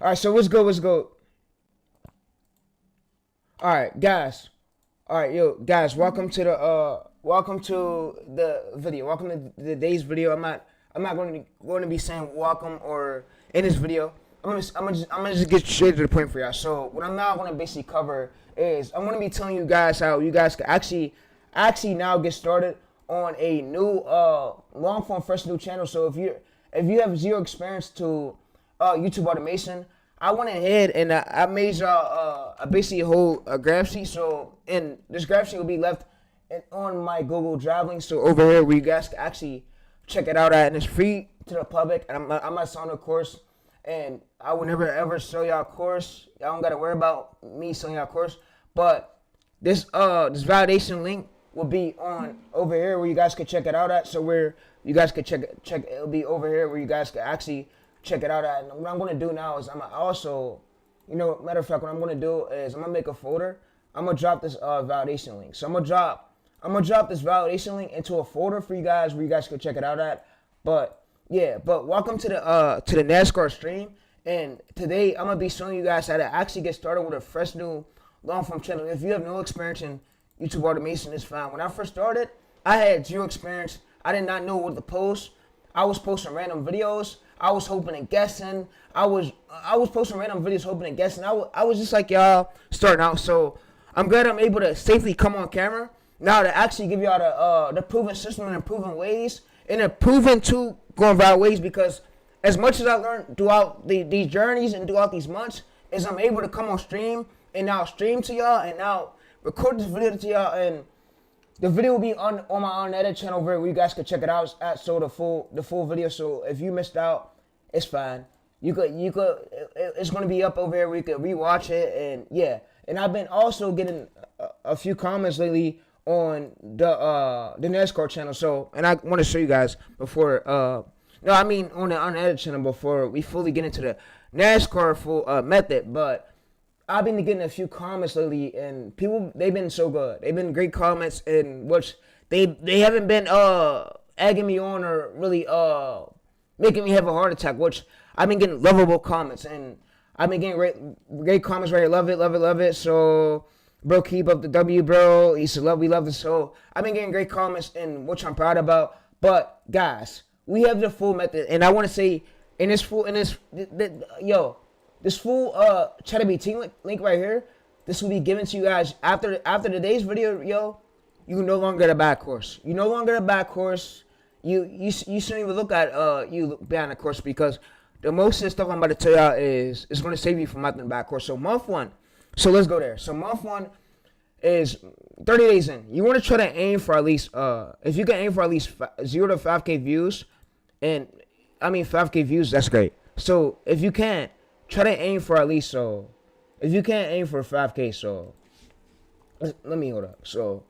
All right, so what's good? What's good? All right, guys. All right, yo, guys. Welcome to the video. Welcome to today's video. I'm not going to be saying welcome or in this video. I'm gonna just get straight to the point for y'all. So what I'm now going to basically cover is I'm going to be telling you guys how you guys can actually now get started on a new long form fresh new channel. So if you have zero experience to YouTube automation, I went ahead and I made y'all basically a whole graph sheet. So, and this graph sheet will be left on my Google Drive link. So over here, where you guys can actually check it out at, and it's free to the public. And I'm not selling a course, and I will never ever sell y'all a course. Y'all don't gotta worry about me selling y'all a course. But this validation link will be on over here where you guys can check it out at. So where you guys can check it'll be over here where you guys can actually check it out at. And what I'm going to do now is I'm also, matter of fact, what I'm going to do is I'm going to make a folder. I'm going to drop this validation link. So I'm going to drop this validation link into a folder for you guys where you guys can check it out at. But yeah, welcome to the NASCAR stream. And today I'm going to be showing you guys how to actually get started with a fresh new long form channel. If you have no experience in YouTube automation, it's fine. When I first started, I had zero experience. I did not know what to post. I was posting random videos. I was hoping and guessing. I was posting random videos hoping and guessing. I was just like y'all starting out. So I'm glad I'm able to safely come on camera now to actually give y'all the proven system and the proven ways and the proven to going viral ways, because as much as I learned throughout these journeys and throughout these months, is I'm able to come on stream and now stream to y'all and now record this video to y'all, and the video will be on my unedited channel where you guys can check it out at the full video. So if you missed out, it's fine. You could it's gonna be up over here where you could rewatch it, and yeah. And I've been also getting a few comments lately on the NASCAR channel. So, and I want to show you guys before on the unedited channel before we fully get into the NASCAR full method. But I've been getting a few comments lately, and people, they've been so good. They've been great comments, in which they haven't been egging me on or really making me have a heart attack, which I've been getting lovable comments, and I've been getting great comments right here. Love it. So, bro, keep up the W, bro. We love it. So, I've been getting great comments, and which I'm proud about. But guys, we have the full method, and I want to say this full ChatGPT link right here, this will be given to you guys after today's video, yo. You no longer a bad course. You no longer a bad course. You shouldn't even look at you behind the course, because the most of the stuff I'm about to tell y'all is going to save you from nothing bad course. So month one. So let's go there. So month one is 30 days in. You want to try to aim for at least if you can aim for at least 0 to 5K views, and 5K views, that's great. So if you can't, try to aim for at least, so if you can't aim for 5K, so let me hold up. So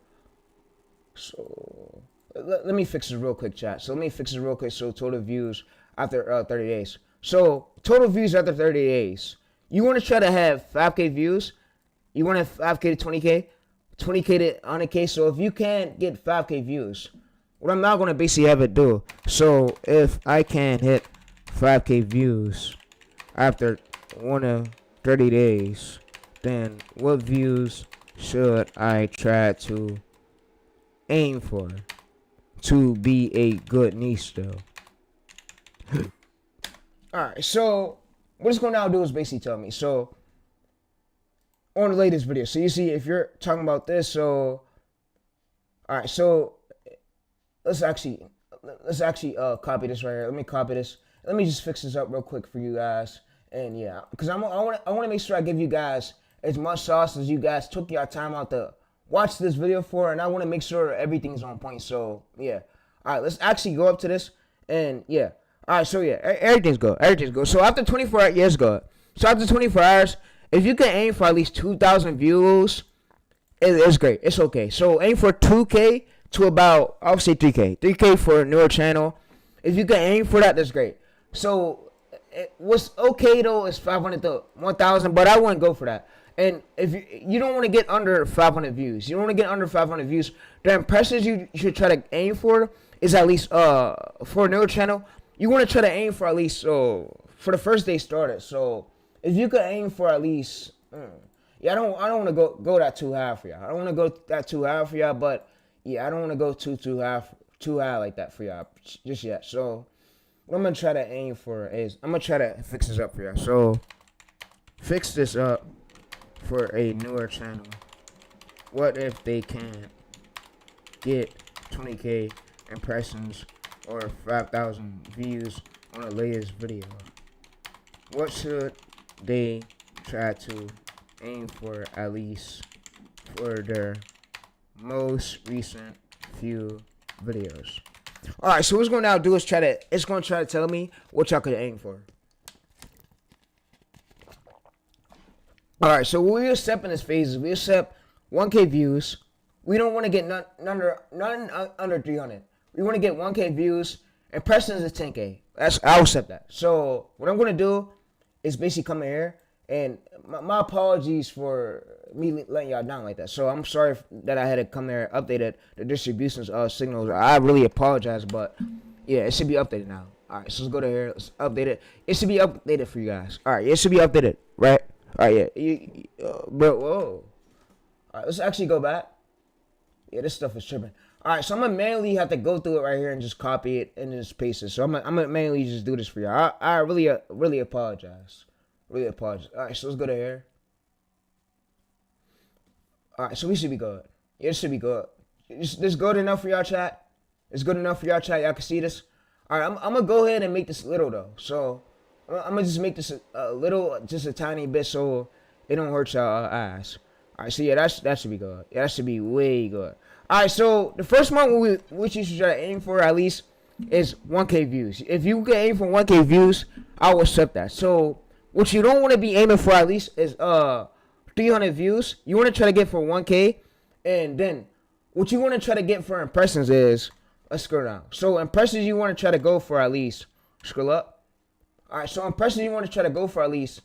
let me fix this real quick, chat. So let me fix this real quick. So total views after 30 days. So total views after 30 days. You want to try to have 5K views. You want to have 5K to 20K, 20K to 100K. So if you can't get 5K views, what I'm now going to basically have it do. So if I can't hit 5K views after 30 days, then what views should I try to aim for to be a good niche still? Alright, so what it's going to now do is basically tell me. So on the latest video, so you see if you're talking about this, so alright, so let's actually copy this right here. Let me copy this. Let me just fix this up real quick for you guys. And yeah, because I want to make sure I give you guys as much sauce as you guys took your time out to watch this video for, and I want to make sure everything's on point. So yeah, all right, let's actually go up to this, and yeah, all right, so yeah, everything's good, So after 24 hours, yes, good. So after 24 hours, if you can aim for at least 2,000 views, it's great. It's okay. So aim for 2K to about, I'll say 3K for a newer channel. If you can aim for that, that's great. So what's okay though is 500 to 1,000, but I wouldn't go for that. And if you don't want to get under 500 views, the impressions you should try to aim for is at least for a newer channel. You want to try to aim for at least for the first day started. So if you could aim for at least, yeah, I don't want to go that too high for y'all. I don't want to go that too high for y'all, but yeah, I don't want to go too high like that for y'all just yet. So what I'm gonna try to aim for is I'm gonna try to fix this up for y'all. So fix this up for a newer channel. What if they can't get 20K impressions or 5,000 views on the latest video? What should they try to aim for at least for their most recent few videos? Alright, so what it's going to now do is it's going to try to tell me what y'all could aim for. Alright, so we accept in this phase is we accept 1K views. We don't want to get none under 300. We want to get 1K views. Impressions is 10K. I'll accept that. So what I'm going to do is basically come in here. And my apologies for me letting y'all down like that. So I'm sorry that I had to come there and update the distributions of signals. I really apologize, but yeah, it should be updated now. All right, so let's go to here. Let's update it. It should be updated for you guys. All right, it should be updated, right? All right, yeah. Bro, whoa. All right, let's actually go back. Yeah, this stuff is tripping. All right, so I'm going to manually have to go through it right here and just copy it and just paste it. So I'm going to manually just do this for y'all. I really apologize. Really apologize. All right, so let's go to here. All right, so we should be good. Yeah, it should be good. This good enough for y'all, chat? It's good enough for y'all, chat? Y'all can see this? All right, I'm going to go ahead and make this little, though. So I'm going to just make this a little, just a tiny bit so it don't hurt y'all eyes. All right, so yeah, that should be good. Yeah, that should be way good. All right, so the first one which you should try to aim for at least is 1K views. If you can aim for 1K views, I will accept that. So what you don't want to be aiming for at least is 300 views. You want to try to get for 1K, and then what you want to try to get for impressions is, let's scroll down. So impressions you want to try to go for at least, scroll up. All right, so impressions you want to try to go for at least.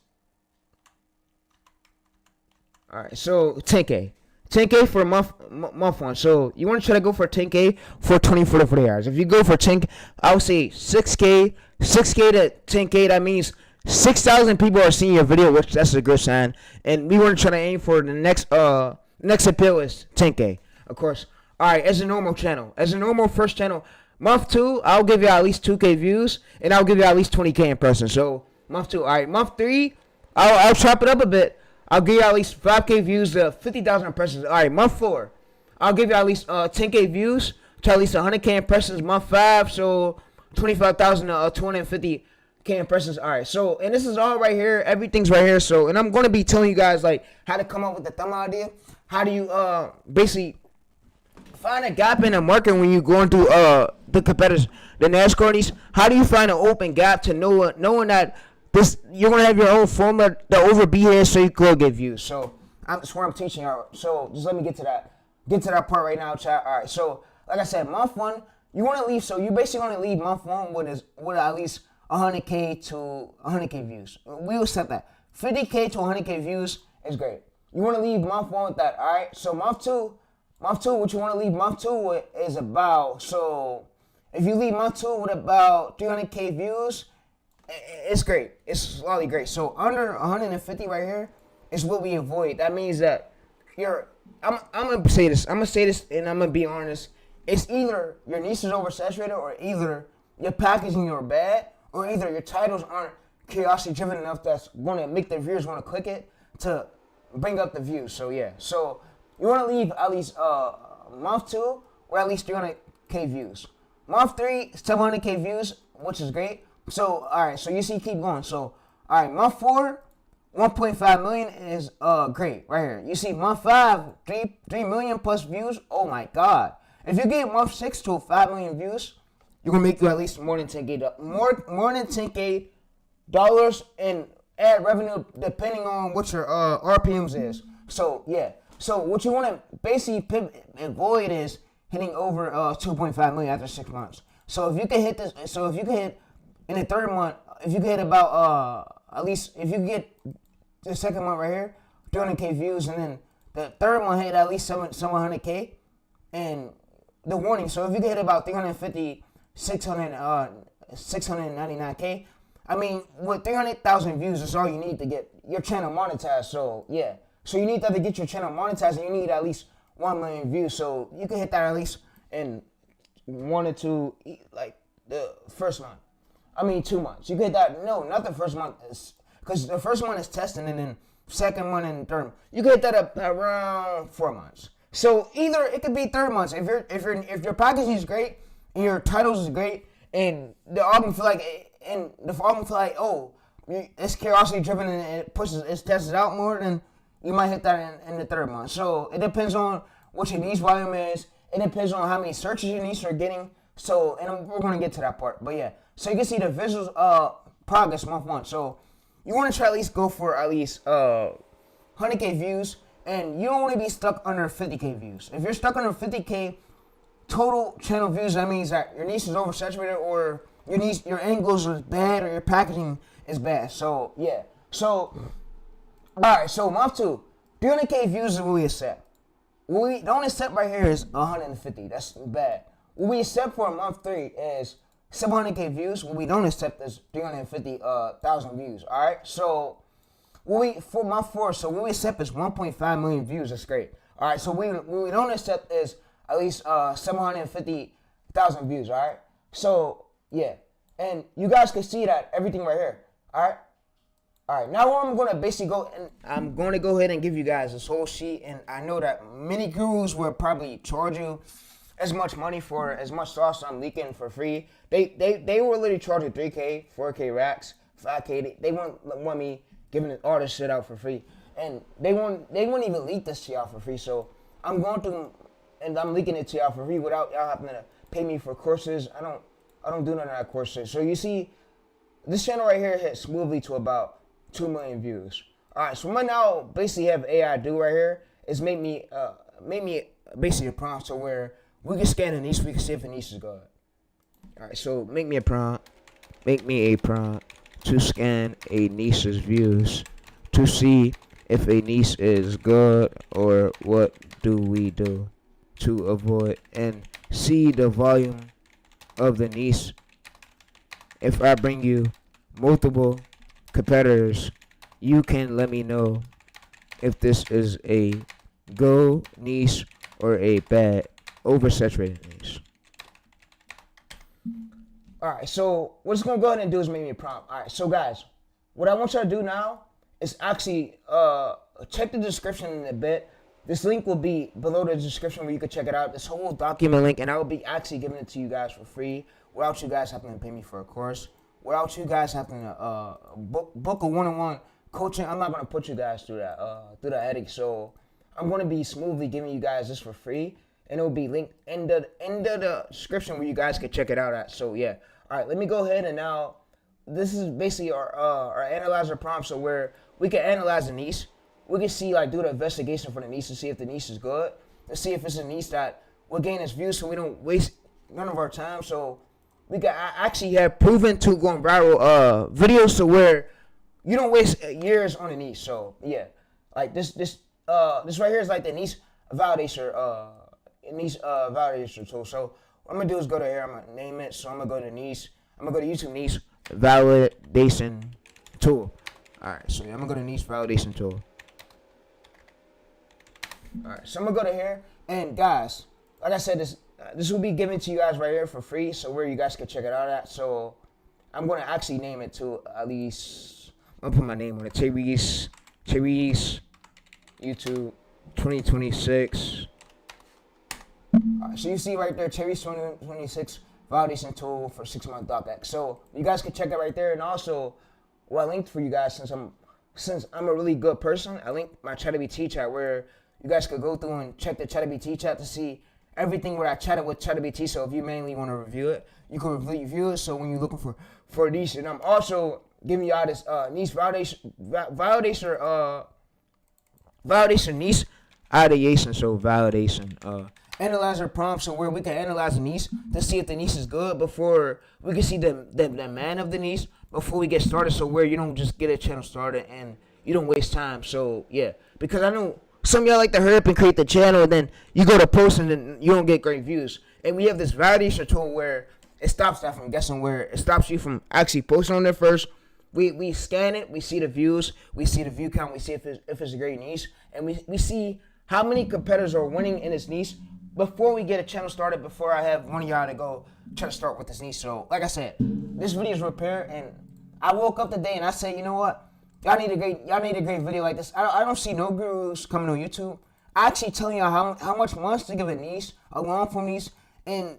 All right, so 10K. 10K for a month one. So you want to try to go for 10K for 24 to 40 hours. If you go for 10, I would say 6K to 10K. That means 6,000 people are seeing your video, which that's a good sign. And we want to try to aim for the next appeal is 10K, of course. All right, as a normal channel, as a normal first channel, month 2, I'll give you at least 2K views, and I'll give you at least 20K impressions. So month 2. All right, month 3, I'll chop it up a bit. I'll give you at least 5K views to 50,000 impressions. All right, month 4, I'll give you at least 10K views to at least 100K impressions. Month 5, so 25,000 to 250K impressions. All right, so and this is all right here. Everything's right here. So and I'm gonna be telling you guys like how to come up with the thumbnail idea. How do you basically find a gap in the market when you're going through the competitors, the NASCAR these? How do you find an open gap to knowing that this you're gonna have your own formula to overbe here so you could get views? So that's what I'm teaching y'all. So just let me get to that part right now, chat. All right, so like I said, month 1, you want to leave. So you basically want to leave month 1 with at least 100K to 100K views. We will set that. 50K to 100K views is great. You want to leave month 1 with that, all right? So month 2, what you want to leave month 2 with is about, so if you leave month 2 with about 300K views, it's great. It's slightly great. So under 150 right here is what we avoid. That means that I'm going to say this. I'm going to say this and I'm going to be honest. It's either your niche is oversaturated or either your packaging are bad or either your titles aren't curiosity driven enough that's going to make the viewers want to click it to bring up the views. So yeah. So you want to leave at least month 2 or at least 300K views. Month 3 is 700K views, which is great. So all right, so you see, keep going. So all right, month 4, 1.5 million is great right here. You see, month 5, 3 million plus views. Oh my God! If you get month 6 to 5 million views, you're gonna make you at least more than 10K more than 10K dollars in ad revenue, depending on what your RPMs is. So yeah. So what you want to basically avoid is hitting over 2.5 million after 6 months. So if you can hit this, so if you can hit in the 3rd month, if you can hit about at least if you get the 2nd month right here, 300K views, and then the 3rd month hit at least 700K, and the warning. So if you can hit about 350, 699K, I mean, with 300,000 views, that's all you need to get your channel monetized. So yeah, so you need to get your channel monetized, and you need at least 1 million views. So you can hit that at least in 1 or 2, like the first month. I mean 2 months. You get that? No, not the first month, because the first one is testing, and then second one and third. You get that up around 4 months. So either it could be 3 months if your packaging is great and your titles is great and the album feel like oh, it's curiosity driven and it tests out more, then you might hit that in the 3rd month. So it depends on what your niche volume is. It depends on how many searches your niche are getting. So and we're gonna get to that part. But yeah, so you can see the visuals progress month 1. So you want to try at least go for at least 100K views, and you don't want to be stuck under 50K views. If you're stuck under 50K total channel views, that means that your niche is oversaturated, or your angles is bad, or your packaging is bad. So yeah. So all right. So month 2, 300K views is what we accept. The only accept right here is 150. That's bad. What we accept for month 3 is 700K views. What we don't accept is 350,000 views. All right. So for month 4, so what we accept is 1.5 million views. That's great. All right. So what we don't accept is at least 750,000 views. All right. So yeah, and you guys can see that everything right here. All right. All right. Now I'm going to basically I'm going to go ahead and give you guys this whole sheet, and I know that many gurus will probably charge you as much money for as much sauce I'm leaking for free. They will literally charge you 3K, 4K racks, 5K. They want me giving all this shit out for free, and they won't even leak this to y'all for free. So I'm going through and I'm leaking it to y'all for free without y'all having to pay me for courses. I don't do none of that courses. So you see, this channel right here hit smoothly to about 2 million views. All right, so what I now basically have AI do right here is make me basically a prompt, so where we can scan a niche, we can see if the niche is good. All right, so make me a prompt to scan a niche's views to see if a niche is good, or what do we do to avoid and see the volume of the niche. If I bring you multiple competitors, you can let me know if this is a good niche or a bad oversaturated niche. Alright, so what it's going to go ahead and do is make me a prompt. Alright, so guys, what I want y'all to do now is actually check the description in a bit. This link will be below the description where you can check it out. This whole document link, and I will be actually giving it to you guys for free without you guys having to pay me for a course, without you guys having to book a one-on-one coaching. I'm not going to put you guys through that headache. So I'm going to be smoothly giving you guys this for free, and it will be linked in the description where you guys can check it out at. So yeah. All right, let me go ahead and now this is basically our analyzer prompt, so where we can analyze the niche. We can see, like, do the investigation for the niche to see if the niche is good, to see if it's a niche that will gain its views, so we don't waste none of our time. So we can actually have proven to going viral videos, so where you don't waste years on a niche. So yeah, like this right here is like the niche validation tool. So what I'm gonna do is go to here. I'm gonna name it. So I'm gonna go to niche. I'm gonna go to YouTube niche validation tool. All right. So I'm gonna go to niche validation tool. All right. So I'm gonna go to here, and guys, like I said, this will be given to you guys right here for free. So where you guys can check it out at. So I'm gonna actually name it to at least. I'm gonna put my name on it. Tayreese YouTube 2026. So you see right there, Tayreese 2026 validation tool for 6-month DocX. So you guys can check it right there, and also what I linked for you guys, since I'm a really good person, I linked my ChatGPT chat where you guys could go through and check the ChatGPT chat to see everything where I chatted with ChatGPT. So if you mainly want to review it, you can review it. So when you're looking for these, and I'm also giving y'all this niche validation niche ideation. So validation analyzer prompt, so where we can analyze the niche to see if the niche is good before we can see the demand of the niche before we get started, so where you don't just get a channel started and you don't waste time. So yeah, because I know some of y'all like to hurry up and create the channel, and then you go to post and then you don't get great views. And we have this validation tool where it stops that from guessing, where it stops you from actually posting on there first, We scan it, we see the views, we see the view count, we see if it's a great niche, and we see how many competitors are winning in this niche before we get a channel started, before I have one of y'all to go try to start with this niche. So, like I said, this video is repair, and I woke up today and I said, you know what? Y'all need a great video like this. I don't see no gurus coming on YouTube. I actually telling y'all how much wants to give a niche, a long form niche, and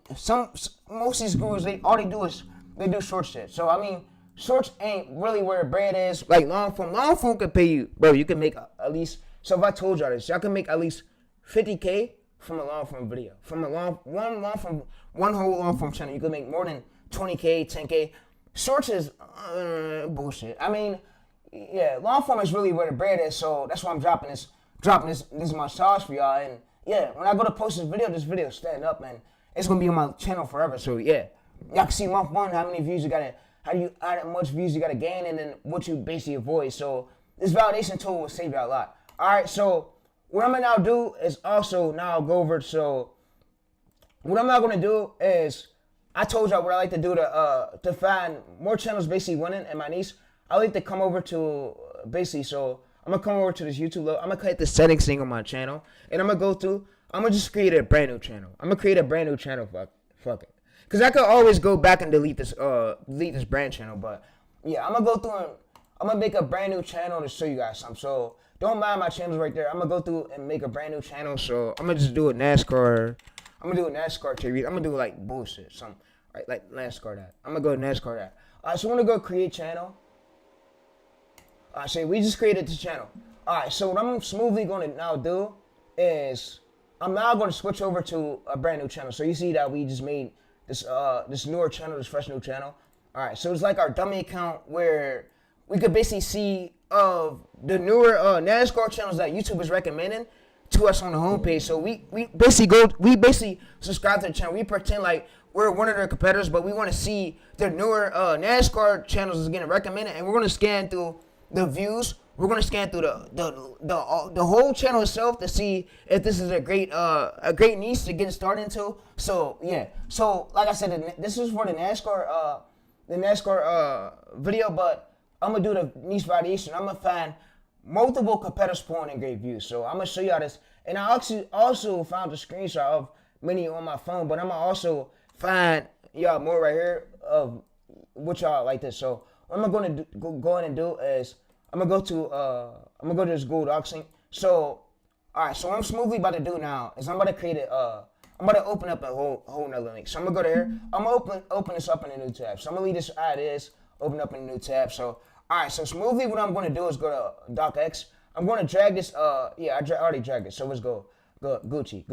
most of these gurus, all they do is they do short shit. So I mean, shorts ain't really where the bread is. Like long form can pay you, bro. You can make at least. So if I told y'all this, y'all can make at least 50K from a long form video. From a one whole long form channel, you can make more than 20K, 10K. Shorts is bullshit. I mean, yeah, long form is really where the bread is. So that's why I'm dropping this massage for y'all. And yeah, when I go to post this video stand up, man. It's gonna be on my channel forever. So yeah, y'all can see month one how many views you gotta, how much views you gotta gain, and then what you basically avoid. So this validation tool will save y'all a lot. All right, so what I'm gonna now do is also now go over. So what I'm now gonna do is, I told y'all what I like to do to find more channels basically winning in my niche. I like to come over to basically, so I'm gonna come over to this YouTube logo. I'm gonna click the settings thing on my channel, and I'm gonna go through. I'm gonna just create a brand new channel. Fuck it. Cause I could always go back and delete this brand channel, but yeah, I'm gonna go through and I'm gonna make a brand new channel to show you guys something. So don't mind my channels right there. I'm gonna go through and make a brand new channel. So I'm gonna just do a NASCAR. I'm gonna do a NASCAR Tayreese. I'm gonna do like bullshit, something like NASCAR that. I'm gonna go NASCAR that. Alright, so I'm gonna go create channel. Alright, so we just created the channel. Alright, so what I'm smoothly gonna now do is I'm now going to switch over to a brand new channel. So you see that we just made this newer channel, this fresh new channel. All right, so it's like our dummy account where we could basically see of the newer NASCAR channels that YouTube is recommending to us on the homepage. So we basically subscribe to the channel. We pretend like we're one of their competitors, but we want to see the newer NASCAR channels is getting recommended, and we're going to scan through the views. We're gonna scan through the whole channel itself to see if this is a great niche to get started into. So yeah, so like I said, this is for the NASCAR video, but I'm gonna do the niche validation. I'm gonna find multiple competitors pulling great views. So I'm gonna show y'all this, and I actually also found a screenshot of many on my phone, but I'm gonna also find y'all more right here of what y'all like this. So what I'm gonna go in and do is, I'm gonna go to this Google Docs thing. So, all right. So what I'm smoothly about to do now is I'm about to create I'm about to open up a whole nother link. So I'm gonna go to here. I'm gonna open this up in a new tab. So I'm gonna leave this as is, open up in a new tab. So, all right. So smoothly, what I'm gonna do is go to DocX. I'm gonna drag this. Yeah, I already dragged it. So let's go Gucci.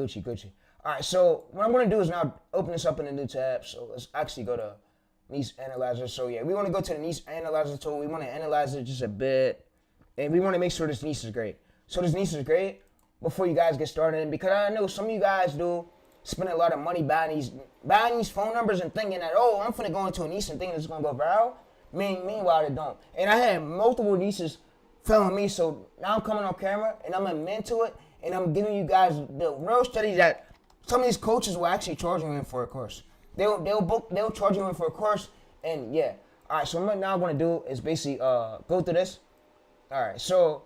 All right. So what I'm gonna do is now open this up in a new tab. So let's actually go to niche analyzer. So yeah, we want to go to the niche analyzer tool. We want to analyze it just a bit, and we want to make sure this niche is great. So this niche is great before you guys get started, and because I know some of you guys do spend a lot of money buying these phone numbers and thinking that, oh, I'm finna go into a niche and thinking it's gonna go viral. Meanwhile, it don't. And I had multiple niches following me, so now I'm coming on camera and I'm admitting to it, and I'm giving you guys the real studies that some of these coaches will actually charge you in for a course. They'll charge you in for a course, and yeah. All right, so what I'm now going to do is basically go through this. All right, so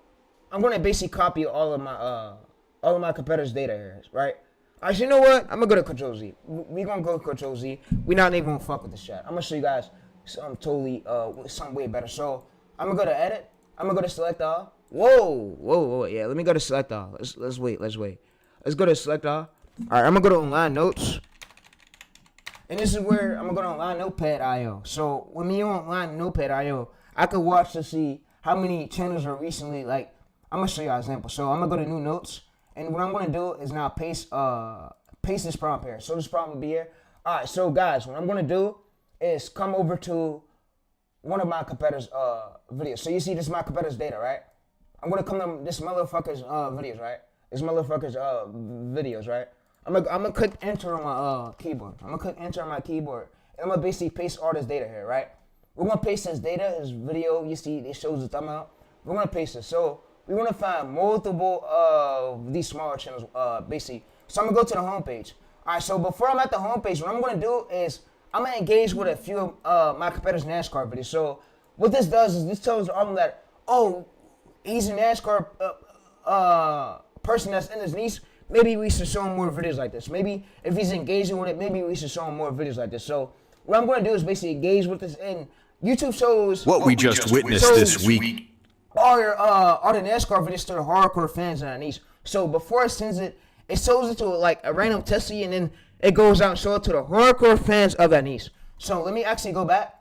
I'm going to basically copy all of my competitors' data here, right? All right, so you know what? I'm going to go to Control Z. We're going to go to Control Z. We're not even going to fuck with this chat. I'm going to show you guys something way better. So I'm going to go to Edit. I'm going to go to Select All. Whoa. Yeah, let me go to Select All. Let's wait. Let's go to Select All. All right, I'm going to go to Online Notes. And this is where I'm going to go to Online Notepad.io. So when me on Online Notepad.io, I could watch to see how many channels are recently, like, I'm going to show you an example. So I'm going to go to New Notes. And what I'm going to do is now paste this prompt here. So this prompt will be here. All right, so guys, what I'm going to do is come over to one of my competitors' videos. So you see this is my competitor's data, right? I'm going to come to this motherfucker's videos, right? This motherfucker's videos, right? I'm gonna click enter on my keyboard. I'm gonna click enter on my keyboard, and I'm gonna basically paste all this data here, right? We're gonna paste this data, this video. You see, it shows the thumbnail. We're gonna paste it. So we want to find multiple of these smaller channels, basically. So I'm gonna go to the homepage. All right. So before I'm at the homepage, what I'm gonna do is I'm gonna engage with a few of my competitors' NASCAR videos. So what this does is this tells them that, oh, he's a NASCAR person that's in his niche. Maybe we should show him more videos like this. Maybe if he's engaging with it, maybe we should show him more videos like this. So what I'm going to do is basically engage with this, and YouTube shows what we just witnessed this week. All the NASCAR videos to the hardcore fans in our niche. So before it sends it, it shows it to like a random testy, and then it goes out and shows it to the hardcore fans of that niche. So let me actually go back.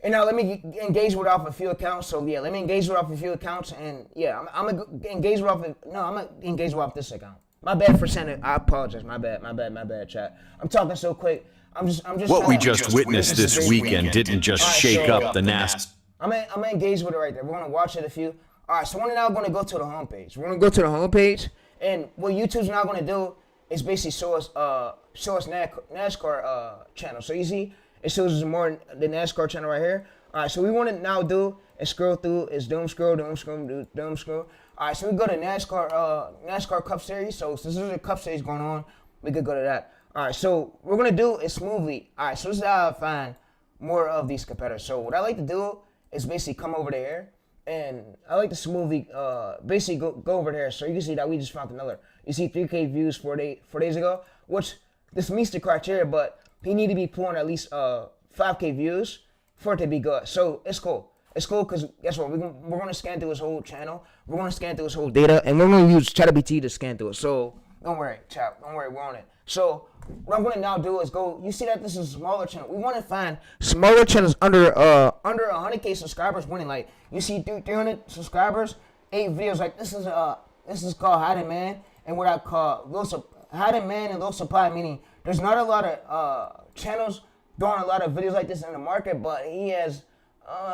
And now let me engage with off a few accounts. So yeah, let me engage with off a few accounts, and yeah, I'm gonna engage with off. I'm gonna engage with off this account. My bad for saying it. I apologize. My bad, chat. I'm talking so quick. I'm just. What we just witnessed this weekend didn't just shake up the NASCAR. I'm gonna engage with it right there. We're gonna watch it a few. All right, so we're now gonna go to the homepage. We're gonna go to the homepage, and what YouTube's now gonna do is basically show us NASCAR channel. So you see, it shows us more the NASCAR channel right here. All right, so we want to now do is scroll through. Is doom scroll. All right, so we go to NASCAR Cup Series. So since there's a Cup Series going on, we could go to that. All right, so what we're gonna do is smoothly. All right, so this is how I find more of these competitors. So what I like to do is basically come over there, and I like to smoothly basically go over there. So you can see that we just found another. You see 3K views 4 days ago, which this meets the criteria, but he need to be pulling at least 5K views for it to be good. So it's cool. It's cool because guess what? We're going to scan through his whole channel. We're going to scan through his whole data, and we're going to use ChatGPT to scan through it. So don't worry, chat. Don't worry, we're on it. So what I'm going to now do is go. You see that this is a smaller channel. We want to find smaller channels under 100K subscribers winning. Like you see 300 subscribers, 8 videos. Like this is called Hiding Man, and what I call Hiding Man and Low Supply. Meaning there's not a lot of channels doing a lot of videos like this in the market, but he has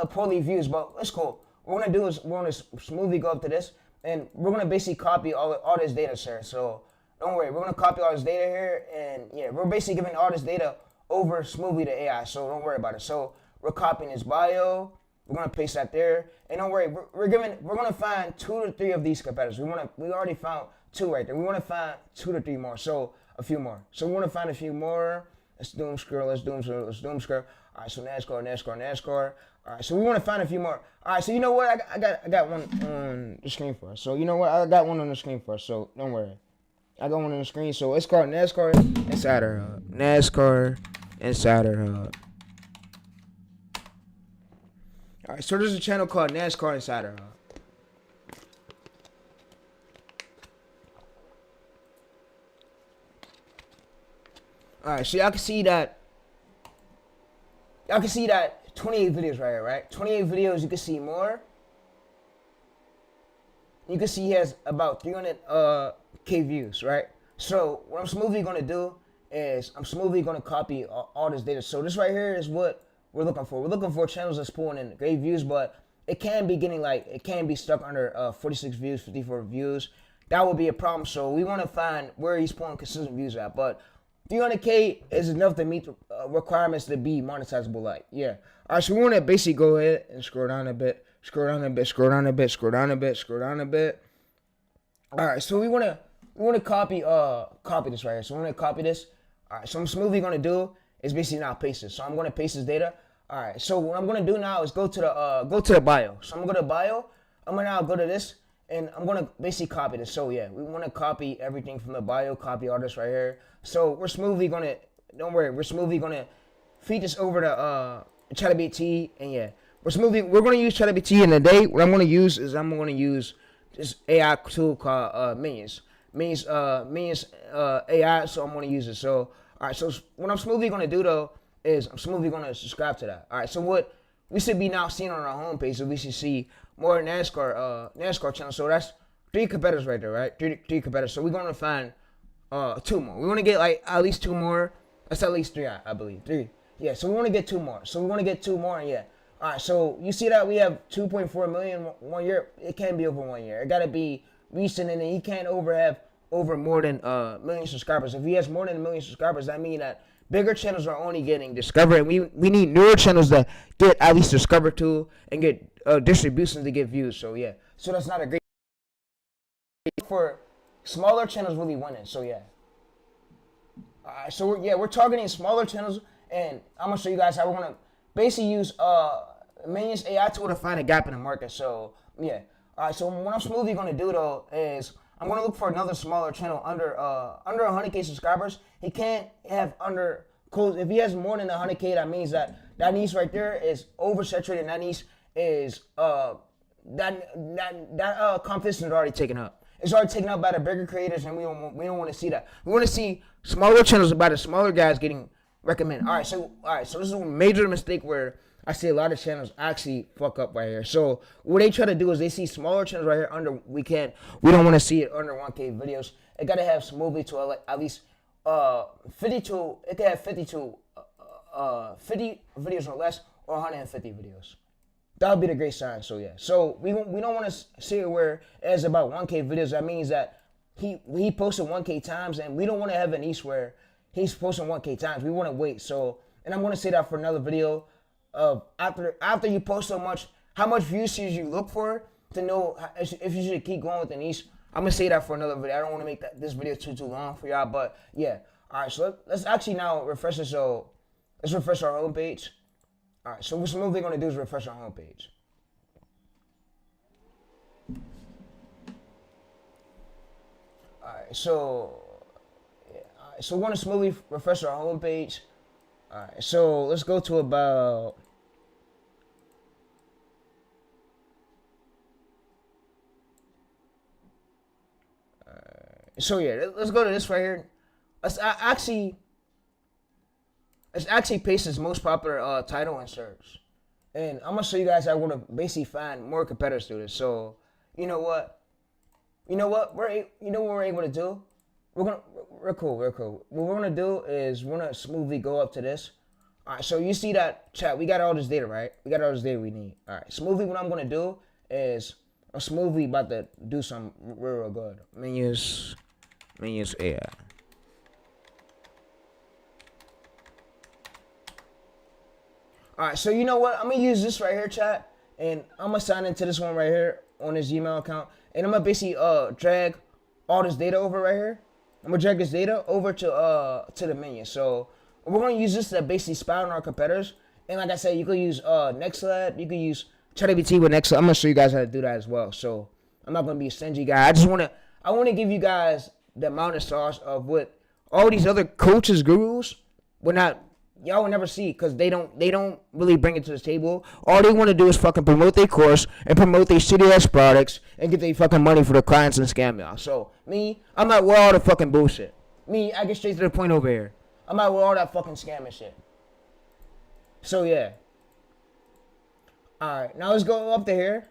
poorly views. But it's cool. What we're gonna do is we're gonna smoothly go up to this, and we're gonna basically copy all this data, sir. So don't worry, we're gonna copy all this data here, and yeah, we're basically giving all this data over smoothly to AI. So don't worry about it. So we're copying his bio. We're gonna paste that there, and don't worry, we're gonna find 2 to 3 of these competitors. We already found 2 right there. We want to find 2 to 3 more. So a few more. So we want to find a few more. Let's doom scroll. All right, so NASCAR. All right, so we want to find a few more. All right, so you know what? I got one on the screen for us. So you know what? I got one on the screen for us. So don't worry. I got one on the screen. So it's called NASCAR Insider Hub. NASCAR Insider Hub. All right, so there's a channel called NASCAR Insider Hub. All right, so y'all can see that 28 videos right here, right? 28 videos, you can see more. You can see he has about 300K views, right? So what I'm smoothly gonna do is I'm smoothly gonna copy all this data. So this right here is what we're looking for. We're looking for channels that's pulling in great views, but it can be stuck under 46 views, 54 views. That would be a problem. So we want to find where he's pulling consistent views at, but 300K is enough to meet the requirements to be monetizable. Like, yeah. All right, so we want to basically go ahead and scroll down a bit. All right, so we want to copy this right here. So we want to copy this. All right, so I'm smoothly going to do is basically now paste this. So I'm going to paste this data. All right, so what I'm going to do now is go to the bio. So I'm going to go to bio. I'm going to now go to this, and I'm going to basically copy this. So yeah, we want to copy everything from the bio, copy all this right here. So we're smoothly going to, don't worry, we're smoothly going to feed this over to ChatGPT, and yeah, we're going to use ChatGPT, and today what I'm going to use is this AI tool called Minions AI, so I'm going to use it. So, all right, so what I'm smoothly going to do, though, is I'm smoothly going to subscribe to that. All right, so what we should be now seeing on our homepage, so we should see more NASCAR channels. So that's 3 competitors right there, right? Three competitors. So we're going to find 2 more. We want to get like at least 2 more. That's at least 3, I believe. 3. Yeah, so we want to get 2 more. So we want to get 2 more, and yeah. All right, so you see that we have 2.4 million 1 year. It can't be over 1 year. It got to be recent, and then he can't have over more than a million subscribers. If he has more than 1 million subscribers, that means that bigger channels are only getting discovered, and we need newer channels that get at least discovered too and get distribution to get views. So yeah, so that's not a great for smaller channels really winning. So yeah. All right, so we're targeting smaller channels, and I'm gonna show you guys how we're gonna basically use Minions AI tool to find a gap in the market. So yeah. All right. So what I'm smoothly gonna do though is I'm gonna look for another smaller channel under 100K subscribers. He can't have under close. If he has more than 100K, that means that niche right there is oversaturated. That niche is competition is already taken up. It's already taken up by the bigger creators, and we don't want to see that. We want to see smaller channels by the smaller guys getting recommended. All right. So this is a major mistake where I see a lot of channels actually fuck up right here. So what they try to do is they see smaller channels right here under we don't want to see it under 1K videos. It gotta have smoothly to at least 52. It can have 50 videos or less, or 150 videos. That would be the great sign. So yeah. So we don't want to see it where it's about 1K videos. That means that he posted 1K times, and we don't want to have an niche where he's posting 1K times. We want to wait. So, and I'm gonna say that for another video. After you post so much, how much views should you look for to know if you should keep going with the niche? I'm gonna say that for another video. I don't want to make this video too long for y'all, but yeah. All right, so let's actually now refresh it. So let's refresh our homepage. All right, so what's we're gonna do is refresh our homepage. All right, so we're gonna smoothly refresh our homepage. All right, so let's go to about. So yeah, let's go to this right here. Let's actually paste this most popular title in search, and I'm gonna show you guys how we're gonna basically find more competitors to this. So you know what what we're able to do. We're cool. What we're gonna do is we're gonna smoothly go up to this. All right, so you see that chat? We got all this data, right? We got all this data we need. All right, smoothly. What I'm gonna do is I'm smoothly about to do some real good. Menus AI. All right, so you know what? I'm gonna use this right here, chat, and I'm gonna sign into this one right here on this Gmail account, and I'm gonna basically drag all this data over right here. I'm gonna drag this data over to the menu. So we're gonna use this to basically spy on our competitors. And like I said, you could use NextLab, you could use ChatGPT with NextLab. I'm gonna show you guys how to do that as well. So I'm not gonna be a stingy guy. I wanna give you guys the amount of sauce of what all these other coaches, gurus y'all will never see, because they don't really bring it to the table. All they want to do is fucking promote their course and promote their shitty ass products and get their fucking money for the clients and scam y'all. So me, I'm not with all the fucking bullshit. Me, I get straight to the point over here. I'm not with all that fucking scamming shit. So yeah. Alright, now let's go up to here.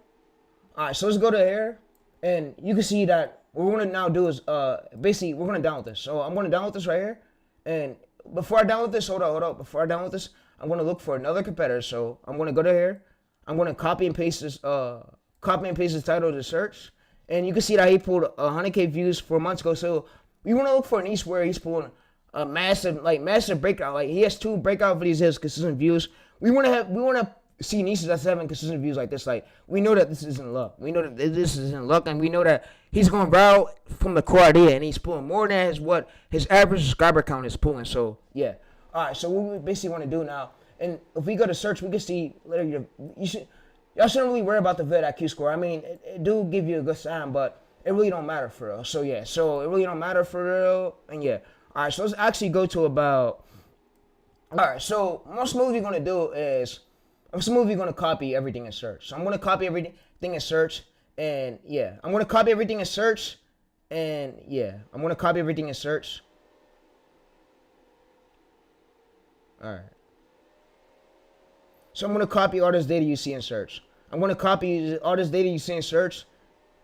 Alright, so let's go to here, and you can see that what we're gonna now do is basically we're gonna download this. So I'm gonna download this right here, and before I download this, hold up. Before I download this, I'm gonna look for another competitor. So I'm gonna go to here. I'm gonna copy and paste this title to search, and you can see that he pulled 100K views 4 months ago. So we wanna look for a niche where he's pulling a massive breakout. Like he has 2 breakout videos, has consistent views. We wanna see niches that's having consistent views like this. Like we know that this isn't luck. We know that this isn't luck, and we know that he's going viral from the core idea, and he's pulling more than what his average subscriber count is pulling. So yeah. All right. So what we basically want to do now, and if we go to search, we can see later. Y'all shouldn't really worry about the vidIQ score. I mean, it do give you a good sign, but it really don't matter for real. So yeah. So it really don't matter for real, and yeah. All right. So let's actually go to about. All right. So what I'm smoothly gonna do is I'm smoothly gonna copy everything in search. So I'm gonna copy everything in search. And yeah, I'm gonna copy everything in search, and yeah, I'm gonna copy everything in search. All right. So I'm gonna copy all this data you see in search. I'm gonna copy all this data you see in search,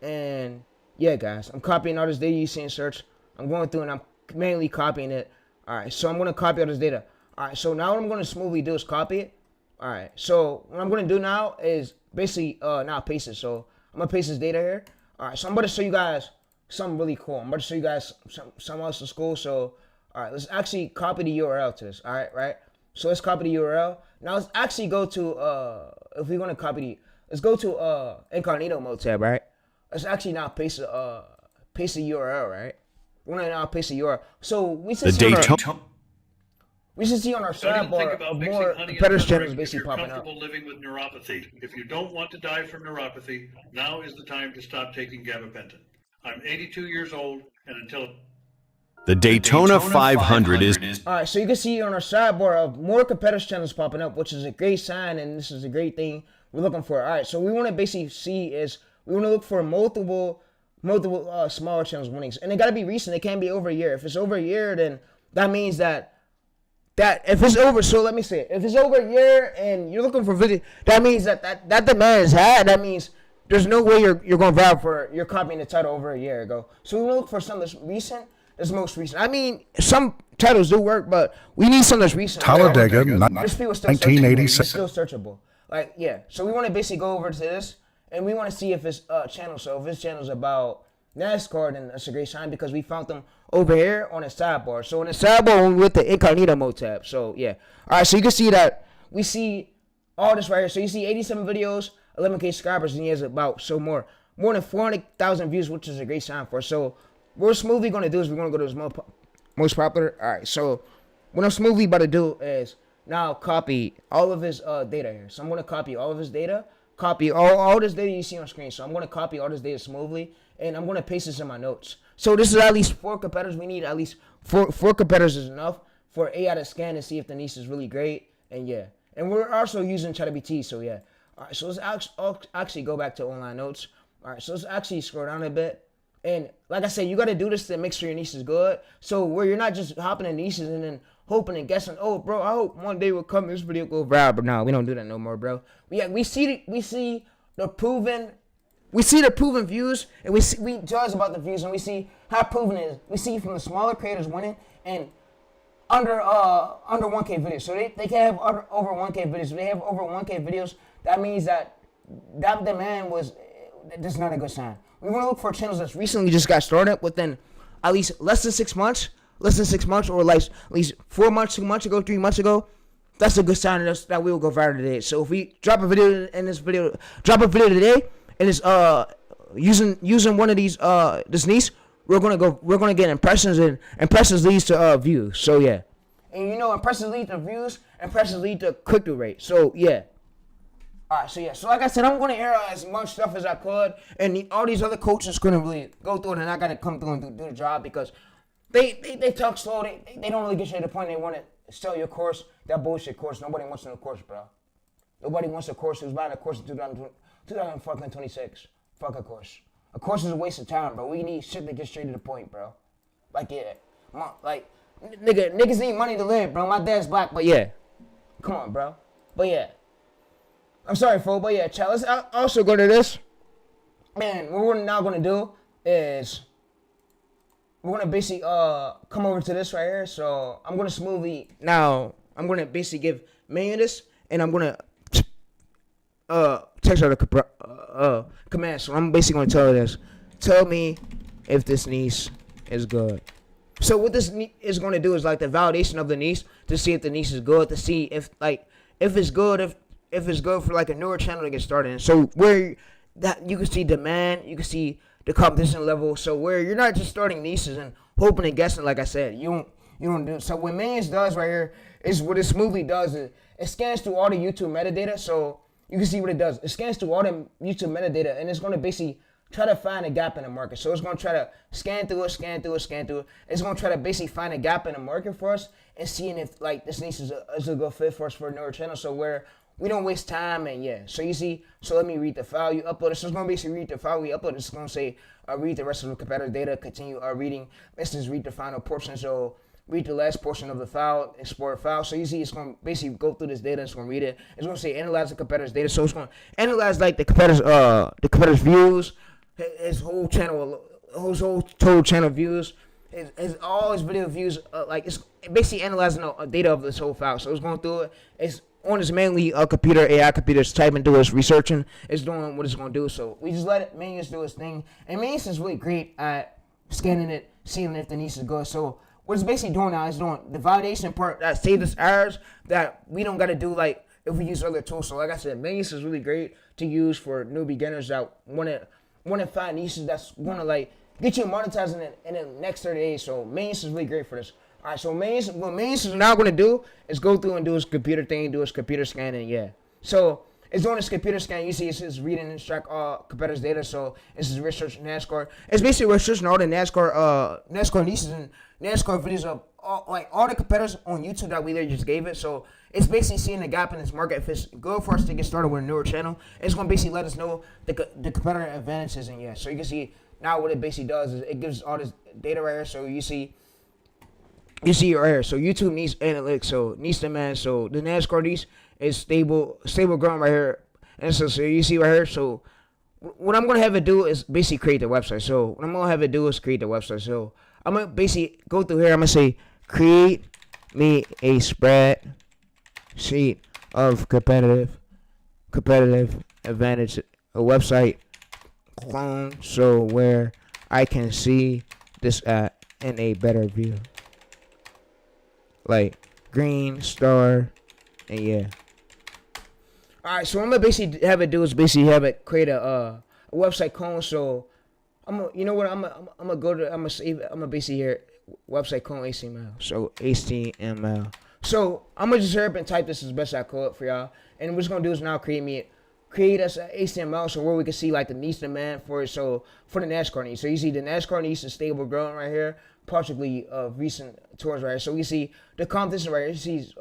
and yeah, guys, I'm copying all this data you see in search. I'm going through and I'm mainly copying it. All right. So I'm gonna copy all this data. All right. So now what I'm gonna smoothly do is copy it. All right. So what I'm gonna do now is basically now paste it. So I'm gonna paste this data here. All right, so I'm about to show you guys something really cool. I'm about to show you guys something else in school. So, all right, let's actually copy the URL to this. All right, right? So let's copy the URL. Now let's actually go to if we're gonna copy let's go to incognito mode tab, right? Let's actually now paste the URL, right? We're gonna now paste the URL. So we said we should see on our Don't even think sidebar about of mixing more honey and competitors channels turmeric if basically you're popping up. comfortable living with neuropathy. If you don't want to die from neuropathy, now is the time to stop taking gabapentin. I'm 82 years old, and until The Daytona 500 is... All right, so you can see on our sidebar of more competitors channels popping up, which is a great sign, and this is a great thing we're looking for. All right, so we want to basically see is we want to look for multiple smaller channels winnings, and it got to be recent. It can't be over a year. If it's over a year, then that means that if it's over, so let me say it. If it's over a year and you're looking for video, that means that demand is had. That means there's no way you're going to vibe for you're copying the title over a year ago. So we want to look for something that's recent. That's most recent. I mean, some titles do work, but we need something that's recent. Talladega, This people still 1986. still searchable. Like, yeah. So we want to basically go over to this, and we want to see if it's channel. So if this channel's about NASCAR, then that's a great sign because we found them over here on the sidebar. So in the sidebar, we're with the incognito mode tab. So yeah. All right. So you can see that we see all this right here. So you see 87 videos, 11K subscribers, and he has about more than 400,000 views, which is a great sign for us. So what we're smoothly going to do is we're going to go to this most popular. All right, so what I'm smoothly about to do is now copy all of his data here. So I'm going to copy all of his data, copy all this data you see on screen. So I'm going to copy all this data smoothly, and I'm going to paste this in my notes. So this is at least 4 competitors. We need at least four competitors is enough for AI to scan and see if the niche is really great. And yeah, and we're also using ChatGPT. So yeah. All right, so let's actually go back to online notes. All right, so let's actually scroll down a bit. And like I said, you got to do this to make sure your niche is good. So where you're not just hopping in niches and then hoping and guessing, oh, bro, I hope one day will come this video go viral. But no, we don't do that no more, bro. We see the proven views, and we judge about the views, and we see how proven it is. We see from the smaller creators winning and under 1K videos. So they can have over 1K videos. If they have over 1K videos, that means that demand was that's not a good sign. We want to look for channels that's recently just got started within at least less than 6 months, or like at least 4 months, 2 months ago, 3 months ago. That's a good sign that we will go viral today. So if we drop a video today, and it's using one of these this niche, we're gonna get impressions, and impressions leads to views. So yeah, and you know impressions lead to views, impressions lead to click-through rate. So yeah. Alright, so yeah, so like I said, I'm going to air as much stuff as I could, and all these other coaches couldn't really go through it, and I got to come through and do the job because they talk slow, they don't really get you to the point they want to sell your course, that bullshit course. Nobody wants a course, bro. Nobody wants a course who's buying a course in 2026. Fuck a course. A course is a waste of time, bro. We need shit that gets straight to the point, bro. Like, yeah. Like, niggas need money to live, bro. My dad's black, but yeah. Come on, bro. But yeah. I'm sorry, folks, but yeah, chat. Let's also go to this. Man, what we're now going to do is we're going to basically come over to this right here. So I'm going to smoothly, now, I'm going to basically give Million this, and I'm going to text her the command. So I'm basically going to tell her this. Tell me if this niche is good. So what this is going to do is like the validation of the niche to see if the niche is good, to see if it's good, if it's good for like a newer channel to get started in. So where that you can see demand, you can see the competition level. So where you're not just starting niches and hoping and guessing, like I said, you don't do. So what Millions does right here is what it smoothly does is it scans through all the YouTube metadata. So you can see what it does. It scans through all the YouTube metadata, and it's going to basically try to find a gap in the market. So it's going to try to scan through it. It's going to try to basically find a gap in the market for us and seeing if like this niche is a good fit for us for a newer channel. So where we don't waste time, and yeah. So you see, so let me read the file you uploaded. So it's going to basically read the file we uploaded. It's going to say, read the rest of the competitor data, continue reading. This is read the final portion. So read the last portion of the file, export file. So you see, it's going to basically go through this data. It's going to read it. It's going to say, analyze the competitor's data. So it's going to analyze like the competitor's views, his whole channel, his whole total channel views, his all his video views. Like it's basically analyzing the data of this whole file. So it's going through it. It's on his mainly computer, AI computer, it's typing, doing his researching, it's doing what it's going to do. So we just let it, Millions do his thing. And Millions is really great at scanning it, seeing if the niche is good. So what it's basically doing now is doing the validation part that saves us errors that we don't got to do like if we use other tools. So like I said, Millions is really great to use for new beginners that want to find niches that's going to like get you monetizing in the next 30 days. So Millions is really great for this. All right, so what Mains is now going to do is go through and do his computer thing, do his computer scan, and yeah. So it's doing his computer scan. You see, it's reading and extract all competitors' data. So this is research NASCAR. It's basically researching all the NASCAR nieces and NASCAR videos of all the competitors on YouTube that we literally just gave it. So it's basically seeing the gap in this market. If it's good for us to get started with a newer channel, it's going to basically let us know the competitor advantages, and yeah. So you can see now what it basically does is it gives all this data right here. So you see right here. So YouTube needs analytics. So needs demand. So the NASCAR needs is stable growing right here. And so you see right here. So what I'm gonna have it do is basically create the website. So what I'm gonna have it do is create the website. So I'm gonna basically go through here. I'm gonna say create me a spreadsheet of competitive advantage, a website clone, so where I can see this in a better view. Like green star, and yeah. All right, so what I'm gonna basically have it do is basically have it create a website clone. So I'm gonna, you know what? I'm gonna go to, I'm gonna save it. I'm gonna basically here website clone HTML. So HTML. So I'm gonna just hurry up and type this as best I could for y'all. And what it's gonna do is now create us a HTML, so where we can see like the niche demand for it. So for the NASCAR needs. So you see the NASCAR needs is stable growing right here, particularly recent tours right here. So you see the competition right here. You see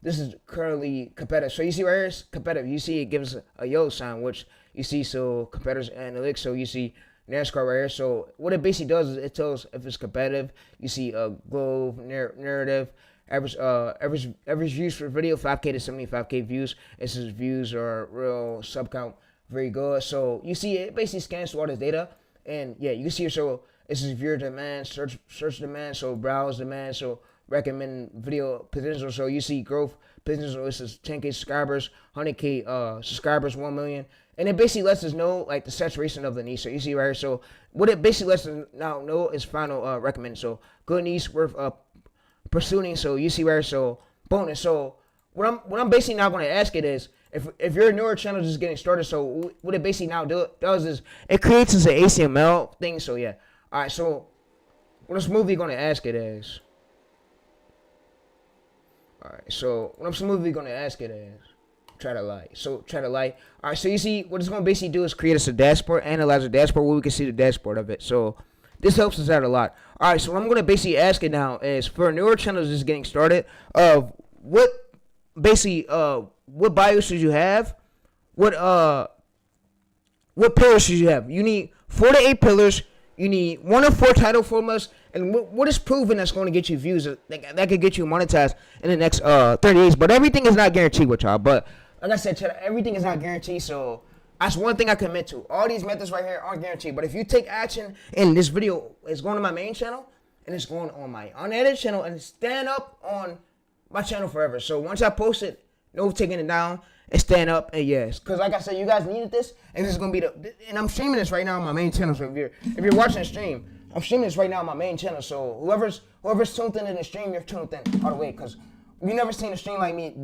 this is currently competitive. So you see right here it's competitive. You see it gives a yellow sign, which you see so competitors analytics. So you see NASCAR right here. So what it basically does is it tells if it's competitive. You see a globe narrative. Average views for video 5K to 75K views. It says views are real sub count very good. So you see it basically scans through all this data, and yeah, you can see so this is viewer demand, search demand, so browse demand, so recommend video potential. So you see growth potential. This is 10K subscribers, 100K subscribers, 1 million, and it basically lets us know like the saturation of the niche. So you see right here. So what it basically lets us now know is final recommend. So good niche worth pursuing. So you see right here, so bonus. So what I'm basically now going to ask it is if you're a newer channel just getting started, so what it basically now does is it creates as an HTML thing. So yeah, all right. So what I'm smoothly going to ask it is, all right. So what I'm smoothly going to ask it is, try to lie. So try to lie. All right. So you see what it's going to basically do is create us a dashboard, analyze a dashboard where we can see the dashboard of it. So this helps us out a lot. All right, so what I'm going to basically ask it now is for newer channels just getting started, what bio should you have? What pillars should you have? You need 4 to 8 pillars. You need 1 or 4 title formulas. And what is proven that's going to get you views that could get you monetized in the next 30 days. But everything is not guaranteed with y'all. But like I said, everything is not guaranteed, so that's one thing I commit to. All these methods right here aren't guaranteed. But if you take action, and this video is going to my main channel, and it's going on my unedited channel, and it's stand up on my channel forever. So once I post it, no taking it down, and stand up, and yes. Because like I said, you guys needed this, and this is going to be and I'm streaming this right now on my main channel. So if you're watching the stream, I'm streaming this right now on my main channel. So whoever's tuned in the stream, you're tuned in all the way. Because you never seen a stream like me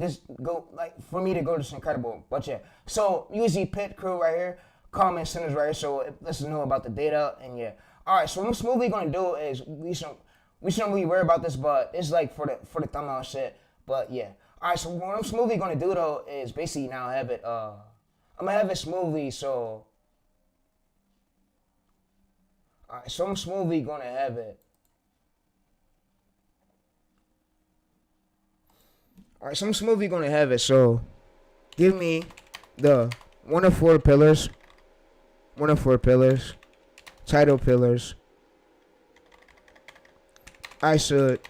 for me to go this incredible. But yeah, so usually pit crew right here, comment centers right here, so it lets us know about the data, and yeah. All right, so what I'm smoothly gonna do is we shouldn't really worry about this, but it's like for the thumbnail shit. But yeah, all right. So what I'm smoothly gonna do though is basically now have it. I'm gonna have it smoothly. So all right, so I'm smoothly gonna have it. All right, so I'm smoothly going to have it. So give me the 1 of 4 pillars, title pillars I should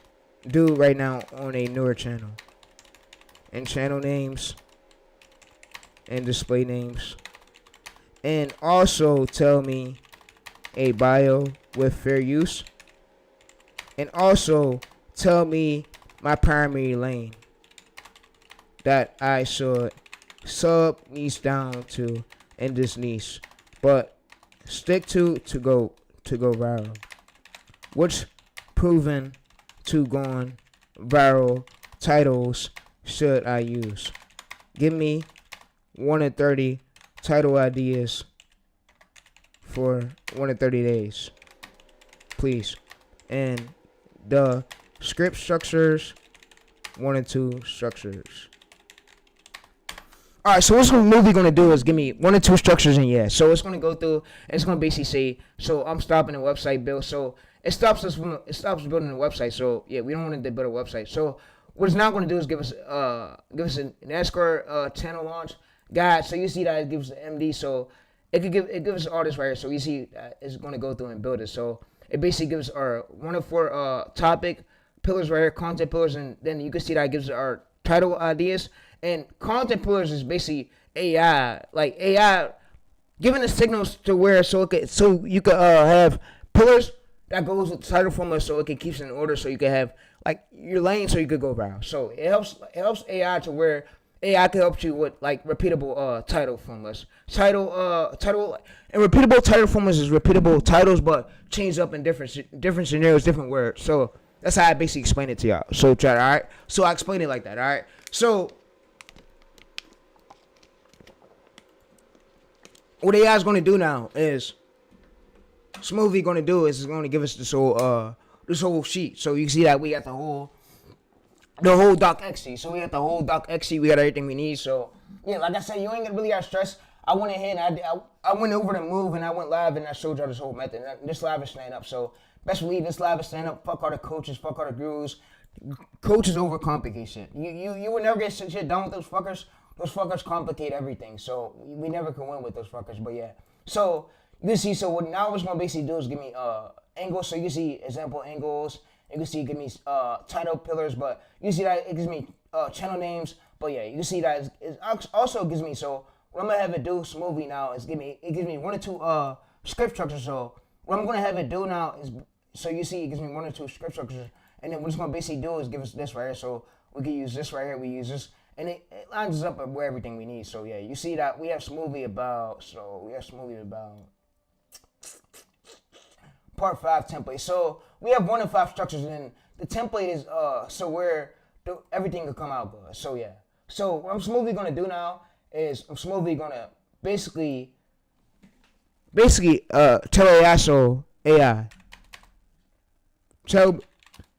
do right now on a newer channel. And channel names and display names. And also tell me a bio with fair use. And also tell me my primary lane that I should sub niche down to in this niche, but stick to go viral. Which proven to gone viral titles should I use? Give me 1 in 30 title ideas for 1 in 30 days, please. And the script structures, 1 and 2 structures. All right, so what's the movie gonna do is give me 1 or 2 structures, and yeah, so it's gonna go through and it's gonna basically say, so I'm stopping the website build, so it stops building the website. So yeah, we don't want to build a website. So what it's now gonna do is give us a NASCAR channel launch guide. So you see that it gives the MD, so it gives us all this right here. So you see it's gonna go through and build it. So it basically gives our 1 of 4 topic pillars right here, content pillars, and then you can see that it gives our title ideas. And content pillars is basically AI, like AI giving the signals to where so you could have pillars that goes with the title formula, so it can keep it in order, so you can have like your lane, so you could go around. So it helps AI to where AI can help you with like repeatable title formulas. Title and repeatable title formulas is repeatable titles, but changed up in different scenarios, different words. So that's how I basically explain it to y'all. So try it, all right. So I explain it like that, all right. So what AI is going to do now is, Smoothie going to do is it's going to give us this whole sheet. So you see that we got the whole docx. So we got the whole docx. We got everything we need. So yeah, like I said, you ain't gonna really have stress. I went ahead and I went over the move and I went live and I showed y'all this whole method. This live is staying up. So best believe this live is staying up. Fuck all the coaches. Fuck all the gurus. Coaches overcomplicate shit. You will never get shit done with those fuckers. Those fuckers complicate everything. So we never can win with those fuckers. But yeah. So you can see. So what now what's gonna basically do is give me angles. So you can see example angles. You can see it give me title pillars. But you see that it gives me channel names. But yeah, you can see that it also gives me. So what I'm gonna have it do Smoothie now is it gives me 1 or 2 script structures. So what I'm gonna have it do now is, so you see it gives me 1 or 2 script structures. And then what it's gonna basically do is give us this right here. So we can use this right here. We use this. And it lines us up with everything we need. So yeah, you see that we have Smoothie about part 5 template. So we have 1 of 5 structures, and the template is so where everything could come out good. So yeah. So what I'm Smoothie gonna do now is I'm Smoothie gonna basically tell AI, so AI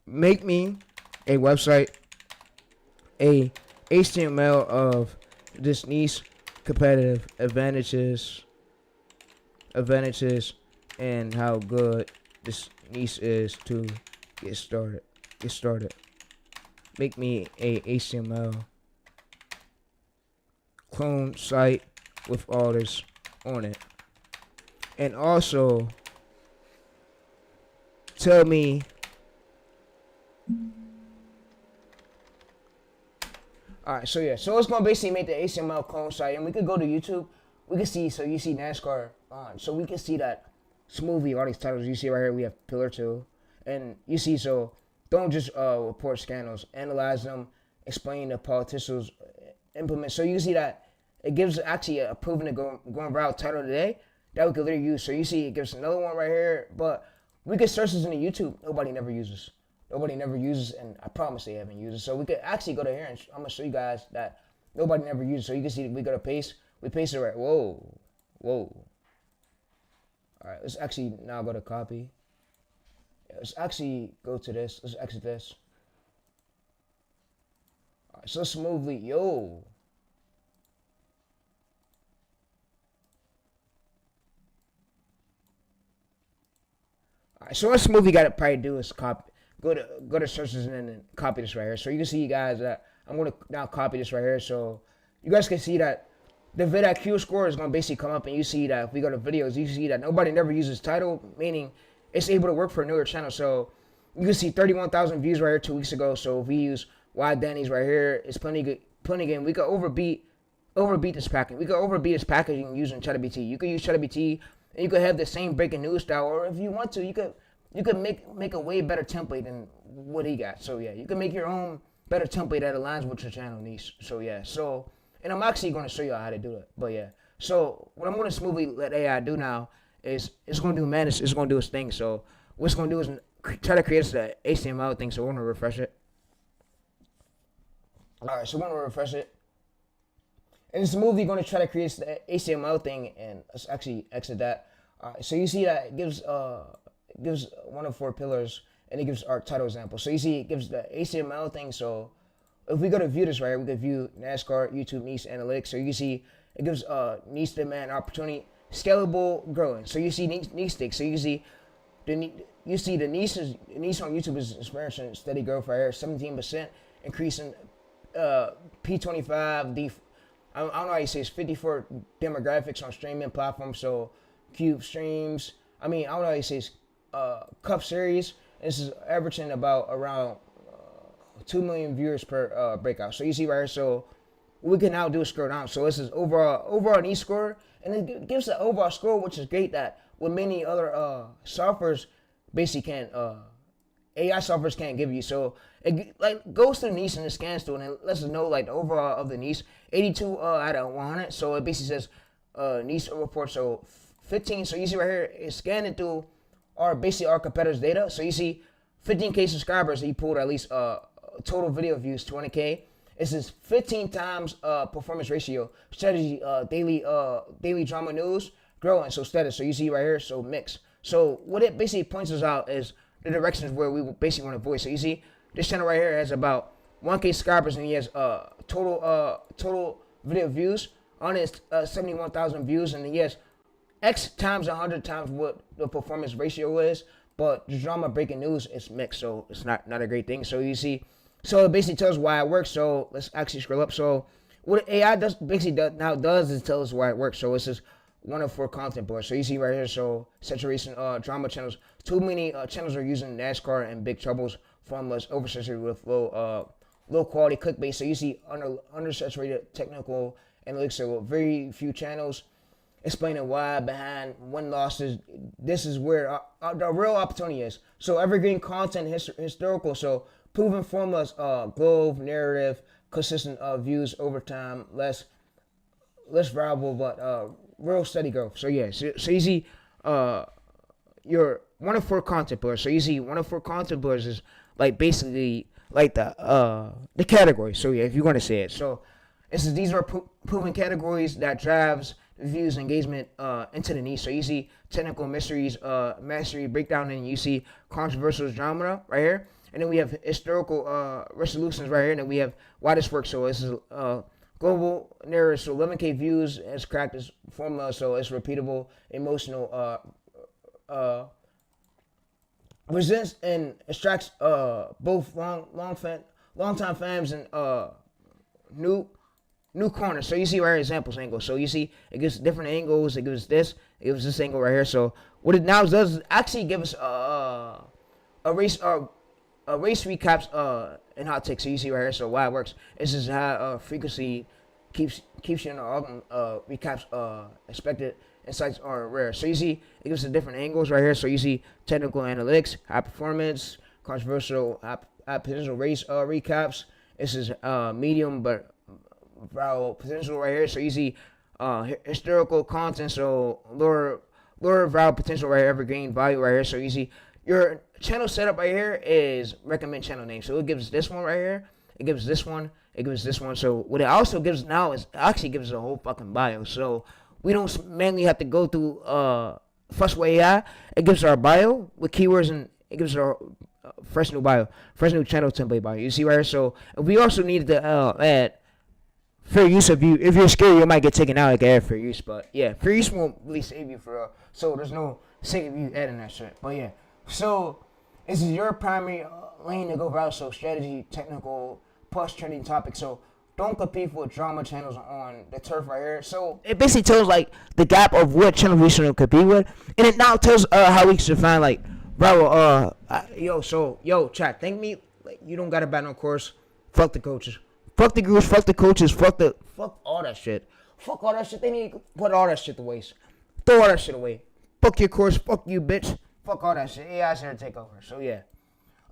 make me a website, a HTML of this niche competitive advantages, and how good this niche is to get started. Make me a HTML clone site with all this on it, and also tell me alright, so yeah, so it's gonna basically make the HTML clone site, and we could go to YouTube. We can see, so you see NASCAR on, so we can see that Smoothie, all these titles you see right here. We have pillar 2, and you see, so don't just report scandals, analyze them, explain the politicians implement. So you see that it gives actually a proven to going viral title today that we could literally use. So you see, it gives another one right here, but we could search this in the YouTube. Nobody never uses, and I promise they haven't used it. So we could actually go to here, and I'm gonna show you guys that nobody never uses. So you can see we go to paste. We paste it right. Whoa. All right, let's actually now go to copy. Yeah, let's actually go to this. Let's exit this. All right, so Smoothly, yo. All right, so what Smoothie got to probably do is copy. Go to searches and then copy this right here. So you can see, you guys, that I'm gonna now copy this right here. So you guys can see that the vidIQ score is gonna basically come up, and you see that if we go to videos, you see that nobody never uses title, meaning it's able to work for a newer channel. So you can see 31,000 views right here 2 weeks ago. So if we use Why Danny's right here, it's plenty good. We could overbeat this package. We could overbeat this packaging using ChatGPT. You could use ChatGPT, and you could have the same breaking news style, or if you want to, you could make a way better template than what he got. So yeah, you can make your own better template that aligns with your channel niche. So yeah, and I'm actually going to show you how to do it. But yeah, so what I'm going to smoothly let AI do now is it's going to do it's going to do its thing. So what it's going to do is try to create the HTML thing. So we're going to refresh it. All right, so we're going to refresh it. And this movie going to try to create the HTML thing, and let's actually exit that. All right, so you see that it gives 1 of 4 pillars, and it gives our title example. So you see, it gives the HTML thing. So if we go to view this right here, we could view NASCAR, YouTube, niche analytics. So you see, it gives niche demand opportunity, scalable, growing. So you see niche sticks. So you see the niche on YouTube is experiencing steady growth right here, 17% increasing P25. I don't know how you say it's 54 demographics on streaming platforms. So Cube streams. I don't know how you say it's Cup Series. This is averaging about around 2 million viewers per breakout. So you see right here. So what we can now do is scroll down. So this is overall niche score, and it gives the overall score, which is great. That what many other softwares basically can't. AI softwares can't give you. So it like goes to the niche and it scans through, and it lets us know like the overall of the niche. 82 out of 100. So it basically says niche report. So 15. So you see right here, it's scanning through basically our competitors' data. So you see 15K subscribers. He pulled at least total video views 20K. This is 15 times performance ratio. Strategy daily drama news growing. So status. So you see right here. So mix. So what it basically points us out is the directions where we basically want to voice. So you see this channel right here has about 1K subscribers, and he has total video views on his 71,000 views, and he has X times 100 times what the performance ratio is. But the drama breaking news is mixed, so it's not a great thing. So you see, so it basically tells why it works. So let's actually scroll up. So what AI does is tell us why it works. So it's just one of 4 content boards. So you see right here. So saturation drama channels. Too many channels are using NASCAR and Big Trouble's formulas, oversaturated with low quality clickbait. So you see undersaturated technical analytics. So very few channels explaining why behind win losses. This is where the real opportunity is. So evergreen content, historical. So proven formulas, growth, narrative, consistent views over time, less variable, but real steady growth. So yeah, so you see your one of 4 content pillars. So you see one of 4 content pillars is like basically like the category. So yeah, if you want to say it. So these are proven categories that drives views engagement into the niche. So you see technical mysteries, mastery breakdown, and you see controversial genre right here. And then we have historical resolutions right here. And then we have why this works. So this is global narrative. So 11K views has cracked this formula. So it's repeatable, emotional, resents and extracts both long-time fans and new corners. So you see right here examples angle. So you see it gives different angles. It gives this angle right here. So what it now does is actually give us a race recaps and hot takes. So you see right here. So why it works. This is how frequency keeps you in the album recaps expected insights are rare. So you see it gives us different angles right here. So you see technical analytics, high performance, controversial, potential race recaps. This is medium but viral potential right here. So you see historical content. So lower viral potential right here, evergreen value right here. So you see your channel setup right here is recommend channel name. So it gives this one right here. It gives this one. It gives this one. So what it also gives now is it actually gives a whole fucking bio. So we don't mainly have to go through First Way AI. It gives our bio with keywords, and it gives our fresh new channel template bio. You see right here. So we also needed to add fair use of you. If you're scared, you might get taken out like add fair use. But yeah, fair use won't really save you for so there's no save you adding that shit. But yeah, so this is your primary lane to go viral. So strategy, technical, plus trending topics. So don't compete with drama channels on the turf right here. So it basically tells like the gap of what channel we should compete with, and it now tells how we should find like viral. Yo, chat. Thank me. Like you don't gotta bat no course. Fuck the coaches. Fuck the gurus, fuck the coaches, fuck all that shit. Fuck all that shit. They need to put all that shit to waste. Throw all that shit away. Fuck your course, fuck you, bitch. Fuck all that shit. AI's here to take over. So yeah.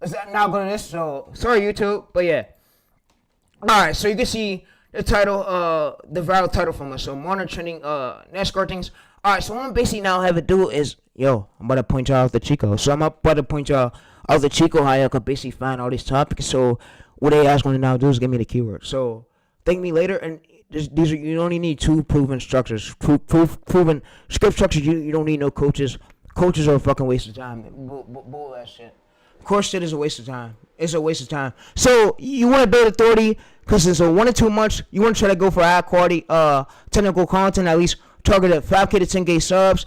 Let's now go to this. So sorry YouTube, but yeah. Alright, so you can see the title, the viral title from us. So monitoring NASCAR things. Alright, so what I'm basically now have to do is I'm about to point y'all out the Chico. So I'm about to point y'all out the Chico how y'all can basically find all these topics. So what AI's going to now do is give me the keyword. So thank me later, and these are you only need 2 proven structures, proven script structures. You don't need no coaches. Coaches are a fucking waste of time. Bull that shit. Course shit is a waste of time. It's a waste of time. So you want to build authority because it's a 1 to 2 months. You want to try to go for high quality technical content. At least target 5K to 10K subs.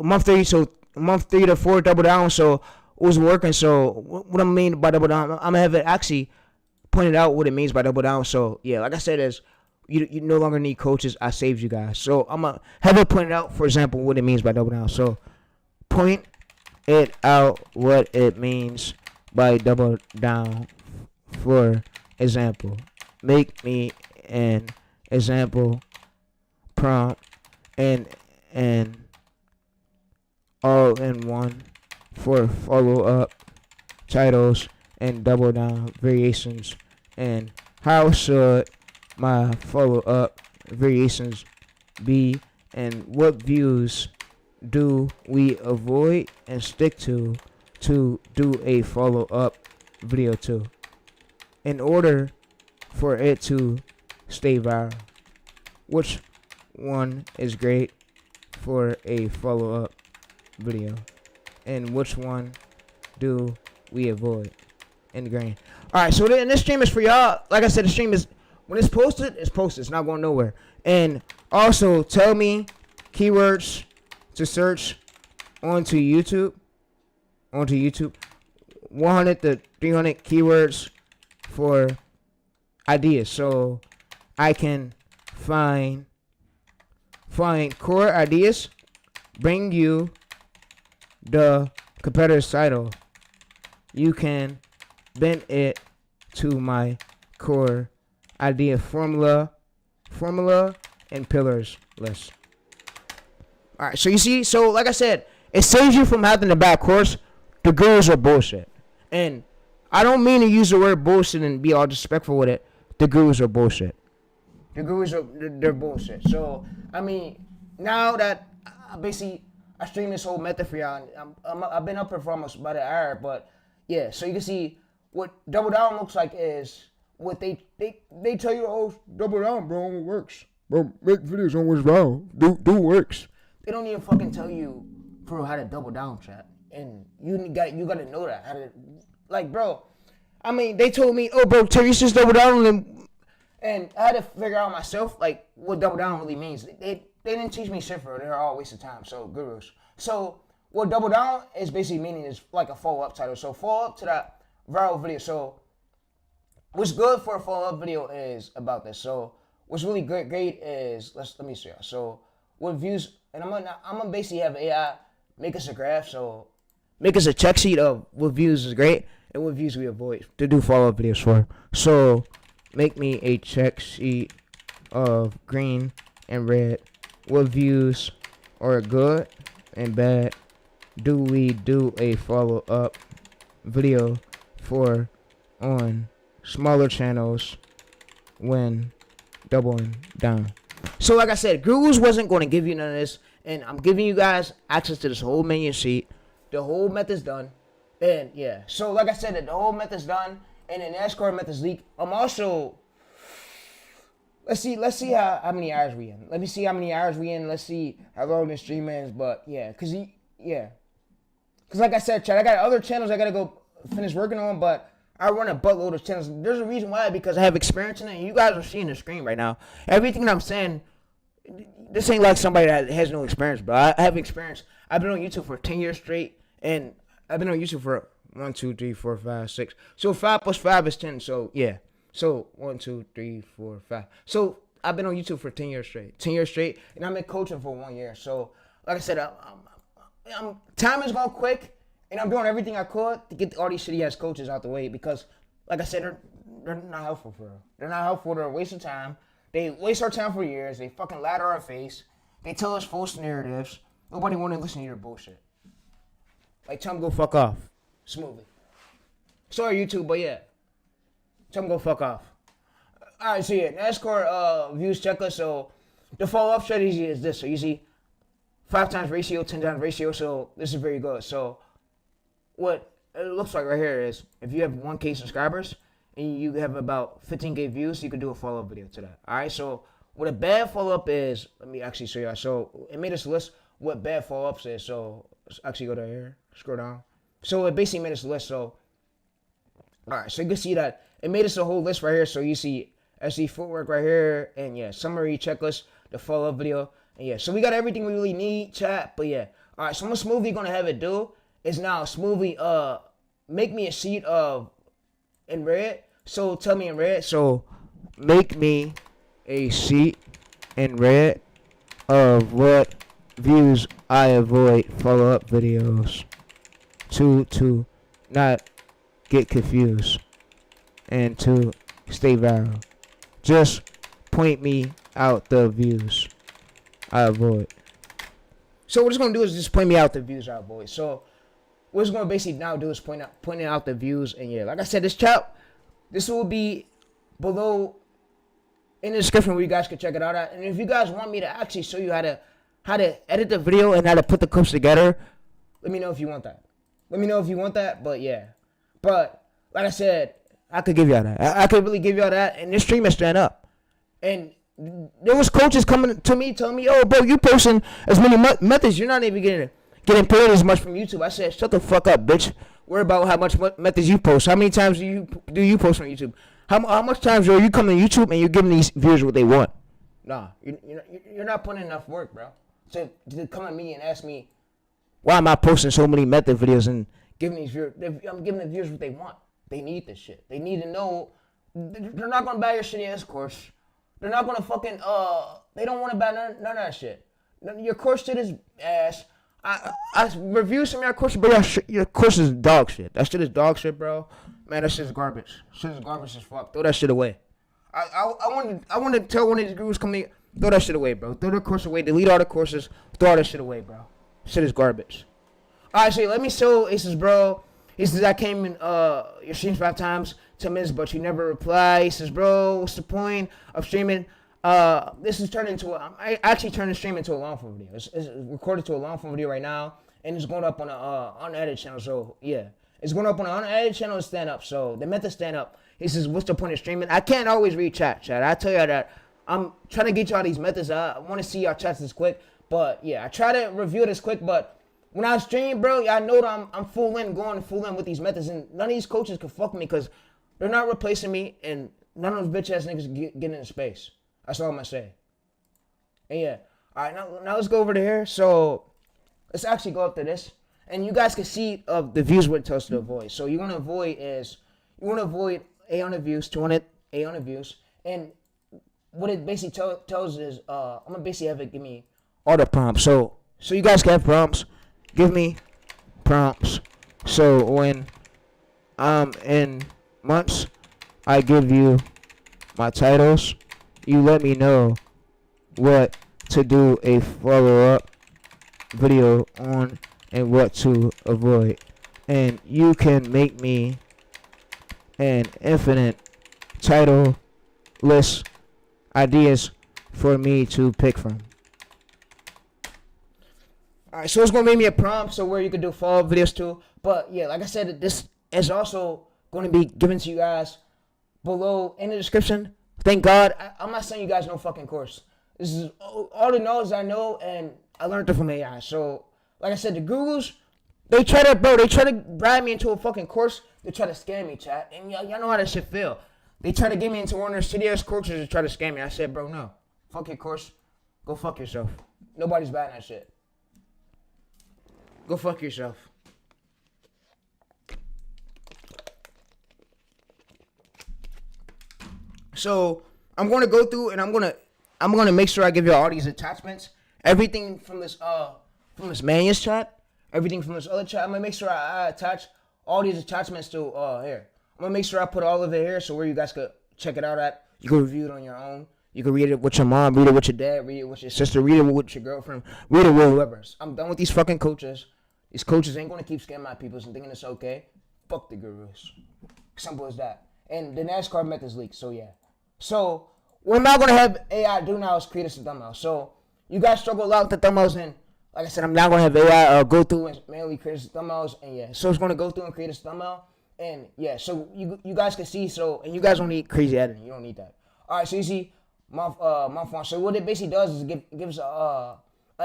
Month 3, so month 3 to 4 double down. So it was working. So what I mean by double down, I'm gonna have it actually pointed out what it means by double down. So yeah, like I said, is you no longer need coaches. I saved you guys. So I'm gonna have it pointed out, for example, what it means by double down. So point it out what it means by double down. For example, make me an example prompt and all in one for follow-up titles and double down variations. And how should my follow-up variations be, and what views do we avoid and stick to do a follow-up video to, in order for it to stay viral? Which one is great for a follow-up video, and which one do we avoid in the green? Alright, so then this stream is for y'all. Like I said, the stream is, when it's posted, it's posted. It's not going nowhere. And also, tell me keywords to search onto YouTube. 100 to 300 keywords for ideas, so I can find core ideas, bring you the competitor's title. You can bend it to my core idea formula and pillars list. Alright, so you see, so like I said, it saves you from having to back course. The gurus are bullshit. And I don't mean to use the word bullshit and be all disrespectful with it. The gurus are bullshit. They're bullshit. So, I mean, now that I stream this whole method for y'all, I've been up here for almost about an hour, but yeah, so you can see what double down looks like is what they tell you, oh, double down, bro, it works. Bro, make videos on what's wrong. Do works. They don't even fucking tell you for how to double down, chat. And you gotta know that. How to, like, bro, I mean, they told me, oh, bro, Tayreese just double down, and I had to figure out myself, like, what double down really means. They didn't teach me shit for it. They're all a waste of time, so gurus. So what double down is basically meaning is like a follow-up title. So follow-up to that viral video. So what's good for a follow-up video is about this. So what's really great is, let me see. So what views, and I'm gonna basically have AI make us a graph. So make us a check sheet of what views is great and what views we avoid to do follow-up videos for. So make me a check sheet of green and red. What views are good and bad do we do a follow-up video for on smaller channels when doubling down? So like I said, Google's wasn't going to give you none of this, and I'm giving you guys access to this whole menu sheet. The whole method's done. And yeah, so like I said, the whole method's done, and the NASCAR method's leaked. I'm also, let's see how many hours we in. Let me see how many hours we in. Let's see how long this stream is. But yeah, cause like I said, chat, I got other channels I gotta go finish working on, but I run a buttload of channels. There's a reason why, because I have experience in it, and you guys are seeing the screen right now. Everything that I'm saying, this ain't like somebody that has no experience, bro. I have experience. I've been on YouTube for 10 years straight, and I've been on YouTube for 1, 2, 3, 4, 5, 6. So 5 plus 5 is 10. So yeah. So 1, 2, 3, 4, 5. So I've been on YouTube for 10 years straight. 10 years straight, and I've been coaching for 1 year. So like I said, time is going quick, and I'm doing everything I could to get all these shitty ass coaches out the way, because like I said, they're not helpful for real. They're not helpful. They're a waste of time. They waste our time for years. They fucking lie to our face. They tell us false narratives. Nobody want to listen to your bullshit. Like, tell them go fuck off. Smoothly. Sorry, YouTube, but yeah. Tell them go fuck off. Alright, so yeah, NASCAR views checklist. So the follow-up strategy is this. So you see 5 times ratio, 10 times ratio. So this is very good. So what it looks like right here is, if you have 1K subscribers and you have about 15K views, you can do a follow-up video to that. Alright, so what a bad follow-up is, let me actually show you. So it made us list what bad follow-ups is. So let's actually go down here, scroll down. So it basically made us a list. So, all right, so you can see that it made us a whole list right here. So you see SC footwork right here, and yeah, summary checklist, the follow-up video, and yeah. So we got everything we really need, chat. But yeah, all right. So what Smoothie gonna have it do is now Smoothie make me a sheet of in red. So tell me in red. So make me a sheet in red of what views I avoid follow-up videos to not get confused and to stay viral. Just point me out the views I avoid. So what it's gonna do is just point me out the views I avoid. So what it's gonna basically now do is pointing out the views, and yeah, like I said, this will be below in the description where you guys can check it out at. And if you guys want me to actually show you how to edit the video and how to put the clips together, let me know if you want that. But yeah, but like I said, I could give y'all that. I could really give y'all that. And this stream is stand up. And there was coaches coming to me telling me, "Oh, bro, you posting as many methods. You're not even getting paid as much from YouTube." I said, "Shut the fuck up, bitch. Worry about how much methods you post. How many times do you post on YouTube? How much times are you coming to YouTube and you're giving these viewers what they want? Nah, you're not putting enough work, bro. To come at me and ask me why am I posting so many method videos and giving these viewers? I'm giving the viewers what they want. They need this shit. They need to know. They're not gonna buy your shitty ass course. They're not gonna fucking They don't want to buy none of that shit. Your course shit is ass. I reviewed some of your courses, but your course is dog shit. That shit is dog shit, bro. Man, that shit is garbage. Shit is garbage as fuck. Throw that shit away. I want to tell one of these gurus coming, throw that shit away, bro. Throw the course away. Delete all the courses. Throw all that shit away, bro. Shit is garbage. All right, so let me show Aces, bro. He says, I came in your streams 5 times, 10 minutes, but you never reply. He says, bro, what's the point of streaming? This is turned into I actually turned the stream into a long form video. It's recorded to a long form video right now, and it's going up on a unedited channel. So yeah, it's going up on an unedited channel and stand up. So the method stand up. He says, what's the point of streaming? I can't always read chat. I tell you that I'm trying to get y'all these methods. I want to see y'all chats this quick, but yeah, I try to review this quick, but when I stream, bro, y'all know that I'm going full in with these methods, and none of these coaches can fuck me because they're not replacing me, and none of those bitch ass niggas get into space. That's all I'm gonna say. And yeah, all right, now let's go over to here. So let's actually go up to this, and you guys can see of the views what it tells to avoid. So you want to avoid 800 views, 200, 800 views, and what it basically tells is I'm gonna basically have it give me all the prompts. So you guys can have prompts. Give me prompts. So when I'm in months, I give you my titles. You let me know what to do a follow-up video on and what to avoid. And you can make me an infinite title list ideas for me to pick from. Alright, so it's going to make me a prompt so where you can do follow-up videos too. But yeah, like I said, this is also going to be given to you guys below in the description. Thank God. I'm not saying you guys no fucking course. This is all the knowledge I know, and I learned it from AI. So, like I said, the gurus, they try to bribe me into a fucking course. They try to scam me, chat. And y'all know how that shit feel. They try to get me into one of their shitty-ass courses to try to scam me. I said, bro, no. Fuck your course. Go fuck yourself. Nobody's buying that shit. Go fuck yourself. So I'm gonna go through and I'm gonna make sure I give you all these attachments. Everything from this Mania's chat, everything from this other chat. I'm gonna make sure I attach all these attachments to here. I'm gonna make sure I put all of it here so where you guys could check it out at. You can review it on your own. You can read it with your mom, read it with your dad, read it with your sister, read it with your girlfriend, read it with whoever. I'm done with these fucking coaches. These coaches ain't gonna keep scamming my people and thinking it's okay. Fuck the gurus. Simple as that. And the NASCAR methods leaked, so yeah. So what I'm not gonna have AI do now is create us a thumbnail. So you guys struggle a lot with the thumbnails, and like I said, I'm not gonna have AI go through and manually create us thumbnails, and yeah. So it's gonna go through and create us a thumbnail, and yeah. So you guys can see. So and you guys don't need crazy editing. You don't need that. All right. So you see month one. So what it basically does is gives an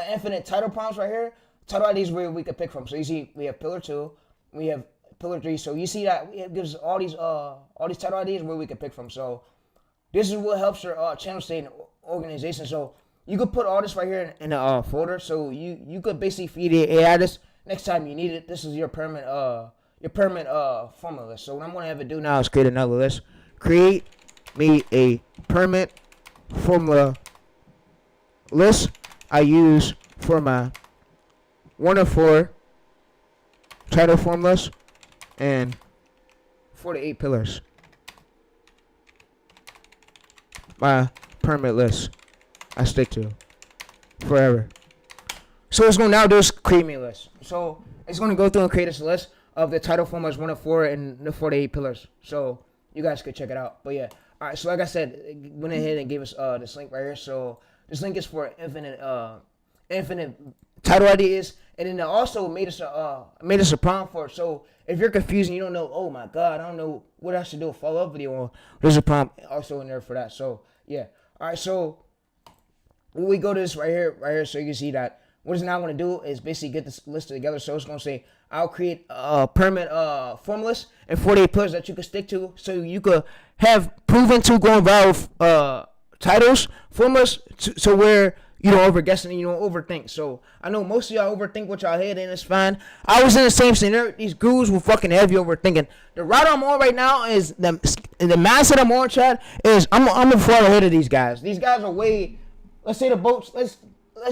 infinite title prompts right here. Title IDs where we could pick from. So you see we have pillar 2, We have pillar 3. So you see that it gives all these title ideas where we can pick from. So this is what helps your channel stay in organization. So you could put all this right here in a folder. So you could basically feed the AI this next time you need it. This is your permanent formula list. So what I'm gonna have it do now is create another list. Create me a permanent formula list I use for my 1 of 4 title formulas and 4 to 8 pillars. My permanent list I stick to forever. So what it's going to now do is create me a list. So it's going to go through and create this list of the title formulas 1 of 4 and the 4 to 8 pillars. So you guys could check it out. But yeah, all right. So like I said, it went ahead and gave us this link right here. So this link is for infinite title ideas, and then it also made us a prompt for it. So if you're confused and you don't know, oh my god, I don't know what I should do a follow-up video on, there's a prompt also in there for that. So yeah, all right. So when we go to this right here, so you can see that what it's now going to do is basically get this list together. So it's going to say, I'll create a permanent formulas and 48 pillars that you can stick to, so you could have proven to going viral titles, formulas, so where you don't overguess and you don't overthink. So I know most of y'all overthink what y'all head, and it's fine. I was in the same scenario. These gurus will fucking have you overthinking. The route I'm on right now is the mindset I'm on, Chad, is I'm far ahead of these guys. These guys are way. Let's say the boats. Let's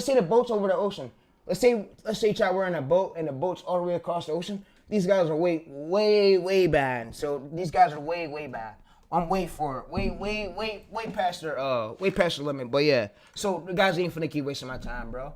say the boats over the ocean. Let's say Chad, we're in a boat and the boat's all the way across the ocean. These guys are way bad. So these guys are way bad. I'm way past the limit. But yeah, so the guys ain't finna keep wasting my time, bro.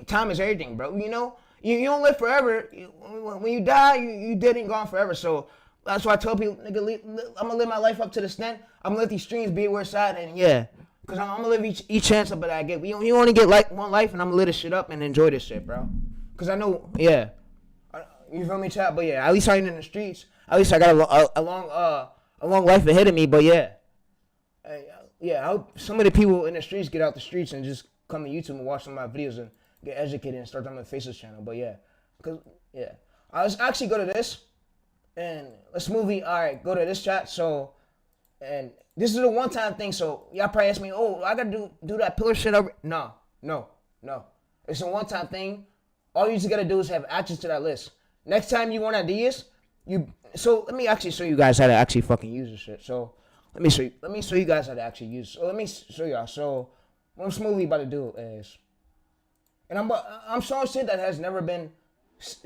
Time is everything, bro. You know, you don't live forever. When you die, you dead and gone forever. So that's why I tell people, nigga, I'm gonna live my life up to the extent. I'm gonna let these streams be where it's at, and yeah, cause I'm gonna live each chance up that I get. You only get like one life, and I'm gonna live this shit up and enjoy this shit, bro. Cause I know, yeah, you feel me, chat? But yeah, at least I ain't in the streets. At least I got a long life ahead of me. But yeah, I hope some of the people in the streets get out the streets and just come to YouTube and watch some of my videos and get educated and start on my Faces channel. But yeah, cause yeah, let's actually go to this and let's movie. All right, go to this chat. So, and this is a one-time thing. So y'all probably ask me, oh, I gotta do that pillar shit over. No. It's a one-time thing. All you just gotta do is have access to that list. Next time you want ideas, so let me actually show you guys how to actually fucking use this shit. So let me show you guys how to actually use. So let me show y'all. So what I'm smoothly about to do is, and I'm showing shit that has never been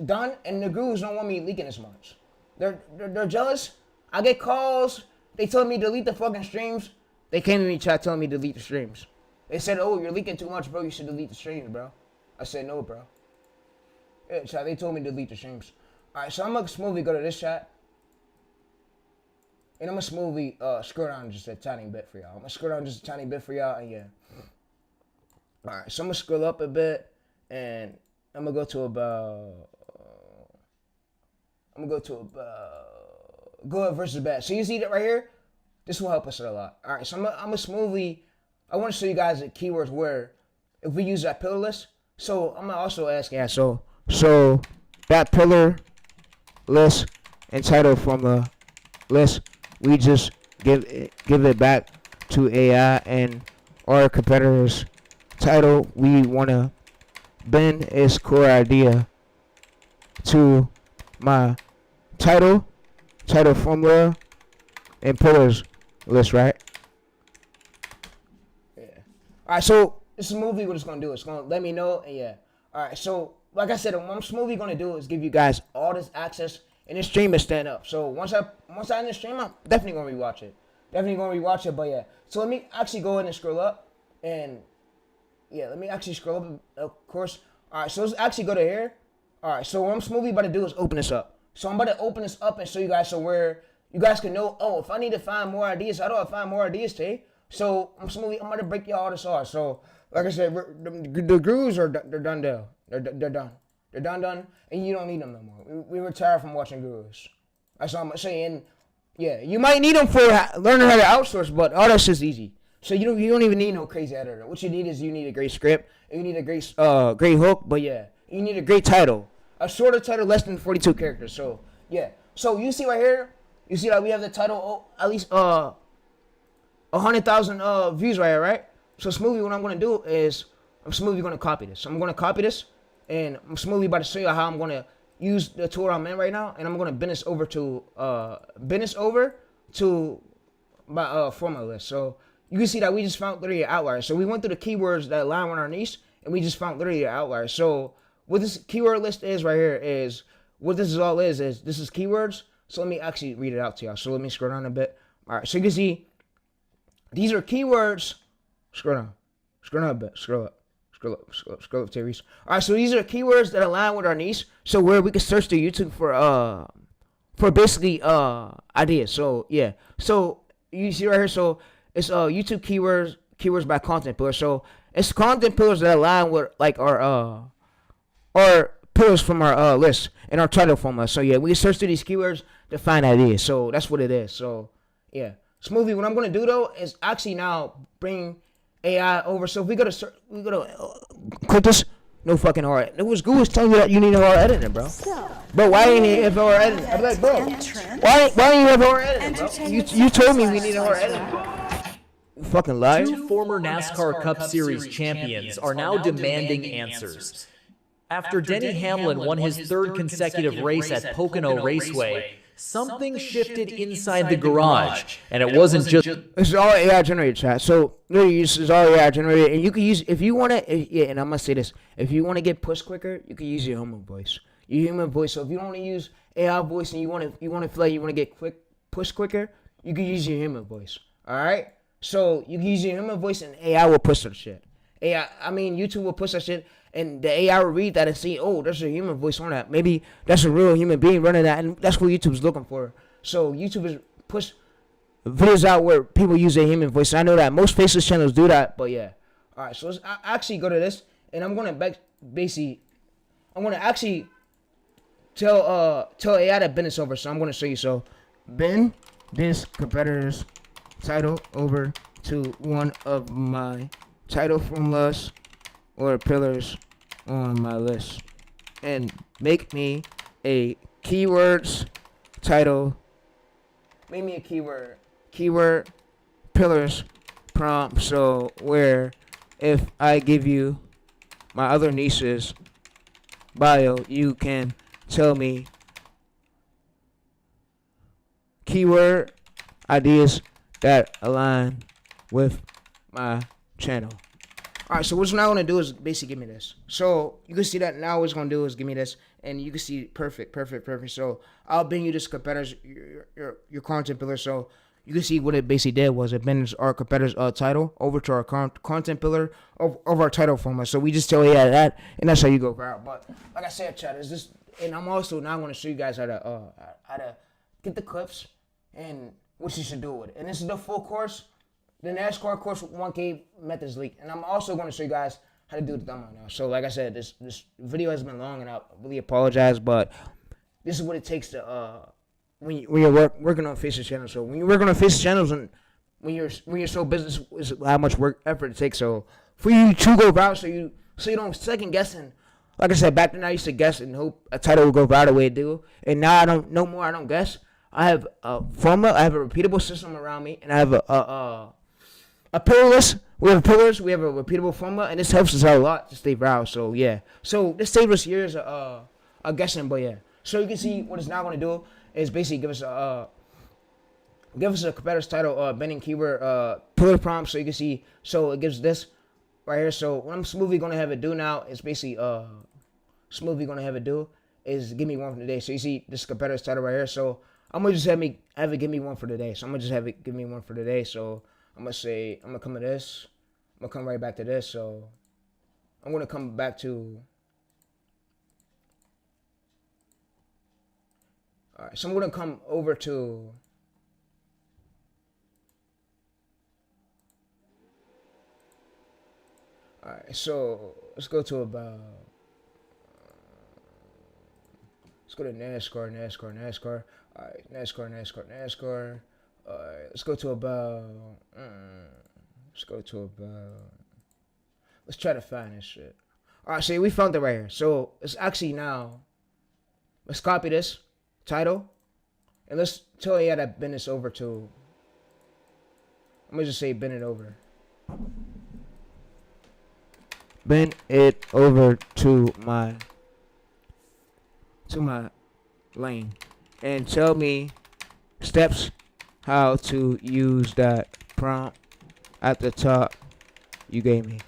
done, and the gurus don't want me leaking as much. They're jealous. I get calls. They tell me to delete the fucking streams. They came to me chat telling me to delete the streams. They said, oh, you're leaking too much, bro. You should delete the streams, bro. I said, no, bro. Yeah, chat, they told me to delete the streams. All right, so I'm going to smoothly go to this chat. And I'm going to smoothly scroll down just a tiny bit for y'all. I'm going to scroll down just a tiny bit for y'all, and yeah. All right, so I'm going to scroll up a bit, and I'm going to go to about... good versus bad. So you see that right here? This will help us a lot. All right, so I'm going to smoothly... I want to show you guys the keywords where if we use that pillar list. So I'm going to also ask, yeah, so that pillar list and title from the list, we just give it back to AI, and our competitors' title we want to bend its core idea to my title formula and pillars list, right? Yeah. All right, so this is movie. What it's gonna do? It's gonna let me know, and yeah. All right, so like I said, what I'm smoothly gonna do is give you guys all this access, and this stream is stand up. So once I end the stream, I'm definitely gonna rewatch it. But yeah. So let me actually go ahead and scroll up, and yeah, let me actually scroll up, of course. All right, so let's actually go to here. All right, so what I'm smoothly about to do is open this up. So I'm about to open this up and show you guys so where you guys can know, oh, if I need to find more ideas, how do I find more ideas today? So I'm about to break y'all all this off. So like I said, the gurus they're done. They're done, and you don't need them no more. We retire from watching gurus. That's all I'm saying. Yeah, you might need them for learning how to outsource, but all that shit's easy. So you don't even need no crazy editor. What you need is you need a great script, and you need a great hook. But yeah, you need a great title. A shorter title, less than 42 characters. So Yeah. So you see right here, you see that we have the title at least 100,000 views right here, right? So smoothly, what I'm gonna do is I'm smoothly gonna copy this. So I'm gonna copy this, and I'm smoothly about to show you how I'm gonna use the tool I'm in right now, and I'm gonna bend this over to my formula list. So you can see that we just found literally outliers. So we went through the keywords that align with our niche, and we just found literally outliers. So what this keyword list is right here is what this is all is this is keywords. So let me actually read it out to y'all. So let me scroll down a bit. All right. So you can see these are keywords. Scroll down a bit. Scroll up, Tayreese. All right. So these are keywords that align with our niche. So where we can search through YouTube for basically ideas. So yeah. So you see right here. So it's YouTube keywords by content pillars. So it's content pillars that align with like our pillars from our list and our title formula. So yeah, we search through these keywords to find ideas. So that's what it is. So yeah, smoothly. What I'm gonna do though is actually now bring AI over. So if we go to click this. No fucking hard. It was Google telling you that you need hard editing, bro. Bro, why ain't you have hard editing? I'm like, bro, why ain't you have hard editing, bro? You told me we needed hard editing. You fucking liar. Two former NASCAR Cup Series champions are now demanding answers. After Denny Hamlin won his third consecutive race at Pocono Raceway, something shifted inside the garage, and it wasn't just... This is all AI generated, chat. So literally, this is all AI generated, and you can use if you want to. Yeah, and I'm gonna say this: if you want to get pushed quicker, you can use your human voice. Your human voice. So if you don't want to use AI voice and you want to feel like you want to get pushed quicker, you can use your human voice. All right. So you can use your human voice, and AI will push that shit. YouTube will push that shit, and the AI will read that and see, oh, there's a human voice on that. Maybe that's a real human being running that, and that's what YouTube's looking for. So YouTube is push videos out where people use their human voice. I know that most faceless channels do that, but yeah. All right, so let's actually go to this, and I'm gonna actually tell AI to bend this over. So I'm gonna show you. So bend this competitor's title over to one of my title formulas or pillars on my list, and make me a keywords title. Make me a keyword pillars prompt. So where if I give you my other niche's bio, you can tell me keyword ideas that align with my channel. Alright, so what's now gonna do is basically give me this. So you can see that now what's gonna do is give me this, and you can see perfect. So I'll bring you this competitors your content pillar. So you can see what it basically did was it bends our competitors title over to our content pillar of our title formula. So we just tell AI that, and that's how you go viral. But like I said, chat, is this, and I'm also now gonna show you guys how to get the clips and what you should do with it. And this is the full course. The NASCAR course 1K methods leak, and I'm also going to show you guys how to do the thumbnail now. So like I said, this video has been long, and I really apologize, but this is what it takes to when you're working on faceless channels. So when you're working on faceless channels, and when you're so business, is how much effort it takes. So for you to go viral, so you don't second guessing. Like I said, back then I used to guess and hope a title would go viral the way it do, and now I don't no more. I don't guess. I have a formula. I have a repeatable system around me, and I have a pillar list. We have pillars. We have a repeatable formula, and this helps us out a lot to stay viral. So yeah. So this saved us years of guessing, but yeah. So you can see what it's now going to do is basically give us a competitor's title, bending keyword pillar prompt. So you can see. So it gives this right here. So what I'm smoothly going to have it do now is basically smoothly going to have it do is give me one for the day. So you see this competitor's title right here. So I'm gonna just have it give me one for the day. So I'm gonna just have it give me one for the day. So I'm gonna come to this. I'm gonna come right back to this. So I'm gonna come back to. All right. So I'm gonna come over to. All right. So let's go to about. Let's go to NASCAR. All right, NASCAR. All right, let's go to about. Let's try to find this shit. All right, so we found it right here. So it's actually now. Let's copy this. title, and let's tell AI that bend this over to. I'm gonna just say bend it over. Bend it over to my lane, and tell me steps how to use that prompt at the top you gave me.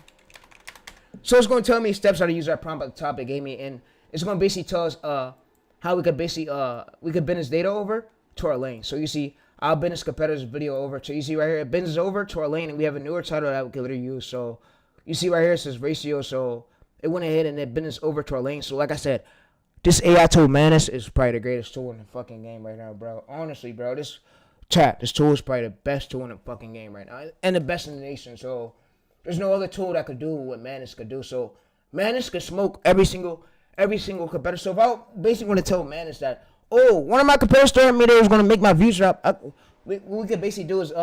So it's going to tell me steps how to use that prompt at the top it gave me, and it's going to basically tell us how we could basically we could bend this data over to our lane. So you see, I'll bend this competitor's video over. So you see right here, it bends over to our lane, and we have a newer title that we could literally use. So you see right here, it says ratio. So it went ahead and it bent this over to our lane. So like I said, this AI tool, Manus, is probably the greatest tool in the fucking game right now, bro. Honestly, bro, this tool is probably the best tool in the fucking game right now, and the best in the nation. So there's no other tool that could do what Manus could do. So Manus could smoke every single competitor. So if I basically want to tell Manus that, oh, one of my competitors told me they was gonna make my views drop, what we could basically do is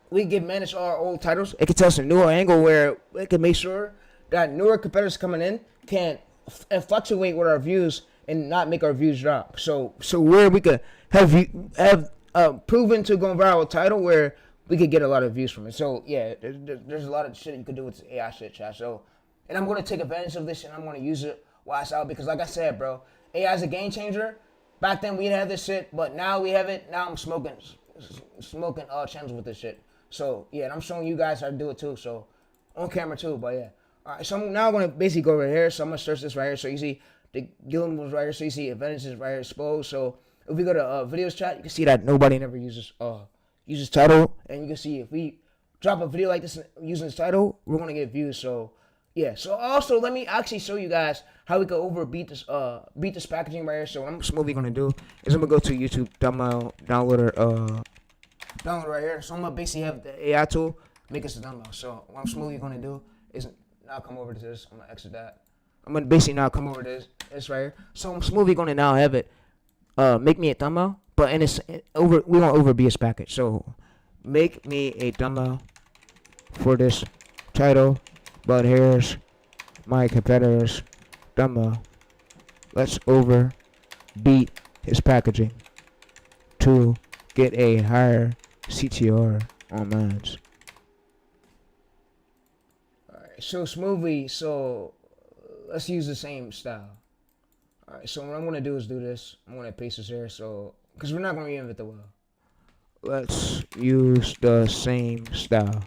we give Manus our old titles. It could tell us a newer angle where it can make sure that newer competitors coming in can fluctuate with our views and not make our views drop. So where we could have proven to go viral title where we could get a lot of views from it. So yeah, there's a lot of shit you could do with AI shit, chat. So, and I'm gonna take advantage of this and I'm gonna use it while it's out because, like I said, bro, AI is a game changer. Back then we didn't have this shit, but now we have it. Now I'm smoking channels with this shit. So yeah, and I'm showing you guys how to do it too. So on camera too, but yeah. All right, so I'm now gonna basically go right here. So I'm gonna search this right here. So you see the Gillen was right here. So you see advantages right here exposed. So if we go to videos chat, you can see that nobody never uses title, and you can see if we drop a video like this using this title, we're gonna get views. So yeah. So also let me actually show you guys how we can beat this packaging right here. So what I'm smoothly gonna do is I'm gonna go to YouTube downloader right here. So I'm gonna basically have the AI tool make us a thumbnail. So what I'm smoothly gonna do is now come over to this. I'm gonna exit that. I'm gonna basically now come over to this right here. So I'm smoothly gonna now have it make me a thumbnail, but and we want over BS package. So make me a thumbnail for this title, but here's my competitor's thumbnail. Let's beat his packaging to get a higher CTR on mines. Alright, so smoothly, so let's use the same style. Alright, so what I'm going to do is do this. I'm going to paste this here, so because we're not going to reinvent the wheel. Let's use the same style.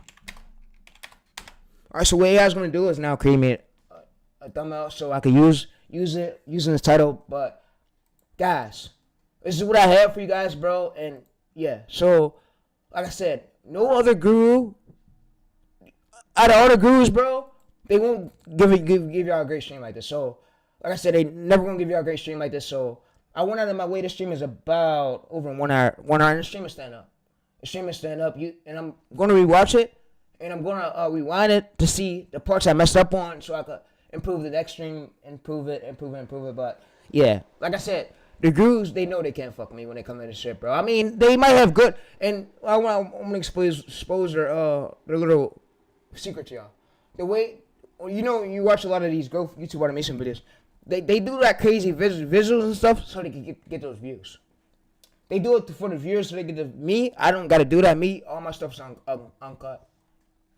Alright, so what AI is going to do is now create me a thumbnail so I can use it using this title. But guys, this is what I have for you guys, bro. And yeah, so like I said, no other guru out of all the gurus, bro, they won't give y'all a great stream like this. So like I said, they never gonna give y'all a great stream like this. So I went out of my way. The stream is about over 1 hour. 1 hour, and the stream is stand up. The stream is stand up. And I'm gonna rewatch it, and I'm gonna rewind it to see the parts I messed up on, so I could improve the next stream, improve it. But yeah, like I said, the gurus, they know they can't fuck me when they come to this shit, bro. I mean, they might have good, and I'm gonna expose their little secret to y'all. The way, you watch a lot of these growth YouTube automation videos. They do that crazy visuals and stuff so they can get those views. They do it for the viewers so they get me. I don't gotta do that. Me, all my stuff's uncut.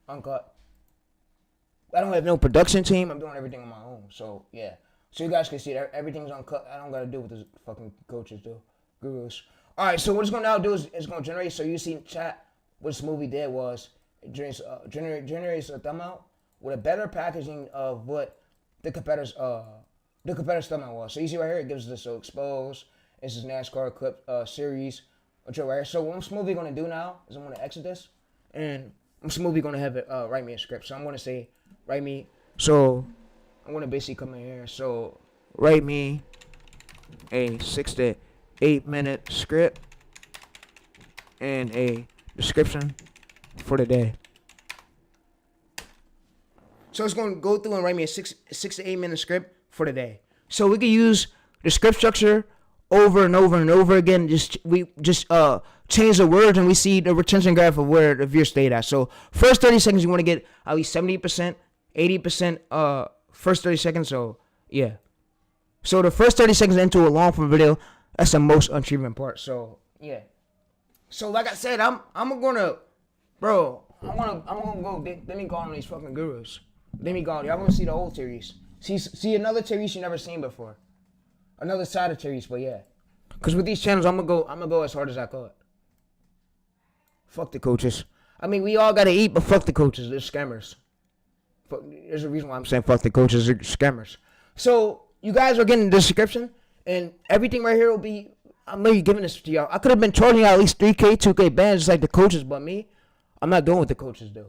I don't have no production team. I'm doing everything on my own. So yeah. So you guys can see that everything's uncut. I don't gotta do what the fucking coaches do, gurus. All right. So what it's gonna now do is it's gonna generate. So you see in chat what this movie did was it generates a thumbnail with a better packaging of what the competitor's thumbnail was. So you see right here, it gives us so exposed. This is NASCAR clip series. Right here. So what I'm smoothly gonna do now is I'm gonna exit this, and I'm smoothly gonna have it write me a script. So I'm gonna say write me. So I'm gonna basically come in here. So write me a 6 to 8 minute script and a description for the day. So it's gonna go through and write me a 6 to 8 minute script for the day. So we can use the script structure over and over and over again. We just change the words and we see the retention graph of where the viewer stayed at. So first 30 seconds you want to get at least 70%, 80% first 30 seconds. So yeah. So the first 30 seconds into a long form video, That's the most unachievement part. So yeah. So like I said, I'm gonna go. Let me go on these fucking gurus. Let me go. Y'all gonna see the old Tayreese. See another Tayreese you never seen before. Another side of Tayreese, but yeah. Cause with these channels, I'm gonna go as hard as I could. Fuck the coaches. I mean, we all gotta eat, but fuck the coaches. They're scammers. There's a reason why I'm saying fuck the coaches. They're scammers. So you guys are getting the description, and everything right here will be. I'm literally giving this to y'all. I could have been charging y'all at least 3K, 2K bands just like the coaches, but me, I'm not doing what the coaches do.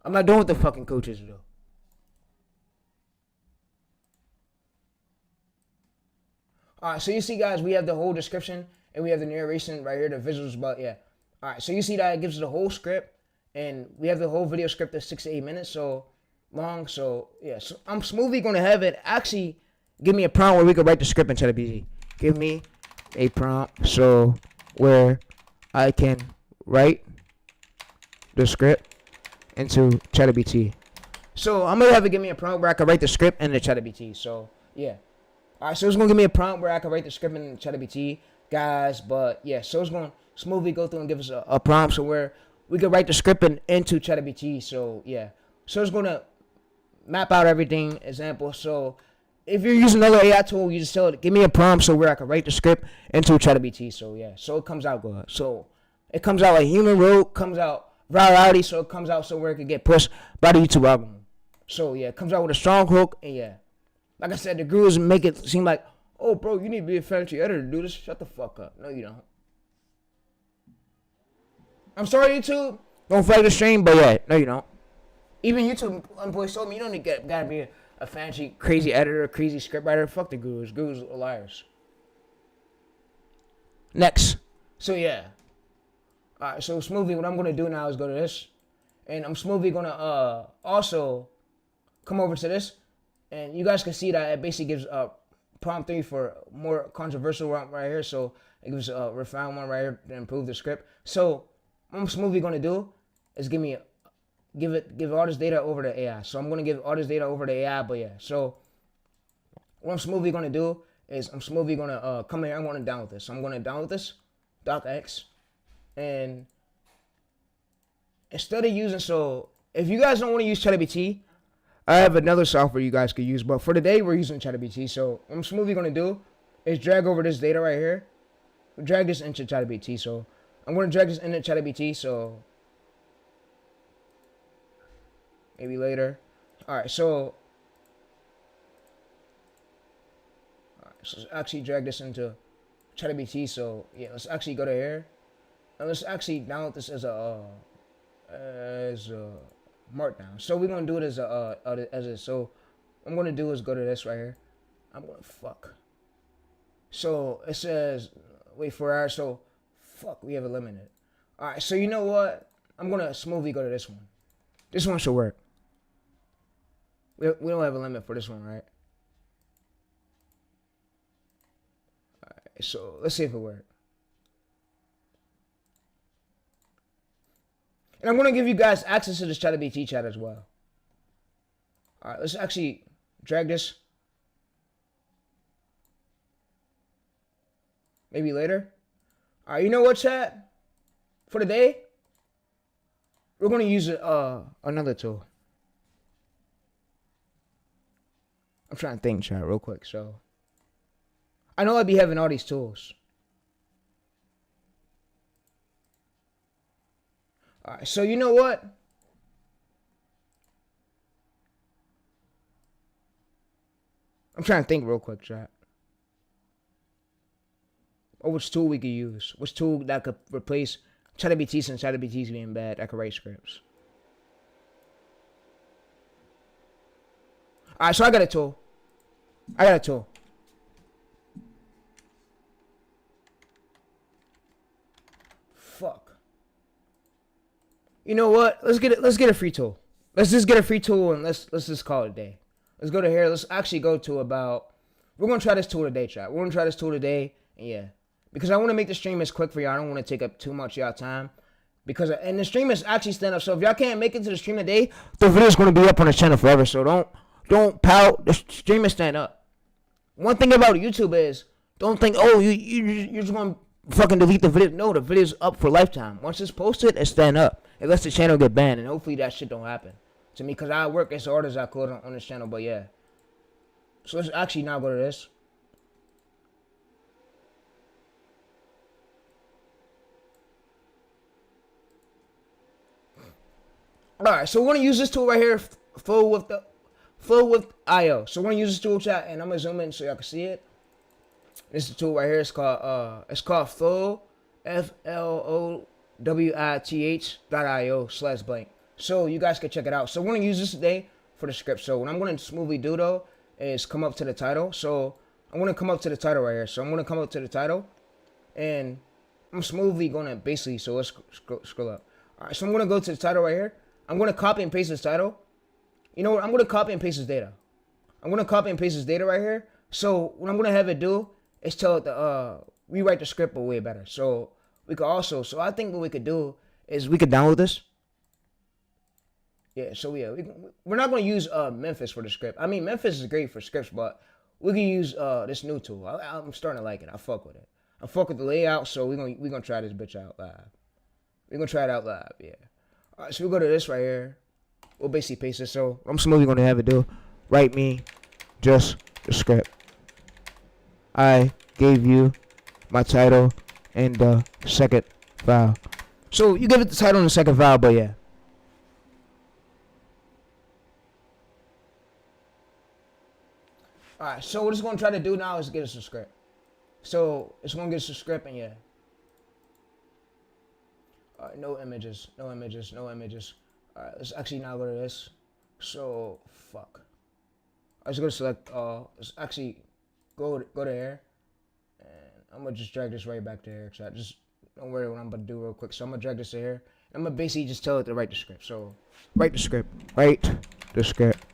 I'm not doing what the fucking coaches do. Alright, so you see, guys, we have the whole description, and we have the narration right here, the visuals, but yeah. Alright, so you see that it gives us the whole script, and we have the whole video script that's 6 to 8 minutes, so long, so yeah. So I'm smoothly going to have it actually give me a prompt where we could write the script in ChatGPT. Give me a prompt so where I can write the script into ChatGPT. So I'm gonna have it give me a prompt where I can write the script in the ChatGPT. So yeah. Alright, so it's gonna give me a prompt where I can write the script in the ChatGPT, guys. But yeah, so it's gonna smoothly go through and give us a prompt so where we can write the script into ChatGPT. So yeah. So it's gonna map out everything, example. So if you're using another AI tool, you just tell it, give me a prompt so where I can write the script into ChatGPT. So yeah, so it comes out good. So it comes out like human wrote, comes out virality, so it comes out so where it can get pushed by the YouTube algorithm. So yeah, it comes out with a strong hook, and yeah. Like I said, the gurus make it seem like, oh bro, you need to be a fancy editor to do this. Shut the fuck up. No, you don't. I'm sorry, YouTube. Don't flag the stream, but yeah, no, you don't. Even YouTube employees told me you don't gotta be a fancy, crazy editor, crazy scriptwriter. Fuck the gurus. Gurus are liars. Next. So yeah. Alright, so smoothly, what I'm gonna do now is go to this. And I'm smoothly gonna also come over to this. And you guys can see that it basically gives prompt 3 for more controversial one right here. So it gives a refined one right here to improve the script. So what I'm smoothly gonna do is give all this data over to AI. So I'm gonna give all this data over to AI, but yeah. So what I'm smoothly gonna do is I'm smoothly gonna come here. I'm gonna download this. So I'm gonna download this docx, and instead of using, so if you guys don't want to use ChatGPT, I have another software you guys could use. But for today, we're using ChatGPT. So what I'm smoothly gonna do is drag over this data right here, drag this into ChatGPT. So I'm gonna drag this into ChatGPT. So maybe later. Alright, so let's actually drag this into ChatGPT. So yeah, let's actually go to here. And let's actually download this as a markdown. So we're gonna do it as a so what I'm gonna do is go to this right here. I'm gonna fuck. So it says wait for hours, so fuck, we have a limited. Alright, so you know what? I'm gonna smoothly go to this one. This one should work. We don't have a limit for this one, right? Alright, so let's see if it works. And I'm going to give you guys access to this ChatGPT chat as well. Alright, let's actually drag this. Maybe later. Alright, you know what, chat? For today, we're going to use another tool. I'm trying to think, chat, real quick. So, I know I'd be having all these tools. Alright, so you know what? I'm trying to think real quick, chat. Or which tool we could use. Which tool that could replace ChatGPT since ChatGPT's being bad. That could write scripts. Alright, so I got a tool. Fuck. You know what? Let's get a free tool. Let's just get a free tool and let's just call it a day. Let's go to here. Let's actually go to about. We're gonna try this tool today, chat. We're gonna try this tool today, and yeah, because I want to make the stream as quick for y'all. I don't want to take up too much of y'all time. Because and the stream is actually stand up. So if y'all can't make it to the stream today, the video is gonna be up on the channel forever. So don't pout. The stream is stand up. One thing about YouTube is Don't think, oh, you're just gonna fucking delete the video. No, the video's up for lifetime. Once it's posted, it's staying up. It lets the channel get banned, and hopefully that shit don't happen to me, because I work as hard as I could on this channel. But yeah, so let's actually now go to this. All right, so we're gonna use this tool right here, full with IO. So we're gonna use this tool, chat, and I'm gonna zoom in so y'all can see it. This is the tool right here. It's called full FLOWITH.io/blank. So you guys can check it out. So we're gonna use this today for the script. So what I'm gonna smoothly do though is come up to the title. So I'm gonna come up to the title right here. So I'm gonna come up to the title, and I'm smoothly gonna basically. So let's scroll up. All right, so I'm gonna go to the title right here. I'm gonna copy and paste this title. You know what? I'm gonna copy and paste this data. I'm gonna copy and paste this data right here. So what I'm gonna have it do is tell it to rewrite the script way better. So we could also. So I think what we could do is we could download this. Yeah. So yeah, we're not gonna use Memphis for the script. I mean, Memphis is great for scripts, but we can use this new tool. I'm starting to like it. I fuck with it. I fuck with the layout. So we're gonna try this bitch out live. We're gonna try it out live. Yeah. All right, so we go to this right here. We'll basically paste it. So I'm smoothly going to have it do. Write me just the script. I gave you my title and the second file. So you give it the title and the second file, but yeah. All right, so what it's going to try to do now is get us a script. So it's going to get us a script, and yeah. Alright, no images. Alright, let's actually now go to this. So, fuck. I was gonna select, let's actually go to here. And I'm gonna just drag this right back to here. So just don't worry what I'm about to do real quick. So I'm gonna drag this to here. I'm gonna basically just tell it to write the script. So, write the script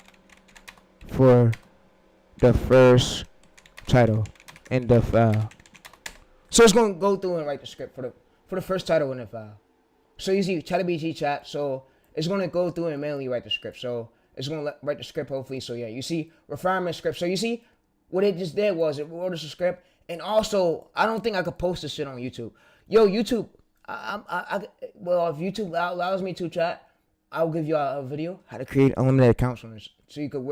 for the first title in the file. So it's gonna go through and write the script for the first title in the file. So you see ChatGPT chat, so it's gonna go through and manually write the script. So it's gonna write the script hopefully. So yeah, you see refinement script. So you see what it just did was it wrote us a script, and also I don't think I could post this shit on YouTube. Yo, YouTube, well if YouTube allows me to chat, I'll give you a video how to create unlimited accounts on this, so you could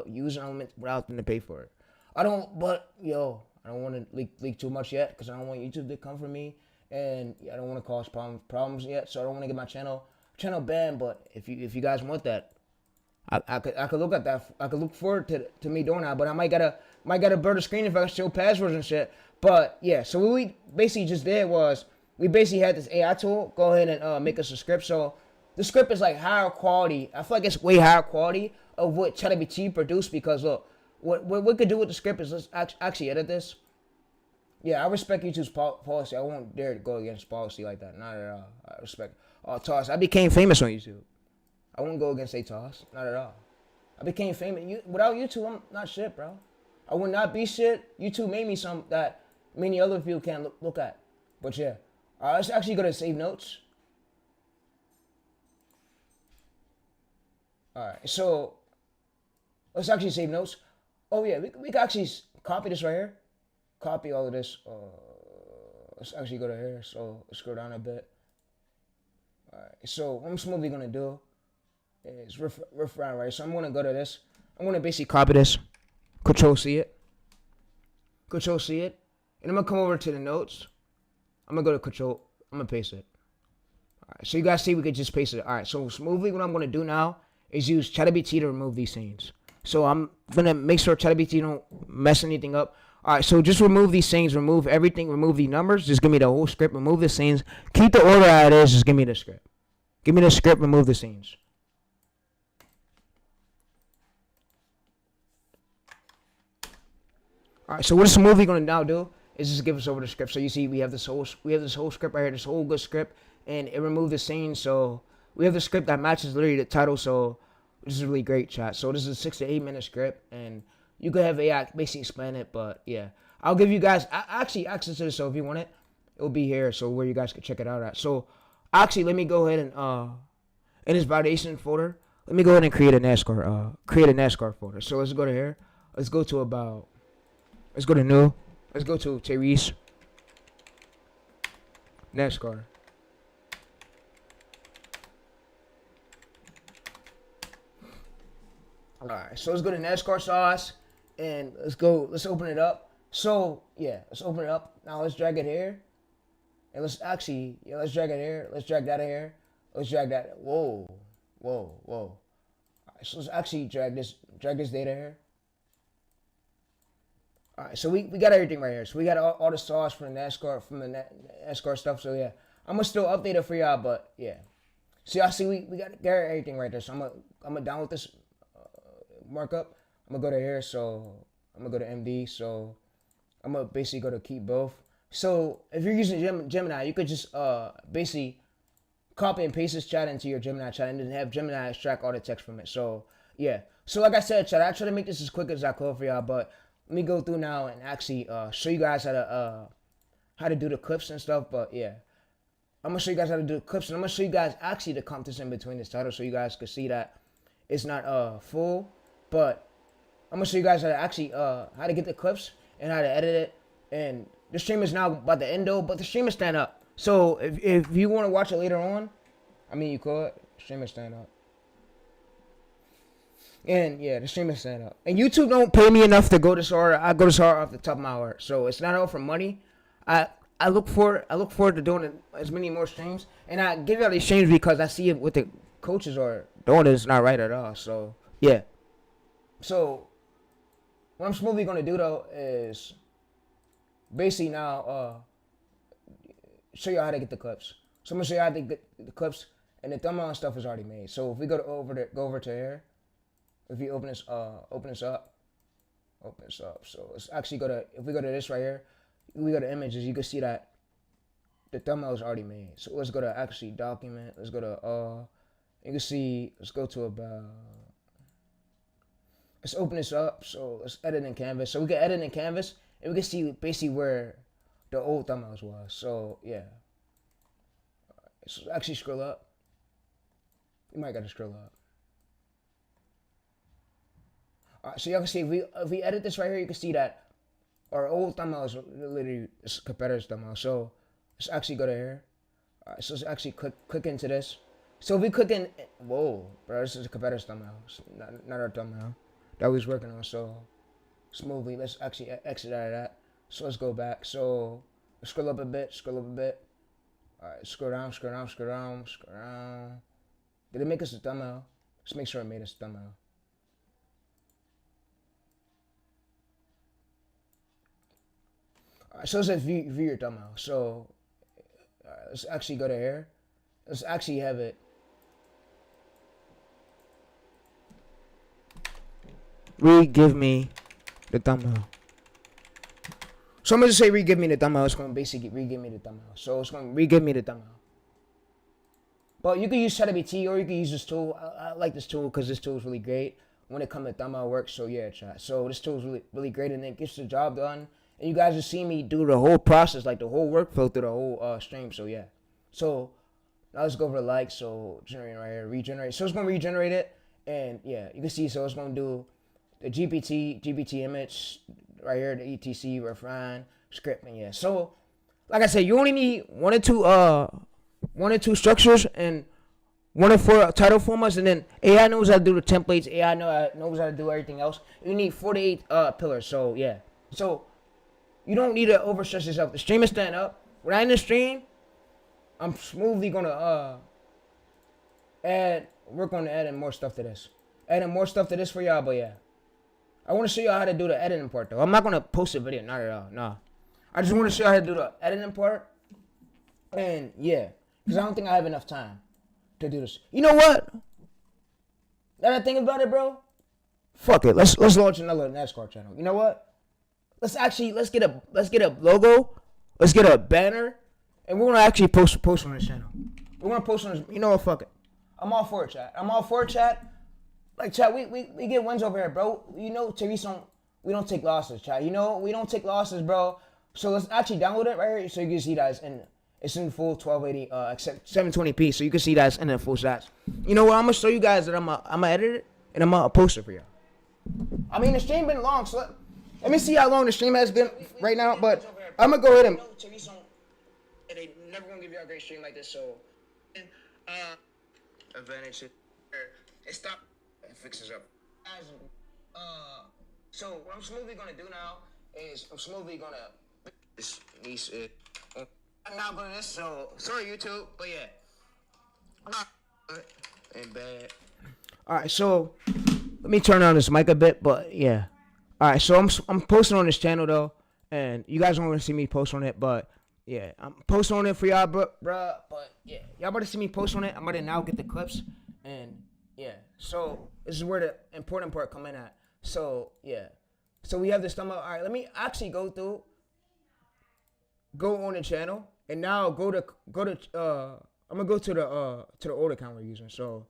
use an element without them to pay for it. I don't want to leak too much yet because I don't want YouTube to come for me. And I don't want to cause problems yet, so I don't want to get my channel banned. But if you guys want that, I could look at that. I could look forward to me doing that. But I might gotta blur the screen if I show passwords and shit. But yeah, so what we basically just did was we basically had this AI tool go ahead and make us a script. So the script is like higher quality. I feel like it's way higher quality of what ChatGPT produced, because look, what we could do with the script is let's actually edit this. Yeah, I respect YouTube's policy. I won't dare to go against policy like that. Not at all. I respect Toss. I became famous on YouTube. I won't go against Toss. Not at all. I became famous. Without YouTube, I'm not shit, bro. I would not be shit. YouTube made me some that many other people can't look at. But yeah. Let's actually go to save notes. Alright, so let's actually save notes. Oh yeah, we can actually copy this right here. Copy all of this. Let's actually go to here. So let's scroll down a bit. Alright, so what I'm smoothly gonna do is riff around, right? So I'm gonna go to this. I'm gonna basically copy this. Control C it. And I'm gonna come over to the notes. I'm gonna go to Control. I'm gonna paste it. Alright, so you guys see we could just paste it. Alright, so smoothly what I'm gonna do now is use ChatGPT to remove these scenes. So I'm gonna make sure ChatGPT don't mess anything up. Alright, so just remove these things, remove everything, remove the numbers, just give me the whole script, remove the scenes, keep the order how it is, just give me the script. Give me the script, remove the scenes. Alright, so what this movie gonna now do is just give us over the script. So you see we have this whole script right here, this whole good script, and it removed the scenes. So we have the script that matches literally the title, so this is really great, chat. So this is a 6 to 8 minute script, and you could have AI basically explain it, but yeah. I'll give you guys actually access to this, so if you want it, it'll be here, so where you guys can check it out at. So actually, let me go ahead and in this validation folder, let me go ahead and create a NASCAR folder. So let's go to here. Let's go to new. Let's go to Tayreese. NASCAR. Alright, so let's go to NASCAR sauce and let's open it up. So yeah, let's open it up. Now let's drag it here. And let's drag it here. Let's drag that here. Let's drag that. Whoa. Alright, so let's actually drag this data here. Alright, so we got everything right here. So we got all the sauce from the NASCAR stuff. So yeah, I'm gonna still update it for y'all, but yeah. So y'all see we got everything right there. So I'm gonna download this markup. I'm gonna go to here. So I'm gonna go to MD. So I'm gonna basically go to keep both. So if you're using Gemini, you could just basically copy and paste this chat into your Gemini chat and then have Gemini extract all the text from it. So yeah. So like I said, chat, I try to make this as quick as I could for y'all, but let me go through now and actually show you guys how to do the clips and stuff. But yeah, I'm gonna show you guys how to do the clips, and I'm gonna show you guys actually the context in between this title, so you guys can see that it's not full. But I'm gonna show you guys how to actually how to get the clips and how to edit it. And the stream is now about to end though, but the stream is stand up. So if you want to watch it later on, I mean you could. The stream is stand up. And yeah, the stream is stand up. And YouTube don't pay me enough to go this hard. I go this hard off the top of my heart. So it's not all for money. I look forward to doing as many more streams. And I give y'all these streams because I see what the coaches are doing is not right at all. So yeah. So what I'm smoothly gonna do though is basically now show you how to get the clips. So I'm gonna show you how to get the clips, and the thumbnail and stuff is already made. So if we go over to here, if you open this up. So let's actually if we go to this right here, we go to images, you can see that the thumbnail is already made. So let's go to actually document. Let's go to you can see. Let's go to about. Let's open this up. So let's edit in Canvas. So we can edit in Canvas, and we can see basically where the old thumbnails was. So yeah. So actually scroll up. You might gotta scroll up. Alright, so y'all can see if we edit this right here, you can see that our old thumbnail is literally a competitor's thumbnail. So let's actually go to here. Alright, so let's actually click into this. So if we click in, whoa, bro, this is a competitor's thumbnail, not our thumbnail that we was working on. So smoothly, let's actually exit out of that. So let's go back. So let's scroll up a bit. Alright, scroll down. Did it make us a thumbnail? Let's make sure it made us a thumbnail. Alright, so it says view your thumbnail. So let's actually go to here. Let's actually have it. Re-give me the thumbnail. So I'm going to say re-give me the thumbnail. It's going to basically re-give me the thumbnail. So it's going to re-give me the thumbnail. But you can use ChatGPT or you can use this tool. I like this tool because this tool is really great when it comes to thumbnail work. So yeah, chat. So this tool is really great, and it gets the job done. And you guys will see me do the whole process, like the whole workflow through the whole stream. So yeah. So now let's go over the likes. So generate right here, regenerate. So it's going to regenerate it. And yeah, you can see. So it's going to do the GPT image right here, the ETC, refine, script, and yeah. So like I said, you only need one or two structures and 1 or 4 title formats, and then AI knows how to do the templates. AI knows how to do everything else. You need 48 pillars. So yeah. So you don't need to overstress yourself. The stream is standing up. When I end the stream, I'm smoothly gonna work on adding more stuff to this. Adding more stuff to this for y'all, but yeah. I want to show y'all how to do the editing part though. I'm not gonna post a video, not at all. No. I just want to show y'all how to do the editing part. And yeah. Because I don't think I have enough time to do this. You know what? Now that I think about it, bro. Fuck it. Let's launch another NASCAR channel. You know what? Let's get a logo. Let's get a banner. And we're gonna actually post on this channel. We're gonna post on this. You know what? Fuck it. I'm all for it, chat. Like, chat, we get wins over here, bro. You know, Tayreese we don't take losses, chat. You know, we don't take losses, bro. So let's actually download it right here so you can see that it's in full 1280, except 720p, so you can see that it's in the full shots. You know what? I'm gonna show you guys that I'm gonna edit it and I'm gonna post it for you. I mean, the stream been long, so Let me see how long the stream has been right now, but I'm gonna go ahead and. They never gonna give you a great stream like this, so. Advantage it. Stop. It fixes up. So what I'm smoothly gonna do now is I'm smoothly gonna. This niece. I'm not gonna this, so sorry YouTube, but yeah. And bad. All right, so let me turn on this mic a bit, but yeah. All right, so I'm posting on this channel though, and you guys don't want to see me post on it, but yeah, I'm posting on it for y'all, bruh. But yeah, y'all about to see me post on it. I'm about to now get the clips, and yeah. So this is where the important part come in at. So yeah, so we have this thumbnail. All right, let me actually go on the channel, and now go to I'm gonna go to the old account we're using. So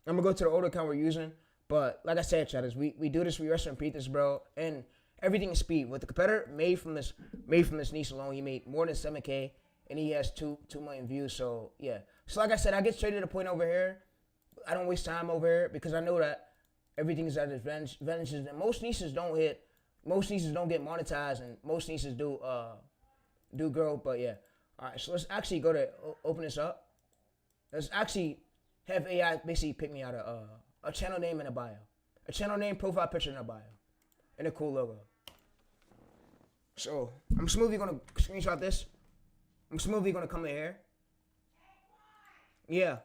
I'm gonna go to the old account we're using. But like I said, chatters, we do this, we rest and repeat this, bro. And everything is speed. With the competitor made from this niche alone, he made more than 7K, and he has 2 million views. So yeah. So like I said, I get straight to the point over here. I don't waste time over here because I know that everything is at its advantages. And most niches don't get monetized, and most niches do grow. But yeah. All right. So let's actually go to open this up. Let's actually have AI basically pick me out a channel name and a bio. A channel name, profile picture, and a bio. And a cool logo. So, I'm smoothly going to screenshot this. I'm smoothly going to come in here. Yeah.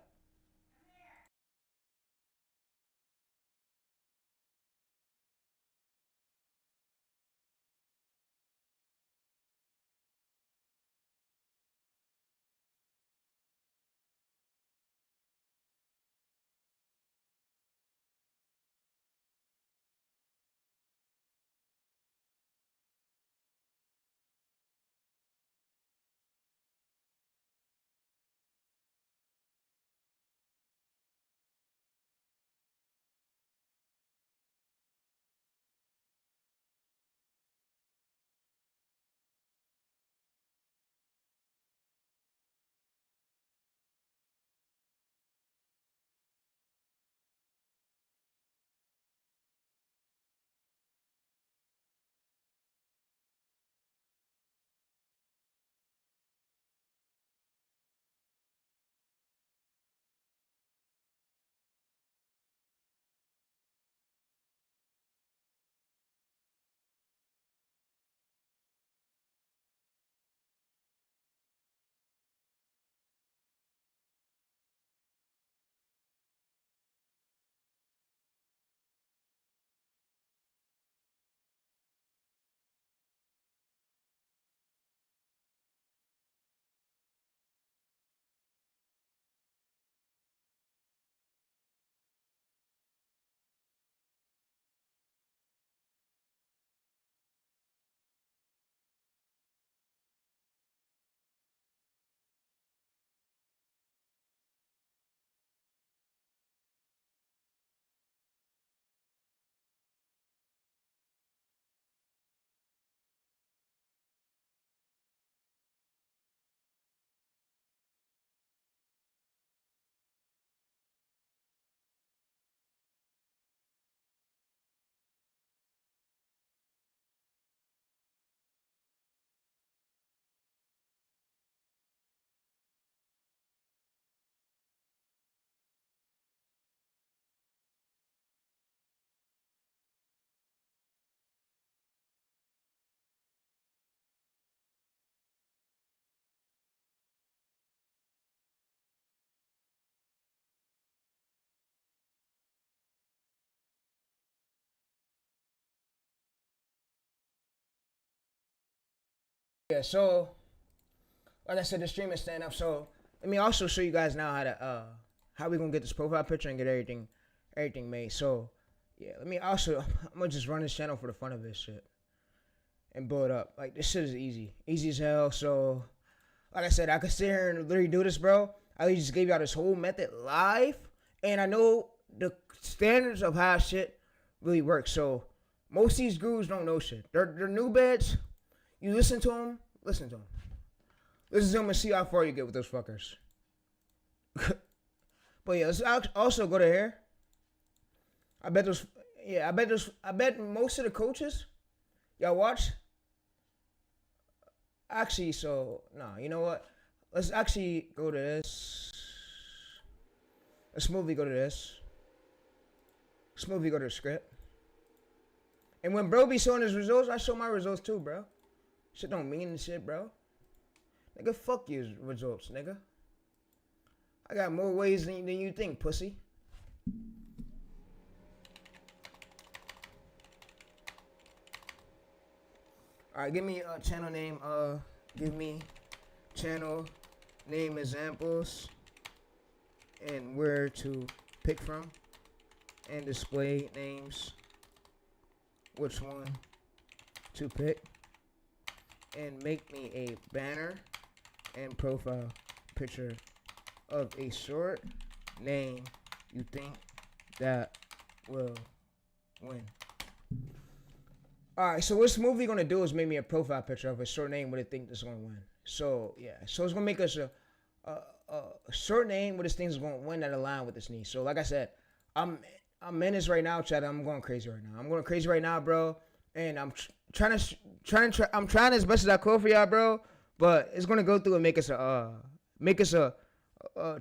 Yeah, so like I said, the stream is staying up. So let me also show you guys now how we gonna get this profile picture and get everything made. So yeah, let me also I'm gonna just run this channel for the fun of this shit and blow it up. Like this shit is easy as hell. So like I said, I could sit here and literally do this, bro. I just gave y'all this whole method live, and I know the standards of how shit really works. So most of these gurus don't know shit. They're new beds. You listen to them. Listen to them and see how far you get with those fuckers. But yeah, let's also go to here. I bet most of the coaches, Y'all watch? Actually, so no, you know what? Let's actually go to this. Let's movie go to this. Let's movie go to the script. And when bro be showing his results, I show my results too, bro. Shit don't mean shit, bro. Nigga, fuck your results, nigga. I got more ways than you think, pussy. Alright, give me a channel name. Give me channel name examples and where to pick from, and display names, which one to pick, and make me a banner and profile picture of a short name you think that will win. Alright, so what this movie gonna do is make me a profile picture of a short name what it think that's gonna win. So yeah, so it's gonna make us a short name what this thing's gonna win that align with this need. So like I said, I'm in this right now, Chad. I'm going crazy right now. I'm going crazy right now, bro. And I'm trying as best as I could for y'all, bro. But it's gonna go through and make us a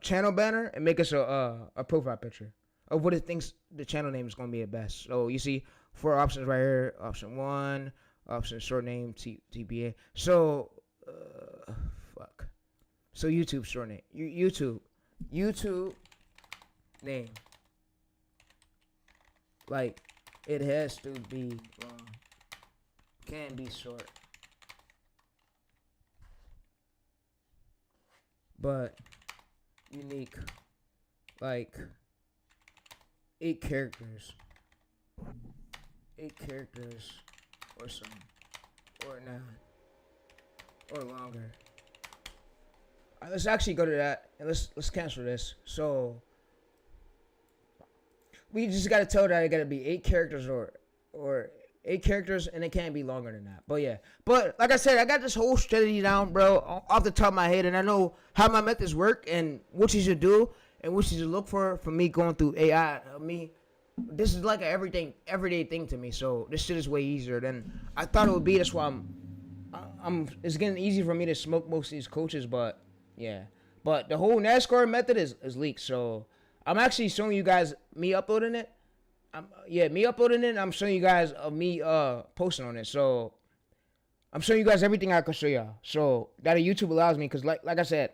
channel banner and make us a profile picture of what it thinks the channel name is gonna be at best. So you see 4 options right here. Option 1, option short name TBA. So fuck. So YouTube short name. YouTube name. Like it has to be long. Can't be short. But unique. Like 8 characters. 8 characters or something. Or 9. Or longer. Alright, let's actually go to that and let's cancel this. So we just gotta tell that it gotta be 8 characters or 8 characters, and it can't be longer than that. But yeah. But like I said, I got this whole strategy down, bro, off the top of my head, and I know how my methods work and what you should do and what you should look for me going through AI. This is like an everyday thing to me. So this shit is way easier than I thought it would be. That's why it's getting easy for me to smoke most of these coaches, but yeah. But the whole NASCAR method is leaked. So I'm actually showing you guys me uploading it. Me uploading it. I'm showing you guys me posting on it. So I'm showing you guys everything I can show y'all. So that YouTube allows me, because like I said,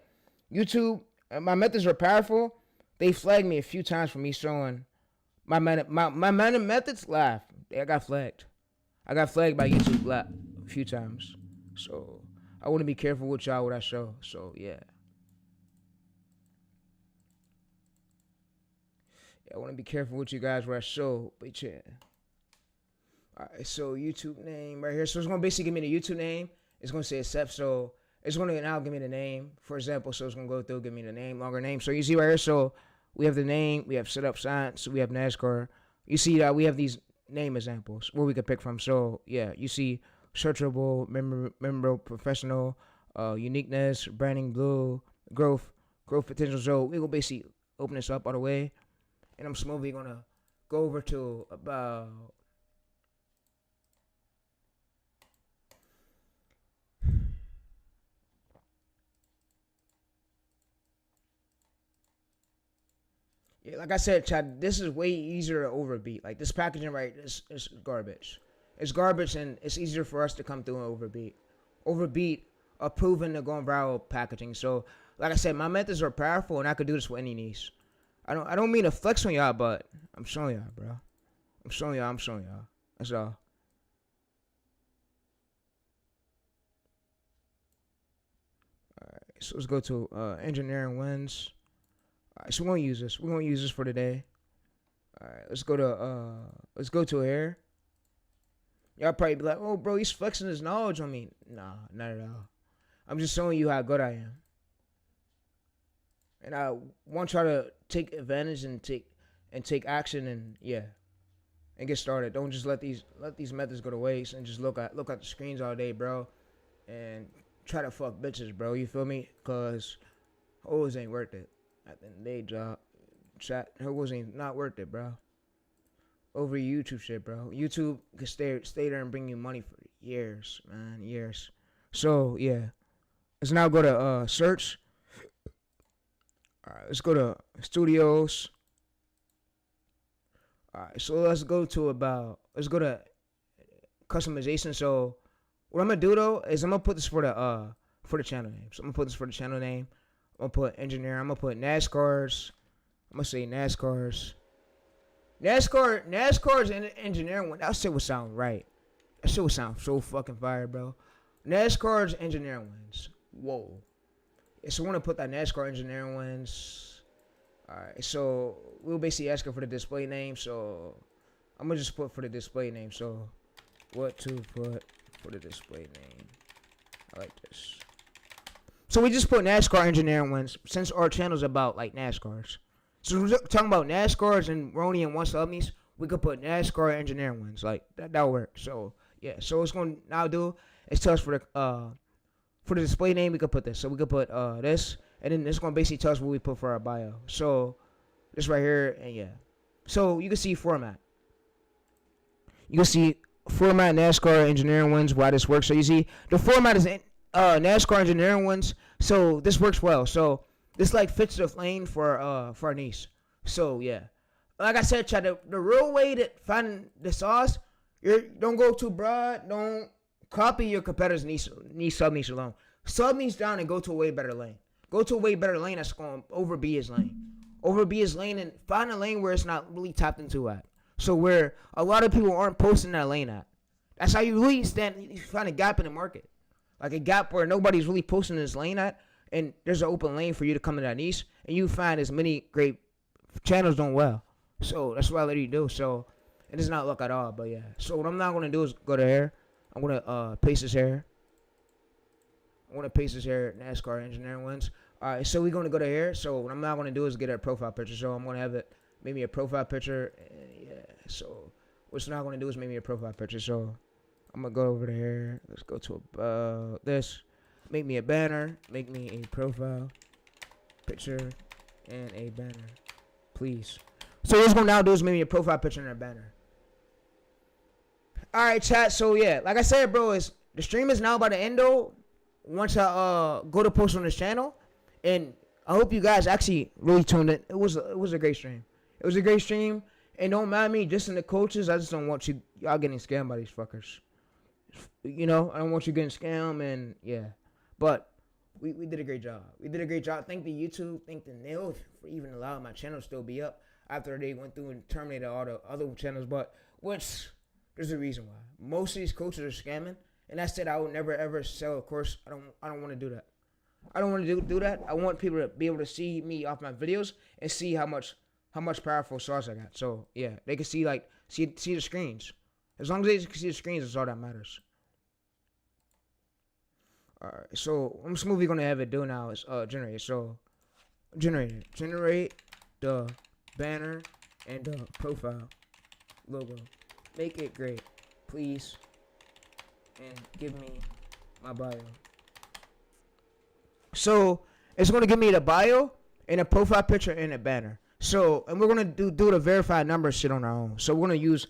YouTube, my methods are powerful. They flagged me a few times for me showing my methods live. I got flagged. I got flagged by YouTube a few times. So I want to be careful with y'all what I show. So yeah. I want to be careful with you guys where I show, but yeah. Alright, so YouTube name right here. So it's going to basically give me the YouTube name. It's going to say accept. So it's going to now give me the name, for example. So it's going to go through, give me the name, longer name. So you see right here, so we have the name, we have setup science, we have NASCAR. You see that we have these name examples where we could pick from. So yeah, you see searchable, memorable, professional, uniqueness, branding, blue, growth potential. So we will basically open this up all the way. And I'm smoothly gonna go over to about like I said, Chad, this is way easier to overbeat. Like this packaging right is garbage. It's garbage, and it's easier for us to come through and overbeat a proven to going viral packaging. So like I said, my methods are powerful, and I could do this with any niche. I don't mean to flex on y'all, but I'm showing y'all, bro. I'm showing y'all. That's all. Alright, so let's go to engineering wins. Alright, so we're gonna use this. We're gonna use this for today. Alright, let's go to here. Y'all probably be like, oh bro, he's flexing his knowledge on me. Nah, not at all. I'm just showing you how good I am. And I want y'all to take advantage and take action and get started. Don't just let these methods go to waste and just look at the screens all day, bro, and try to fuck bitches, bro. You feel me? Cause hoes ain't worth it. At the end of the day, job chat, hoes ain't not worth it, bro. Over YouTube shit, bro. YouTube can stay there and bring you money for years, man, years. So yeah, let's now go to search. All right, let's go to studios. All right, so let's go to customization. So what I'm gonna do though is I'm gonna put this for the channel name. So I'm gonna put this for the channel name. I'm gonna put engineer. I'm gonna put NASCARs. I'm gonna say NASCARs. NASCAR's and engineering one. That shit would sound right. That shit would sound so fucking fire, bro. NASCAR's engineering wins. Whoa. Yeah, so we're gonna put that NASCAR engineering wins. Alright, so we'll basically ask her for the display name. So I'm gonna just put for the display name. So what to put for the display name? I like this. So we just put NASCAR engineering wins since our channel's about like NASCARs. So we're talking about NASCARs and Roni and one subnies. We could put NASCAR engineering wins. Like that'll work. So yeah. So what's going to now do is tell us for the display name we could put this. So we could put this, and then it's gonna basically tell us what we put for our bio. So this right here, and yeah. So you can see format. You can see format NASCAR engineering wins. Why this works? So you see the format is NASCAR engineering wins. So this works well. So this like fits the lane for our niche. So yeah, like I said, Chad, the real way to find the sauce, don't go too broad. Don't copy your competitor's niche sub niche alone. Sub niche down and go to a way better lane. Go to a way better lane that's going to overbe his lane. Overbe his lane and find a lane where it's not really tapped into at. So where a lot of people aren't posting that lane at. That's how you really find a gap in the market. Like a gap where nobody's really posting this lane at. And there's an open lane for you to come to that niche, and you find as many great channels doing well. So that's what I let you do. So it is not luck at all, but yeah. So what I'm not gonna do is go to here. I'm gonna paste this here. I'm gonna paste this here. NASCAR engineering wins. All right. So we're gonna go to here. So what I'm not gonna do is get a profile picture. So I'm gonna have it maybe a profile picture. And yeah. So what's not gonna do is maybe a profile picture. So I'm gonna go over to here. Let's go to this. Make me a banner, make me a profile picture, and a banner, please. So what's going to now do is make me a profile picture and a banner. All right, chat. So yeah, like I said, bro, is the stream is now about to end though. Once I go to post on this channel, and I hope you guys actually really tuned in. It was a great stream. It was a great stream, and don't mind me, just in the coaches. I just don't want y'all getting scammed by these fuckers. You know, I don't want you getting scammed, and yeah. But we did a great job. We did a great job. Thank the YouTube, thank the Nail for even allowing my channel to still be up after they went through and terminated all the other channels. But there's a reason why. Most of these coaches are scamming, and I said I would never ever sell a course. I don't want to do that. I don't want to do that. I want people to be able to see me off my videos and see how much powerful sauce I got. So yeah, they can see see the screens. As long as they can see the screens, that's all that matters. Alright, so I'm smoothly gonna have it do now is generate. So generate the banner and the profile logo. Make it great, please, and give me my bio. So it's gonna give me the bio and a profile picture and a banner. So and we're gonna do the verified number shit on our own. So we're gonna use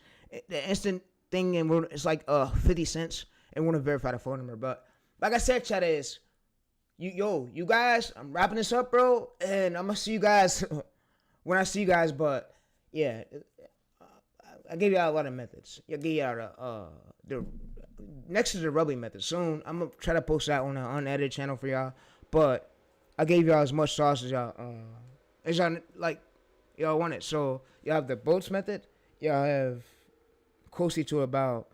the instant thing, and it's like 50 cents, and we're gonna verify the phone number, but. Like I said, chat is, you guys, I'm wrapping this up, bro, and I'm gonna see you guys when I see you guys. But yeah, I gave y'all a lot of methods. I gave y'all the next is the rubbing method. Soon I'm gonna try to post that on an unedited channel for y'all. But I gave y'all as much sauce as y'all y'all wanted. So y'all have the boats method. Y'all have closely to about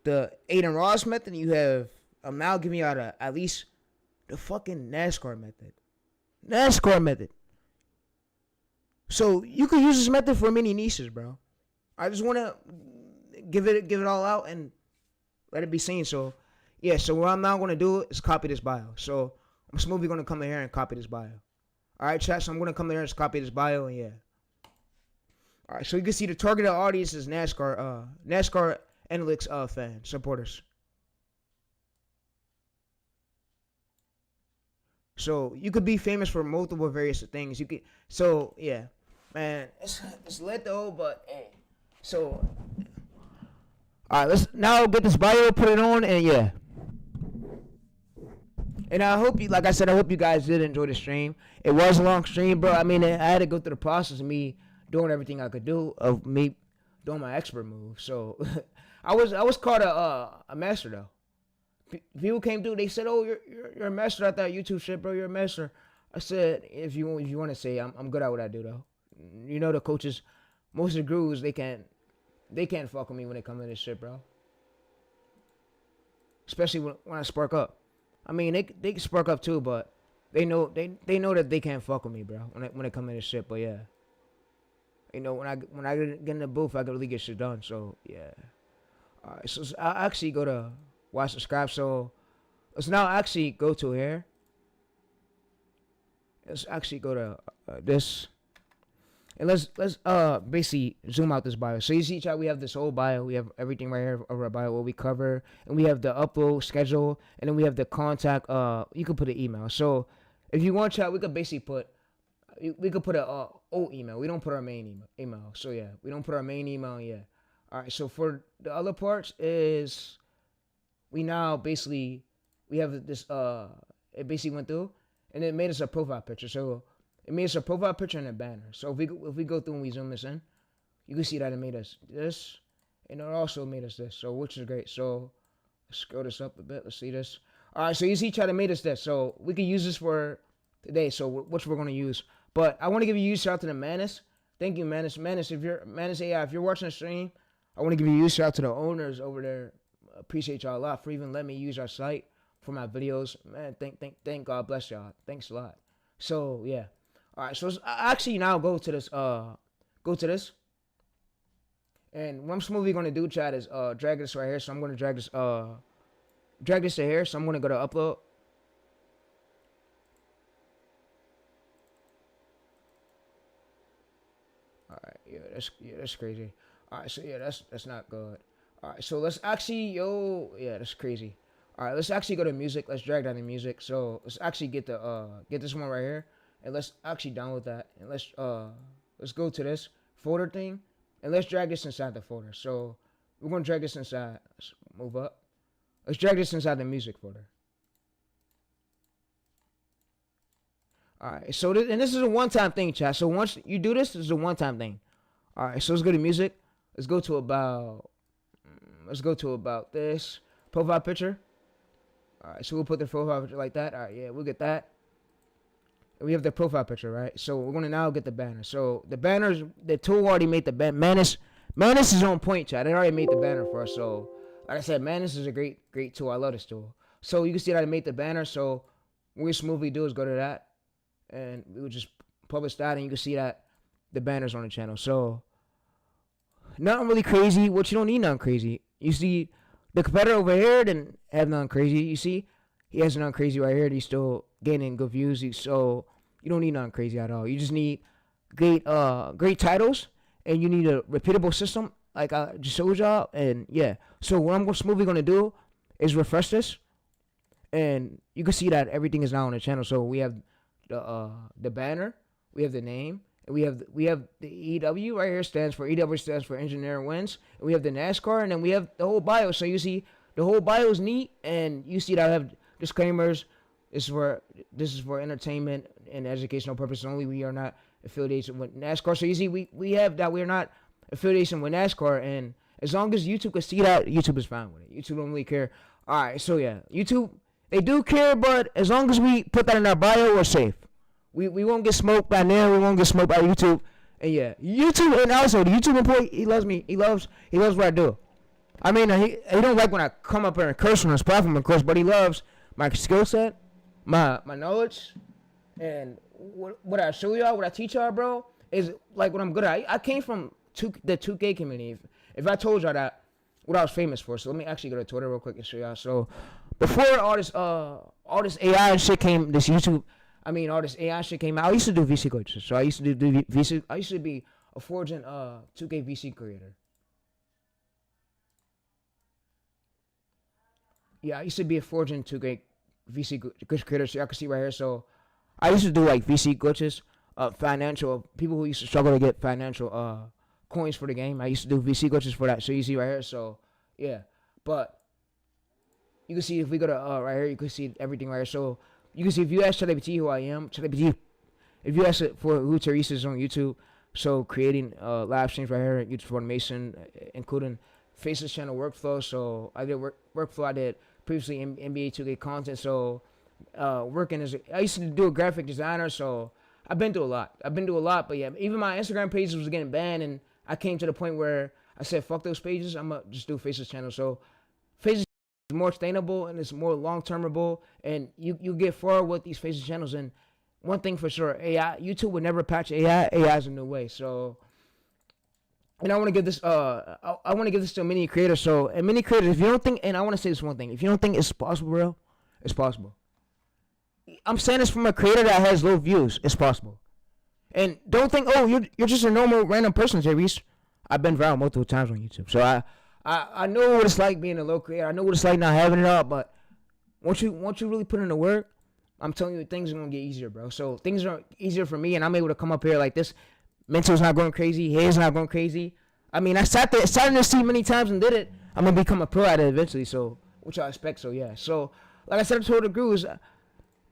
the Aiden Ross method. You have. I'm now giving y'all at least the fucking NASCAR method. NASCAR method. So you can use this method for many niches, bro. I just want to give it all out and let it be seen. So yeah. So what I'm now going to do is copy this bio. So I'm smoothly going to come in here and copy this bio. All right, chat. So I'm going to come in here and copy this bio, and yeah. All right. So you can see the targeted audience is NASCAR Analytics fan supporters. So you could be famous for multiple various things. You could, so yeah, man, it's lit though. But hey, so All right, let's now get this bio, put it on, and yeah. And I hope you, like I said, I hope you guys did enjoy the stream. It was a long stream, bro. I mean, I had to go through the process of me doing everything I could do, of me doing my expert move. So I was called a master though. People came through, they said, "Oh, you're a master at that YouTube shit, bro. You're a master." I said, if you want to say, I'm good at what I do though. You know, the coaches, most of the gurus, they can't fuck with me when it comes to this shit, bro. Especially when I spark up. I mean, they can spark up too, but they know that they can't fuck with me, bro. When it comes to this shit, but yeah, you know, when I get in the booth, I can really get shit done. So yeah, all right. So I actually go to watch, subscribe. So let's now actually go to here. Let's actually go to this, and let's basically zoom out this bio. So you see, chat, we have this whole bio. We have everything right here over our bio, what we cover, and we have the upload schedule, and then we have the contact. You can put an email. So if you want, chat, we could basically put a old email. We don't put our main email. So yeah, we don't put our main email. Yeah. All right. So for the other parts is we now basically we have this. It basically went through, and it made us a profile picture. So it made us a profile picture and a banner. So if we go through and we zoom this in, you can see that it made us this, and it also made us this. So which is great. So let's scroll this up a bit. Let's see this. All right. So you see, chat, it made us this. So we can use this for today. So which we're gonna use. But I want to give you a shout out to the Manus. Thank you, Manus. Manus AI, if you're watching the stream, I want to give you a shout out to the owners over there. Appreciate y'all a lot for even letting me use our site for my videos. Man, thank God bless y'all. Thanks a lot. So yeah. All right. So I actually now go to this. And what I'm smoothly gonna do, chat, is drag this right here. So I'm gonna drag this to here. So I'm gonna go to upload. All right, that's crazy. All right, so yeah, that's not good. All right, so let's actually, that's crazy. All right, let's actually go to music. Let's drag down the music. So let's actually get this one right here, and let's actually download that, and let's go to this folder thing, and let's drag this inside the folder. So we're gonna drag this inside. Let's move up. Let's drag this inside the music folder. All right, so this is a one-time thing, chat. So once you do this, this is a one-time thing. All right, so let's go to music. Let's go to about this profile picture. All right, so we'll put the profile picture like that. All right, yeah, we'll get that. And we have the profile picture, right? So we're gonna now get the banner. So the banners, the tool already made the banner. Manus is on point, chat. It already made the banner for us. So like I said, Manus is a great tool. I love this tool. So you can see that I made the banner. So what we smoothly do is go to that, and we would just publish that, and you can see that the banner's on the channel. So nothing really crazy. What you don't need nothing crazy. You see the competitor over here didn't have nothing crazy. You see he has nothing crazy right here. He's still gaining good views. So you don't need nothing crazy at all. You just need great titles, and you need a repeatable system like I just showed y'all. And yeah, so what I'm smoothly gonna do is refresh this, and you can see that everything is now on the channel. So we have the banner, we have the name, and we have the EW right here. EW stands for Engineering Wins, and we have the NASCAR, and then we have the whole bio. So you see the whole bio is neat, and you see that I have disclaimers. This is for entertainment and educational purposes only. We are not affiliated with NASCAR. So you see we have that we're not affiliation with NASCAR, and as long as YouTube can see that, YouTube is fine with it. YouTube don't really care. All right, so yeah, YouTube, they do care, but as long as we put that in our bio, we're safe. We won't get smoked by there. We won't get smoked by YouTube. And yeah, YouTube, and also the YouTube employee, he loves me. He loves what I do. I mean, he don't like when I come up here and curse on his platform, of course, but he loves my skill set, my knowledge, and what I show y'all, what I teach y'all, bro, is like what I'm good at. I came from the 2K community. If I told y'all that, what I was famous for. So let me actually go to Twitter real quick and show y'all. So before all this AI and shit came, all this AI shit came out, I used to do VC coaches. So I used to do VC. I used to be a forging 2K VC creator. Yeah, I used to be a forging 2K VC glitch creator. So y'all can see right here. So I used to do like VC glitches, financial people who used to struggle to get financial coins for the game. I used to do VC glitches for that. So you see right here. So Yeah, but you can see if we go to right here, you can see everything right here. So you can see if you ask ChatGPT who I am, ChatGPT, if you ask it for who Tayreese is on YouTube, so creating live streams right here, YouTube automation, including Faces channel workflow. So I did workflow. I did previously NBA 2K content. So working as I used to do a graphic designer. So I've been through a lot. But yeah, even my Instagram pages was getting banned, and I came to the point where I said, "Fuck those pages. I'm gonna just do Faces channel." So Faces is more sustainable and it's more long termable, and you get forward with these Faces channels. And one thing for sure, AI, YouTube would never patch AI. AI is a new way. So, and I want to give this I want to give this to many creators. So, and many creators, if you don't think, and I want to say this one thing, if you don't think it's possible, bro, it's possible. I'm saying this from a creator that has low views. It's possible. And don't think, oh, you're just a normal random person, Tayreese. I've been viral multiple times on YouTube, so I know what it's like being a low creator. I know what it's like not having it all. But once you really put in the work, I'm telling you, things are gonna get easier, bro. So things are easier for me, and I'm able to come up here like this. Mental's not going crazy. Hair's not going crazy. I mean, I sat in the seat many times and did it. I'm gonna become a pro at it eventually. So, which I expect. So yeah. So like I said, I told the gurus.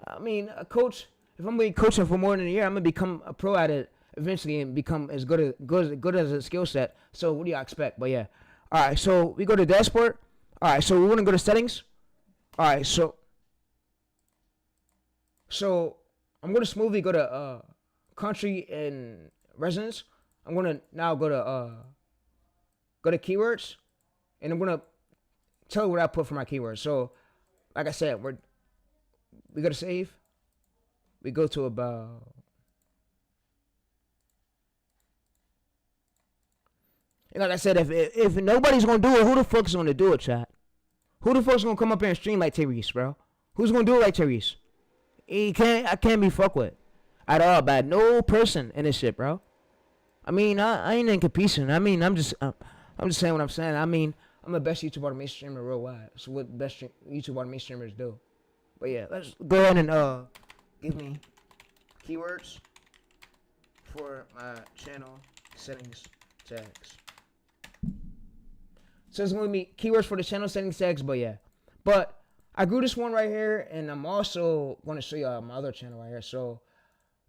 I mean, a coach. If I'm gonna be coaching for more than a year, I'm gonna become a pro at it eventually and become as good as a skill set. So what do y'all expect? But yeah. All right. So we go to dashboard. All right. So we want to go to settings. All right. So I'm gonna smoothly go to country and residence. I'm gonna now go to keywords, and I'm gonna tell you what I put for my keywords. So, like I said, we go to save. We go to about. And like I said, if nobody's gonna do it, who the fuck is gonna do it, chat? Who the fuck's gonna come up here and stream like Tayreese, bro? Who's gonna do it like Tayreese? I can't be fucked with at all by no person in this shit, bro. I mean, I ain't in competing. I mean, I'm just saying what I'm saying. I mean, I'm the best YouTube automation streamer worldwide. So what best YouTube automation streamers do? But yeah, let's go ahead and give me keywords for my channel settings tags. So it's going to be keywords for the channel settings tags, but yeah. But I grew this one right here, and I'm also going to show you my other channel right here. So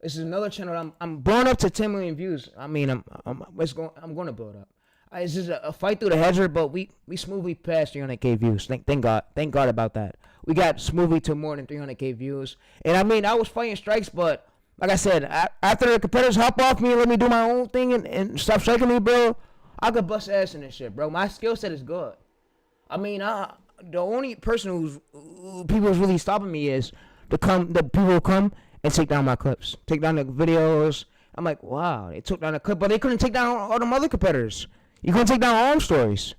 this is another channel. I'm blowing up to 10 million views. I mean, I'm going to blow it up. It's just a fight through the hazard, but we smoothly passed 300K views. Thank God about that. We got smoothly to more than 300K views. And I mean, I was fighting strikes, but like I said, after the competitors hop off me and let me do my own thing and stop striking me, bro, I could bust ass in this shit, bro. My skill set is good. I mean, the only person who people is really stopping me is the people who come and take down my clips, take down the videos. I'm like, wow, they took down a clip, but they couldn't take down all them other competitors. You couldn't take down all them stories.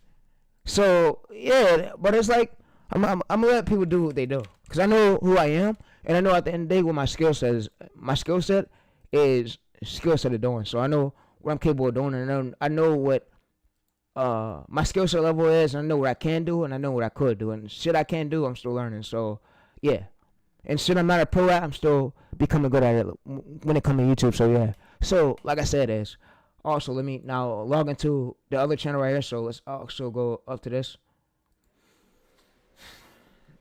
So yeah, but it's like I'm gonna let people do what they do, cause I know who I am, and I know at the end of the day what my skill set is. My skill set is skill set of doing. So I know what I'm capable of doing, and I know what my skill set level is. And I know what I can do, and I know what I could do, and shit I can't do, I'm still learning. So yeah, and shit I'm not a pro at, I'm still becoming good at it when it comes to YouTube. So yeah. So like I said, is also let me now log into the other channel right here. So let's also go up to this.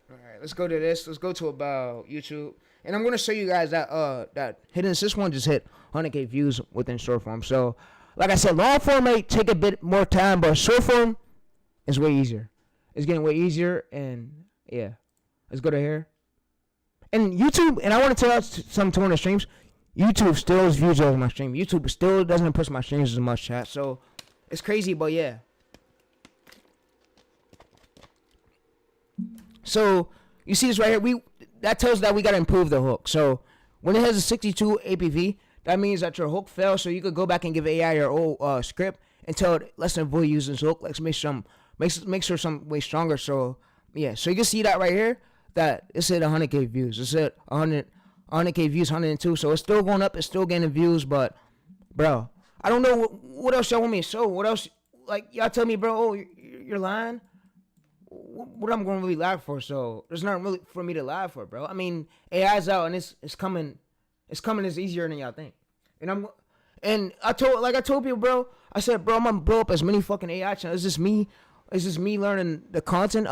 All right, let's go to this. Let's go to about YouTube, and I'm gonna show you guys that hidden. This one just hit 100K views within short form. So like I said, long form may take a bit more time, but short form is way easier. It's getting way easier, and yeah, let's go to here. And YouTube, and I want to tell you some to the streams. YouTube still is views over my stream. YouTube still doesn't push my streams as much, chat. So it's crazy, but yeah. So you see this right here. That tells that we gotta improve the hook. So when it has a 62 APV, that means that your hook fell. So you could go back and give AI your old script and tell it let's avoid using this hook. Let's make sure some way stronger. So yeah. So you can see that right here. That it's at 100K views. It's at 100K views, 102. So it's still going up. It's still gaining views. But, bro, I don't know what else y'all want me to show. What else? Like, y'all tell me, bro, oh, you're lying? What I'm going to really lie for? So there's nothing really for me to lie for, bro. I mean, AI's out, and it's coming. It's coming as easier than y'all think. And I told people, bro, I said, bro, I'm going to blow up as many fucking AI channels. It's just me. It's just me learning the content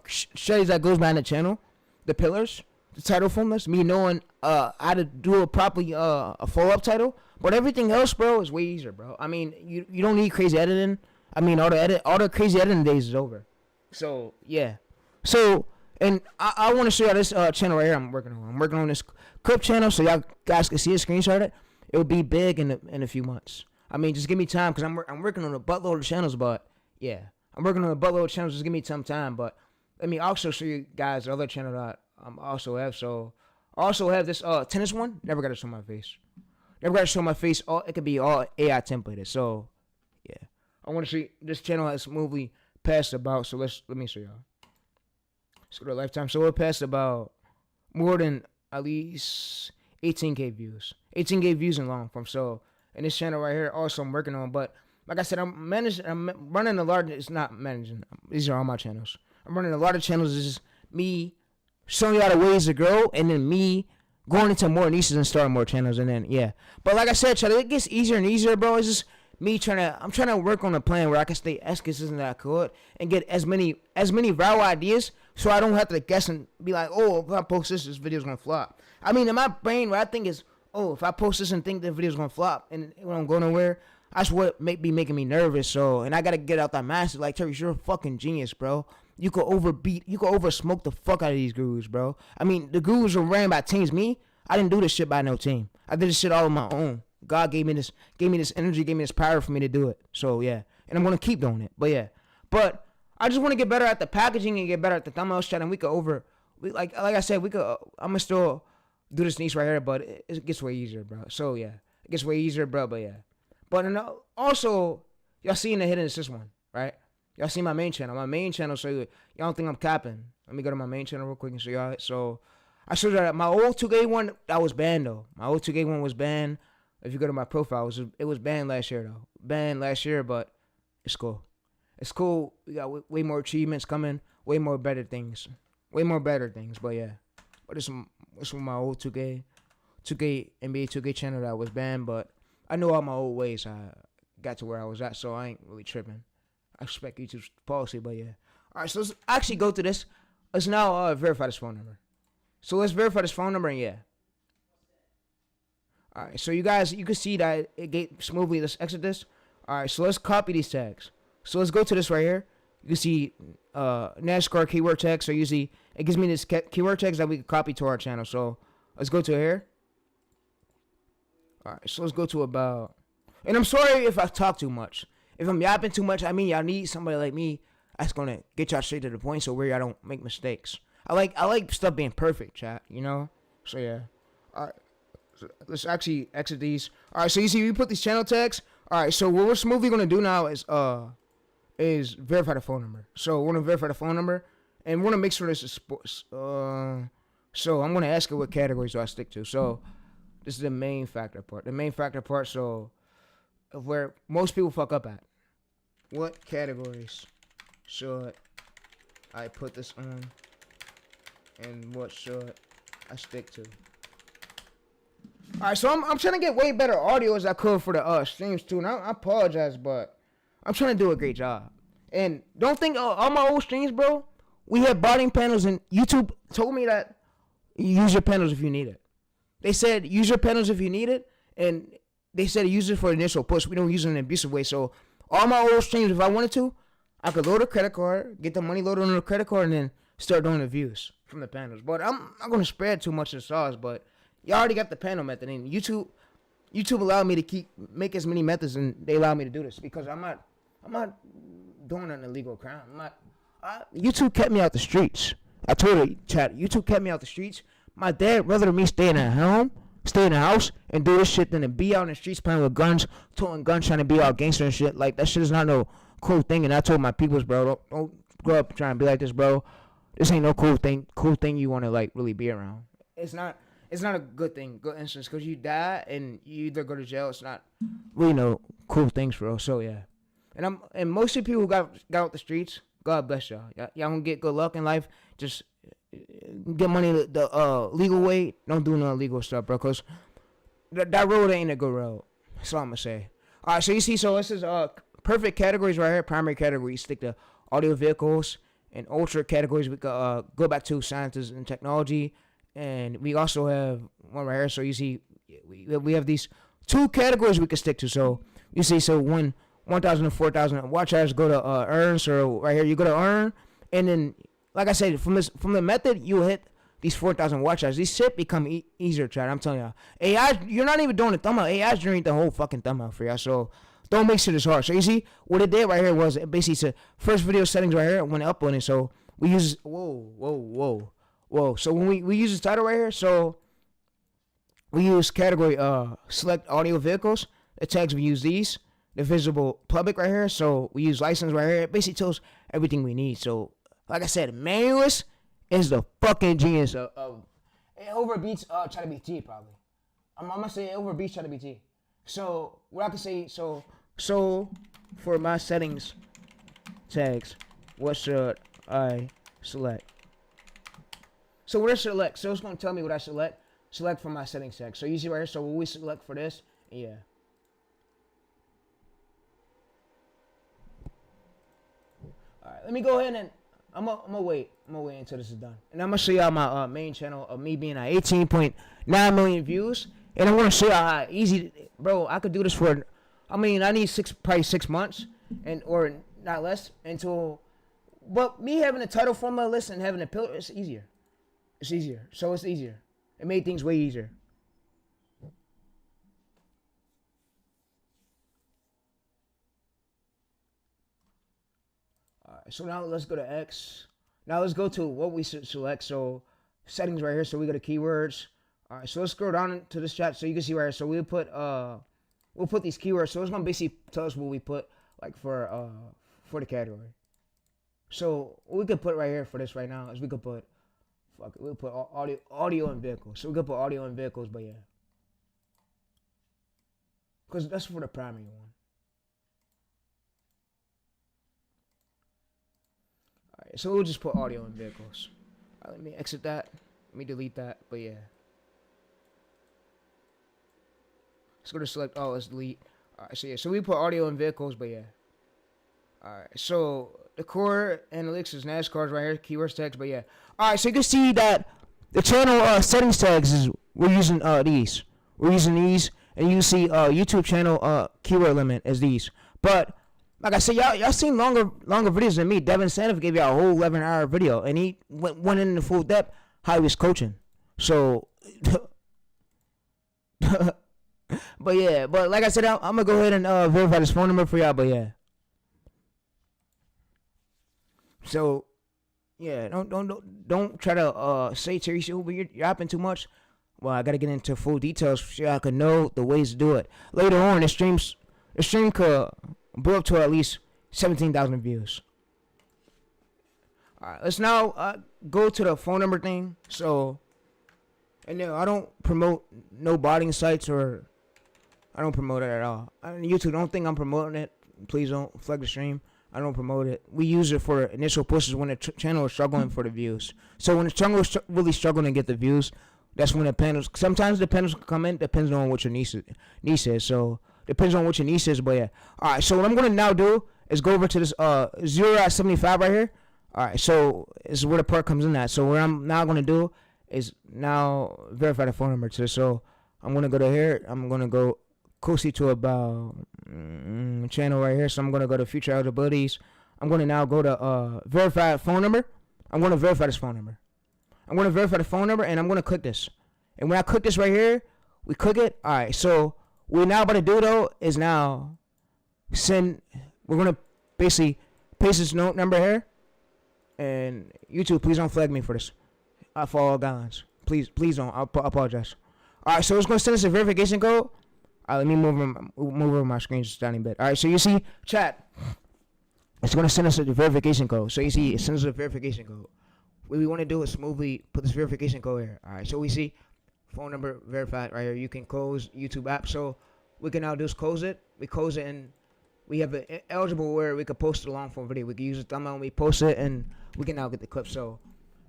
strategies that goes behind the channel, the pillars, the title form list, me knowing how to do it properly, a follow-up title. But everything else, bro, is way easier, bro. I mean, you don't need crazy editing. I mean, all the crazy editing days is over. So yeah. So and I want to show y'all this channel right here I'm working on. I'm working on this clip channel so y'all guys can see it, screenshot it. It will be big in a few months. I mean, just give me time because I'm working on a buttload of channels, but yeah, I'm working on a buttload of channels. Just give me some time. But let me also show you guys the other channel that I also have. So I also have this tennis one. Never got to show my face. Never got to show my face. It could be all AI templated. So yeah, I want to see this channel has smoothly passed about. So let me show y'all. Let's go to lifetime. So it passed about more than at least 18K views. 18K views in long form. So in this channel right here, also I'm working on. But like I said, I'm running a lot. It's not managing. These are all my channels. I'm running a lot of channels. This is me showing y'all the ways to grow, and then me going into more niches and starting more channels, and then yeah. But like I said, Charlie, it gets easier and easier, bro. It's just me I'm trying to work on a plan where I can stay as consistent as I could and get as many viral ideas, so I don't have to guess and be like, oh, if I post this video's gonna flop. I mean, in my brain, what I think is, oh, if I post this and think the video's gonna flop and it won't go nowhere, that's what be making me nervous. So, and I gotta get out that mindset. Like, Tayreese, you're a fucking genius, bro. You could oversmoke the fuck out of these gurus, bro. I mean, the gurus were ran by teams. Me, I didn't do this shit by no team. I did this shit all on my own. God gave me this energy, gave me this power for me to do it. So yeah, and I'm gonna keep doing it. But yeah, but I just want to get better at the packaging and get better at the thumbnail shot. And like I said, I'm gonna still do this niche right here, but it gets way easier, bro. So yeah, it gets way easier, bro. But yeah, but also y'all seen the hidden assist one, right? Y'all see my main channel. So y'all don't think I'm capping. Let me go to my main channel real quick and show y'all. So I showed y'all that my old 2K one, that was banned though. My old 2K one was banned. If you go to my profile, it was banned last year though. Banned last year, but it's cool. It's cool. We got way more achievements coming. Way more better things. But yeah. But it's from my old 2K NBA 2K channel that was banned. But I know all my old ways. I got to where I was at, so I ain't really tripping. I respect YouTube's policy, but yeah. All right, so let's actually go to this. Let's now verify this phone number. So let's verify this phone number, and yeah. All right, so you guys, you can see that it gave smoothly. Let's exit this. All right, so let's copy these tags. So let's go to this right here. You can see NASCAR keyword tags. So usually it gives me this keyword tags that we can copy to our channel. So let's go to here. All right, so let's go to about. And I'm sorry if I talk too much. If I'm yapping too much, I mean y'all need somebody like me that's gonna get y'all straight to the point, so where y'all don't make mistakes. I like stuff being perfect, chat. You know. So yeah. All right. So let's actually exit these. All right. So you see, we put these channel tags. All right. So what we're smoothly gonna do now is verify the phone number. So we're gonna verify the phone number, and we're gonna make sure this is sports. So I'm gonna ask her what categories do I stick to. So this is the main factor part. So of where most people fuck up at. What categories should I put this on, and what should I stick to? All right, so I'm trying to get way better audio as I could for the streams too, and I apologize, but I'm trying to do a great job. And don't think all my old streams, bro, we had botting panels, and YouTube told me that use your panels if you need it. They said use your panels if you need it, and they said use it for initial push. We don't use it in an abusive way. So all my old streams, if I wanted to, I could load a credit card, get the money loaded on the credit card, and then start doing the views from the panels. But I'm not gonna spread too much of the sauce. But you already got the panel method, and YouTube allowed me to make as many methods, and they allowed me to do this because I'm not doing an illegal crime. YouTube kept me out the streets. I told her, chat, YouTube kept me out the streets. My dad rather me stay in the house and do this shit than to be out in the streets playing with guns, toting guns, trying to be all gangster and shit. Like, that shit is not no cool thing. And I told my peoples, bro, don't grow up trying to be like this, bro. This ain't no cool thing you want to, like, really be around. It's not a good instance, because you die and you either go to jail. It's not really no cool things, bro. So, yeah. And most of the people who got out the streets, God bless y'all. Y'all gonna get good luck in life. Just get money the legal way. Don't do no illegal stuff, bro, because that road ain't a good road. That's all I'm gonna say. All right, so you see, so this is perfect categories right here. Primary category, you stick to audio vehicles. And ultra categories, we could go back to sciences and technology. And we also have one right here. So you see, we have these 2 categories we could stick to. So you see, so 1,000 to 4,000 watch hours, go to earn. So right here, you go to earn. And then, like I said, from the method, you hit these 4,000 watch hours. These shit become easier, chat. I'm telling y'all. AI, you're not even doing the thumbnail. AI's generating the whole fucking thumbnail for y'all. So don't make shit as hard. So you see, what it did right here was it basically said first video settings right here. It went up on it. So we use whoa. So when we use this title right here, so we use category select audio vehicles. The tags we use these. The visible public right here. So we use license right here. It basically tells everything we need. So like I said, Manualist is the fucking genius of it overbeats ChatGPT probably. I'm gonna say it overbeats ChatGPT. So what I can say, so for my settings tags, what should I select? So what I select? So it's gonna tell me what I select from my settings tag. So you see right here. So what we select for this, yeah. All right, let me go ahead and I'm gonna wait until this is done, and I'm gonna show y'all my main channel of me being at 18.9 million views, and I'm gonna show y'all how easy, bro. I could do this for, I mean, I need probably 6 months, or not less until. But me having a title formula list and having a pillar, it's easier. It's easier. So it's easier. It made things way easier. Alright, so now let's go to X. Now let's go to what we should select. So settings right here. So we go to keywords. Alright, so let's scroll down to this chat so you can see right here. So we'll put these keywords. So it's gonna basically tell us what we put like for the category. So what we could put right here for this right now is we could put we'll put audio and vehicles. So we could put audio and vehicles, but yeah. Because that's for the primary one. Alright, so we'll just put audio and vehicles. Alright, let me exit that. Let me delete that, but yeah. Let's go to select all, let's delete. Alright, so yeah, so we put audio and vehicles, but yeah. Alright, so the core analytics is NASCARs right here, keywords tags, but yeah. Alright, so you can see that the channel settings tags is we're using these. We're using these, and you see YouTube channel keyword limit is these. But like I said, y'all seen longer videos than me. Devin Sandoff gave y'all a whole 11-hour video, and he went into full depth how he was coaching. So, but yeah, but like I said, I'm gonna go ahead and verify this phone number for y'all. But yeah. So, yeah, don't try to say Tayreese, but you're yapping too much. Well, I gotta get into full details so y'all can know the ways to do it. Later on, the stream could blow up to at least 17,000 views. All right, let's now go to the phone number thing. So, and no, I don't promote no botting sites, or I don't promote it at all. YouTube, don't think I'm promoting it. Please don't flag the stream. I don't promote it. We use it for initial pushes when the channel is struggling for the views. So when the channel is really struggling to get the views, that's when the panels. Sometimes the panels come in. Depends on what your niche is. So depends on what your niche is. But yeah. All right. So what I'm gonna now do is go over to this 0.75 right here. All right. So this is where the part comes in at. So what I'm now gonna do is now verify the phone number to this. So I'm gonna go to here. I'm gonna go closely to about channel right here. So I'm gonna go to future eligibilities. I'm gonna now go to verify phone number. I'm gonna verify this phone number. I'm gonna verify the phone number, and I'm gonna click this. And when I click this right here, we click it. All right. So what we're now about to do though is now send. We're gonna basically paste this note number here. And YouTube, please don't flag me for this. I follow all guidelines. Please don't. I apologize. All right. So it's gonna send us a verification code. All right, let me move over my screen just a tiny bit. All right, so you see, chat, it's going to send us a verification code. So you see, it sends us a verification code. What we want to do is smoothly put this verification code here. All right, so we see phone number verified right here. You can close YouTube app. So we can now just close it. We close it, and we have it eligible where we could post a long form video. We can use a thumbnail and we post it, and we can now get the clip. So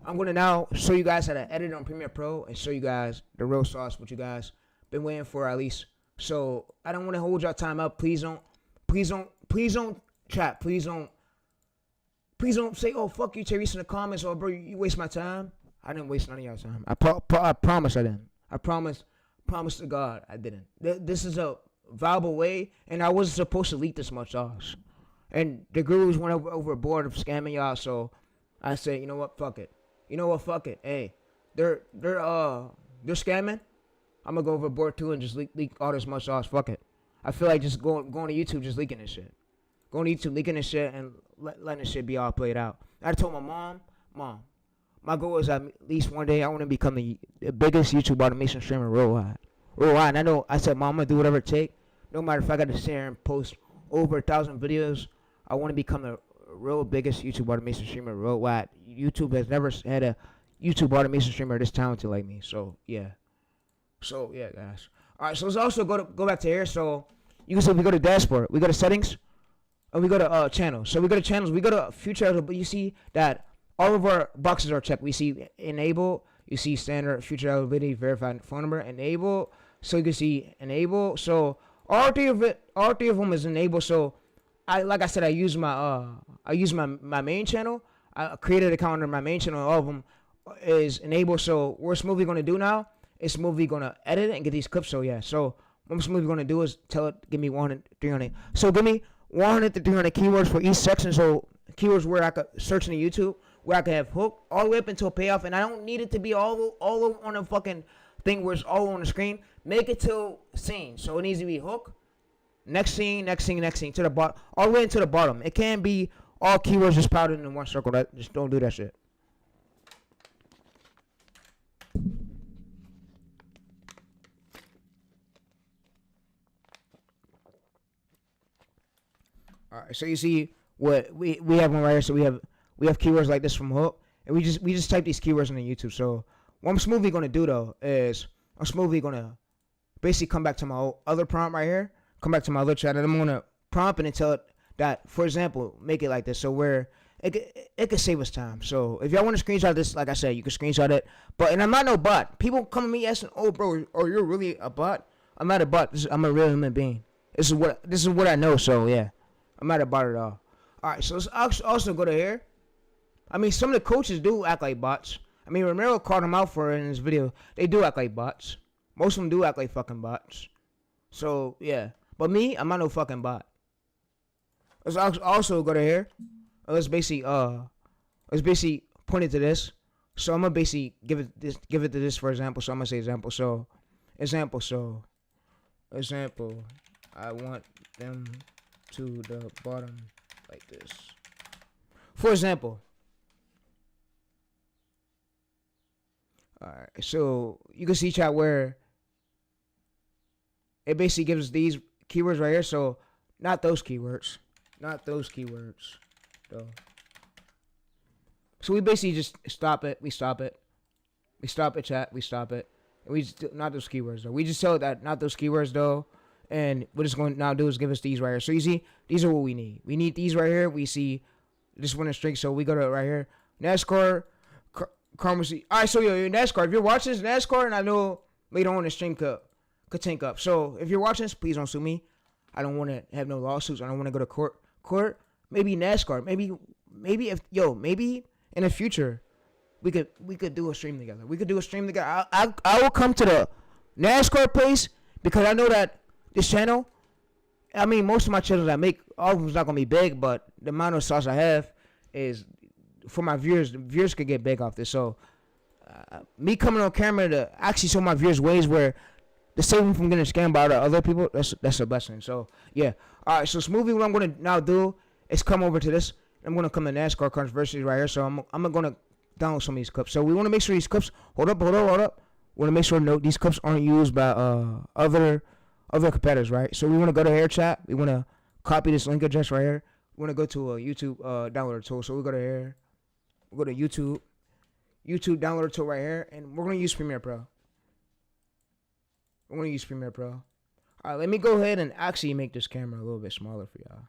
I'm going to now show you guys how to edit on Premiere Pro and show you guys the real sauce, what you guys been waiting for at least. So I don't want to hold y'all time up. Please don't chat. Please Please don't say, "Oh, fuck you, Tayreese," in the comments. "Oh, bro, you waste my time." I didn't waste none of y'all time. I promise I didn't. I promise to God I didn't. This is a viable way, and I wasn't supposed to leak this much sauce. And the gurus went overboard of scamming y'all, so I said, you know what, fuck it. Hey, they're scamming. I'm gonna go overboard too and just leak all this much sauce. Fuck it. I feel like just going to YouTube, just leaking this shit. Going to YouTube, leaking this shit, and letting this shit be all played out. I told my mom, my goal is at least one day I want to become the biggest YouTube automation streamer worldwide. And I said, Mom, I'm going to do whatever it takes. No matter if I got to sit here and post over 1,000 videos, I want to become the real biggest YouTube automation streamer worldwide. YouTube has never had a YouTube automation streamer this talented like me. So, yeah, guys. All right, so let's also go back to here. So, you can see we go to dashboard. We go to settings. And we go to channels. So we go to channels. We go to future. But you see that all of our boxes are checked. We see enable. You see standard, future eligibility, verified phone number, enable. So you can see enable. So all three of them is enabled. So like I said, I use my main channel. I created an account under my main channel. All of them is enabled. So what Smoothie gonna do now? Is Smoothie gonna edit it and get these clips? So yeah. So what Smoothie gonna do is tell it, give me 100, 300. So give me 100 to 300 keywords for each section. So keywords where I could search in the YouTube, where I could have hook all the way up until payoff, and I don't need it to be all on a fucking thing where it's all on the screen. Make it till scene. So it needs to be hook, next scene to the bottom, all the way into the bottom. It can't be all keywords just powdered in one circle. Just don't do that shit. All right, so you see what we have one right here. So we have keywords like this from hook, and we just type these keywords into YouTube. So what I'm Smoothie gonna do though is I'm Smoothie gonna basically come back to my other prompt right here, come back to my other chat, and I'm gonna prompt it and tell it that, for example, make it like this, so where it could save us time. So if y'all want to screenshot this, like I said, you can screenshot it. And I'm not no bot. People come to me asking, "Oh, bro, you're really a bot?" I'm not a bot. I'm a real human being. This is what I know. So yeah. I'm not about it all. All right, so let's also go to here. I mean, some of the coaches do act like bots. I mean, Romero called them out for it in his video. They do act like bots. Most of them do act like fucking bots. So, yeah. But me, I'm not no fucking bot. Let's also go to here. Let's basically point it to this. So I'm gonna basically give it to this for example. So I'm gonna say example. So, example. I want them to the bottom like this. For example. Alright, so you can see chat where it basically gives these keywords right here. So not those keywords. Though. So we basically just stop it. We stop it, chat. We stop it. And we just, not those keywords though. We just tell it that not those keywords though. And what it's going to now do is give us these right here. So you see, these are what we need. We need these right here. We see this one is string. So we go to right here. NASCAR, Carmody. All right, so yo, NASCAR. If you're watching this NASCAR, and I know later on the stream could tank up. So if you're watching this, please don't sue me. I don't want to have no lawsuits. I don't want to go to court. Maybe NASCAR. Maybe in the future, we could do a stream together. I will come to the NASCAR place because I know that this channel, I mean, most of my channels I make, all of them's not gonna be big, but the amount of sauce I have is for my viewers. The viewers could get big off this. So, me coming on camera to actually show my viewers ways where to save them from getting scammed by other people, that's a blessing. So, yeah. All right. So, Smoothie, what I'm gonna now do is come over to this. I'm gonna come to NASCAR controversies right here. So, I'm gonna download some of these clips. So, we want to make sure these clips. Hold up. We want to make sure these clips aren't used by other competitors, right? So we want to go to here, chat. We want to copy this link address right here. We want to go to a YouTube downloader tool. So we go to here. We go to YouTube downloader tool right here, and we're going to use Premiere Pro. All right, let me go ahead and actually make this camera a little bit smaller for y'all.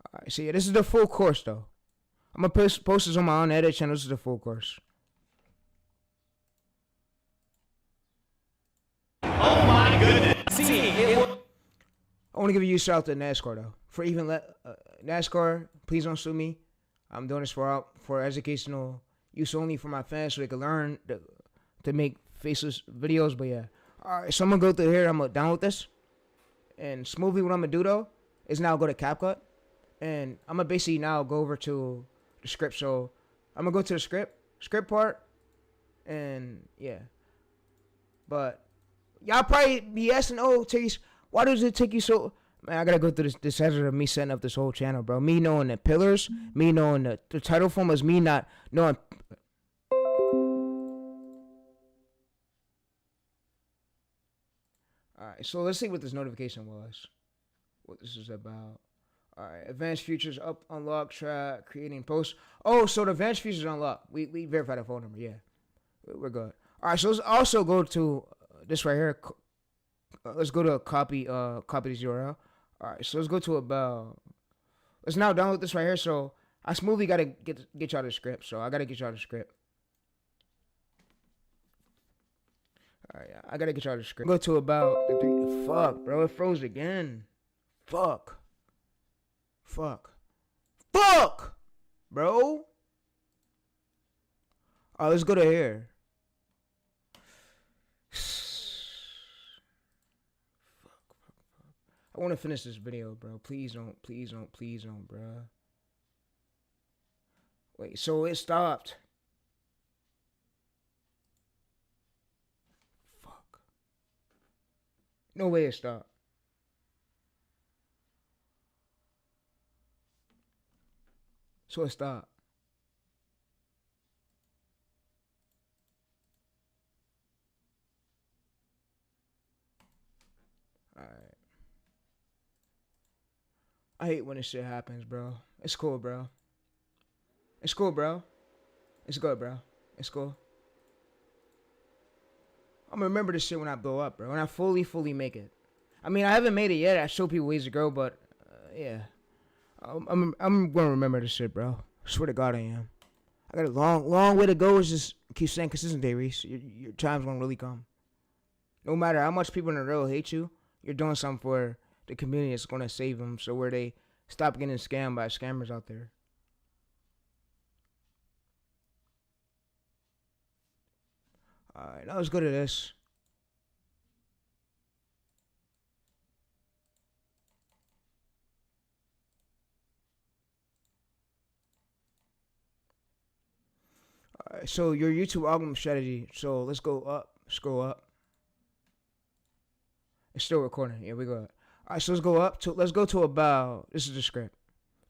All right, so yeah, this is the full course, though. I'm going to post this on my own edit channel. This is the full course. Oh my goodness. I want to give a huge shout out to NASCAR though. for even NASCAR. Please don't sue me. I'm doing this for educational use only for my fans so they can learn to make faceless videos. But yeah, all right. So I'm gonna go through here. I'm gonna download this, and smoothly what I'm gonna do though is now go to CapCut, and I'm gonna basically now go over to the script. So I'm gonna go to the script part, and yeah. But y'all probably be asking, oh, Tayreese, why does it take you so? Man, I gotta go through this hazard of me setting up this whole channel, bro. Me knowing the pillars, me knowing the title form is me not knowing. Alright, so let's see what this notification was. What this is about. Alright, advanced features up, unlock, track, creating posts. Oh, so the advanced features unlocked. We verified the phone number, yeah. We're good. Alright, so let's also go to this right here. Let's go to copy this URL. Alright, so let's go to about. Let's now download this right here. So I smoothly gotta get y'all the script. So I gotta get y'all the script. Alright, yeah, I gotta get y'all the script. Go to about the 3. Fuck, bro, it froze again. Fuck, bro. Alright, let's go to here. I want to finish this video, bro. Please don't, bro. Wait, so it stopped. Fuck. No way it stopped. So it stopped. Alright. I hate when this shit happens, bro. It's cool, bro. It's cool, bro. It's good, bro. It's cool. I'm gonna remember this shit when I blow up, bro. When I fully make it. I mean, I haven't made it yet. I show people ways to go, but yeah. I'm gonna remember this shit, bro. I swear to God, I am. I got a long way to go. Is just keep staying consistent, Tayreese. Your time's gonna really come. No matter how much people in the real hate you, you're doing something for the community is going to save them, so where they stop getting scammed by scammers out there. Alright, now let's go to this. Alright, so your YouTube algorithm strategy. So let's go up, scroll up. It's still recording. Yeah, we go. Alright, so let's go to about. This is the script.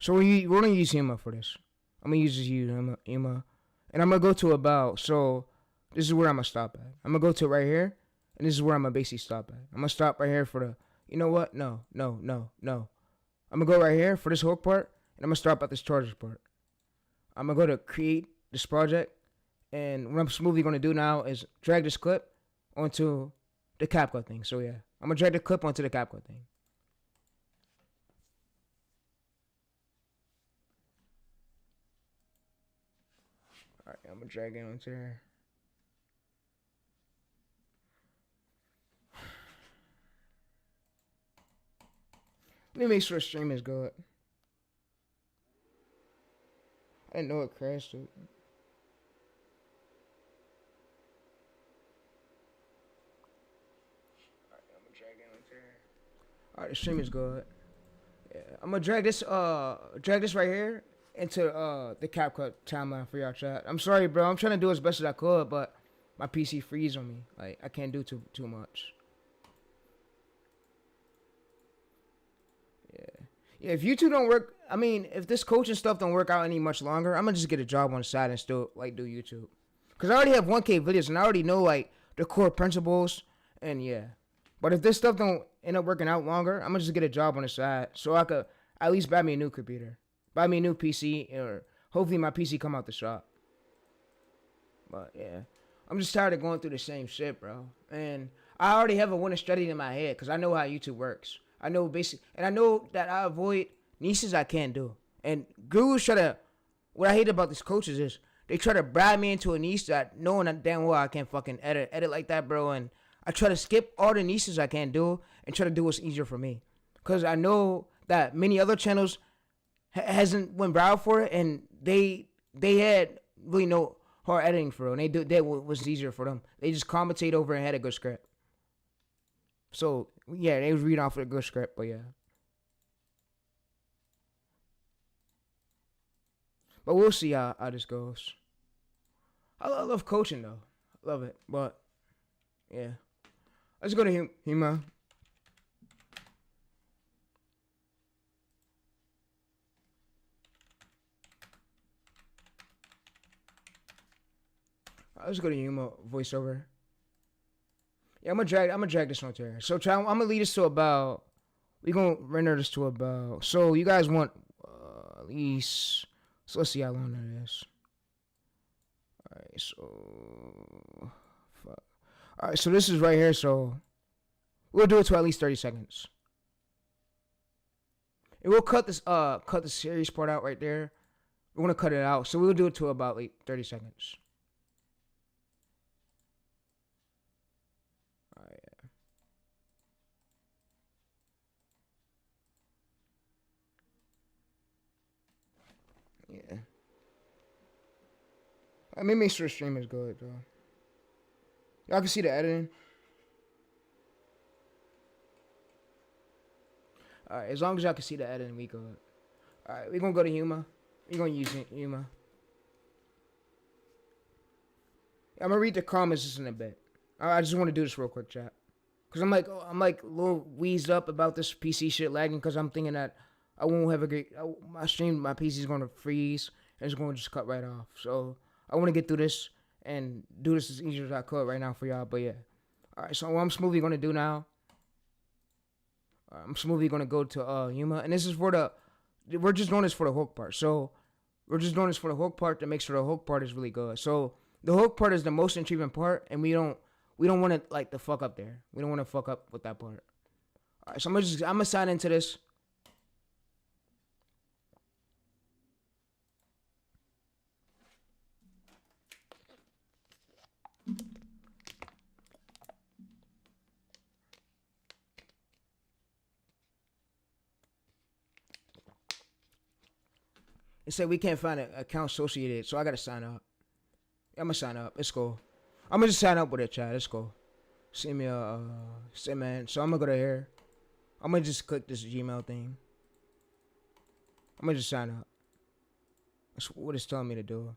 So we're gonna use HEMA for this. I'm gonna use HEMA, and I'm gonna go to about. So this is where I'm gonna stop at. I'm gonna go to right here, and this is where I'm gonna basically stop at. I'm gonna stop right here for the. You know what? No. I'm gonna go right here for this hook part, and I'm gonna stop at this charges part. I'm gonna go to create this project, and what I'm smoothly gonna do now is drag this clip onto the CapCut thing. So yeah, I'm gonna drag the clip onto the CapCut thing. Alright, I'm gonna drag it onto here. Let me make sure the stream is good. I didn't know it crashed, dude. Alright, I'm gonna drag it onto here. Alright, the stream is good. Yeah, I'm gonna drag this right here into the CapCut timeline for y'all chat. I'm sorry, bro. I'm trying to do as best as I could, but my PC freeze on me. Like I can't do too much. Yeah, if YouTube don't work, I mean, if this coaching stuff don't work out any much longer, I'm gonna just get a job on the side and still like do YouTube. Cause I already have 1K videos and I already know like the core principles and yeah. But if this stuff don't end up working out longer, I'm gonna just get a job on the side so I could at least buy me a new computer, buy me a new PC, or hopefully my PC come out the shop. But yeah, I'm just tired of going through the same shit, bro. And I already have a winning strategy in my head because I know how YouTube works. I know and I know that I avoid niches I can't do. And gurus try to, what I hate about these coaches is they try to bribe me into a niche that knowing that damn well I can't fucking edit like that, bro. And I try to skip all the niches I can't do and try to do what's easier for me. Because I know that many other channels hasn't went viral for it, and they had really no hard editing for it. And that was easier for them. They just commentate over and had a good script. So yeah, they was reading off of a good script, but yeah. But we'll see how this goes. I love coaching though. Love it. But yeah. Let's go to Hima. Let's go to Hima voiceover. Yeah, I'm gonna drag this one to here. So I'm gonna lead this to about. We're gonna render this to about. So you guys want at least. So let's see how long that is. Alright, so fuck. Alright, so this is right here, so we'll do it to at least 30 seconds. And we'll cut the series part out right there. We're gonna cut it out. So we'll do it to about like 30 seconds. Alright, yeah. Let me make sure the stream is good, though. Y'all can see the editing. Alright, as long as y'all can see the editing, we good. Alright, we're gonna go to Huma. We're gonna use Huma. I'm gonna read the comments just in a bit. I just want to do this real quick, chat. Cause I'm like a little wheezed up about this PC shit lagging. Cause I'm thinking that I won't have a great. My stream, my PC's gonna freeze and it's gonna just cut right off. So I want to get through this and do this as easy as I could right now for y'all. But yeah, all right. So what I'm smoothly gonna do now. I'm smoothly gonna go to Huma, and this is for the. We're just doing this for the hook part. So we're just doing this for the hook part to make sure the hook part is really good. So the hook part is the most intriguing part, and we don't want to like the fuck up there. We don't want to fuck up with that part. All right, so I'm gonna sign into this. It said we can't find an account associated, so I gotta sign up. I'm gonna sign up. It's cool. I'm gonna just sign up with it, chat. It's cool. Send me a send man. So I'm gonna go to here. I'm gonna just click this Gmail thing. I'm gonna just sign up. That's what it's telling me to do.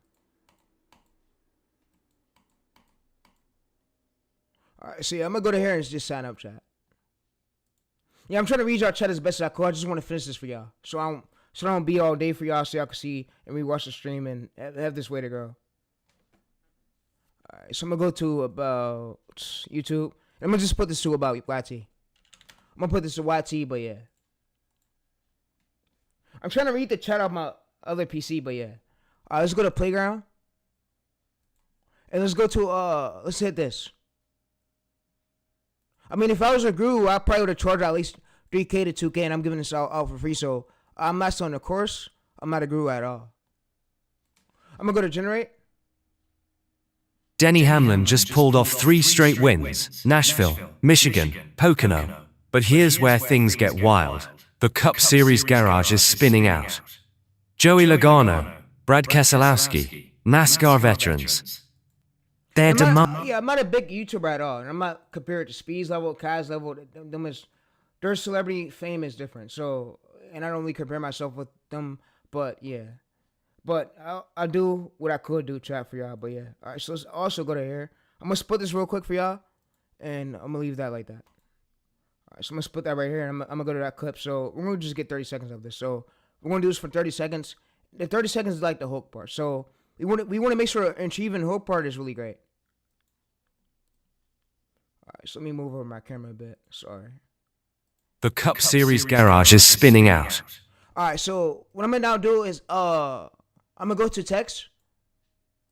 Alright, see, I'm gonna go to here and just sign up, chat. Yeah, I'm trying to read y'all chat as best as I could. I just want to finish this for y'all, so I don't be all day for y'all, so y'all can see and rewatch the stream and have this way to go. Alright, so I'm gonna go to about YouTube. I'm gonna just put this to about YT. I'm gonna put this to YT, but yeah. I'm trying to read the chat on my other PC, but yeah. Alright, let's go to Playground. And let's go to let's hit this. I mean, if I was a guru, I probably would have charged at least 3K to 2K, and I'm giving this out for free. So I'm not selling the course. I'm not a guru at all. I'm gonna go to generate. Denny Hamlin just pulled off 3 straight wins: Nashville, Michigan, Pocono. But here's where things get wild. The Cup Series garage is spinning out. Joey Logano, Brad Keselowski, NASCAR veterans. They're I'm not a big YouTuber at all, and I'm not compared to Speed's level, Kai's level. Their celebrity fame is different, so, and I don't really compare myself with them, but yeah. But I do what I could do, chat, for y'all, but yeah. All right, so let's also go to here. I'm going to split this real quick for y'all, and I'm going to leave that like that. All right, so I'm going to split that right here, and I'm going to go to that clip. So we're going to just get 30 seconds of this. So we're going to do this for 30 seconds. The 30 seconds is like the hook part. So we want to make sure achieving the hook part is really great. All right, so let me move over my camera a bit. Sorry. The Cup Series garage is spinning out. All right, so what I'm going to now do is I'm going to go to text.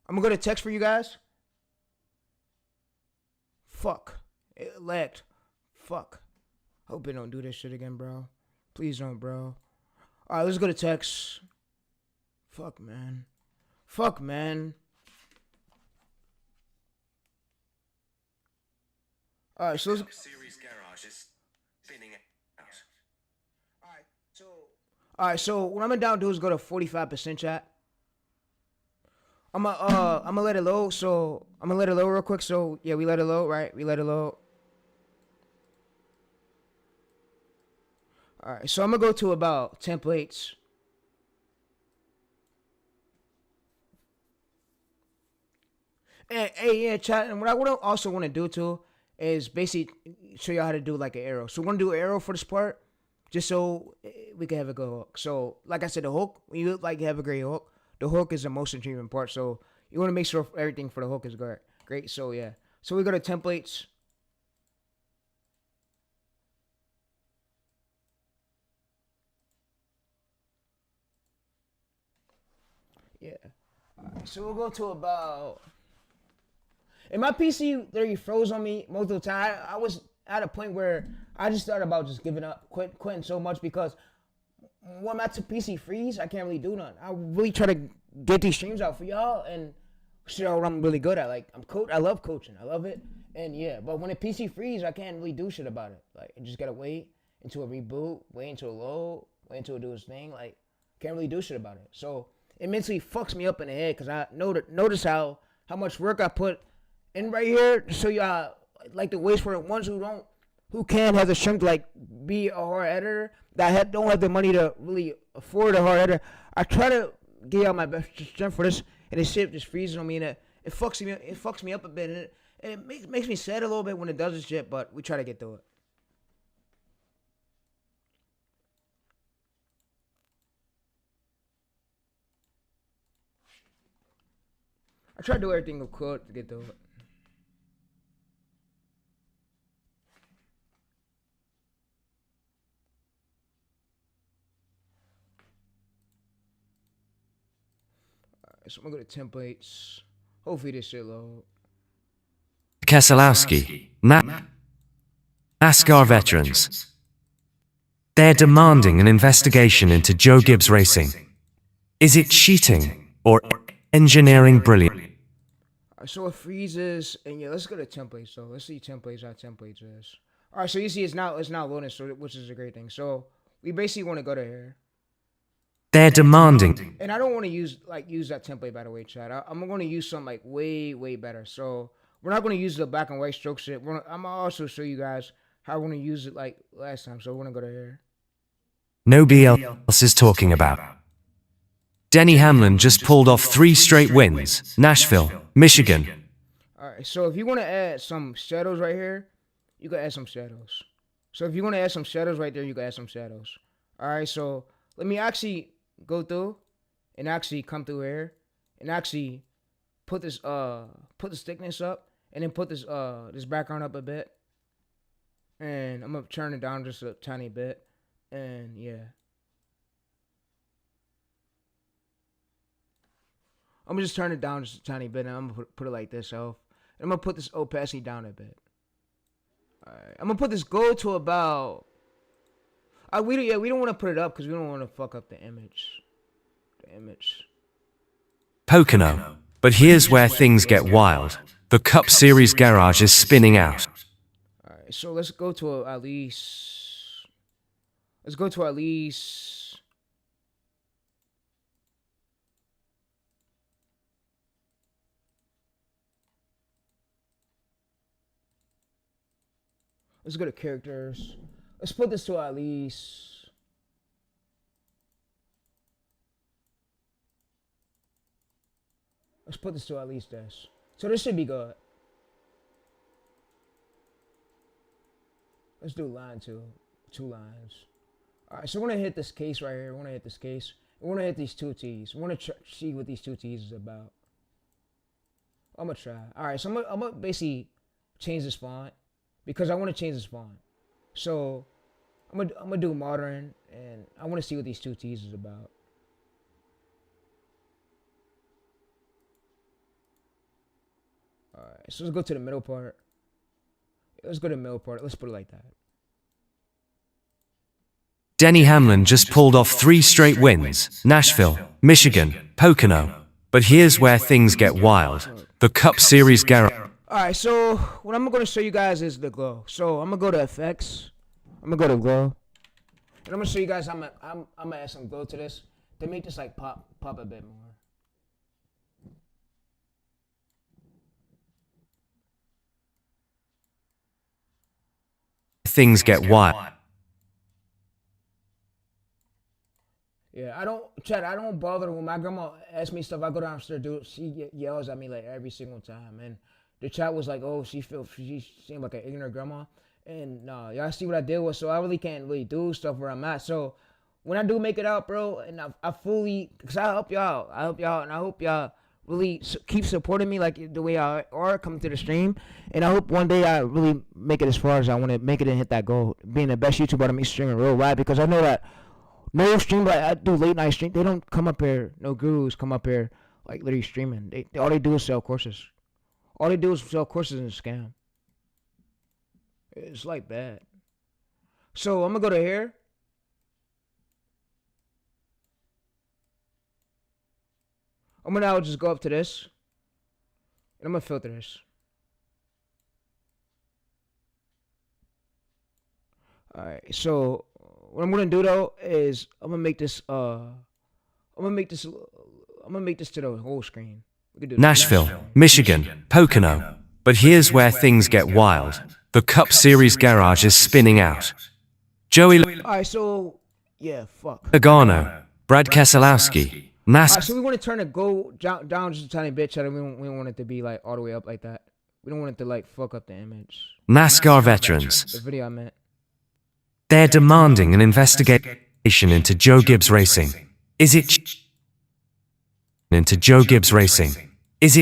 I'm going to go to text for you guys. Fuck. It lagged. Fuck. Hope it don't do this shit again, bro. Please don't, bro. All right, let's go to text. Fuck, man. Fuck, man. All right, so let's... Series garage is spinning out. All right, so All right, so what I'm gonna down do is go to 45% chat. I'm gonna let it load. So I'm gonna let it load real quick. So yeah, we let it load, right? We let it load. All right, so I'm gonna go to about templates. And hey, yeah, chat. And what I would also want to do too is basically show y'all how to do like an arrow. So we're gonna do an arrow for this part, just so we can have a good hook. So like I said, the hook, when you like have a great hook, the hook is the most important part. So you want to make sure everything for the hook is good. Great. So yeah. So we go to templates. Yeah. All right, so we'll go to about. And my PC literally froze on me multiple times. I was at a point where I just thought about just giving up, quitting so much because when my PC freeze, I can't really do nothing. I really try to get these streams out for y'all and show what I'm really good at. Like I love coaching, I love it, and yeah. But when a PC freeze, I can't really do shit about it. Like I just gotta wait until a reboot, wait until a load, wait until it do its thing. Like can't really do shit about it. So it mentally fucks me up in the head because I notice how much work I put in right here to show y'all like the ways for the ones who can have the strength to like be a hard editor that don't have the money to really afford a hard editor. I try to give y'all my best strength for this, and this shit just freezes on me, and it fucks me up a bit, and it makes me sad a little bit when it does this shit. But we try to get through it. I try to do everything I could to get through it. So I'm gonna go to templates. Hopefully this shit load. Keselowski, NASCAR veterans. They're demanding an investigation into Joe Gibbs Racing. Is it cheating or engineering brilliance? So it freezes, and yeah, let's go to templates. So let's see templates, how templates is. All right, so you see it's now loading, so which is a great thing. So we basically want to go to here. They're demanding. And I don't want to use that template, by the way, chat. I'm going to use something like way better. So we're not going to use the black and white stroke shit. I'm going to also show you guys how I want to use it like last time. So we're going to go to here. Nobody else is talking about. Denny Hamlin just pulled off 3 straight wins. Nashville, Michigan. All right, so if you want to add some shadows right here, you can add some shadows. So if you want to add some shadows right there, you can add some shadows. All right, so let me actually go through and actually come through here and actually put this put the thickness up and then put this this background up a bit, and I'm gonna turn it down just a tiny bit, and yeah, I'm gonna just turn it down just a tiny bit, and I'm gonna put it like this. So I'm gonna put this opacity down a bit. All right, I'm gonna put this go to about. We don't want to put it up because we don't want to fuck up the image. Pocono. But here's where things get wild. The Cup Series garage is spinning out. All right, so let's go to at least. Let's go to at least. Let's go to characters. Let's put this to at least. Let's put this to at least this. So this should be good. Let's do line 2. 2 lines. Alright, so we're going to hit this case right here. We're going to hit this case. We're going to hit these 2 T's. We're going to see what these 2 T's is about. I'm going to try. Alright, so I'm going to basically change this font because I want to change this font. So I'm gonna do modern, and I want to see what these 2 T's is about. All right, so let's go to the middle part. Let's go to the middle part. Let's put it like that. Denny Hamlin just pulled off 3 straight wins. Nashville, Michigan, Pocono. But here's where things get wild. The Cup Series garage. All right, so what I'm going to show you guys is the glow. So I'm going to go to effects. I'm going to go to glow. And I'm gonna show you guys. I'm gonna add some glow to this to make this like pop a bit more. Things get wild. Yeah, I don't bother when my grandma asks me stuff. I go downstairs, dude. She yells at me like every single time, and the chat was like, "Oh, she seemed like an ignorant grandma." And y'all see what I deal with, so I really can't really do stuff where I'm at. So when I do make it out, bro, and I fully, cause I help y'all, and I hope y'all really keep supporting me like the way I are coming to the stream, and I hope one day I really make it as far as I want to make it and hit that goal, being the best YouTuber to make streaming real wide, because I know that. No stream, like I do late night stream. They don't come up here. No gurus come up here like literally streaming. They all they do is sell courses. All they do is sell courses and scam. It's like that. So I'm gonna go to here. I'm gonna now just go up to this, and I'm gonna filter this. All right. So what I'm gonna do though is I'm gonna make this to the whole screen. We could do Nashville, Michigan, Pocono. But here's where things get wild. The Cup Series garage is spinning out. Joey Alright, so yeah, fuck. Logano, Brad Keselowski, Alright, so we want to turn it down just a tiny bit, Chad. We don't want it to be like all the way up like that. We don't want it to like fuck up the image. NASCAR veterans. The video I meant. They're demanding an investigation into Joe Gibbs Racing. Is it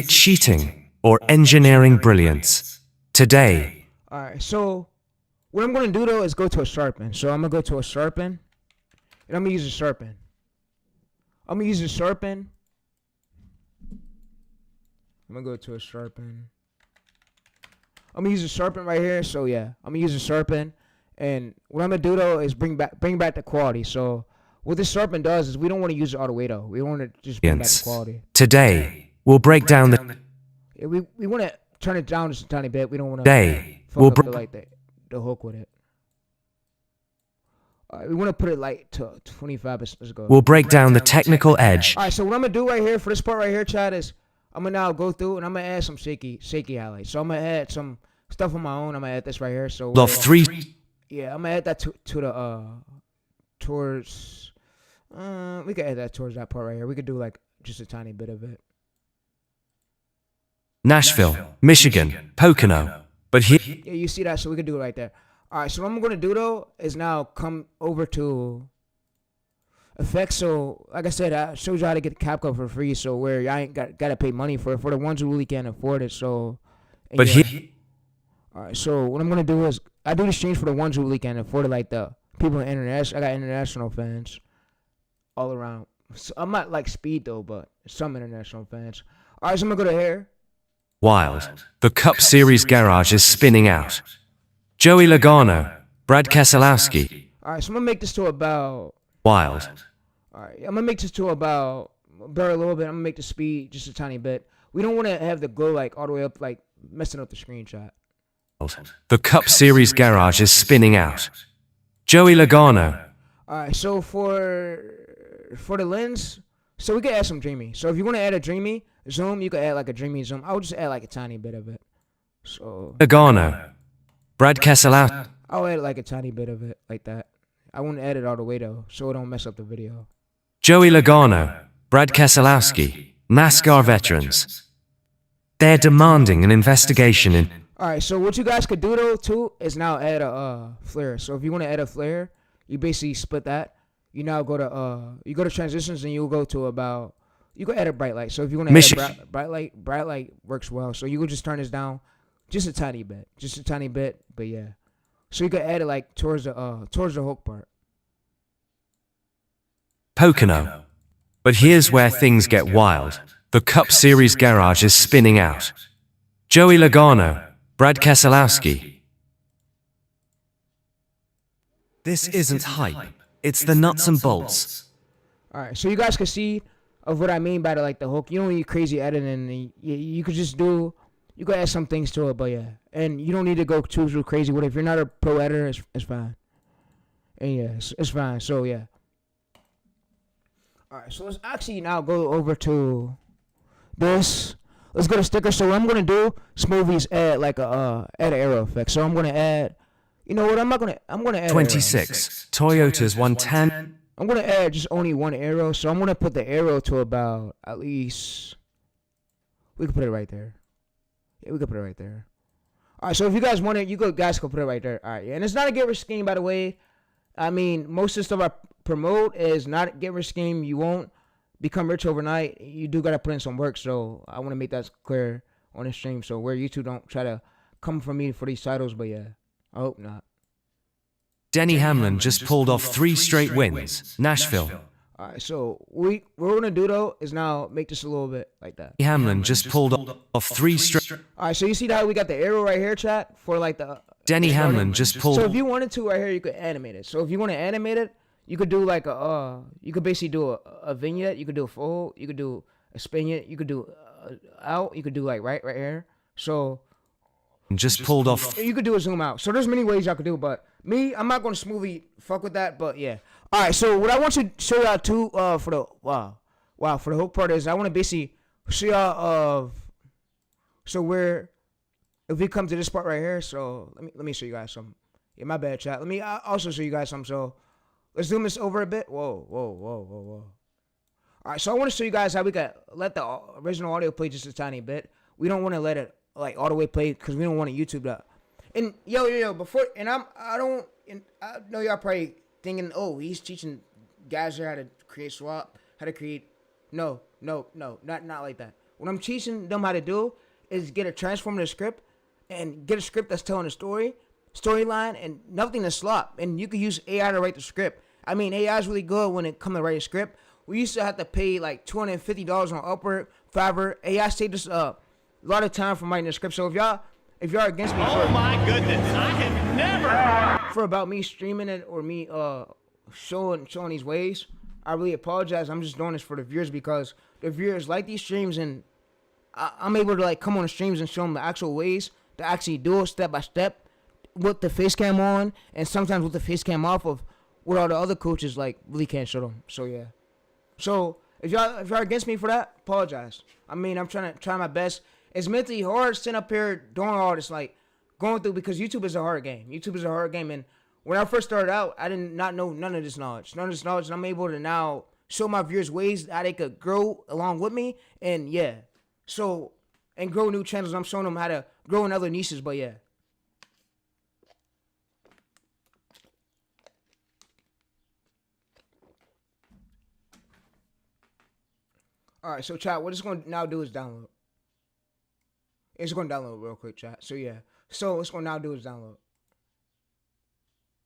cheating or engineering brilliance? Today. Alright, so what I'm gonna do though is go to a sharpen. So I'm gonna go to a sharpen, and I'm gonna use a sharpen. I'm gonna go to a sharpen. I'm gonna use a sharpen right here. So yeah, I'm gonna use a sharpen. And what I'm gonna do though is bring back the quality. So what this sharpen does is we don't want to use it all the way though. We want to just bring back the quality. Today we'll break down the. Yeah, we want to turn it down just a tiny bit. We don't want to. Today we'll the hook with it. We want to put it like to 25. Let's go. We'll break down the technical edge. All right. So what I'm gonna do right here for this part right here, Chad, is I'm gonna now go through and I'm gonna add some shaky highlights. So I'm gonna add some stuff on my own. I'm gonna add this right here. So the three. Yeah, I'm gonna add that to the towards. We could add that towards that part right here. We could do like just a tiny bit of it. Nashville, Michigan, Pocono. But here. Yeah, you see that? So we could do it right there. All right. So what I'm gonna do though is now come over to effects. So like I said, I showed you how to get CapCut for free. So where I ain't gotta pay money for it for the ones who really can't afford it. So. But yeah. here. All right. So what I'm gonna do is I do the streams for the ones who really can't afford it, like the people in international. I got international fans all around. So I'm not like speed though, but some international fans. All right, so I'm gonna go to here. Wild. The Cup Series garage is spinning out. Joey Logano, Brad Keselowski. All right, so I'm gonna make this to about. Wild. All right, I'm gonna make this to about a little bit. I'm gonna make the speed just a tiny bit. We don't want to have the glow like all the way up, like messing up the screenshot. The Cup Series garage is spinning out. Joey Logano. All right, so for the lens, so we could add some dreamy. So if you want to add a dreamy zoom, you could add like a dreamy zoom. I would just add like a tiny bit of it. So Logano. Brad Keselowski. I'll add like a tiny bit of it like that. I won't add it all the way though, so it don't mess up the video. Joey Logano. Brad Keselowski. NASCAR veterans. They're demanding an investigation in. All right, so what you guys could do though too is now add a flare. So if you want to add a flare, you basically split that. You now go to transitions and you'll go to about. You can add a bright light. So if you want to add a bright light works well. So you can just turn this down just a tiny bit, but yeah. So you can add it like towards the hook part. Pocono. But here's where things get wild. The Cup Series garage is spinning out. Joey Logano, Brad Keselowski. This isn't hype. It's the nuts and bolts. All right, so you guys can see of what I mean by the hook. You don't need crazy editing. You could just do. You could add some things to it, but yeah, and you don't need to go too crazy with it. If you're not a pro editor, it's fine. And yeah, it's fine. So yeah. All right, so let's actually now go over to this. Let's go to stickers. So what I'm gonna do, Smoothies add like a add an arrow effect. So I'm gonna add. You know what? I'm gonna add 26. Toyota's 110. I'm gonna add just only one arrow. So I'm gonna put the arrow to about at least. We can put it right there. Yeah, we can put it right there. All right. So if you guys want it, guys can put it right there. All right. Yeah, and it's not a get rich scheme, by the way. I mean, most of the stuff I promote is not get rich scheme. You won't become rich overnight. You do gotta put in some work. So I want to make that clear on the stream. So where YouTube don't try to come for me for these titles, but yeah, I hope not. Denny Hamlin just pulled off 3 straight wins. Nashville. All right, so what we're gonna do though is now make this a little bit like that. Hamlin just pulled off 3 straight. All right, so you see how we got the arrow right here, chat, for like the. Denny Hamlin just pulled. So if you wanted to right here, you could animate it. So if you want to animate it, you could do like you could basically do a vignette. You could do a full. You could do a spin it. You could do out. You could do like right here. So. Just pulled off. You could do a zoom out. So there's many ways y'all could do, but me, I'm not going to smoothly fuck with that, but yeah. All right, so what I want to show y'all too for the for the hook part is I want to basically show y'all so where if we come to this part right here, so let me show you guys something. Yeah, my bad, chat. Let me also show you guys something. So let's zoom this over a bit. Whoa. All right, so I want to show you guys how we can let the original audio play just a tiny bit. We don't want to let it like all the way play because we don't want to YouTube that. And yo, before and I know y'all probably thinking, oh, he's teaching guys here how to create swap, how to create. No, not like that. What I'm teaching them how to do is get a transformative script and get a script that's telling a storyline, and nothing to slop. And you can use AI to write the script. I mean, AI is really good when it comes to write a script. We used to have to pay like $250 on Upwork, Fiverr. AI saved us a lot of time from writing the script. So if y'all against me, oh my goodness, I have never for about me streaming it or me showing these ways, I really apologize. I'm just doing this for the viewers because the viewers like these streams, and I'm able to like come on the streams and show them the actual ways to actually do it step by step with the face cam on, and sometimes with the face cam off of what all the other coaches like really can't show them. So yeah. So if y'all against me for that, apologize. I mean, I'm trying my best. It's mentally hard sitting up here doing all this, like going through, because YouTube is a hard game. And when I first started out, I did not know none of this knowledge, and I'm able to now show my viewers ways how they could grow along with me, and yeah, so and grow new channels. I'm showing them how to grow in other niches, but yeah. All right, so chat, what it's going to now do is download. It's going to download real quick, chat. So yeah. So what's going to now do is download.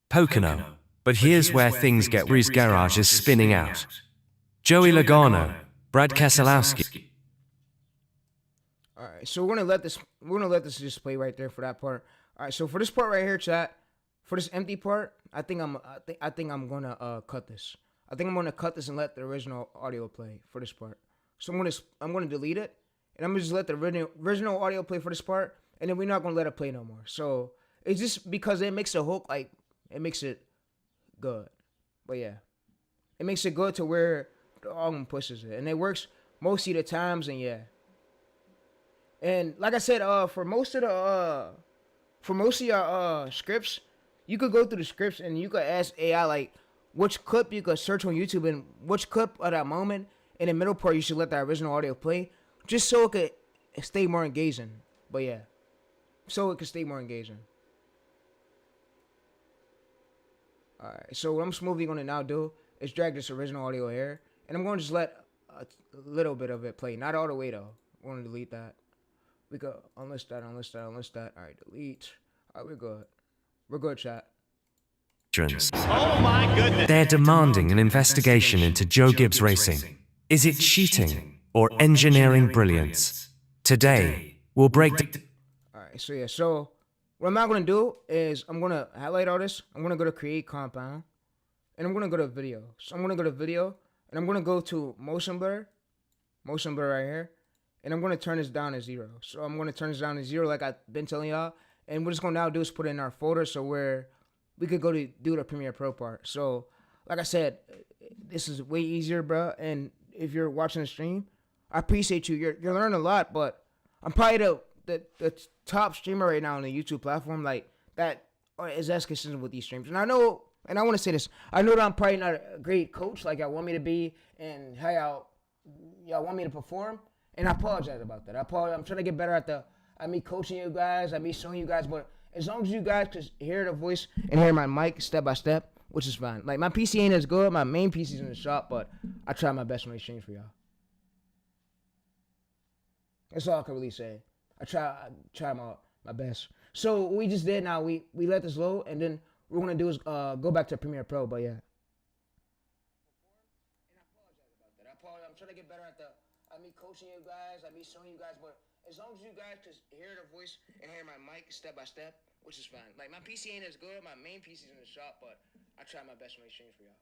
Pocono. But here's where things get. Reese Garage is spinning out. Joey Logano, Brad Keselowski. All right, so we're gonna let this just play right there for that part. All right, so for this part right here, chat, for this empty part, I think I'm gonna cut this. I think I'm gonna cut this and let the original audio play for this part. So I'm gonna delete it, and I'm gonna just let the original audio play for this part, and then we're not gonna let it play no more. So it's just because it makes the hook, like, it makes it good. But yeah, it makes it good to where the album pushes it, and it works most of the times. And yeah, and like I said, for most of your scripts, you could go through the scripts and you could ask AI like which clip you could search on YouTube and which clip at that moment in the middle part you should let that original audio play, just so it could stay more engaging. But yeah, so it could stay more engaging. Alright, so what I'm smoothly going to now do is drag this original audio here, and I'm going to just let a little bit of it play, not all the way though. I'm going to delete that. We go unlist that. Alright, delete. Alright, we're good, chat. Oh my goodness. They're demanding an investigation into Joe Gibbs Racing. Is it cheating or engineering brilliance? Today, we'll break the... Alright, so yeah, so what I'm not going to do is I'm going to highlight all this. I'm going to go to create compound, and I'm going to go to video. So I'm going to go to video, and I'm going to go to motion blur right here, and I'm going to turn this down to 0. So I'm going to turn this down to 0 like I've been telling y'all, and we're just going to now do is put it in our folder, so where we could go to do the Premiere Pro part. So, like I said, this is way easier, bro. And if you're watching the stream, I appreciate you. You're learning a lot, but I'm probably the top streamer right now on the YouTube platform, like that is as consistent with these streams. And I know, and I want to say this, I know that I'm probably not a great coach like y'all want me to be, and how y'all want me to perform. And I apologize about that. I'm trying to get better at me coaching you guys, at me showing you guys. But as long as you guys can hear the voice and hear my mic step by step, which is fine. Like, my PC ain't as good. My main PC's in the shop, but I try my best when I stream for y'all. That's all I can really say. I try my best. So what we just did now, we let this load, and then what we're gonna do is go back to Premiere Pro. But yeah. And I apologize about that. I'm trying to get better at me coaching you guys, at me showing you guys. But as long as you guys can hear the voice and hear my mic step by step, which is fine. Like, my PC ain't as good. My main PC's in the shop, but I try my best when I stream for y'all.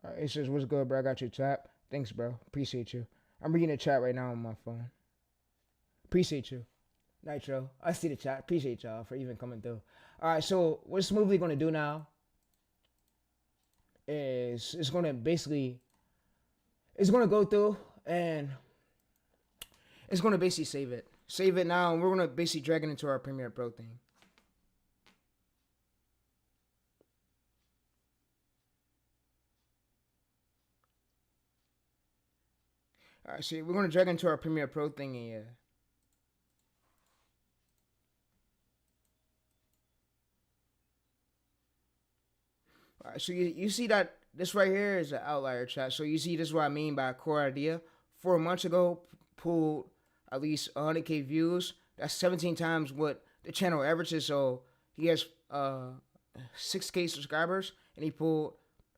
All right, it says, what's good, bro? I got your chat. Thanks, bro. Appreciate you. I'm reading the chat right now on my phone. Appreciate you. Nitro. I see the chat. Appreciate y'all for even coming through. All right, so what Smoothly going to do now is it's going to go through and it's going to basically save it. Save it now, and we're going to basically drag it into our Premiere Pro thing. All right, see, we're going to drag into our Premiere Pro thing, and yeah. All right, so you see that this right here is an outlier, chat. So you see, this is what I mean by a core idea. 4 months ago, pulled at least 100K views. That's 17 times what the channel averages. So he has 6K subscribers, and he pulled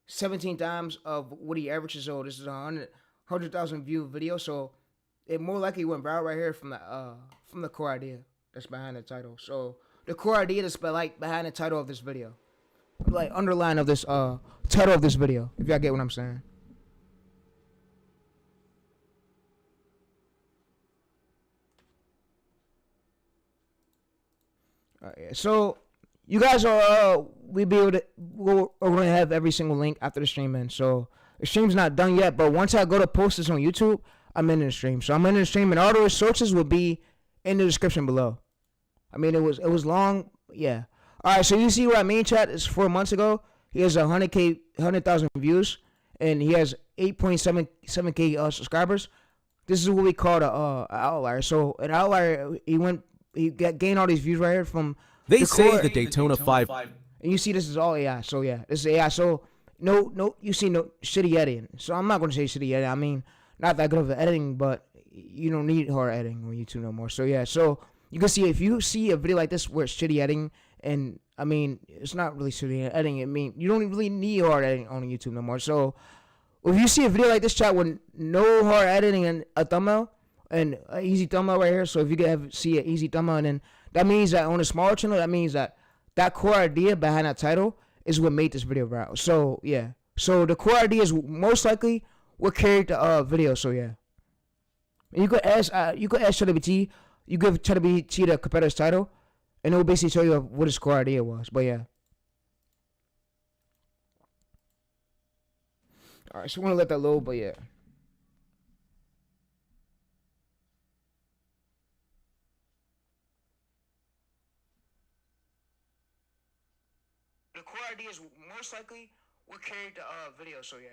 17 times of what he averages. So this is a 100,000 view video. So it more likely went viral right here from the core idea that's behind the title. So the core idea that's behind the title of this video, like underline of this title of this video, if y'all get what I'm saying. Yeah. So you guys are we're gonna have every single link after the stream ends. So the stream's not done yet, but once I go to post this on YouTube, I'm in the stream. So I'm in the stream, and all those sources will be in the description below. I mean, it was long, yeah. All right, so you see what I mean, chat? It's 4 months ago. He has 100,000 views, and he has 8.7K subscribers. This is what we call an outlier. So an outlier, he gained all these views right here from. They say the Daytona 5. And you see, this is all AI. So yeah, this is AI. So no, you see no shitty editing. So I'm not gonna say shitty editing. I mean, not that good of editing, but you don't need hard editing on YouTube no more. So yeah, so you can see, if you see a video like this where it's shitty editing, and I mean, it's not really shitty editing. I mean, you don't really need hard editing on YouTube no more. So if you see a video like this, chat, with no hard editing and a thumbnail and an easy thumbnail right here. So if you can see an easy thumbnail, and then that means that on a smaller channel, that means that core idea behind that title is what made this video viral. So yeah, so the core idea is most likely what carried the video. So yeah, and you could ask ChatGPT. You give ChatGPT the competitor's title, and it will basically tell you what his core idea was. But yeah. All right, so we're gonna let that load. But yeah. The core idea is most likely what carried the video. So yeah.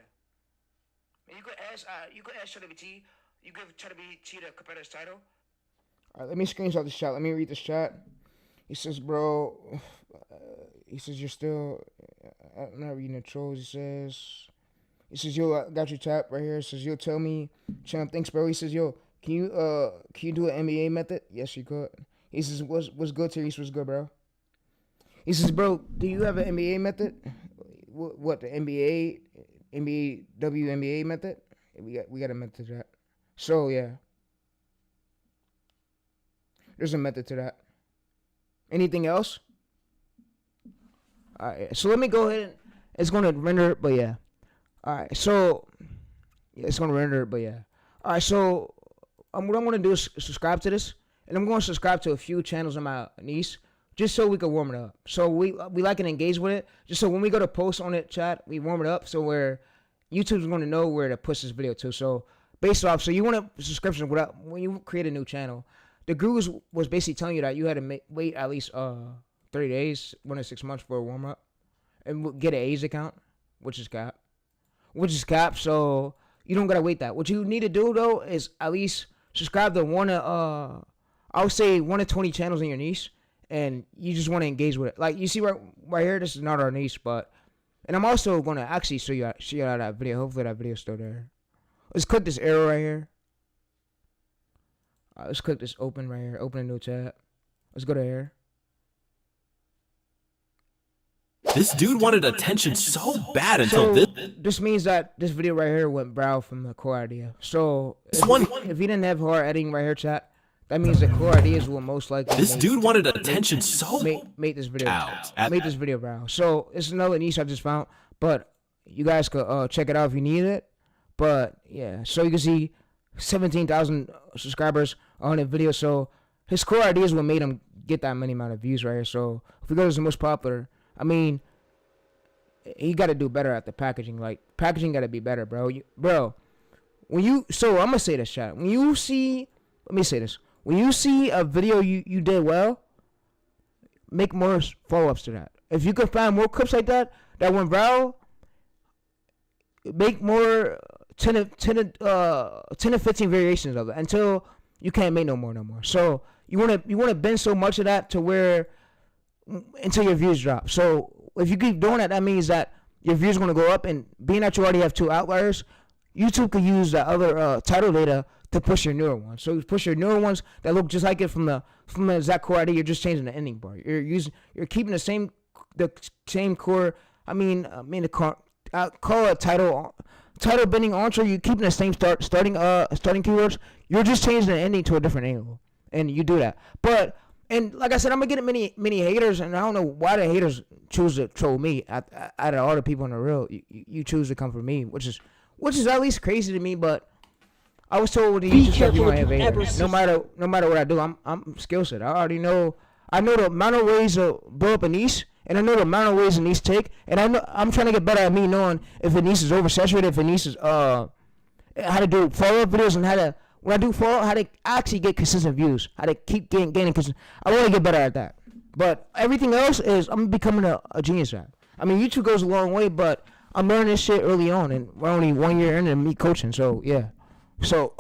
And you could ask ChatGPT. You give ChatGPT the competitor's title. All right, let me screenshot this chat. Let me read this chat. He says, bro, he says, you're still, I'm not reading the trolls. He says, yo, I got your chat right here. He says, yo, tell me, champ, thanks, bro. He says, yo, can you do an NBA method? Yes, you could. He says, what's good, Tayreese? What's good, bro? He says, bro, do you have an NBA method? What, the WNBA method? We got a method to that. So, yeah. There's a method to that. Anything else? All right, so let me go ahead and it's going to render it, but yeah. All right, so yeah, it's going to render it, but yeah. All right, so what I'm going to do is subscribe to this, and I'm going to subscribe to a few channels on my niece, just so we can warm it up. So we like and engage with it, just so when we go to post on it, chat, we warm it up, so where YouTube's going to know where to push this video to. So based off, so you want a subscription without when you create a new channel. The gurus was basically telling you that you had to wait at least 30 days, 1 to 6 months for a warm up, and get an A's account, which is cap. So you don't gotta wait that. What you need to do though is at least subscribe to I would say 1 to 20 channels in your niche, and you just want to engage with it. Like you see right here, this is not our niche, and I'm also gonna actually show you out that video. Hopefully that video's still there. Let's click this arrow right here. Let's click this open right here. Open a new tab. Let's go to here. This dude wanted attention so bad until this. This means that this video right here went brow from the core idea. So if you didn't have hard editing right here, chat, that means the core ideas will most likely. This dude wanted attention so make this video out. Make this video brow. So it's another niche I just found, but you guys could check it out if you need it. But yeah, so you can see 17,000 subscribers on the video. So his core ideas what made him get that many amount of views right here. So if we go to the most popular, I mean, he got to do better at the packaging. Like packaging got to be better, bro. When you I'm gonna say this, chat. When you see, let me say this. When you see a video you did well, make more follow-ups to that. If you can find more clips like that went viral, make more 10 to 15 variations of it until you can't make no more. So you wanna bend so much of that to where until your views drop. So if you keep doing that, that means that your views are gonna go up. And being that you already have 2 outliers, YouTube could use the other title data to push your newer ones. So you push your newer ones that look just like it from the exact core idea. You're just changing the ending bar. You're keeping the same core. I mean call it title bending entree. You're keeping the same starting keywords. You're just changing the ending to a different angle, and you do that. But and like I said, I'm gonna get many haters, and I don't know why the haters choose to troll me. Out of all the people in the real, you choose to come for me, which is at least crazy to me. But I was told the YouTube stuff you might have haters. No matter what I do, I'm skill set. I already know. I know the amount of ways to build up a niche, and I know the amount of ways a niche take, and I'm trying to get better at me knowing if a niche is oversaturated, if a niche is how to do follow-up videos, and how to when I do follow, how to actually get consistent views, how to keep gaining consistent. I want to get better at that. But everything else is I'm becoming a genius at. I mean, YouTube goes a long way, but I'm learning this shit early on, and we're only 1 year into me coaching. So yeah, so.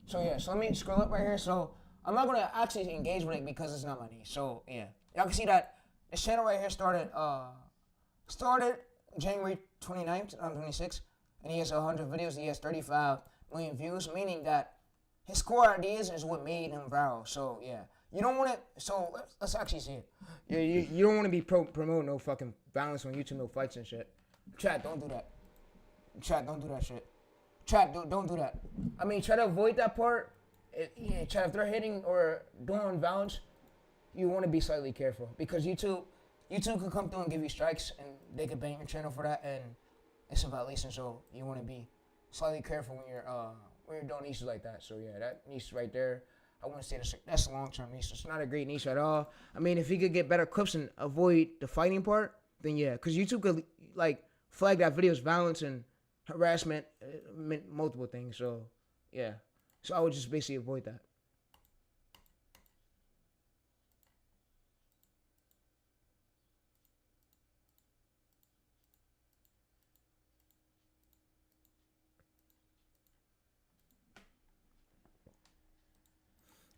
So yeah, so let me scroll up right here. So I'm not gonna actually engage with it because it's not my niche. So yeah, y'all can see that this channel right here started January 29th, 2026, and he has 100 videos. He has 35 million views, meaning that his core ideas is what made him viral. So yeah, you don't want to. So let's actually see it. Yeah, you don't want to be promoting no fucking violence on YouTube, no fights and shit. Chat, don't do that. Chat, don't do that shit. Chat, don't do that. I mean, try to avoid that part. Chat, if they're hitting or doing violence, you want to be slightly careful because YouTube could come through and give you strikes, and they could ban your channel for that, and it's a violation. So you want to be slightly careful when you're doing niches like that. So yeah, that niche right there, I want to say that's a long-term niche. It's not a great niche at all. I mean, if you could get better clips and avoid the fighting part, then yeah, because YouTube could like flag that video as violence and harassment, multiple things. So yeah, so I would just basically avoid that.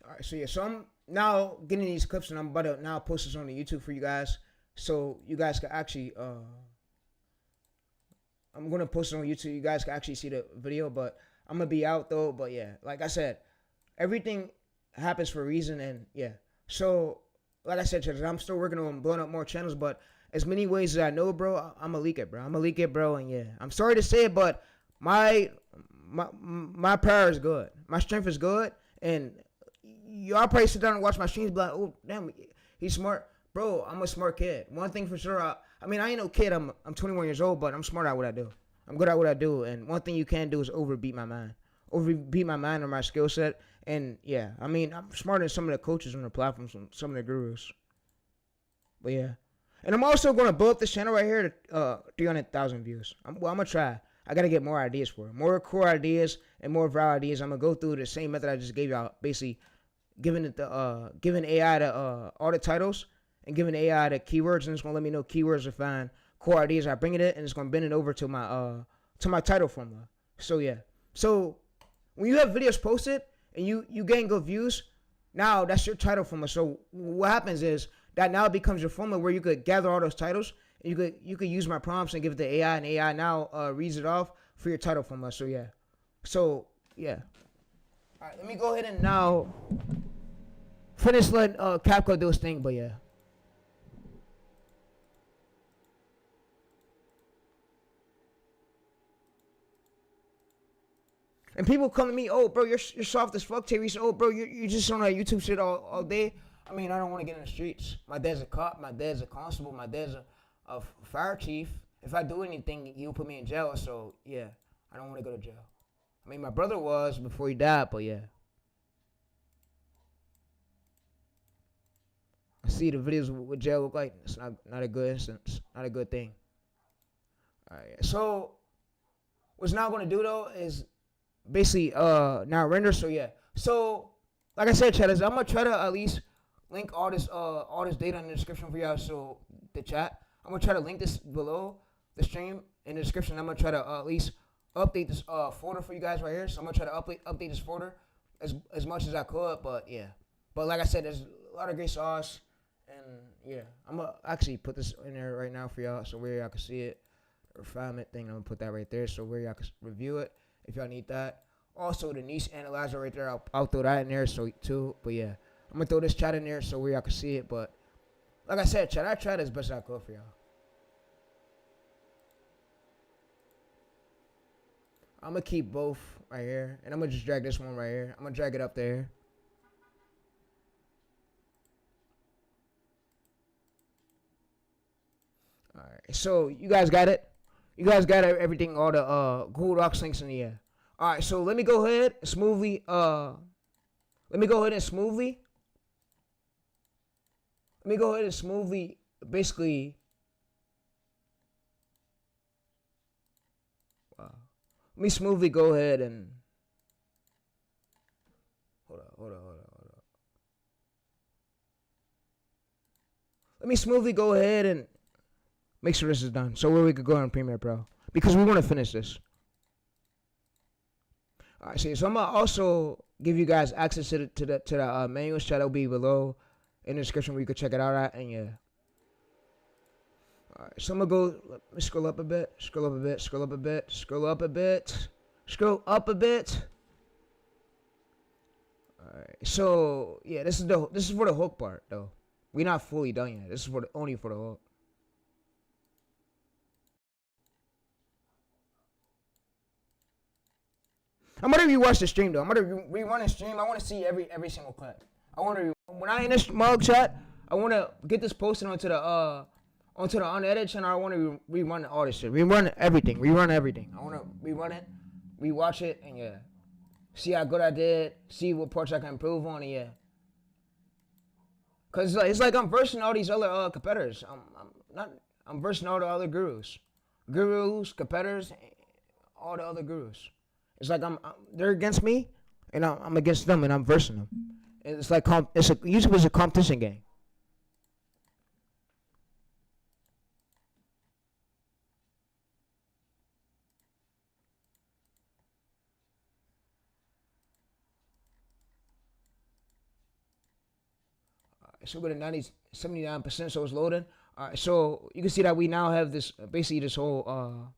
All right, so yeah, so I'm now getting these clips, and I'm about to now post this on the YouTube for you guys, so you guys can actually I'm gonna post it on YouTube. You guys can actually see the video, but I'm gonna be out though. But yeah, like I said, everything happens for a reason, and yeah. So like I said, I'm still working on blowing up more channels, but as many ways as I know, bro, I'm gonna leak it, bro. And yeah, I'm sorry to say it, but my power is good. My strength is good, and y'all probably sit down and watch my streams, be like, oh damn, he's smart, bro. I'm a smart kid. One thing for sure. I mean, I ain't no kid. I'm 21 years old, but I'm smart at what I do. I'm good at what I do, and one thing you can't do is overbeat my mind or my skill set. And yeah, I mean, I'm smarter than some of the coaches on the platforms, some of the gurus. But yeah, and I'm also gonna build up this channel right here to 300,000 views. I'm gonna try. I gotta get more ideas for it, more core ideas and more viral ideas. I'm gonna go through the same method I just gave y'all, basically giving AI all the titles and giving AI the keywords, and it's gonna let me know keywords to find core ideas. I bring it in, and it's gonna bend it over to my title formula. So yeah, so when you have videos posted and you gain good views, now that's your title formula. So what happens is that now becomes your formula where you could gather all those titles, and you could use my prompts and give it to AI, and AI now reads it off for your title formula. So yeah, all right, let me go ahead and now finish letting Capco do his thing. But yeah. And people come to me, oh, bro, you're soft as fuck, Tayreese. Oh, bro, you just on that YouTube shit all day. I mean, I don't want to get in the streets. My dad's a cop. My dad's a constable. My dad's a fire chief. If I do anything, he'll put me in jail. So, yeah, I don't want to go to jail. I mean, my brother was before he died, but yeah. I see the videos what jail look like. It's not a good instance. Not a good thing. All right, so what's now going to do, though, is basically now render. So yeah, so like I said, chatters, I'm gonna try to at least link all this data in the description for y'all. So the chat, I'm gonna try to link this below the stream in the description. I'm gonna try to at least update this folder for you guys right here. So I'm gonna try to update this folder as much as I could. But yeah, but like I said, there's a lot of great sauce, and yeah, I'm gonna actually put this in there right now for y'all, so where y'all can see it. The refinement thing, I'm gonna put that right there, so where y'all can review it if y'all need that. Also, the niche analyzer right there, I'll throw that in there so too. But yeah, I'm gonna throw this chat in there so where y'all can see it. But like I said, chat, I tried as best I could for y'all. I'm gonna keep both right here, and I'm gonna just drag this one right here. I'm gonna drag it up there. All right, so you guys got it. You guys got everything, all the Google Docs links in the air. All right, so let me go ahead and smoothly. Let me go ahead and smoothly, basically. Wow. Let me smoothly go ahead and. Hold on. Let me smoothly go ahead and make sure this is done, so where we could go on Premiere Pro, because we want to finish this. All right, so I'm gonna also give you guys access to the manuals chat. That'll be below in the description where you can check it out at, and yeah. All right, so I'm gonna go. Let me scroll up a bit. Scroll up a bit. All right, so yeah, this is for the hook part though. We're not fully done yet. This is only for the hook. I'm gonna rewatch the stream though. I'm gonna rerun the stream. I want to see every single clip. When I in this mug chat, I want to get this posted onto the unedited channel. I want to rerun all this shit. Rerun everything. I want to rerun it, rewatch it, and yeah, see how good I did. See what parts I can improve on, and yeah. Cause it's like I'm versing all these other competitors. I'm versing all the other gurus, competitors, all the other gurus. It's like they're against me, and I'm against them, and I'm versing them. And it's like YouTube is a competition game. So we're at 79%, so it's loading. All right, so you can see that we now have this basically this whole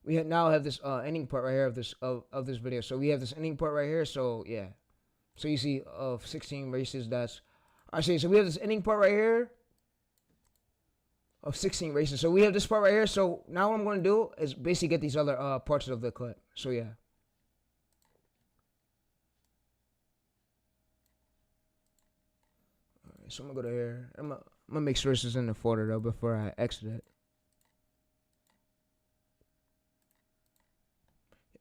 now have this ending part right here of this video. So we have this ending part right here. So yeah, so you see of 16 races. That's I see. So we have this ending part right here of 16 races. So we have this part right here. So now what I'm going to do is basically get these other parts of the clip. So yeah. So I'm gonna go to here. I'm gonna make sure this is in the folder though before I exit it.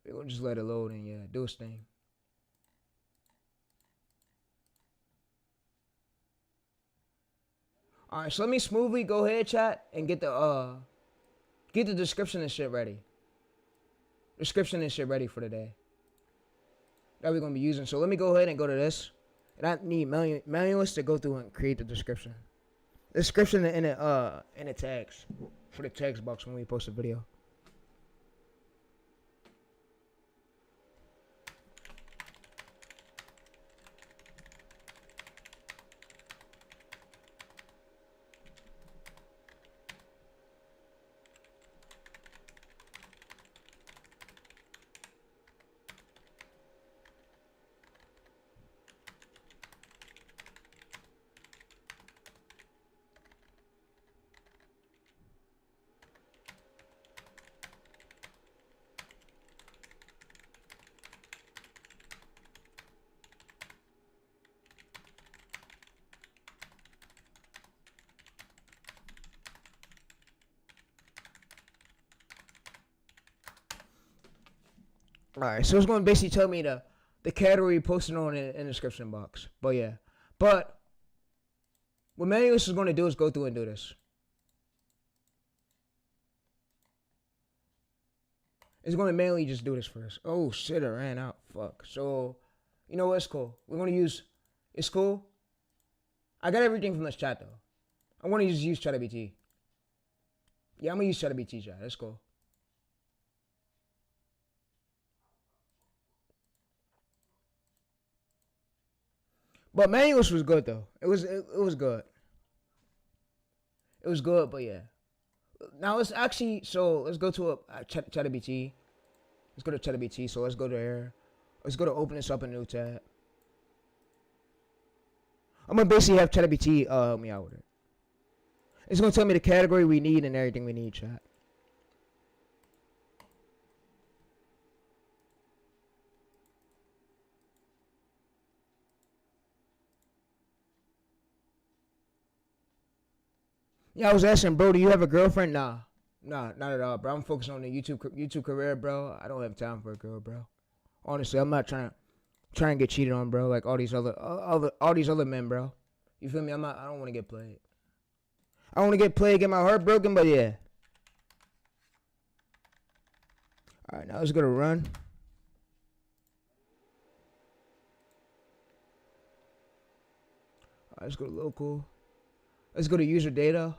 we're gonna just let it load and yeah, do its thing. All right, so let me smoothly go ahead, chat, and get the description and shit ready. Description and shit ready for today that we're gonna be using. So let me go ahead and go to this, and I need manualists to go through and create the description. Description in the tags for the tags box when we post a video. Alright, so it's going to basically tell me the category posted on in the description box. But yeah. But what Manuel's is going to do is go through and do this. It's going to manually just do this for us. Oh shit, I ran out. Fuck. So, you know what? It's cool. We're going to use, it's cool. I got everything from this chat though. I want to just use ChatGPT. Yeah, I'm going to use ChatGPT chat. That's cool. But Manuals was good though. It was good. It was good, but yeah. Now let's actually let's go to a ChatGPT. Let's go to ChatGPT. So let's go there. Let's go to open this up in a new tab. I'm gonna basically have ChatGPT help me out with it. It's gonna tell me the category we need and everything we need, chat. Yeah, I was asking, bro, do you have a girlfriend? Nah, not at all, bro. I'm focused on the YouTube career, bro. I don't have time for a girl, bro. Honestly, I'm not trying to get cheated on, bro. Like all these other men, bro. You feel me? I don't want to get played. I want to get played, get my heart broken, but yeah. All right, now let's go to run. All right, let's go to local. Let's go to user data.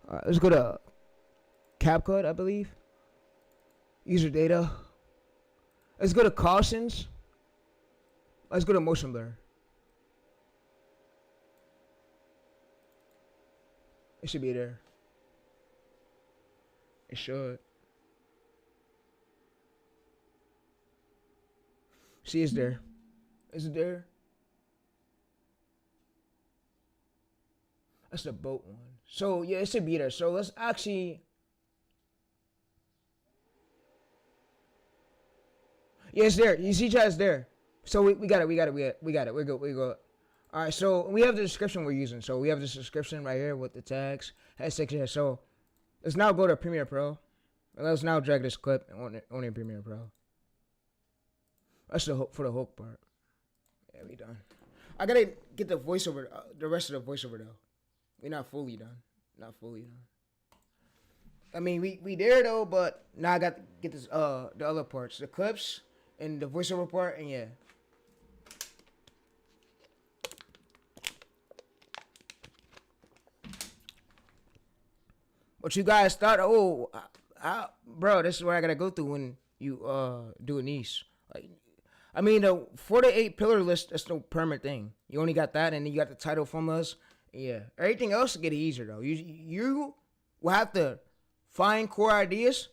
All right, let's go to CapCut, I believe. User data. Let's go to cautions. Let's go to motion blur. It should be there. It should. See, it's there. Is it there? That's the boat one. So, yeah, it should be there. So, let's actually... Yeah, it's there. You see, chat, it's there. So, we got it. We got it. We're good. All right, so we have the description we're using. So, we have this description right here with the tags. #6. So, let's now go to Premiere Pro. And let's now drag this clip on in Premiere Pro. That's for the hook part. Yeah, we done. I gotta get the voiceover, the rest of the voiceover though. We're not fully done. I mean, we there though, but now I got to get this the other parts, the clips and the voiceover part, and yeah. What you guys thought? Oh, bro, this is what I gotta go through when you do a niche. Like, I mean, the 4 to 8 pillar list, that's no permanent thing. You only got that, and then you got the title formulas. Yeah, everything else will get easier though. You will have to find core ideas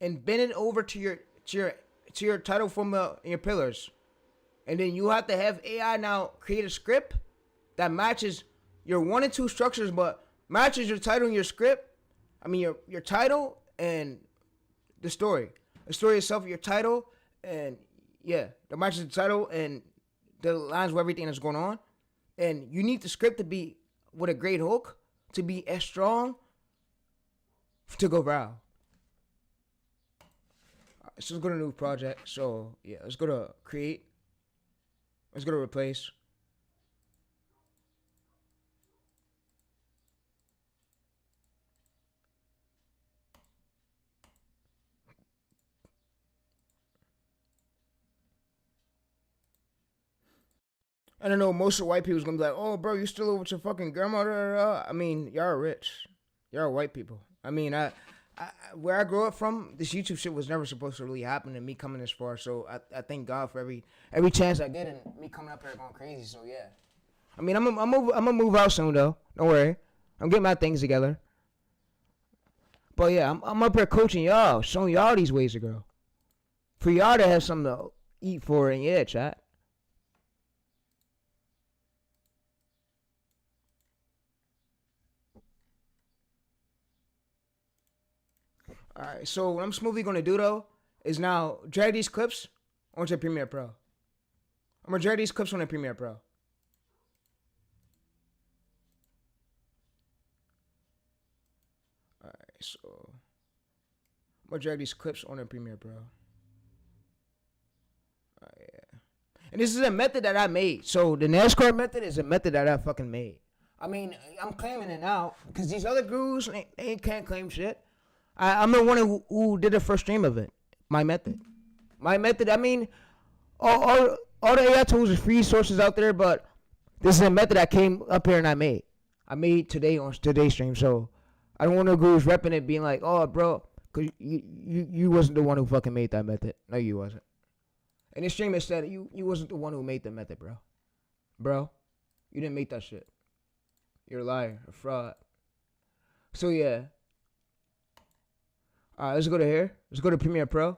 and bend it over to your title formula and your pillars, and then you have to have AI now create a script that matches your 1 and 2 structures, but matches your title and your script. I mean, your title and the story itself, your title, and yeah, that matches the title and the lines with everything that's going on. And you need the script to be with a great hook to be as strong to go viral. Alright, so let's go to new project. So yeah, let's go to create. Let's go to replace. I don't know, most of the white people's gonna be like, oh, bro, you still live with your fucking grandmother? I mean, y'all are rich. Y'all are white people. I mean, where I grew up from, this YouTube shit was never supposed to really happen to me coming this far. So I thank God for every chance I get and me coming up here going crazy. So yeah. I mean, I'm gonna move out soon though. Don't worry. I'm getting my things together. But yeah, I'm up here coaching y'all, showing y'all these ways to grow. For y'all to have something to eat for, and yeah, chat. Alright, so what I'm smoothly gonna do though is now drag these clips onto Premiere Pro. I'm gonna drag these clips onto Premiere Pro. Alright, so I'm gonna drag these clips onto Premiere Pro. Yeah. And this is a method that I made. So the NASCAR method is a method that I fucking made. I mean, I'm claiming it now because these other gurus they can't claim shit. I'm the one who did the first stream of it. My method. I mean, all the AI tools are free sources out there, but this is a method I came up here and I made. I made today on today's stream, so I don't want no gurus repping it, being like, "Oh, bro, cause you wasn't the one who fucking made that method." No, you wasn't. And this stream said you wasn't the one who made the method, bro. Bro, you didn't make that shit. You're a liar, a fraud. So yeah. Alright, let's go to here. Let's go to Premiere Pro.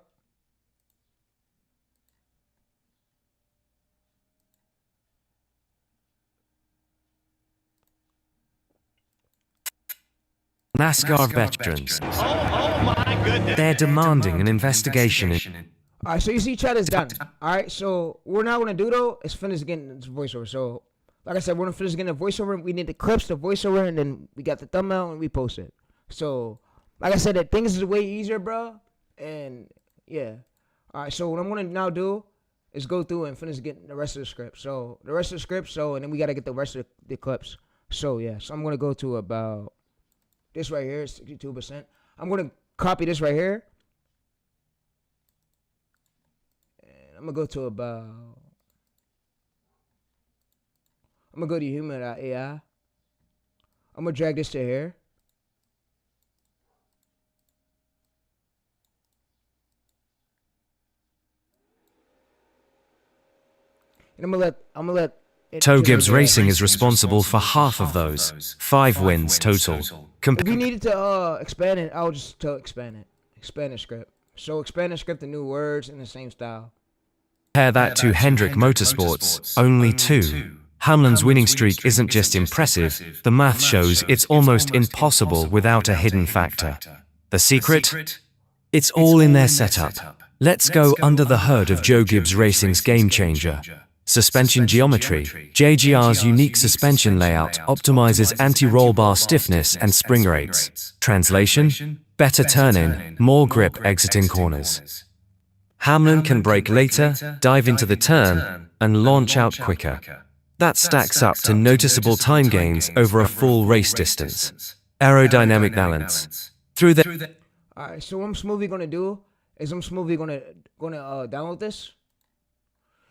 NASCAR veterans. Oh my goodness. They're demanding an investigation. Alright, so you see chat is done. Alright, so what we're now gonna do though is finish getting this voiceover. So like I said, we're gonna finish getting the voiceover. We need the clips, the voiceover, and then we got the thumbnail and we post it. So like I said, that things is way easier, bro. And yeah. Alright, so what I'm gonna now do is go through and finish getting the rest of the script. So the rest of the script, and then we gotta get the rest of the clips. So yeah, so I'm gonna go to about this right here, 62%. I'm gonna copy this right here. And I'm gonna go to about I'm gonna go to human.ai. I'm gonna drag this to here. And I'm gonna let Toe Gibbs Racing is responsible for half of those. 5 wins total. If you needed to expand it, I'll just expand it. Expand the script. So expand the script to new words in the same style. Compare that to Hendrick Motorsports, only 2. Hamlin's winning streak isn't just impressive, the math shows it's almost impossible without a hidden factor. The secret? It's all in their setup. Let's go under the hood of Joe Gibbs Racing's game changer. Suspension geometry. JGR's unique suspension layout optimizes anti-roll bar stiffness and spring rates. Translation? Better turn-in, more grip exiting corners. Hamlin can brake later, dive into the turn, and launch out quicker. That stacks up to noticeable time gains over a full race distance. Aerodynamic balance. Alright, so what I'm smoothly gonna do is I'm smoothly gonna download this.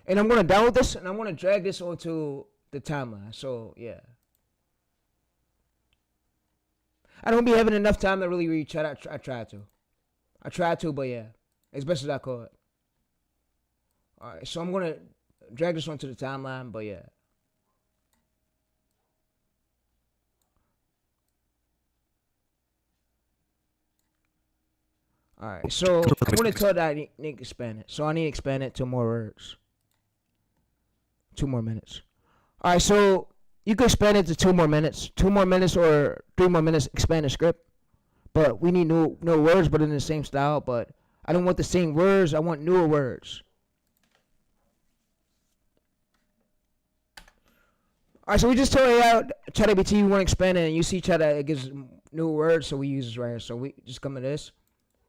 And I'm gonna download this and I'm gonna drag this onto the timeline. So yeah. I don't be having enough time to really read chat. I tried to, but yeah. As best as I could. Alright, so I'm gonna drag this onto the timeline, but yeah. Alright, so I'm gonna tell that I need to expand it. So I need to expand it to more words. 2 more minutes. Alright, so you can expand it to 2 more minutes. 2 more minutes or 3 more minutes, expand the script. But we need no words, but in the same style. But I don't want the same words. I want newer words. All right, so we just told AI ChatGPT we want to expand it, and you see Chat it gives new words, so we use this right here. So we just come to this,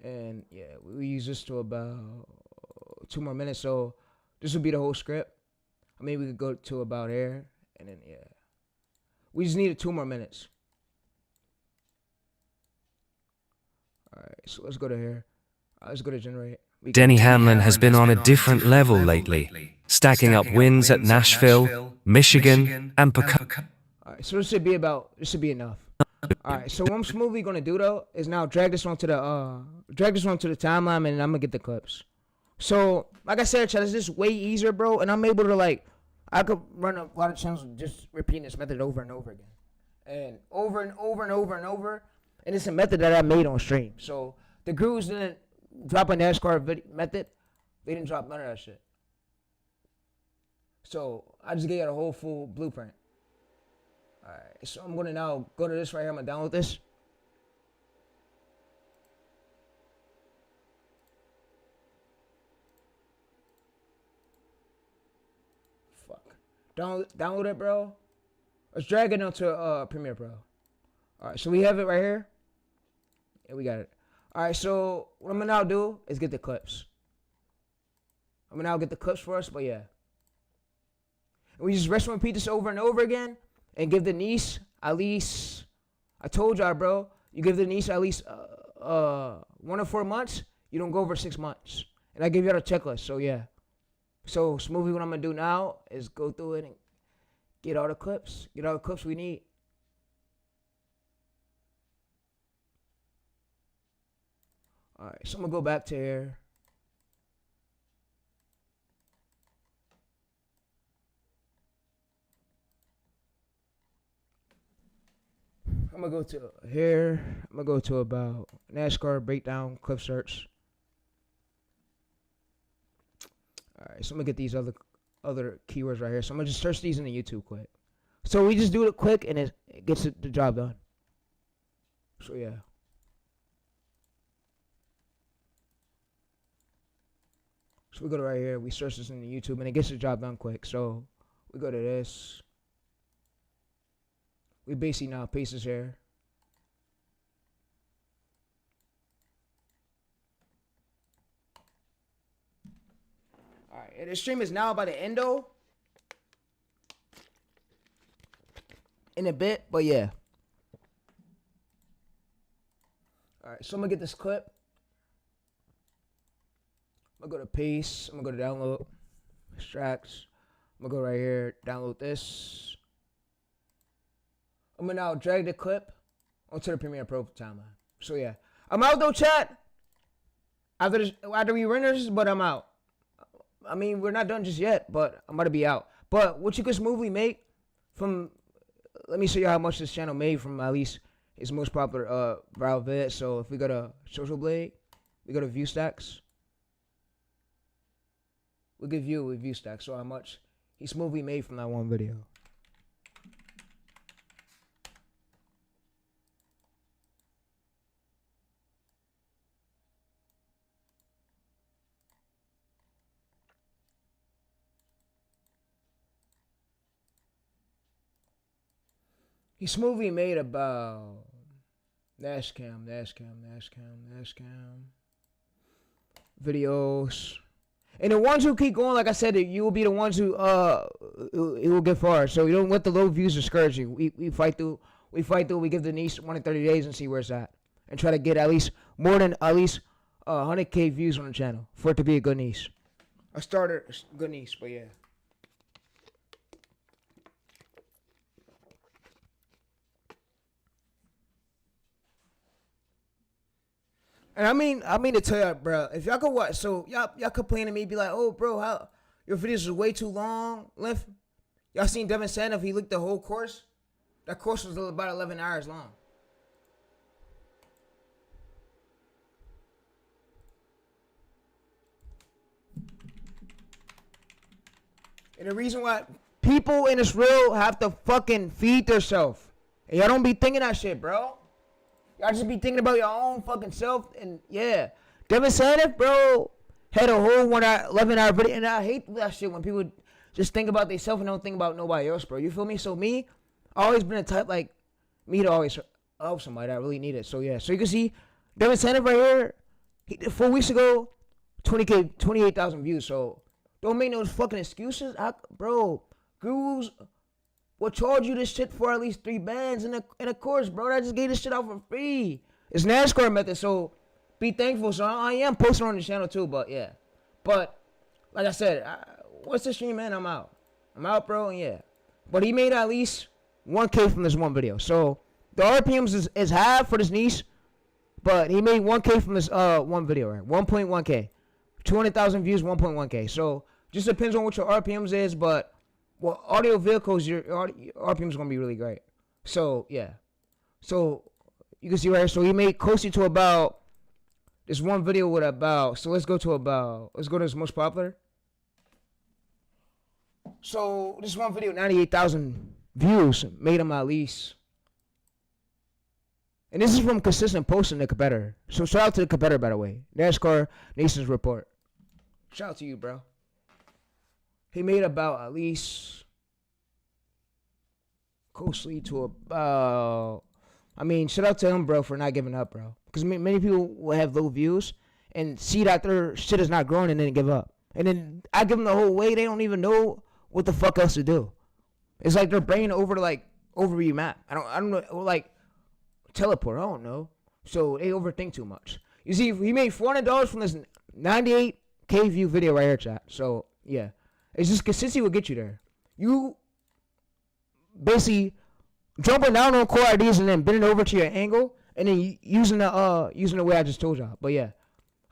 and yeah, we use this to about 2 more minutes. So this would be the whole script. I mean, we could go to about here, and then yeah, we just needed 2 more minutes. All right, so let's go to here. Let's go to generate. Denny Hamlin has been on a different level lately, stacking up wins at Nashville, Michigan, and Pocono. All right, so this should be enough. All right, so what I'm smoothly gonna do though is now drag this onto the timeline, and I'm gonna get the clips. So like I said, Chad, it's just way easier, bro, and I'm able to I could run a lot of channels just repeating this method over and over again, and over and over and over and over, and it's a method that I made on stream. So the gurus didn't drop a NASCAR method, they didn't drop none of that shit. So I just gave you a whole full blueprint. All right, so I'm gonna now go to this right here. I'm gonna download this. Fuck, download it, bro. Let's drag it onto Premiere Pro. All right, so we have it right here. Yeah, we got it. All right, so what I'm gonna now do is get the clips. I'm gonna now get the clips for us, but yeah. And we just rest and repeat this over and over again, and give the niece at least. I told y'all, bro. You give the niece at least 1 or 4 months. You don't go over 6 months. And I give y'all a checklist. So yeah. So smoothly, what I'm gonna do now is go through it and get all the clips. Get all the clips we need. All right, so I'm gonna go back to here. I'm gonna go to here. I'm gonna go to about NASCAR breakdown clip search. All right, so I'm gonna get these other keywords right here. So I'm gonna just search these in the YouTube quick. So we just do it quick and it gets the job done. So yeah. So we go to right here, we search this in the YouTube, and it gets the job done quick. So we go to this. We basically now paste this here. Alright, and the stream is now by the end though. In a bit, but yeah. Alright, so I'm gonna get this clip. I'm gonna go to paste. I'm gonna go to download. Extracts. I'm gonna go right here. Download this. I'm gonna now drag the clip onto the Premiere Pro timeline. So yeah, I'm out though, chat. After we render this, but I'm out. I mean, we're not done just yet, but I'm about to be out. But what you could smoothly make from, let me show you how much this channel made from at least its most popular viral vid. So if we go to Social Blade, we go to View Stacks. We'll give you a view stack. So how much he smoothly made from that one video. He smoothly made about NASCAR videos. And the ones who keep going, like I said, you will be the ones who it will get far. So you don't let the low views discourage you. We fight through. We give the niche 1 in 30 days and see where it's at, and try to get at least more than 100K views on the channel for it to be a good niche. A starter, good niche, but yeah. And I mean to tell y'all, bro, if y'all could watch, so y'all complain to me, be like, oh, bro, how your videos are way too long, length. Y'all seen Devin Sand if he looked the whole course? That course was about 11 hours long. And the reason why people in this real have to fucking feed themselves. And y'all don't be thinking that shit, bro. Y'all just be thinking about your own fucking self, and yeah. Devin Sanders, bro, had a whole 11 hour video, and I hate that shit when people just think about themselves and don't think about nobody else, bro. You feel me? So me, I always been a type like me to always help somebody that really need it. So yeah, so you can see Devin Sanders right here. 4 weeks ago, 20K, 28,000 views. So don't make no fucking excuses, bro. Gurus will charge you this shit for at least 3 bands in a course, bro. I just gave this shit out for free. It's NASCAR method, so be thankful. So I am posting on the channel too, but yeah. But like I said, what's the stream, man? I'm out. I'm out, bro, and yeah. But he made at least 1K from this one video. So the RPMs is half for this niche. But he made 1K from this one video, right? 1.1K. 200,000 views, 1.1K. So just depends on what your RPMs is, but well, audio vehicles, your RPMs is gonna be really great. So yeah. So you can see right here. So he made close to about this one video with about. So let's go to his most popular. So this one video, 98,000 views, made him at least. And this is from consistent posting the competitor. So shout out to the competitor, by the way. NASCAR Nations Report. Shout out to you, bro. He made about at least closely to about. I mean, shout out to him, bro, for not giving up, bro. Because many people will have low views and see that their shit is not growing and then give up. And then I give them the whole way. They don't even know what the fuck else to do. It's like their brain over map. I don't know, like. Teleport, I don't know. So they overthink too much. You see, he made $400 from this 98K view video right here, chat. So yeah, it's just consistency will get you there. You basically jumping down on core IDs and then bending over to your angle and then using the way I just told y'all. But yeah,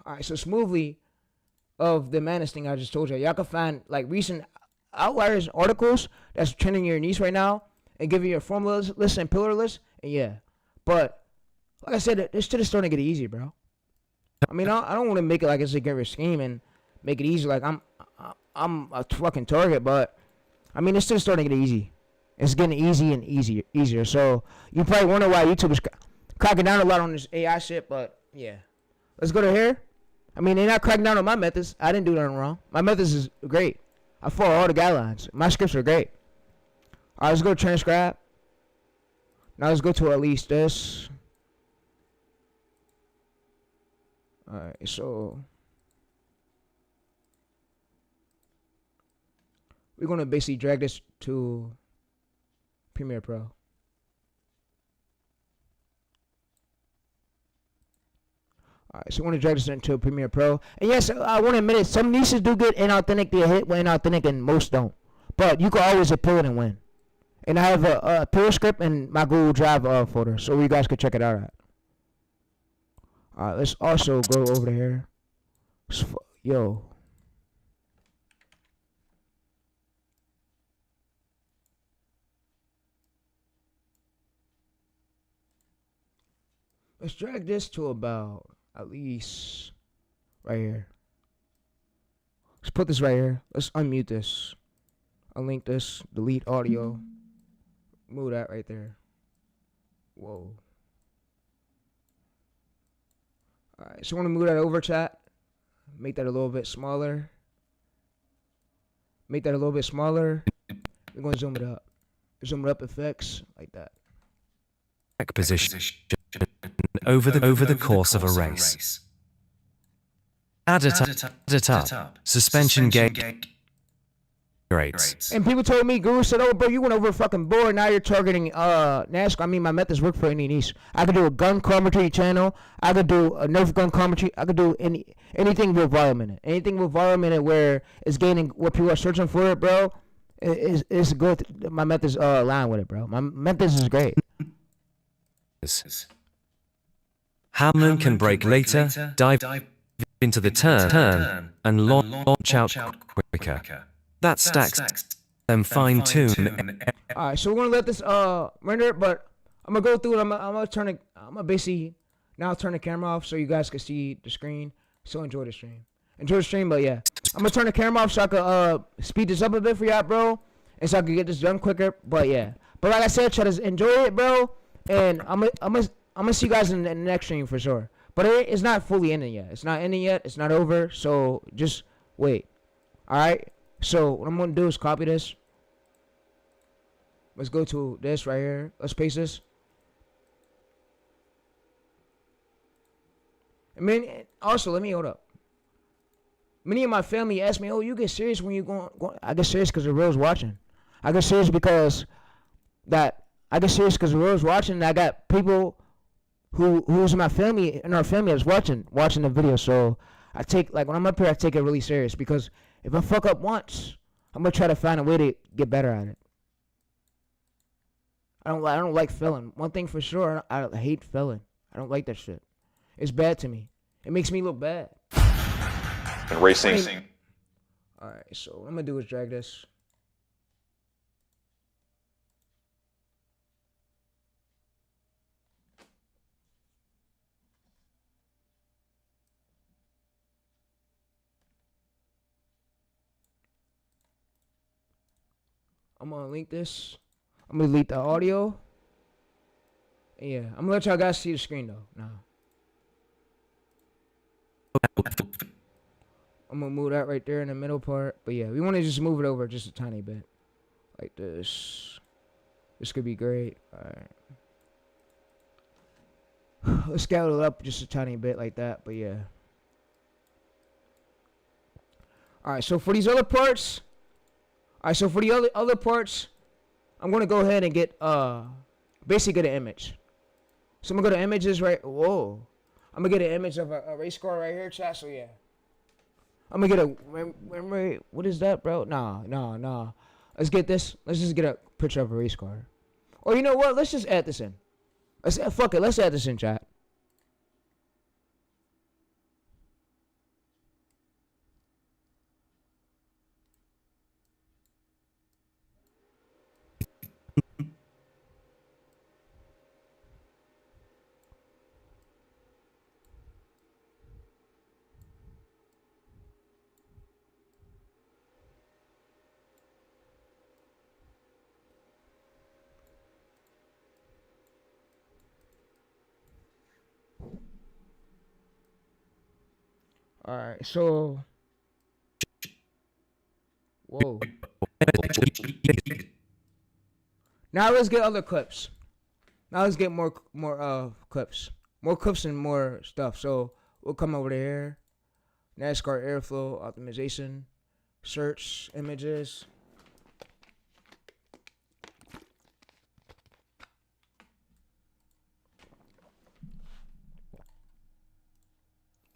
all right. So smoothly of the madness thing I just told y'all can find like recent outliers articles that's trending your niche right now and give you your formula list and pillar list. And yeah. But like I said, this shit is starting to get easy, bro. I mean, I don't want to make it like it's a get scheme and make it easy like I'm a fucking target, but I mean, it's still starting to get easy. It's getting easy and easier. So you probably wonder why YouTube is cracking down a lot on this AI shit, but yeah. Let's go to here. I mean, they're not cracking down on my methods. I didn't do nothing wrong. My methods is great. I follow all the guidelines. My scripts are great. All right, let's go transcribe. Now let's go to at least this. Alright, so we're going to basically drag this to Premiere Pro. Alright, so we're going to drag this into Premiere Pro. And yes, I want to admit it, some niches do get inauthentic, they hit when inauthentic, and most don't. But you can always appeal it and win. And I have a Pure script in my Google Drive folder, so you guys can check it out at. Alright, let's also go over to here. Yo. Let's drag this to about at least right here. Let's put this right here. Let's unmute this. Unlink this. Delete audio. Move that right there. Whoa. Alright, so I want to move that over, chat. Make that a little bit smaller. Make that a little bit smaller. We're going to zoom it up. Zoom it up effects, like that. Position over the course of a race. Add it up. Suspension gate. Great. And people told me, Guru said, oh, bro, you went over fucking board. Now you're targeting NASCAR. I mean, my methods work for any niche. I could do a gun commentary channel. I could do a Nerf gun commentary. I could do anything with volume in it. Anything with volume in it where it's gaining what people are searching for it, bro. It's good. My methods align with it, bro. My methods is great. Hamlin can brake later, dive into the turn, and launch out quicker. That stacks and fine tune. Alright, so we're gonna let this render, but I'm gonna go through it. I'm gonna basically now turn the camera off so you guys can see the screen. So enjoy the stream. But yeah, I'm gonna turn the camera off so I can speed this up a bit for y'all, bro, and so I can get this done quicker. But yeah, but like I said, try to enjoy it, bro, and I'm gonna see you guys in the next stream for sure. But it's not fully ending yet. It's not ending yet. It's not over. So just wait. All right. So what I'm gonna do is copy this. Let's go to this right here. Let's paste this. I mean, also let me hold up. Many of my family ask me, "Oh, you get serious when you going?" I get serious because the world's watching. I get serious because the world's watching. And I got people who's in my family in our family that's watching the video. So I take when I'm up here, I take it really serious because if I fuck up once, I'm gonna try to find a way to get better at it. I don't like failing. One thing for sure, I hate failing. I don't like that shit. It's bad to me. It makes me look bad. And racing. All right, so what I'm gonna do is drag this. I'm gonna link this. I'm gonna delete the audio. Yeah, I'm gonna let y'all guys see the screen though. Now. I'm gonna move that right there in the middle part. But yeah, we wanna just move it over just a tiny bit. Like this. This could be great. Alright. Let's scale it up just a tiny bit like that, but yeah. Alright, so for these other parts. Alright, so for the other parts, I'm gonna go ahead and get basically get an image. So I'm gonna go to images right. Whoa. I'm gonna get an image of a race car right here, chat. So yeah. I'm gonna get a. What is that, bro? Nah. Let's get this. Let's just get a picture of a race car. Or you know what? Let's just add this in. Fuck it. Let's add this in, chat. Alright, so. Whoa. Now let's get other clips. Now let's get more clips. More clips and more stuff. So we'll come over to here. NASCAR airflow optimization. Search images.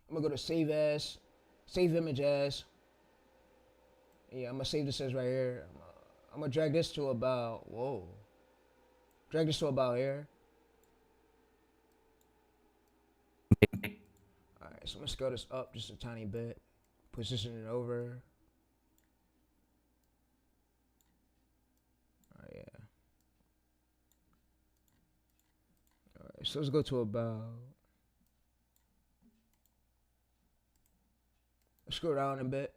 I'm gonna go to save as, save image as. Yeah, I'm gonna save this as right here. I'm gonna drag this to about, whoa. Drag this to about here. Alright, so I'm gonna scale this up just a tiny bit. Position it over. Alright, yeah. Alright, so let's go to about. Let's scroll down a bit.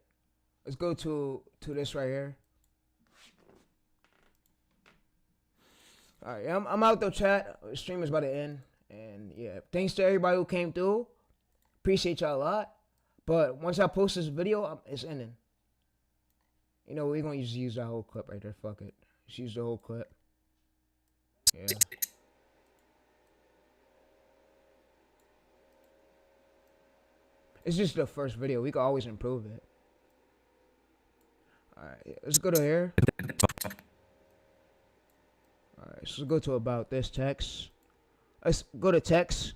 Let's go to this right here. All right, I'm out though, chat. The stream is about to end, and yeah, thanks to everybody who came through. Appreciate y'all a lot. But once I post this video, it's ending. You know, we're gonna just use that whole clip right there. Fuck it, just use the whole clip. Yeah. It's just the first video. We can always improve it. Alright, let's go to here. Alright, so let's go to about this text. Let's go to text.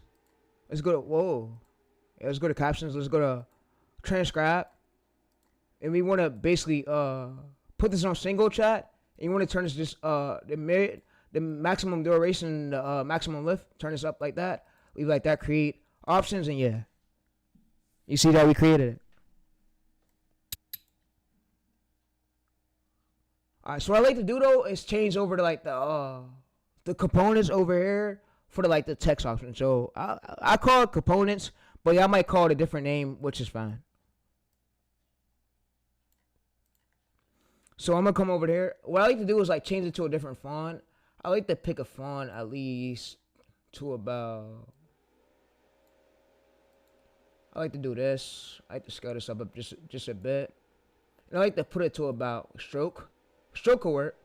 Let's go to, whoa. Yeah, let's go to captions. Let's go to transcribe. And we want to basically put this on single chat. And you want to turn this just, the maximum duration, the maximum lift. Turn this up like that. Leave like that. Create options, and yeah. You see that we created it. Alright, so what I like to do though is change over to like the components over here for the text option. So I call it components, but y'all might call it a different name, which is fine. So I'm gonna come over there. What I like to do is like change it to a different font. I like to pick a font at least to about. I like to do this. I like to scale this up just a bit. And I like to put it to about stroke. Stroke will work.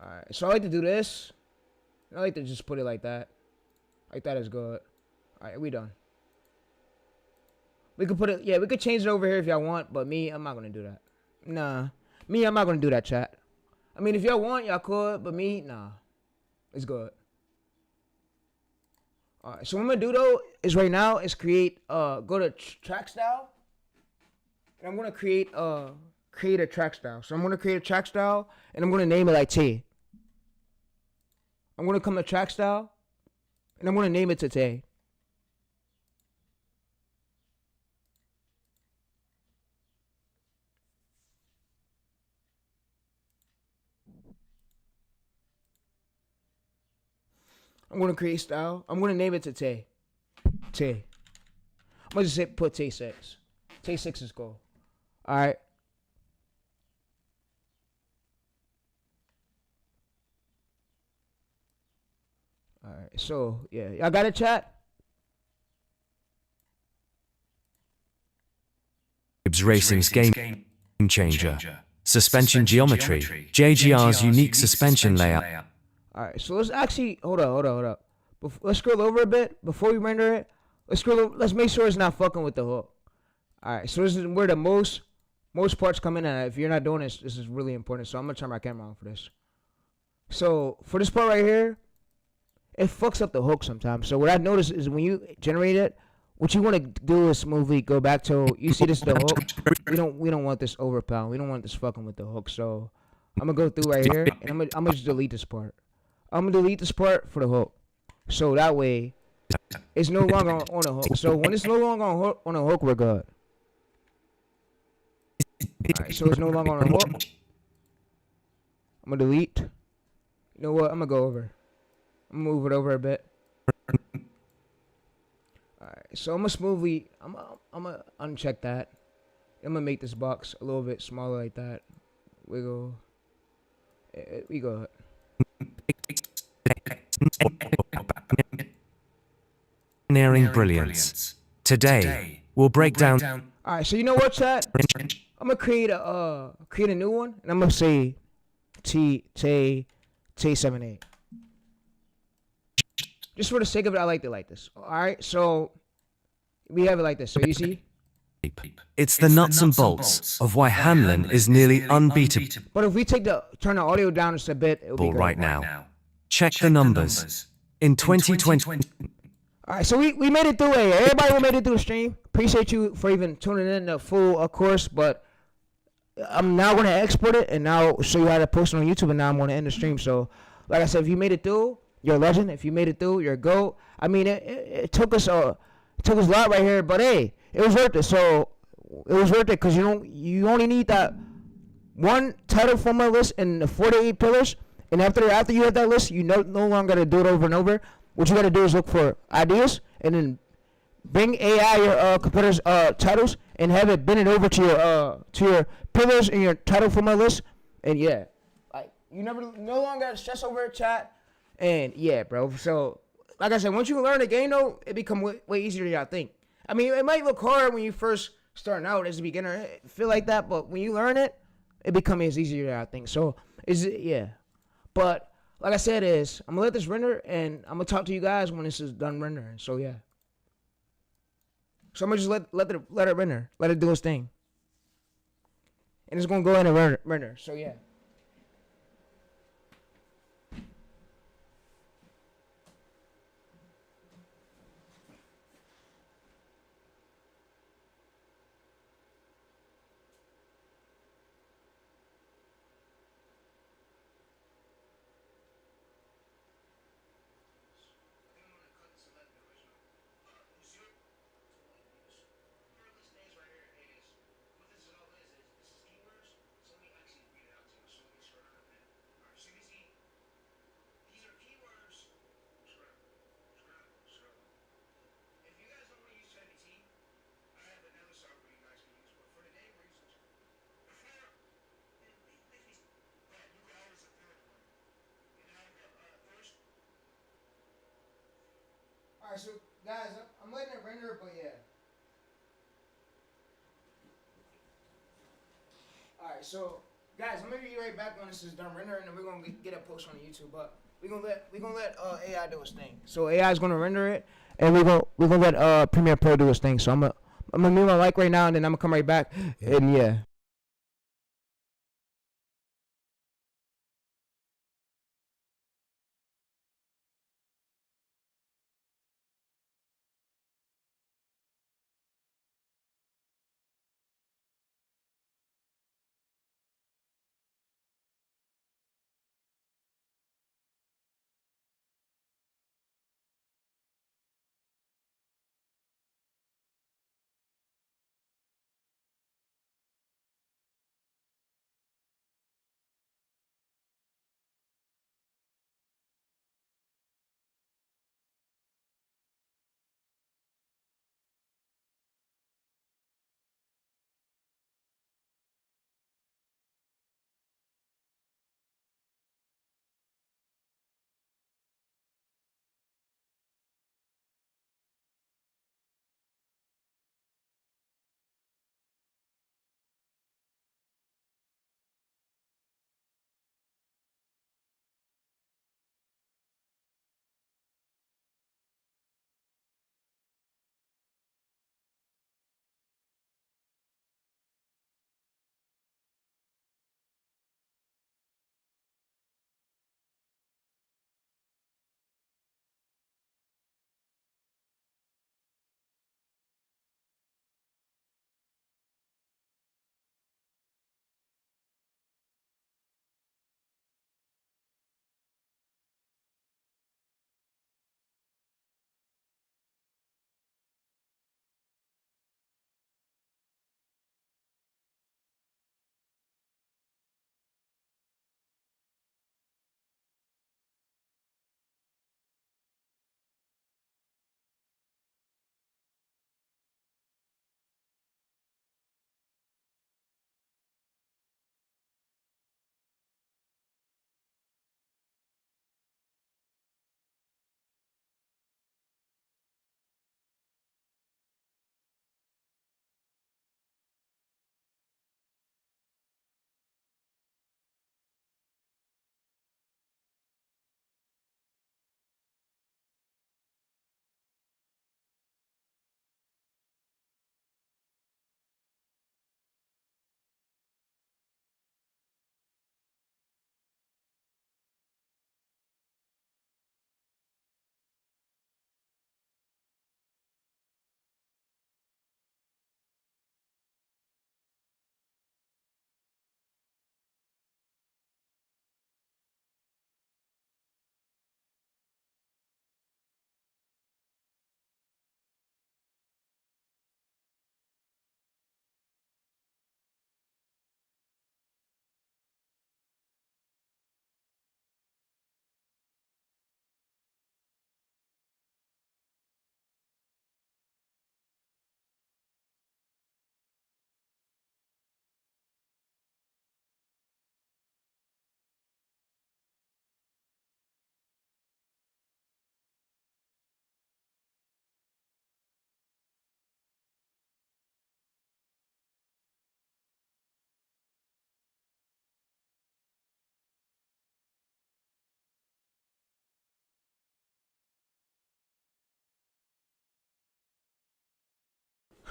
Alright, so I like to do this. I like to just put it like that. Like that is good. Alright, we done. We could put it, yeah, we could change it over here if y'all want, but me, I'm not gonna do that. Nah. Me, I'm not gonna do that, chat. I mean, if y'all want, y'all could, but me, nah. It's good. Alright, so what I'm gonna do though is right now is create go to track style. And I'm gonna create a track style. So I'm gonna create a track style and I'm gonna name it like T. I'm gonna come to track style and I'm gonna name it to Tay. I'm gonna create style. I'm gonna name it to Tay. Tay. I'm gonna just put Tay 6. Tay 6 is cool. Alright. Alright, so yeah. Y'all got a chat? Gibbs Racing's game changer. Suspension geometry. JGR's unique suspension layout. Alright, so let's actually hold up. Let's scroll over a bit before we render it. Let's make sure it's not fucking with the hook. Alright, so this is where the most parts come in at. If you're not doing this, this is really important. So I'm gonna turn my camera on for this. So for this part right here, it fucks up the hook sometimes. So what I noticed is when you generate it, what you want to do is smoothly go back to, you see this is the hook. We don't want this overpower. We don't want this fucking with the hook. So I'm gonna go through right here and I'm gonna just delete this part. I'm gonna delete this part for the hook. So that way it's no longer on a hook. So when it's no longer on a hook, we're good. Alright, so it's no longer on a hook. I'm gonna delete. You know what? I'm gonna go over. I'm gonna move it over a bit. Alright, so I'm gonna uncheck that. I'm gonna make this box a little bit smaller like that. Wiggle. We go. Engineering brilliance. Today, we'll break down. Alright, so you know what, chat? I'm gonna create a new one, and I'm gonna say T78. Just for the sake of it, I like it like this. Alright, so we have it like this. So you see? It's the nuts and bolts of why Hamlin is nearly unbeatable But if we turn the audio down just a bit, it'll be good. right now. Check the numbers. In 2020. Alright, so we made it through it. Everybody who made it through the stream, appreciate you for even tuning in the full, of course, but I'm now going to export it and now show you how to post it on YouTube, and now I'm going to end the stream. So, like I said, if you made it through, you're a legend. If you made it through, you're a GOAT. I mean, it took us a lot right here, but hey, it was worth it. So, it was worth it because you only need that one title formula list and the 48 pillars, and after you have that list, you no longer got to do it over and over. What you got to do is look for ideas and then bring AI your computer's titles and have it bend it over to your pillars and your title formula list, and yeah, like you no longer got to stress over a chat, and yeah, bro. So like I said, once you learn the game though, it become way easier than y'all think. I mean, it might look hard when you first starting out as a beginner, feel like that, but when you learn it, it becomes as easier than I think. So yeah, but like I said, I'm gonna let this render, and I'm gonna talk to you guys when this is done rendering. So yeah. So I'm gonna just let it render, let it do its thing, and it's gonna go in and render. So yeah. Alright, so guys, I'm letting it render, but yeah. Alright, so guys, I'm gonna be right back when this is done rendering, and we're gonna get a post on YouTube. But we're gonna let AI do its thing. So AI is gonna render it, and we're gonna let Premiere Pro do its thing. So I'm gonna mute my mic right now, and then I'm gonna come right back. And yeah.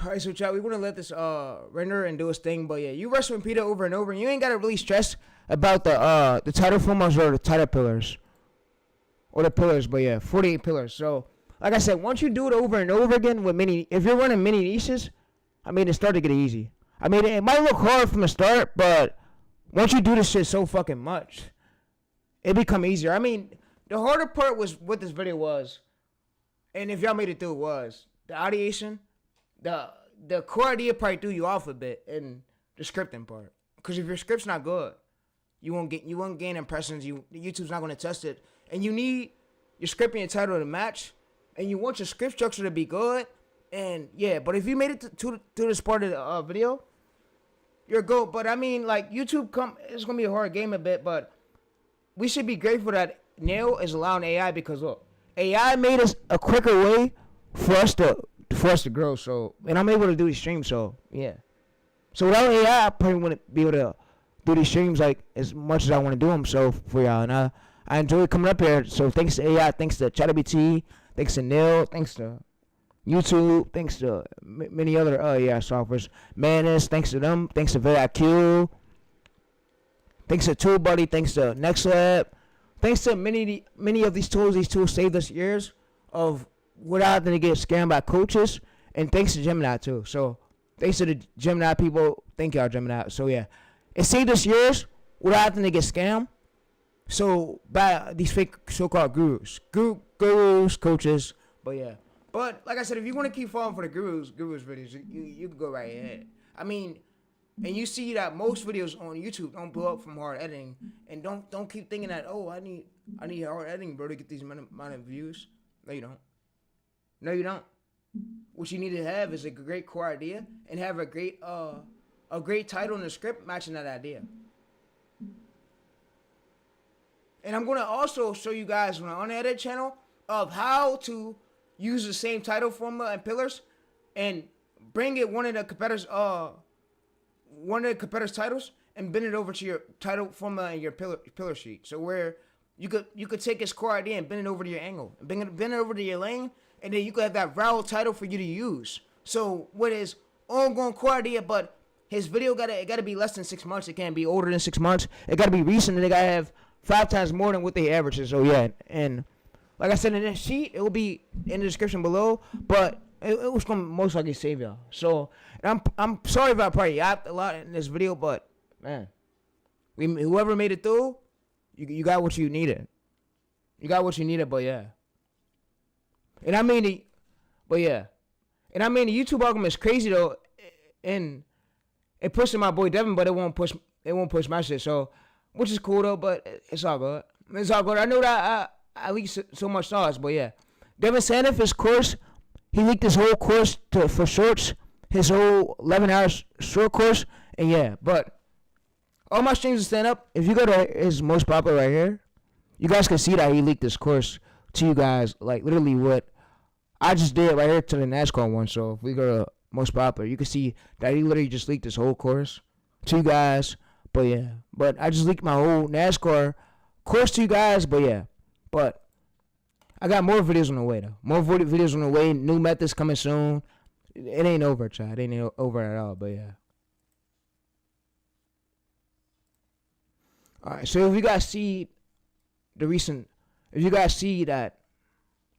Alright, so chat, we're gonna let this render and do its thing, but yeah, you wrestle Peter over and over, and you ain't gotta really stress about the title formats or the title pillars. Or the pillars, but yeah, 48 pillars. So, like I said, once you do it over and over again with if you're running mini niches, I mean, it started to get easy. I mean, it might look hard from the start, but once you do this shit so fucking much, it become easier. I mean, the harder part was what this video was, and if y'all made it through, was the ideation. The core idea probably threw you off a bit, and the scripting part. Because if your script's not good, you won't gain impressions. YouTube's not gonna test it, and you need your script and your title to match, and you want your script structure to be good. And yeah, but if you made it to this part of the video, you're good. But I mean, like YouTube, it's gonna be a hard game a bit, but we should be grateful that Nail is allowing AI, because look, AI made us a quicker way for us to grow. So, and I'm able to do these streams. So yeah. So without AI, I probably wouldn't be able to do these streams like as much as I want to do them. So for y'all, and I enjoy coming up here. So thanks to AI, thanks to ChatGPT, thanks to Neil, thanks to YouTube, thanks to many other softwares. Manus, thanks to them, thanks to VidIQ, thanks to TubeBuddy, thanks to NextLab, thanks to many of these tools. These tools saved us years of without having to get scammed by coaches, and thanks to Gemini too. So thanks to the Gemini people, thank y'all Gemini. So yeah, it saved us years without having to get scammed. So by these fake so-called gurus, coaches. But yeah, but like I said, if you want to keep falling for the gurus videos, you can go right ahead. I mean, and you see that most videos on YouTube don't blow up from hard editing, and don't keep thinking that, oh, I need hard editing, bro, to get these amount of views. No, you don't. No, you don't. What you need to have is a great core idea and have a great title and a script matching that idea. And I'm gonna also show you guys on the unedited channel of how to use the same title formula and pillars and bring it one of the competitors' titles and bend it over to your title formula and your pillar sheet. So where you could take his core idea and bend it over to your angle, and bend it over to your lane, and then you could have that route title for you to use. So with his ongoing core idea, but his video gotta be less than 6 months. It can't be older than 6 months. It gotta be recent, and it gotta have 5 times more than what they averages. So yeah, and like I said in this sheet, it will be in the description below, but it was gonna most likely save y'all. So and I'm sorry if I probably yapped a lot in this video, but man, whoever made it through, you got what you needed. You got what you needed, but yeah. And I mean the YouTube algorithm is crazy though, and it pushed my boy Devin, but it won't push my shit. So, which is cool though, but it's all good. It's all good. I know that I leaked so much stars, but yeah, Devin Saniff, his course, he leaked his whole course for shorts, his whole 11-hour short course, and yeah, but all my streams will stand up. If you go to his most popular right here, you guys can see that he leaked this course to you guys, like literally what I just did right here to the NASCAR one. So if we go to most popular, you can see that he literally just leaked this whole course to you guys. But yeah, but I just leaked my whole NASCAR course to you guys. But yeah, but I got more videos on the way though. More videos on the way. New methods coming soon. It ain't over, child. It ain't over at all. But yeah. All right. So if you guys see the recent, if you guys see that,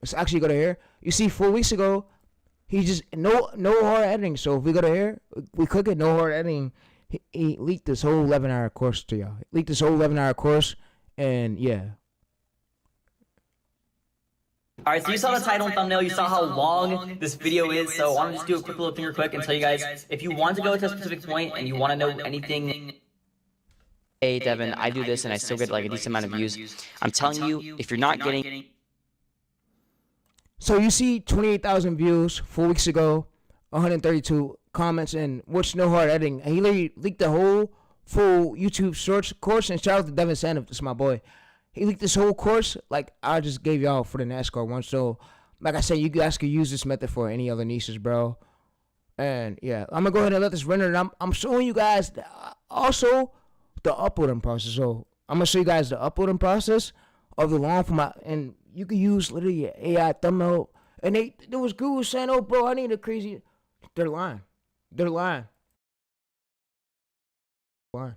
let's actually go to here. You see 4 weeks ago, he just no hard editing. So if we go to here, we click it, no hard editing. He leaked this whole 11-hour course to y'all. Leaked this whole 11-hour course, and yeah. Alright, so you saw the title and thumbnail, you saw how long this video is, so I want to just do a quick little thing real quick and tell you guys, if you want to go to a specific point and you want to know anything. Hey Devin, I do this and I still get like a decent amount of views. I'm telling you, if you're not getting... So you see 28,000 views 4 weeks ago, 132 comments, and what's no hard editing. And he literally leaked the whole full YouTube shorts course, and shout out to Devin Saniff, this is my boy. He leaked this whole course, like I just gave y'all for the NASCAR one. So, like I said, you guys could use this method for any other niches, bro. And yeah, I'm gonna go ahead and let this render. And I'm showing you guys also the uploading process. So I'm gonna show you guys the uploading process of the long form, and you can use literally your AI thumbnail. And there was gurus saying, "Oh, bro, I need a crazy." They're lying. They're lying. Why?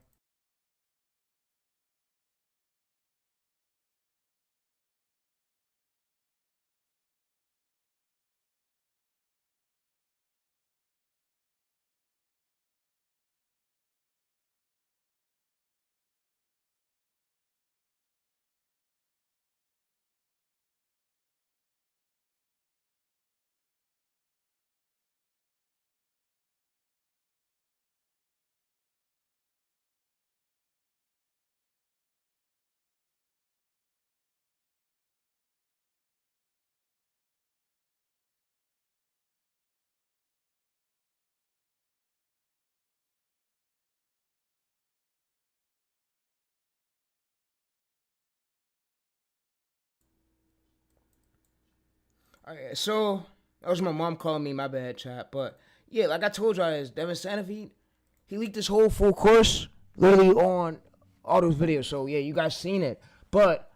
Alright, so that was my mom calling me. My bad, chat. But yeah, like I told y'all, is Devin Saniff, he leaked this whole full course literally on all those videos. So yeah, you guys seen it. But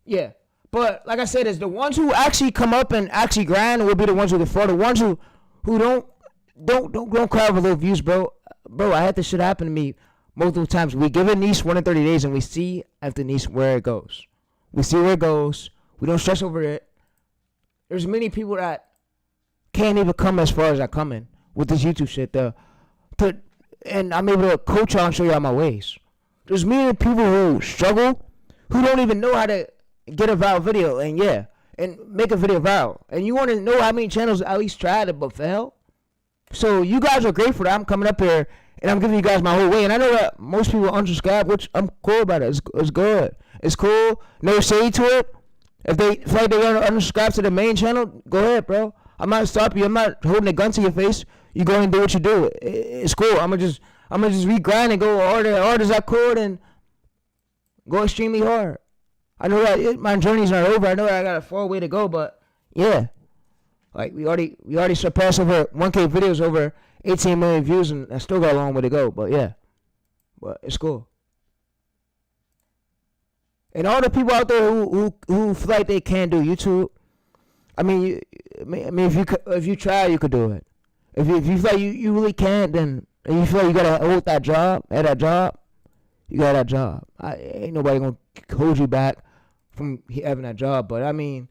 yeah, but like I said, is the ones who actually come up and actually grind will be the ones who get fought. The ones who don't cry over little views, bro. Bro, I had this shit happen to me multiple times. We give a niche 1 in 30 days, and we see after niche where it goes. We see where it goes. We don't stress over it. There's many people that can't even come as far as I come in with this YouTube shit. And I'm able to coach y'all and show y'all my ways. There's many people who struggle, who don't even know how to get a viral video, and make a video viral. And you want to know how many channels at least tried it but failed? So you guys are great for that. I'm coming up here and I'm giving you guys my whole way. And I know that most people unsubscribe, which I'm cool about it. It's good. It's cool. No shade to it. If they feel like they want to unsubscribe to the main channel, go ahead, bro. I'm not stopping you. I'm not holding a gun to your face. You go and do what you do. It's cool. I'm gonna just regrind and go hard as I could and go extremely hard. I know that my journey's not over. I know that I got a far way to go, but yeah. Like we already surpassed over 1K videos, over 18 million views, and I still got a long way to go. But yeah, but it's cool. And all the people out there who feel like they can't do YouTube, I mean, if you try, you could do it. If you feel like you really can't, then and you feel like you gotta hold that job, you got that job. Ain't nobody gonna hold you back from having that job. But I mean,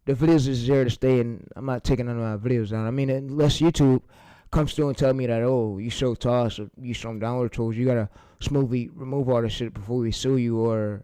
the videos is there to stay, and I'm not taking none of my videos down. I mean, unless YouTube comes through and tell me that, oh, you show toss or you show download tools, you gotta smoothly remove all this shit before we sue you, or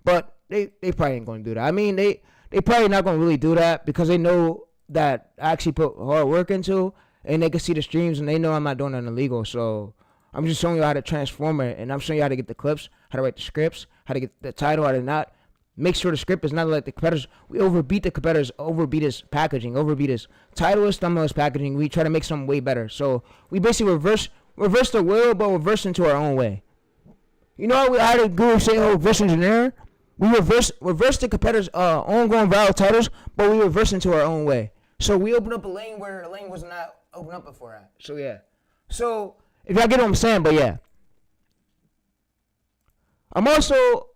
But they probably ain't gonna do that. I mean, they probably not gonna really do that because they know that I actually put hard work into, and they can see the streams, and they know I'm not doing nothing illegal. So I'm just showing you how to transform it, and I'm showing you how to get the clips, how to write the scripts, how to get the title, how to not. Make sure the script is not like the competitors. We overbeat the competitors, overbeat his packaging, overbeat his title, his thumbnail, his packaging. We try to make something way better. So we basically reverse the wheel, but reverse into our own way. You know how the guru say, oh, reverse engineer? We reverse the competitors' ongoing viral titles, but we reverse into our own way. So we open up a lane where the lane was not open up before that. So yeah. So if y'all get what I'm saying, but yeah. I'm also...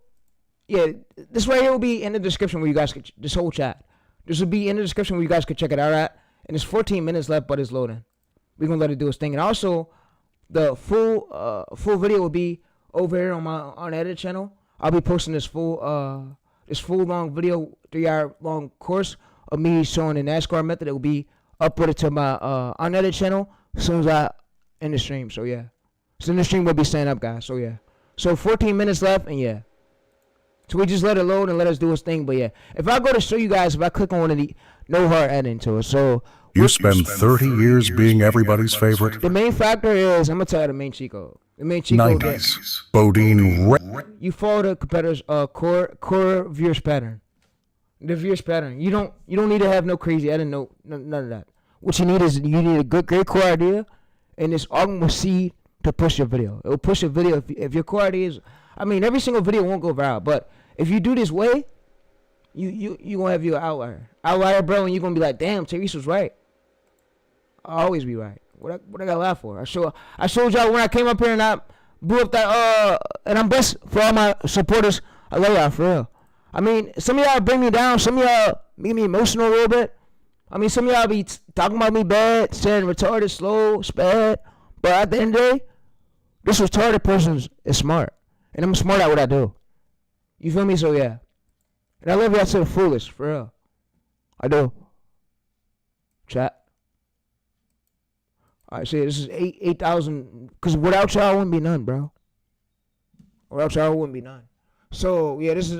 Yeah, this right here will be in the description where you guys could, this whole chat. This will be in the description where you guys could check it out at. And there's 14 minutes left, but it's loading. We're going to let it do its thing. And also, the full video will be over here on my unedited channel. I'll be posting this full long video, 3-hour long course of me showing the NASCAR method. It will be uploaded to my unedited channel as soon as I end the stream. So yeah. So the stream will be staying up, guys. So yeah. So 14 minutes left, and yeah. So we just let it load and let us do its thing. But yeah, if I go to show you guys, if I click on one of the, no hard editing to it. So you spend 30 years being everybody's favorite. The main factor is, I'm gonna tell you the main cheat code. The main cheat code is Bodine. You follow the competitor's core viewers pattern. The viewers pattern. You don't need to have no crazy editing, none of that. What you need is a great core idea, and this algorithm will see to push your video. It will push your video if your core idea is. I mean, every single video won't go viral, but if you do this way, you gonna have your outlier, bro, and you gonna be like, damn, Tayreese was right. I'll always be right. What I got to laugh for? I showed y'all when I came up here and I blew up that and I'm blessed for all my supporters. I love y'all for real. I mean, some of y'all bring me down, some of y'all make me emotional a little bit. I mean, some of y'all be talking about me bad, saying retarded, slow, spad, but at the end of the day, this retarded person is smart. And I'm smart at what I do. You feel me? So yeah. And I love y'all to the fullest, for real. I do. Chat. Alright, see, this is 8,000. Because without y'all, wouldn't be none, bro. Without y'all, wouldn't be none. So yeah, this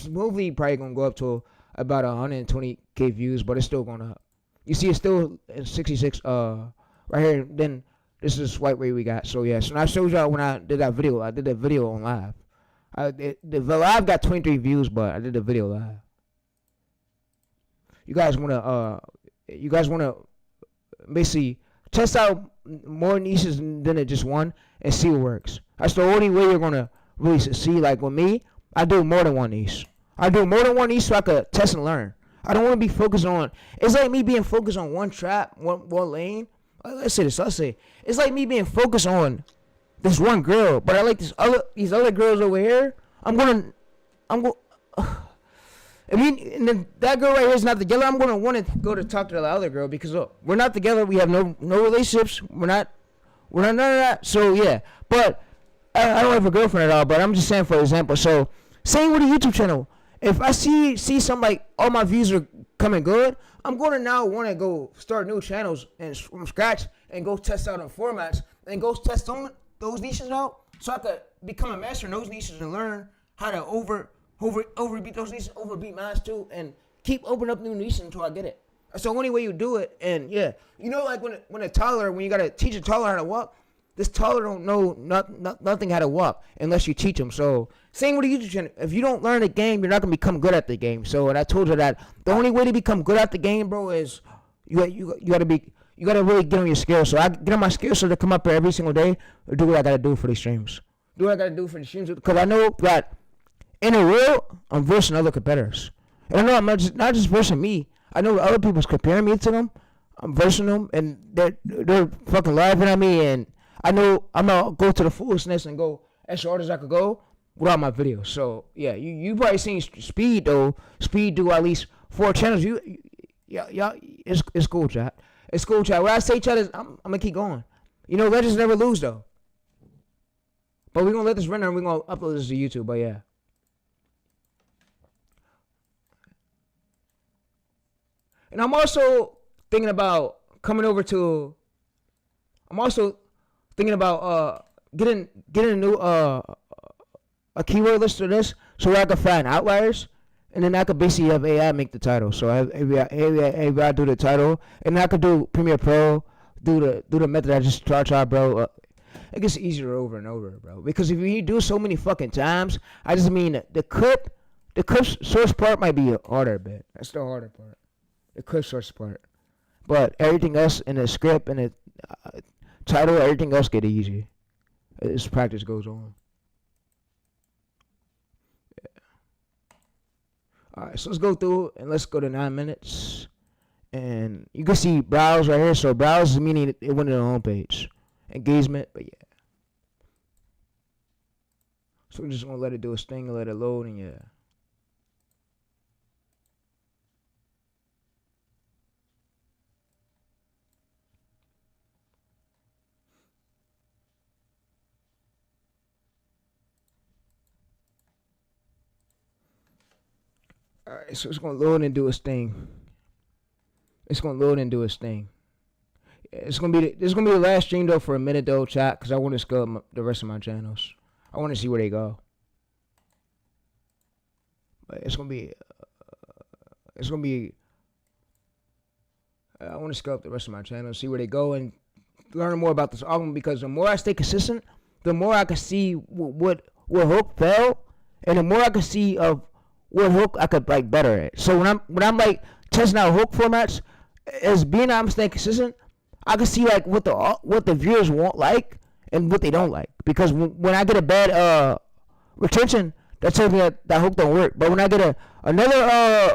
movie probably gonna go up to about 120K views, but it's still going up. You see, it's still 66. Right here. Then. This is the swipe rate we got. So yeah, so I showed y'all when I did that video. I did that video on live. The live got 23 views, but I did the video live. You guys wanna basically test out more niches than it just one and see what works. That's the only way you're gonna really succeed. Like with me, I do more than one niche. I do more than one niche so I could test and learn. I don't want to be focused on. It's like me being focused on one trap, one lane. Let's say this. It's like me being focused on this one girl, but I like these other girls over here. I'm going. I mean, and then that girl right here is not together. I'm gonna want to go to talk to the other girl because look, we're not together. We have no relationships. We're not none of that. So yeah, but I don't have a girlfriend at all. But I'm just saying for example. So same with a YouTube channel. If I see something like all my views are coming good, I'm gonna now want to go start new channels and from scratch and go test out on formats and go test those niches out so I could become a master in those niches and learn how to overbeat those niches, overbeat mine too, and keep opening up new niches until I get it. That's the only way you do it. And yeah, you know, like when a toddler, when you gotta teach a toddler how to walk, this toddler don't know nothing how to walk unless you teach them. So same with the YouTube channel. If you don't learn the game, you're not gonna become good at the game. So and I told you that the only way to become good at the game, bro, is you gotta really get on your skills. So I get on my skills so to come up here every single day or do what I gotta do for these streams. Do what I gotta do for the streams because I know that in the real, I'm versing other competitors. And I know I'm not just versing me. I know other people's comparing me to them. I'm versing them, and they're fucking laughing at me. And I know I'm gonna go to the fullest and go as hard as I could go without my videos. So yeah, you probably seen Speed though. Speed do at least 4 channels. Yeah, it's cool, chat. It's cool, chat. What I say, chat, is I'm gonna keep going. You know, legends never lose though. But we're gonna let this render and we're gonna upload this to YouTube. But yeah. And I'm also thinking about coming over to. I'm also thinking about getting a new a keyword list for this, so I can find outliers, and then I could basically have AI make the title. So AI do the title, and I could do Premiere Pro, do the method I just taught y'all, bro. It gets easier over and over, bro. Because if you do so many fucking times, I just mean the clip source part might be harder, bit. That's the harder part. The clip source part, but everything else in the script and the title, everything else get easy as practice goes on. Yeah. All right, so let's go through and let's go to 9 minutes, and you can see browse right here. So browse is meaning it went to the home page. Engagement, but yeah. So we're just gonna let it do its thing and let it load, and yeah. Alright, so it's gonna load and do its thing. It's gonna load and do its thing. This is gonna be the last stream though for a minute though, chat, because I want to scale the rest of my channels. I want to see where they go. But it's gonna be. I want to scale up the rest of my channels, see where they go, and learn more about this album. Because the more I stay consistent, the more I can see what hook fell, and the more I can see of what hook I could like better at. So when I'm like testing out hook formats, as being I'm staying consistent, I can see like what the viewers want like and what they don't like. Because when I get a bad retention, that tells me that hook don't work. But when I get another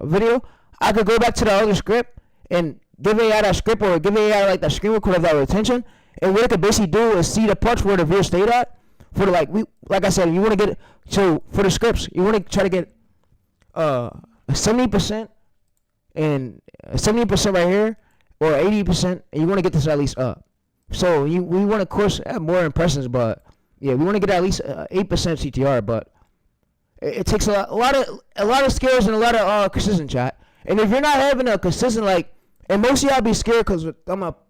video, I could go back to the other script and give AI that script or give AI like that screen record of that retention. And what it could basically do is see the parts where the viewer stayed at. For the, like I said, you want to get so for the scripts, you want to try to get 70% and 70% right here, or 80%, and you want to get this at least up. So we want to, of course, have more impressions, but yeah, we want to get at least 8% CTR. But it takes a lot of skills and a lot of consistent, chat. And if you're not having a consistent and most of y'all be scared because dumb up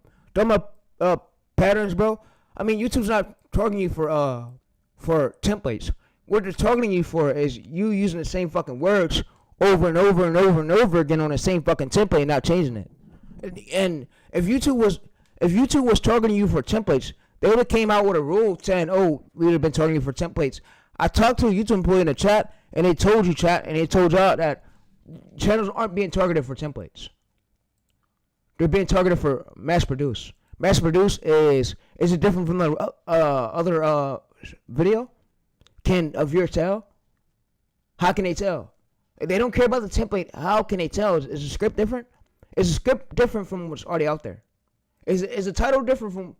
patterns, bro. I mean, YouTube's not targeting you for templates. What they're targeting you for is you using the same fucking words over and over and over and over again on the same fucking template and not changing it. And if YouTube was targeting you for templates, they would have came out with a rule saying, "Oh, we would have been targeting you for templates." I talked to a YouTube employee in the chat, and they told y'all that channels aren't being targeted for templates. They're being targeted for mass produce. Mass produce is it different from the other video? Can a viewer tell? How can they tell? If they don't care about the template, how can they tell? Is the script different? Is the script different from what's already out there? Is the title different from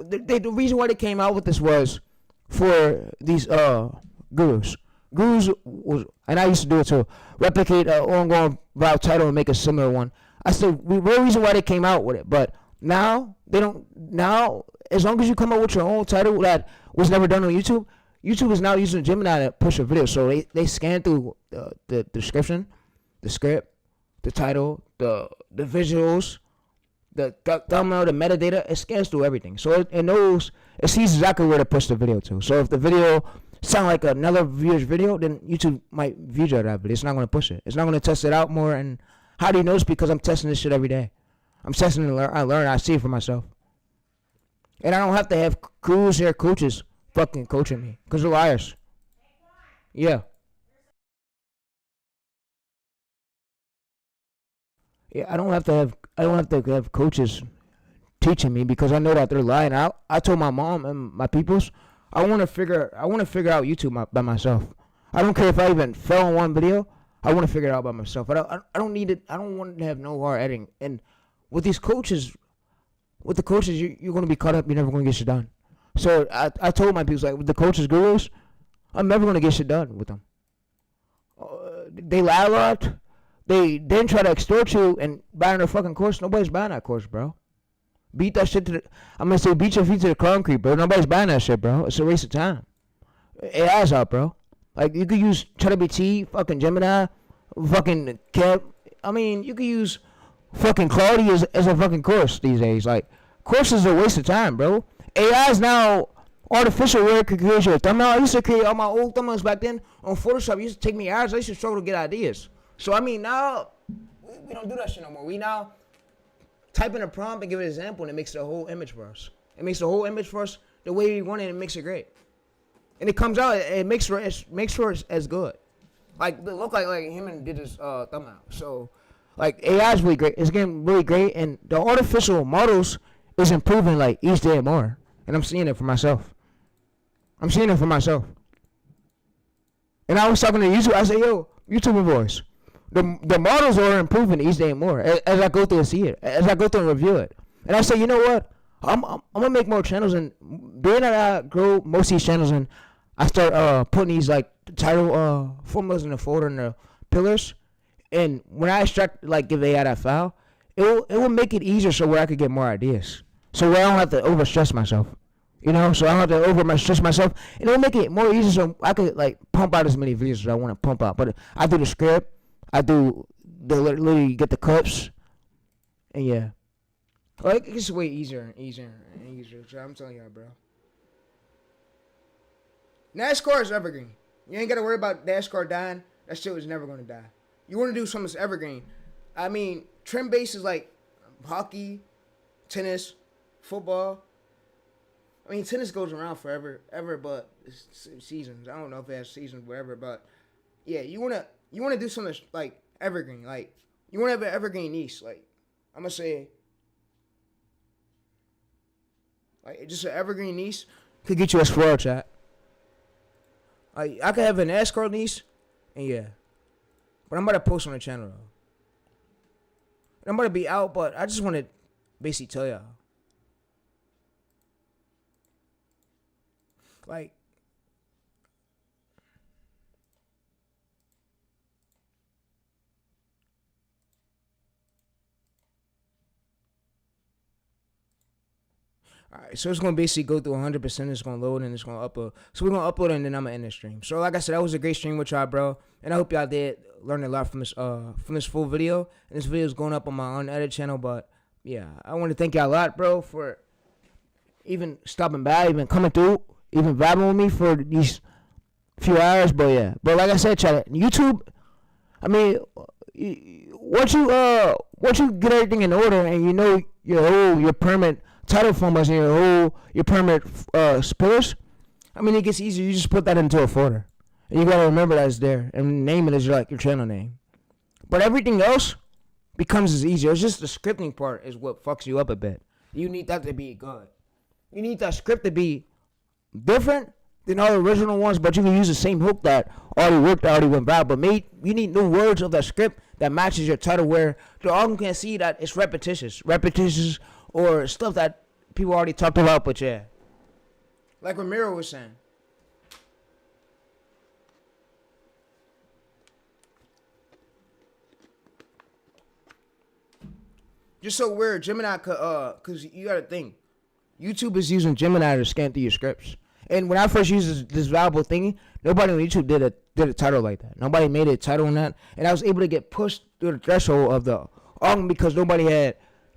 the reason why they came out with this was for these gurus. Gurus was, and I used to do it too, replicate an ongoing viral title and make a similar one. I said the real reason why they came out with it, but now they don't. Now, as long as you come up with your own title that was never done on YouTube, YouTube is now using Gemini to push a video. So they scan through the description, the script, the title, the visuals, the thumbnail, the metadata. It scans through everything. So it knows, it sees exactly where to push the video to. So if the video sound like another viewer's video, then YouTube might view that video. It's not going to push it. It's not going to test it out more. And how do you know? It's because I'm testing this shit every day. I'm testing and I learn. I see it for myself. And I don't have to have crews here, coaches fucking coaching me, because they're liars. Yeah. Yeah, I don't have to have coaches teaching me, because I know that they're lying. I told my mom and my peoples, I want to figure out YouTube by myself. I don't care if I even fell on one video. I want to figure it out by myself. I don't need it. I don't want to have no hard editing. And with these coaches, you're going to be caught up. You're never going to get shit done. So I told my people, like, with the coaches, gurus, I'm never going to get shit done with them. They lie a lot. They then try to extort you and buy their fucking course. Nobody's buying that course, bro. Beat that shit I'm going to say beat your feet to the concrete, bro. Nobody's buying that shit, bro. It's a waste of time. AI's out, bro. Like, you could use ChatGPT, fucking Gemini, fucking Kev. I mean, you could use fucking Claude as a fucking course these days. Like, courses are a waste of time, bro. AI is now artificial where it could create your thumbnail. I used to create all my old thumbnails back then on Photoshop. It used to take me hours. I used to struggle to get ideas. So, I mean, now we don't do that shit no more. We now type in a prompt and give it an example, and it makes the whole image for us. It makes the whole image for us the way we want it, and it makes it great. And it comes out, it makes sure it's as good. Like, it look like him and did his thumbnail. So, like, AI is really great. It's getting really great, and the artificial models is improving, like, each day more. And I'm seeing it for myself. And I was talking to YouTube. I said, yo, YouTuber voice. The models are improving each day more as I go through and see it, as I go through and review it. And I say, you know what? I'm gonna make more channels, and being that I grow most of these channels, and I start putting these like title formulas in the folder and the pillars, and when I extract, like, give AI that file, it will make it easier so where I could get more ideas, so where I don't have to overstress myself, you know. So I don't have to overstress myself, and it will make it more easier so I could, like, pump out as many videos as I want to pump out. But I do the script. I do literally get the clips, and yeah, like, it gets way easier and easier and easier. So I'm telling you, bro. NASCAR is evergreen. You ain't gotta worry about NASCAR dying. That shit was never gonna die. You want to do something that's evergreen. I mean, trend based is like hockey, tennis, football. I mean, tennis goes around forever, but it's seasons. I don't know if it has seasons, whatever. But yeah, you wanna do something that's, like, evergreen. Like, you wanna have an evergreen niche. Like, I'm gonna say, like, just an evergreen niche could get you a swirl chat. Like, I could have a NASCAR niche, and yeah, but I'm about to post on the channel though. And I'm about to be out, but I just want to basically tell y'all, like, alright, so it's going to basically go through 100%. It's going to load and it's going to upload. So we're going to upload, and then I'm going to end the stream. So like I said, that was a great stream with y'all, bro. And I hope y'all did learn a lot from this full video. And this video is going up on my unedited channel. But yeah, I want to thank y'all a lot, bro, for even stopping by, even coming through, even vibing with me for these few hours. But yeah, but like I said, chat, YouTube, I mean, once you get everything in order, and you know your permit title formulas and your permit pillars, I mean, it gets easier. You just put that into a folder, and you gotta remember that it's there, and name it as your channel name. But everything else becomes as easier. It's just the scripting part is what fucks you up a bit. You need that to be good. You need that script to be different than all the original ones, but you can use the same hook that already worked, already went viral. But you need new words of that script that matches your title, where the audience can see that it's repetitious or stuff that people already talked about, but yeah. Like Ramiro was saying. Just so weird, Gemini could, cause you gotta think, YouTube is using Gemini to scan through your scripts. And when I first used this valuable thingy, nobody on YouTube did a title like that. Nobody made a title on that, and I was able to get pushed through the threshold of the album because nobody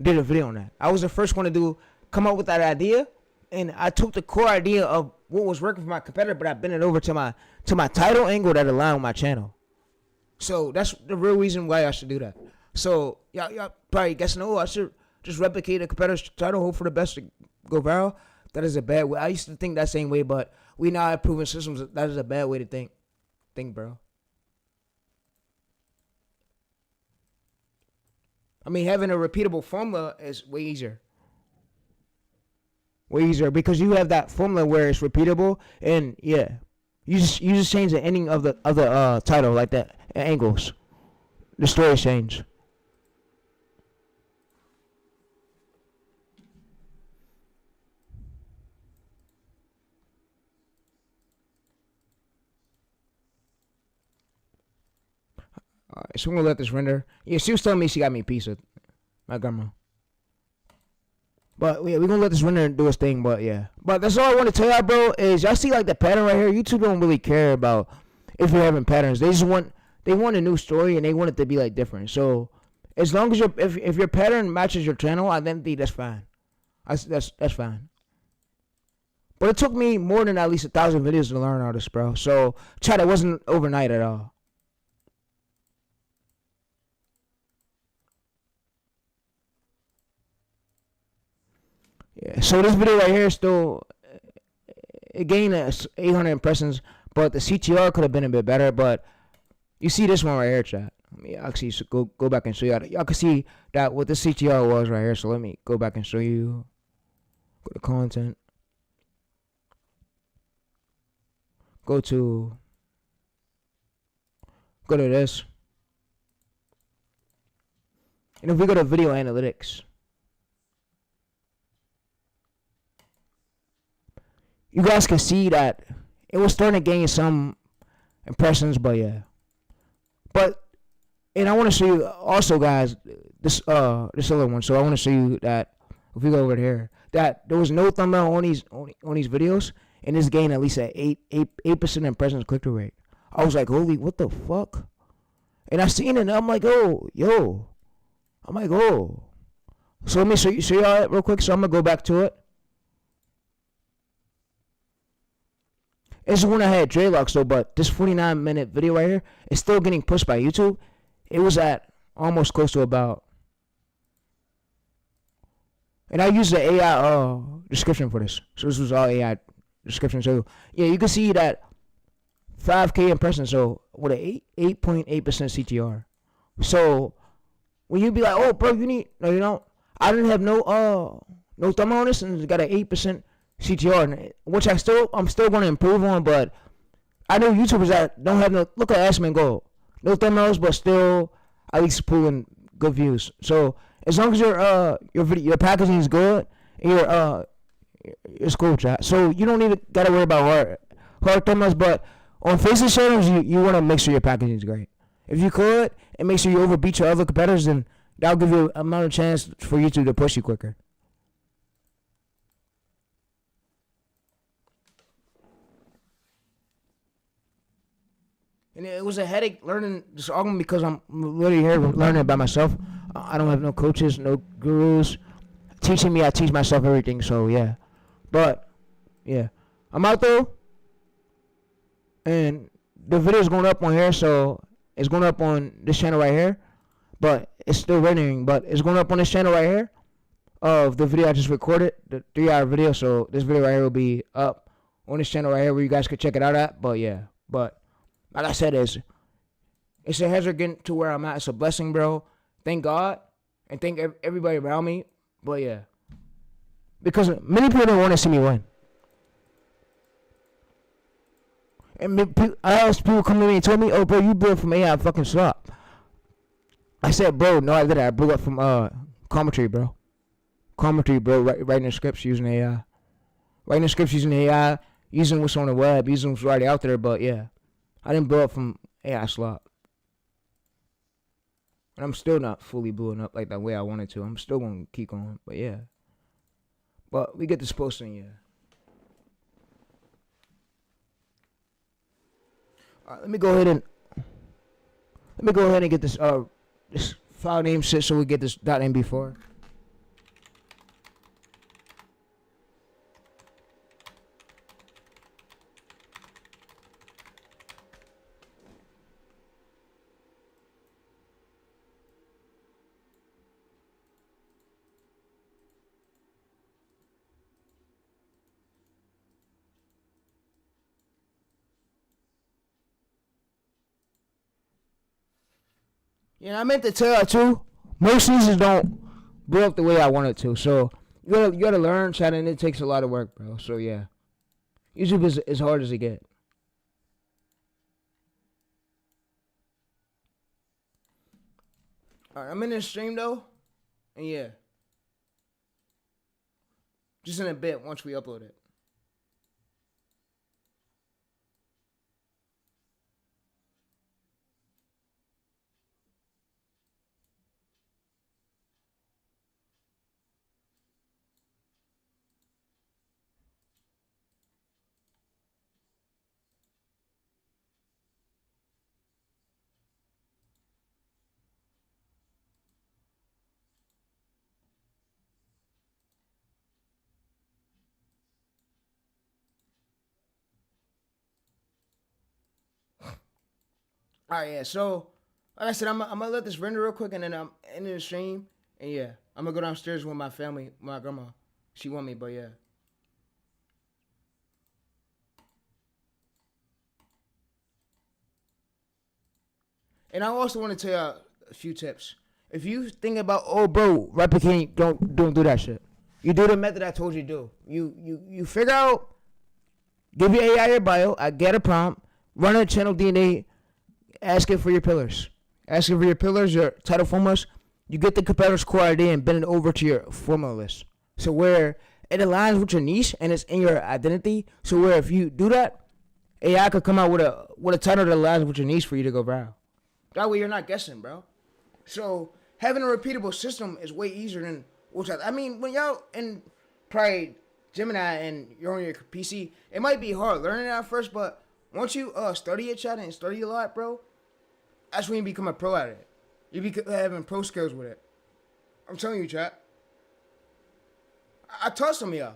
did a video on that. I was the first one to come up with that idea, and I took the core idea of what was working for my competitor, but I bent it over to my title angle that aligned with my channel. So that's the real reason why I should do that. So y'all probably guessing, oh, I should just replicate a competitor's title, hope for the best to go viral. That is a bad way. I used to think that same way, but we now have proven systems that is a bad way to think. Bro. I mean, having a repeatable formula is way easier. Way easier because you have that formula where it's repeatable, and yeah, you just change the ending of the title like that, angles. The story change. Alright, so we're gonna let this render. Yeah, she was telling me she got me a pizza. My grandma. But yeah, we're gonna let this render do its thing, but yeah. But that's all I want to tell y'all, bro, is y'all see like the pattern right here. YouTube don't really care about if you're having patterns. They just want a new story and they want it to be like different. So as long as if your pattern matches your channel identity, that's fine. That's fine. But it took me more than at least 1,000 videos to learn all this, bro. So chat, it wasn't overnight at all. Yeah, so this video right here still, it gained 800 impressions, but the CTR could have been a bit better. But you see this one right here, chat. Let me actually go back and show y'all. Y'all can see that what the CTR was right here. So let me go back and show you. Go to content. Go to this. And if we go to video analytics, you guys can see that it was starting to gain some impressions, but yeah. And I want to show you also, guys, this other one. So I want to show you that if we go over here, that there was no thumbnail on these videos, and this gained at least an 8% impressions click through rate. I was like, holy, what the fuck? And I seen it, and I'm like, oh, yo. I'm like, oh. So let me show y'all that real quick. So I'm gonna go back to it. It's when I had dreadlocks though, but this 49-minute video right here is still getting pushed by YouTube. It was at almost close to about, and I used the AI description for this. So this was all AI description. So yeah, you can see that 5K impressions. So with a 8.8% CTR. So when you be like, oh bro, no, you don't. I didn't have no thumbnail on this, and it got an 8% CTR, which I'm still going to improve on. But I know YouTubers that don't have no, look at Ashman Gold, no thumbnails, but still at least pulling good views. So as long as your packaging is good, and it's cool, chat. So you don't even gotta worry about hard thumbnails. But on faceless channels, you want to make sure your packaging is great. If you could, and make sure you overbeat your other competitors, then that'll give you a amount of chance for YouTube to push you quicker. And it was a headache learning this album because I'm literally here learning it by myself. I don't have no coaches, no gurus teaching me. I teach myself everything. So yeah, but yeah, I'm out though, and the video's going up on here. So it's going up on this channel right here, but it's still rendering. But it's going up on this channel right here of the video I just recorded, the 3-hour video. So this video right here will be up on this channel right here where you guys could check it out at. But yeah, but like I said, it's a hazard getting to where I'm at. It's a blessing, bro. Thank God, and thank everybody around me. But yeah, because many people don't want to see me win. And I asked people come to me and told me, "Oh, bro, you blew up from AI fucking stop." I said, "Bro, no, I did. I blew up from commentary, bro. commentary, bro. Writing the scripts using AI. Writing the scripts using AI, using what's on the web, using what's already out there. But yeah, I didn't blow up from AI slop. And I'm still not fully blowing up like the way I wanted to. I'm still going to keep going. But yeah. But we get this posting, yeah. All right, let me go ahead and get this this file name set so we get this .mb4. Yeah, I meant to tell you too. Most seasons don't blow up the way I want it to. So you gotta learn, chat, and it takes a lot of work, bro. So yeah, YouTube is as hard as it get. All right, I'm in this stream though, and yeah, just in a bit once we upload it. All right, yeah. So, like I said, I'm gonna let this render real quick, and then I'm ending the stream. And yeah, I'm gonna go downstairs with my family, my grandma. She want me, but yeah. And I also want to tell you a few tips. If you think about, oh, bro, replicating, don't do that shit. You do the method I told you to do. You figure out, give your AI your bio, I get a prompt, run a channel DNA. Ask it for your pillars. Ask it for your pillars, your title formulas. You get the competitor's core ID and bend it over to your formula list. So where it aligns with your niche and it's in your identity. So where if you do that, AI could come out with a title that aligns with your niche for you to go viral. That way you're not guessing, bro. So having a repeatable system is way easier than I mean, when y'all in probably Gemini and you're on your PC, it might be hard learning it at first, but once you study it, chat, and study a lot, bro, that's when you become a pro at it. You be having pro skills with it. I'm telling you, chat. I taught some of y'all.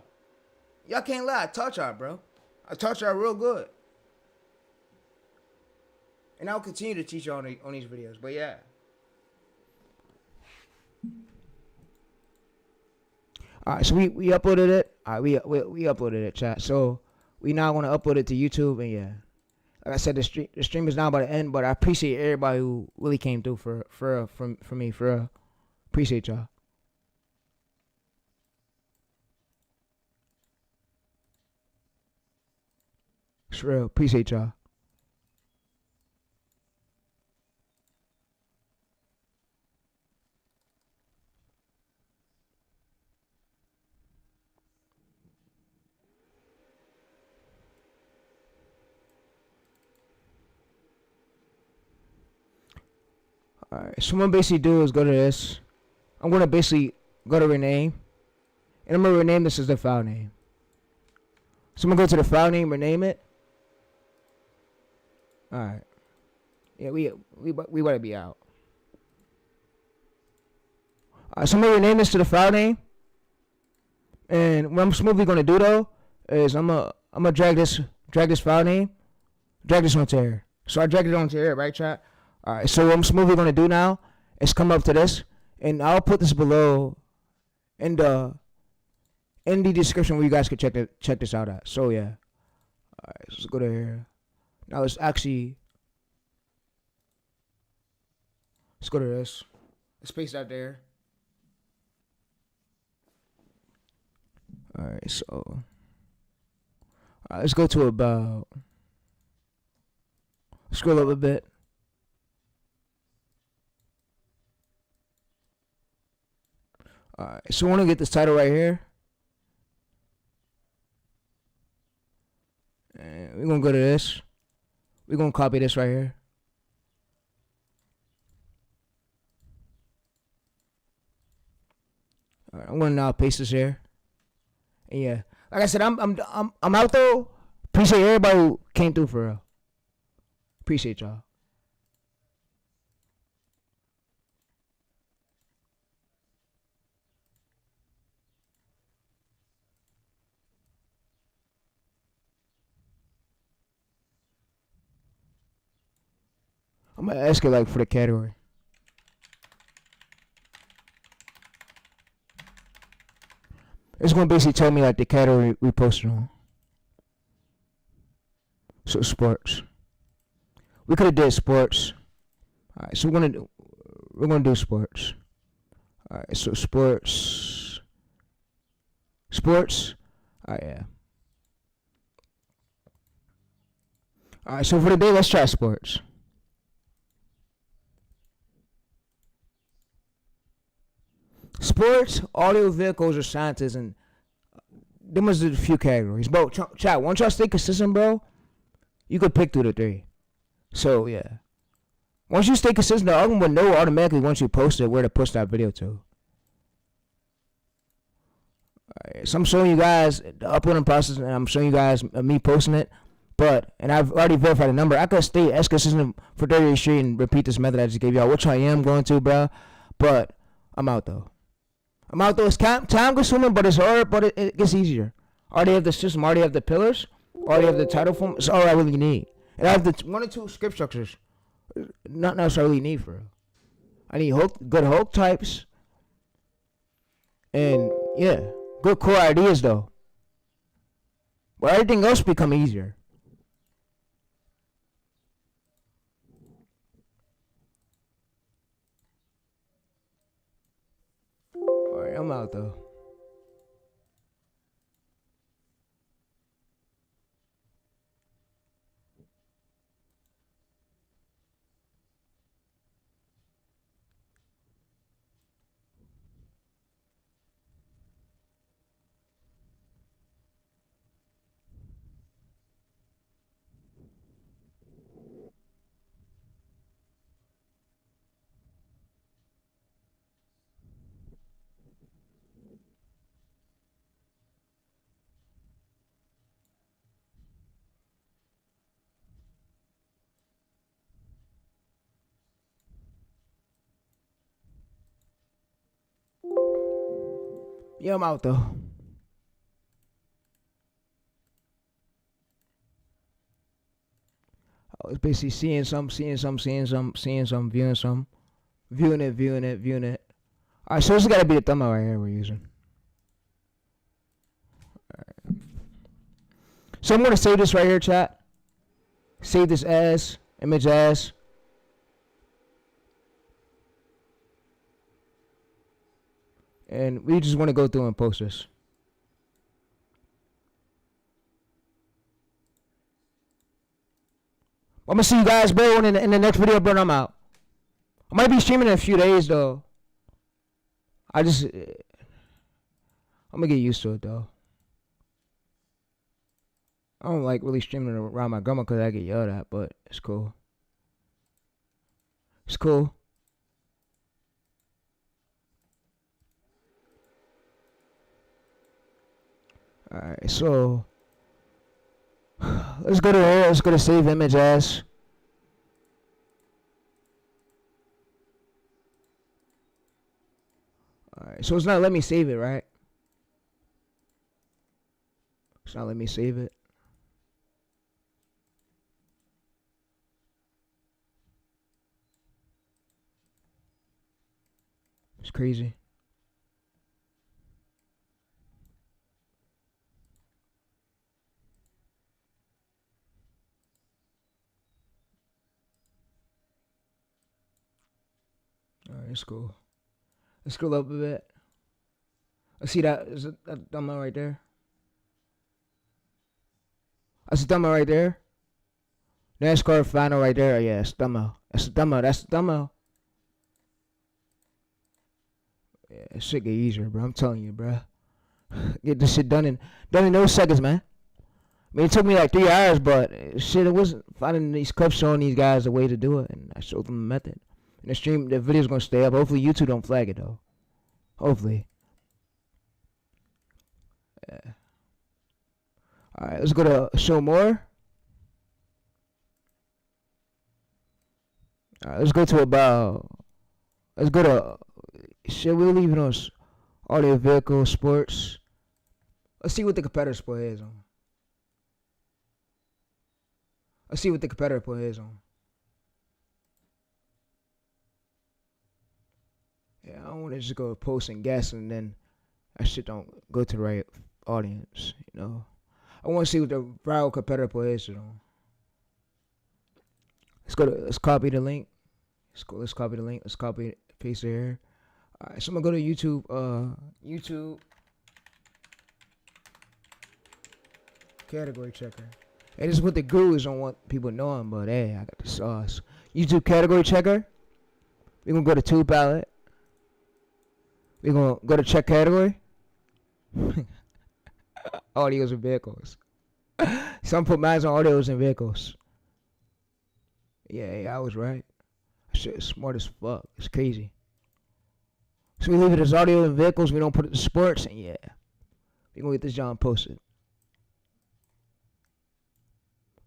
Y'all can't lie. I taught y'all, bro. I taught y'all real good. And I'll continue to teach y'all on these videos. But yeah. Alright, so we uploaded it. Alright, we uploaded it, chat. So we now want to upload it to YouTube, and yeah. Like I said, the stream is now about to end, but I appreciate everybody who really came through for me. Appreciate y'all. It's real. Appreciate y'all. Alright, so what I'm basically do is go to this. I'm gonna basically go to rename. And I'm gonna rename this as the file name. So I'm gonna go to the file name, rename it. Alright. Yeah, we want to be out. Alright, so I'm gonna rename this to the file name. And what I'm smoothly gonna do though is I'm gonna drag this file name, drag this onto here. So I dragged it onto here, right, chat? Alright, so what I'm smoothly gonna do now is come up to this, and I'll put this below in the description where you guys can check this out at. So yeah. Alright, let's go to here. Now let's go to this. Let's paste that there. Alright, so let's go to about, scroll up a bit. Alright, so we want to get this title right here. And we're going to go to this. We're going to copy this right here. Alright, I'm going to now paste this here. And yeah, like I said, I'm out though. Appreciate everybody who came through for real. Appreciate y'all. I'm gonna ask it like for the category. It's gonna basically tell me like the category we posted on. So sports. We could have did sports. All right, so we're gonna do sports. All right, so sports. All right, yeah. All right, so for today, let's try sports. Sports, audio vehicles, or scientists, and there must be a few categories. Bro, chat, once y'all stay consistent, bro, you could pick through the 3. So, yeah. Once you stay consistent, the other one will know automatically once you post it where to push that video to. Alright, so I'm showing you guys the uploading process, and I'm showing you guys me posting it. And I've already verified the number. I could stay as consistent for 30 days straight and repeat this method I just gave y'all, which I am going to, bro. But I'm out, though. It's time consuming, but it's hard, but it gets easier. Already have the system, already have the pillars, already have the title form. It's all I really need. And I have the 1 or 2 script structures. Not necessarily need for real. I need good hook types. And yeah, good core ideas though. But everything else become easier. Alright, I'm out though. Yeah, I'm out though. I was basically seeing some, viewing some, viewing it. Alright, so this has got to be the thumbnail right here we're using. Alright. So I'm going to save this right here, chat. Save this as, image as. And we just want to go through and post this. I'm going to see you guys, bro, in the next video, bro, I'm out. I might be streaming in a few days, though. I'm going to get used to it, though. I don't like really streaming around my grandma because I get yelled at, but it's cool. It's cool. Alright, so let's go to here. Let's go to save image as. Alright, so it's not letting me save it, right? It's not letting me save it. It's crazy. Alright, it's cool. Let's scroll up a bit. I see that. Is it that thumbnail right there? I see thumbnail right there. NASCAR final right there. Yeah, it's thumbnail. That's the thumbnail. That's the thumbnail. Yeah, shit get easier, bro. I'm telling you, bro. Get this shit done in those seconds, man. I mean, it took me like 3 hours, but shit, it wasn't finding these clips showing these guys a way to do it, and I showed them the method. And the video's gonna stay up. Hopefully, YouTube don't flag it though. Hopefully. Yeah. All right, let's go to show more. All right, let's go to shit. We're leaving us audio, vehicle, sports. Let's see what the competitor sport is on. Let's see what the competitor sport is on. Yeah, I don't want to just go post and guess and then that shit don't go to the right audience, you know. I want to see what the viral competitor sport is on. Let's copy the link. Let's copy the link. Let's copy it, paste it here. All right, so I'm gonna go to YouTube. YouTube category checker. Hey, this is what the gurus don't want people knowing, but hey, I got the sauce. YouTube category checker. We're gonna go to tool palette. We're gonna go to check category. Audios and vehicles. Some put mine on audios and vehicles. Yeah, I was right. Shit is smart as fuck. It's crazy. So we leave it as audio and vehicles. We don't put it to sports. And yeah, we're going to get this John posted.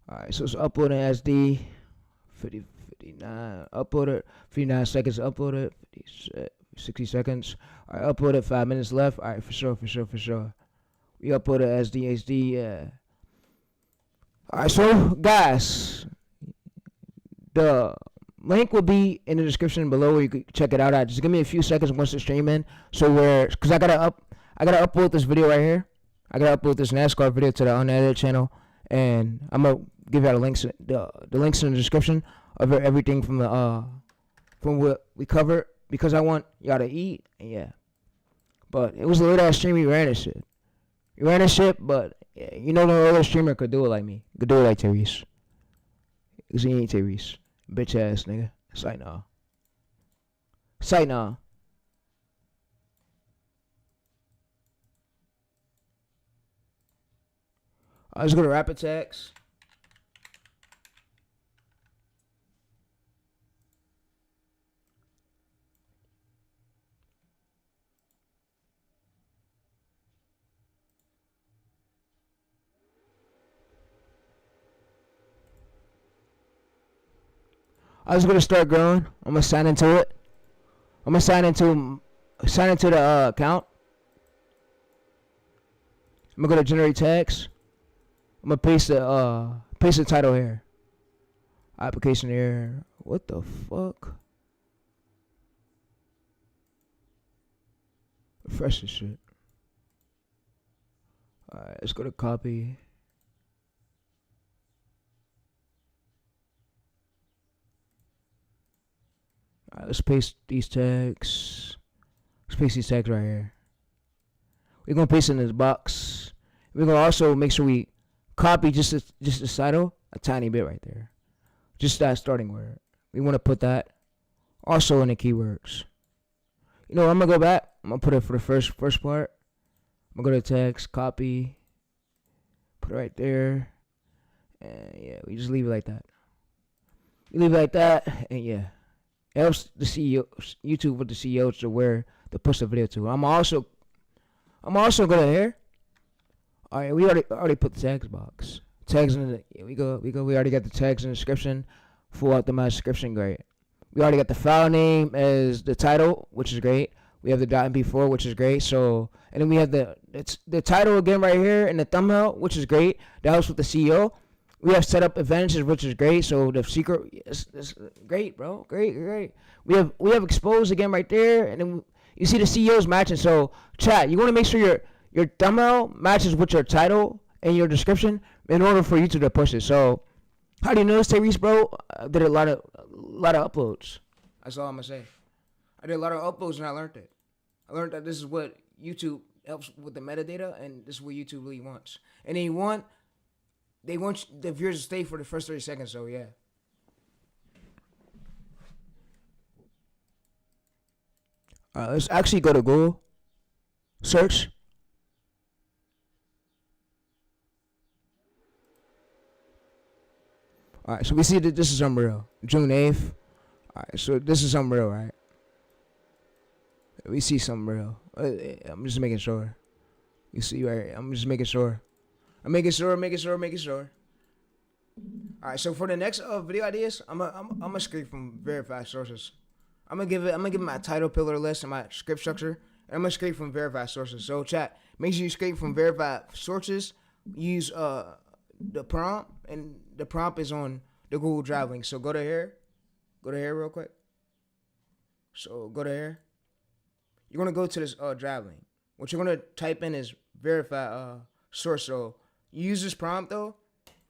Alright, so it's uploading SD. 59. Uploaded. 59 seconds. Uploaded. 60 seconds. Alright, uploaded. 5 minutes left. Alright, for sure. We uploaded SD. Yeah. Alright, so guys, the link will be in the description below where you can check it out at. Just give me a few seconds once it's streaming. So cause I gotta upload this video right here. I gotta upload this NASCAR video to the unedited channel, and I'm gonna give y'all the links in the description of everything from what we covered, because I want y'all to eat. And yeah, but it was a late ass stream. You ran this shit, but yeah, you know no other streamer could do it like me. Could do it like Tayreese. Cause he ain't Tayreese. Bitch ass nigga. Say nah. Let's go to rapid text. I was gonna start growing. I'm gonna sign into it. I'm gonna sign into the account. I'm gonna go to generate text. I'm gonna paste the title here. Application here. What the fuck? Refresh this shit. Alright, let's go to copy. Alright, let's paste these tags. Let's paste these tags right here. We're gonna paste it in this box. We're gonna also make sure we copy just the title a tiny bit right there. Just that starting word. We want to put that also in the keywords. You know, I'm gonna go back. I'm gonna put it for the first part. I'm gonna go to text, copy, put it right there, and yeah, we just leave it like that. We leave it like that, and yeah. It helps the CEO, YouTube with the CEOs to where to push the video to. I'm also gonna here. All right, we already put the tags box. Tags in the we go. We already got the tags in the description. Full optimized description, great. We already got the file name as the title, which is great. We have the .mp4, which is great. So, and then we have the title again right here and the thumbnail, which is great. That helps with the CEO. We have set up advantages, which is great. So the secret is great, bro. Great. We have exposed again right there, and then you see the CEOs matching. So chat, you want to make sure your thumbnail matches with your title and your description in order for YouTube to push it. So how do you know this, Tayreese, bro? I did a lot of uploads. That's all I'm gonna say. I did a lot of uploads and I learned it. I learned that this is what YouTube helps with the metadata, and this is what YouTube really wants. And they want the viewers to stay for the first 30 seconds, so yeah. Let's actually go to Google. Search. All right, so we see that this is unreal. June 8th. All right, so this is unreal, right? We see something real. I'm just making sure. You see, right? I'm just making sure. I'm making sure. All right, so for the next video ideas, I'm gonna scrape from verified sources. I'm gonna give my title pillar list and my script structure, and I'm gonna scrape from verified sources. So chat, make sure you scrape from verified sources. Use the prompt, and the prompt is on the Google Drive link. So go to here real quick. So go to here. You're gonna go to this Drive link. What you're gonna type in is verified source. So you use this prompt though,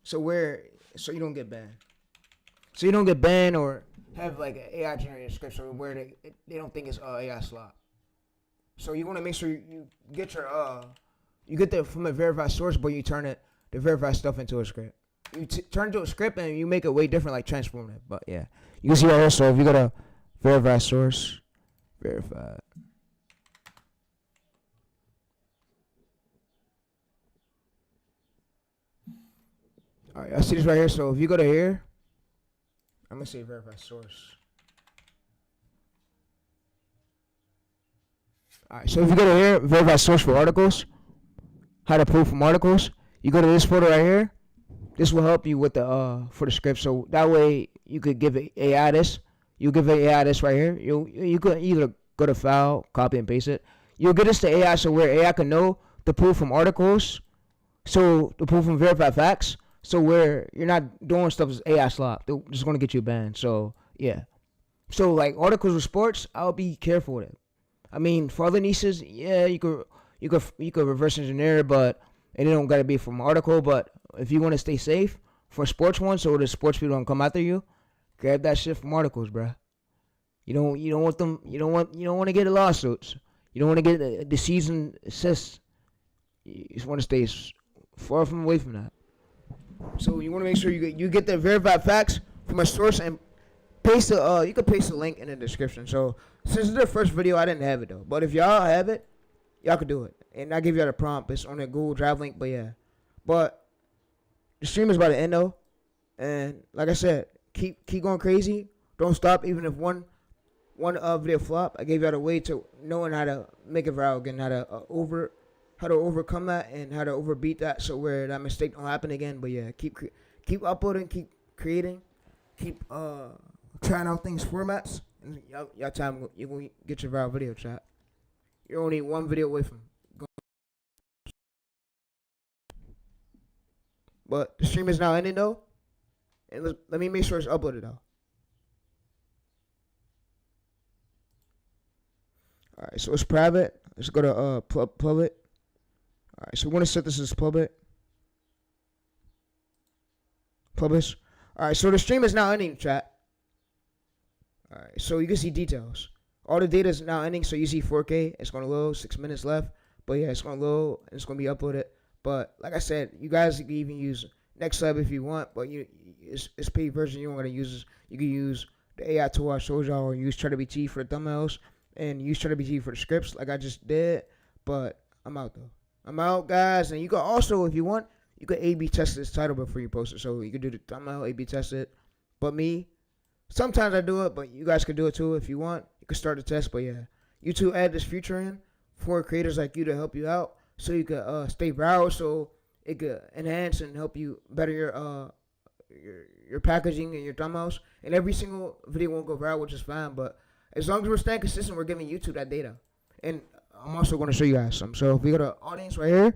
so you don't get banned. So you don't get banned or have like an AI generated script so where they don't think it's AI slop. So you want to make sure you get your you get the from a verified source, but you turn the verified stuff into a script. You turn it to a script and you make it way different, like transform it. But yeah, you can see right here. So if you go to verified source, verified. All right, I see this right here. So if you go to here, I'm gonna say verify source. All right, so if you go to here, verify source for articles, how to prove from articles. You go to this photo right here. This will help you with the for the script. So that way you could give it AI this. You give it AI this right here. You could either go to file, copy and paste it. You'll get this to AI so where AI can know the proof from articles. So the proof from verified facts. So where you're not doing stuff as AI slop, they're just gonna get you banned. So yeah. So like articles with sports, I'll be careful with it. I mean, for other niches, yeah, you could reverse engineer, but it don't gotta be from article. But if you want to stay safe for sports ones, so the sports people don't come after you, grab that shit from articles, bruh. You don't want to get lawsuits. You don't want to get the season assists. You just want to stay far away from that. So you want to make sure you get the verified facts from a source and paste the you can paste the link in the description. So since it's the first video, I didn't have it though. But if y'all have it, y'all can do it. And I give y'all the prompt. It's on the Google Drive link. But yeah, but the stream is about to end though. And like I said, keep going crazy. Don't stop even if one video flop. I gave y'all the way to knowing how to make it viral again, how to overcome that and how to overbeat that so where that mistake don't happen again. But yeah, keep uploading, keep creating, keep trying out things, formats, and y'all time you gonna get your viral video, chat. You're only one video away from going. But the stream is now ending though, and let me make sure it's uploaded though. All right, so it's private. Let's go to public. All right, so we're gonna set this as public. Publish. All right, so the stream is now ending, chat. All right, so you can see details. All the data is now ending, so you see 4K. It's gonna load. 6 minutes left, but yeah, it's gonna load and it's gonna be uploaded. But like I said, you guys can even use NextLab if you want, but it's paid version. You don't gotta use this. You can use the AI tool I showed y'all, or use ChatGPT for the thumbnails and use ChatGPT for the scripts, like I just did. But I'm out though. I'm out, guys, and you can also, if you want, you can A/B test this title before you post it. So you can do the thumbnail, A/B test it. But me, sometimes I do it, but you guys can do it too if you want. You can start the test, but yeah, YouTube add this feature in for creators like you to help you out, so you can stay viral, so it could enhance and help you better your packaging and your thumbnails. And every single video won't go viral, which is fine, but as long as we're staying consistent, we're giving YouTube that data. And I'm also going to show you guys some. So if we go to audience right here,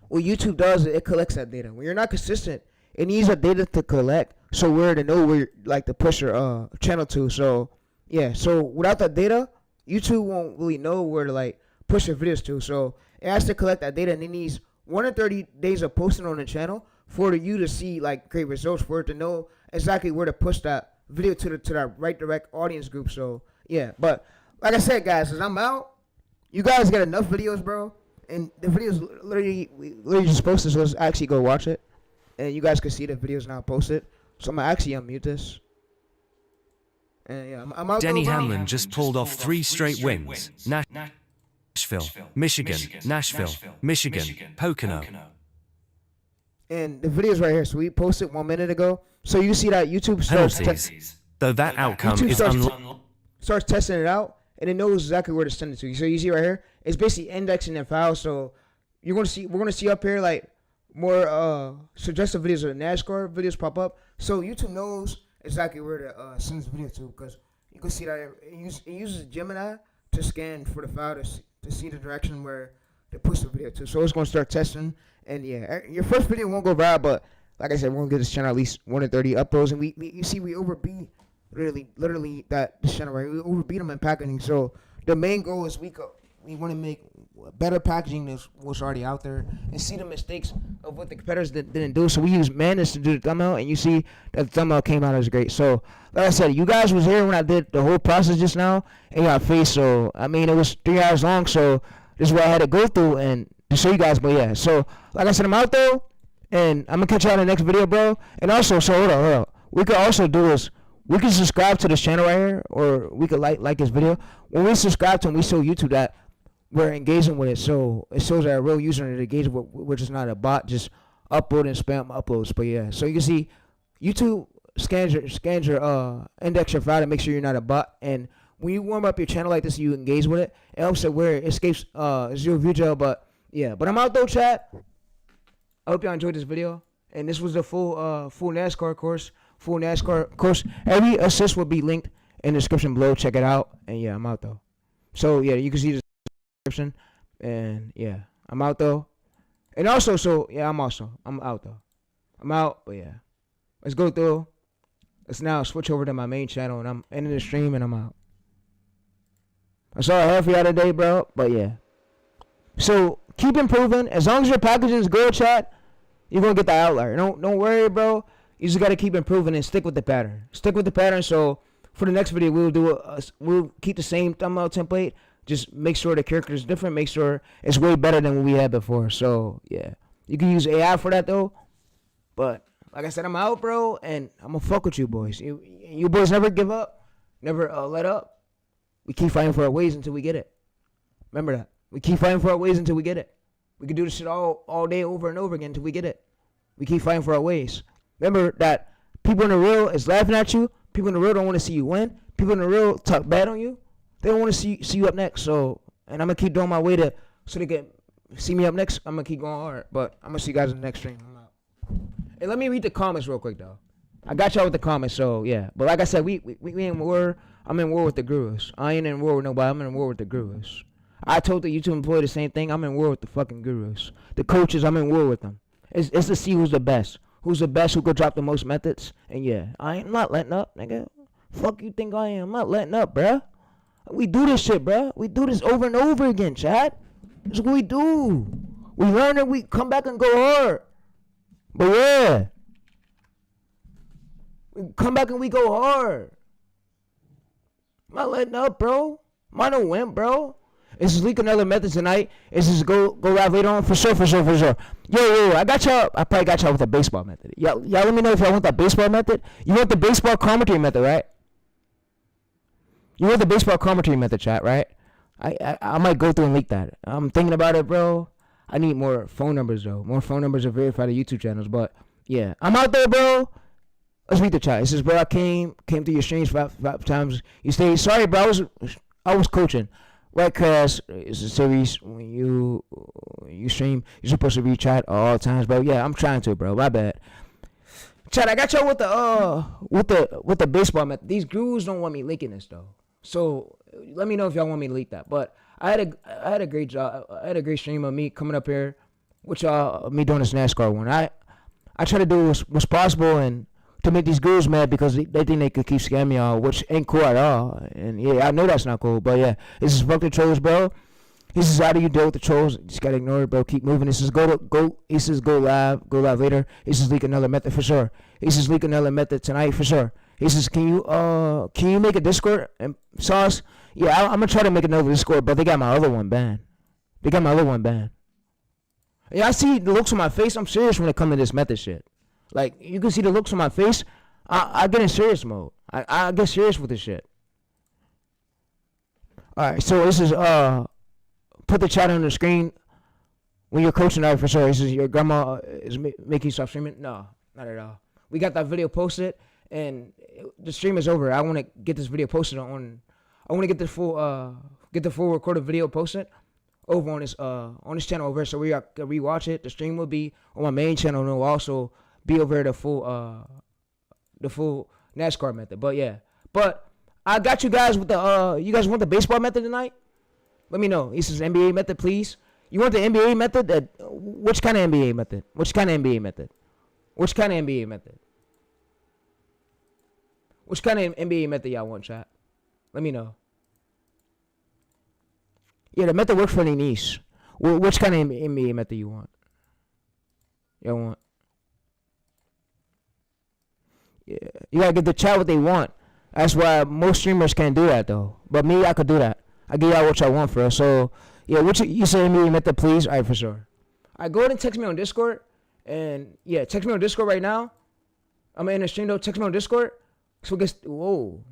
what YouTube does is it collects that data. When you're not consistent, it needs that data to collect, so where to know where like to push your channel to. So yeah, so without that data, YouTube won't really know where to like push your videos to. So it has to collect that data, and it needs 1 to 30 days of posting on the channel for you to see like great results, for it to know exactly where to push that video to that right direct audience group. So yeah, but like I said, guys, as I'm out, you guys get enough videos, bro. And the videos we literally just posted, so let's actually go watch it. And you guys can see the videos now posted. So I'm gonna actually unmute this. And yeah, I'm out Denny though, bro. Hamlin just pulled off 3 straight wins. Nashville, Michigan, Nashville, Michigan, Pocono. And the video's right here. So we posted 1 minute ago. So you see that YouTube starts Penalties. Though that outcome YouTube is starts testing it out, and it knows exactly where to send it to. So you see right here, it's basically indexing the file. So we're gonna see up here like more suggested videos of the NASCAR videos pop up. So YouTube knows exactly where to send this video to, because you can see that it uses Gemini to scan for the file to see the direction where to push the video to. So it's gonna start testing, and yeah, your first video won't go viral, but like I said, we're gonna get this channel at least 1 in 30 uploads, and we overbeat literally that this channel, right? We overbeat them in packaging. So the main goal is we want to make better packaging than what's already out there, and see the mistakes of what the competitors didn't do. So we use Madness to do the thumbnail, and you see that the thumbnail came out as great. So like I said, you guys was here when I did the whole process just now in your face. So I mean, it was 3 hours long. So this is what I had to go through and to show you guys. But yeah, so like I said, I'm out though, and I'm gonna catch you on the next video, bro. And also, so hold on. We could also do is we can subscribe to this channel right here, or we could like this video. When we subscribe to him, we show YouTube that we're engaging with it, so it shows that a real user is engaged with, which is not a bot just uploading spam uploads. But yeah, so you can see YouTube scans your index your file to make sure you're not a bot, and when you warm up your channel like this, you engage with it. It helps it where it escapes zero view jail. But yeah, but I'm out though, chat. I hope y'all enjoyed this video, and this was the full NASCAR course. Full NASCAR course. Every assist will be linked in the description below. Check it out. And yeah, I'm out though. So yeah, you can see the description. And yeah, I'm out though. And also, so yeah, I'm out though. I'm out, but yeah. Let's go through. Let's now switch over to my main channel, and I'm ending the stream, and I'm out. That's all I have for y'all today, bro. But yeah. So keep improving. As long as your packaging is good, chat, you're gonna get the outlier. Don't worry, bro. You just gotta keep improving and stick with the pattern. Stick with the pattern. So for the next video, we'll keep the same thumbnail template. Just make sure the character is different. Make sure it's way better than what we had before. So yeah, you can use AI for that though. But like I said, I'm out, bro, and I'm gonna fuck with you boys. You boys never give up, never let up. We keep fighting for our ways until we get it. Remember that. We keep fighting for our ways until we get it. We can do this shit all day over and over again until we get it. We keep fighting for our ways. Remember that people in the real is laughing at you. People in the real don't want to see you win. People in the real talk bad on you. They don't want to see you up next. So, and I'm gonna keep doing my way so they can see me up next. I'm gonna keep going hard. But I'm gonna see you guys in the next stream. I'm out. And let me read the comments real quick though. I got y'all with the comments. So yeah. But like I said, we in war. I'm in war with the gurus. I ain't in war with nobody. I'm in war with the gurus. I told the YouTube employee the same thing. I'm in war with the fucking gurus. The coaches, I'm in war with them. It's to see who's the best. Who's the best, who could drop the most methods. And yeah, I'm not letting up, nigga. Fuck you think I am? I'm not letting up, bruh. We do this shit, bruh. We do this over and over again, chat. That's what we do. We learn it, we come back and go hard. But yeah. We come back and we go hard. I'm not letting up, bro. Mine don't win, bro. Is this leak another method tonight? Is this go live later on? For sure. Yo, I got y'all. I probably got y'all with the baseball method. Y'all let me know if y'all want that baseball method. You want the baseball commentary method, right? You want the baseball commentary method, chat, right? I might go through and leak that. I'm thinking about it, bro. I need more phone numbers, though. More phone numbers to verify the YouTube channels. But, yeah. I'm out there, bro. Let's read the chat. It says, bro, I came to your streams five times. You stayed. Sorry, bro. I was coaching. Right, cuz it's a series when you stream, you're supposed to read chat all times, bro. Yeah, I'm trying to, bro. My bad. Chat, I got y'all with the baseball method. These gurus don't want me leaking this though. So let me know if y'all want me to leak that. But I had a great job. I had a great stream of me coming up here, which me doing this NASCAR one. I try to do what's possible and to make these gurus mad because they think they could keep scamming y'all, which ain't cool at all. And yeah, I know that's not cool, but yeah, this is fuck the trolls, bro. This is how do you deal with the trolls? Just gotta ignore it, bro. Keep moving. This is go. He says go live later. He says leak another method for sure. He says leak another method tonight for sure. He says can you make a Discord and sauce? Yeah, I'm gonna try to make another Discord, but they got my other one banned. Yeah, I see the looks on my face. I'm serious when it comes to this method shit. Like, you can see the looks on my face. I get in serious mode. I get serious with this shit. All right, so this is put the chat on the screen when you're coaching. All right, for sure. This is your grandma is making you stop streaming. No, not at all. We got that video posted, and the stream is over. I want to get this video posted on. I want to get the full recorded video posted over on this channel over. So we can rewatch it. The stream will be on my main channel, and it will also be over the full NASCAR method. But yeah, but I got you guys with the you guys want the baseball method tonight? Let me know. This is NBA method, please. You want the NBA method? Which kind of NBA method? Which kind of NBA method? Which kind of NBA method? Which kind of NBA method y'all want, chat? Let me know. Yeah, the method works for any niche. Which kind of NBA method you want? Y'all want? Yeah, you gotta give the chat what they want. That's why most streamers can't do that though. But me, I could do that. I give y'all what y'all want for us. So yeah, which you say NBA method, please? All right, for sure. All right, go ahead and text me on Discord. And yeah, text me on Discord right now. I'm in the stream though. Text me on Discord. So guess whoa.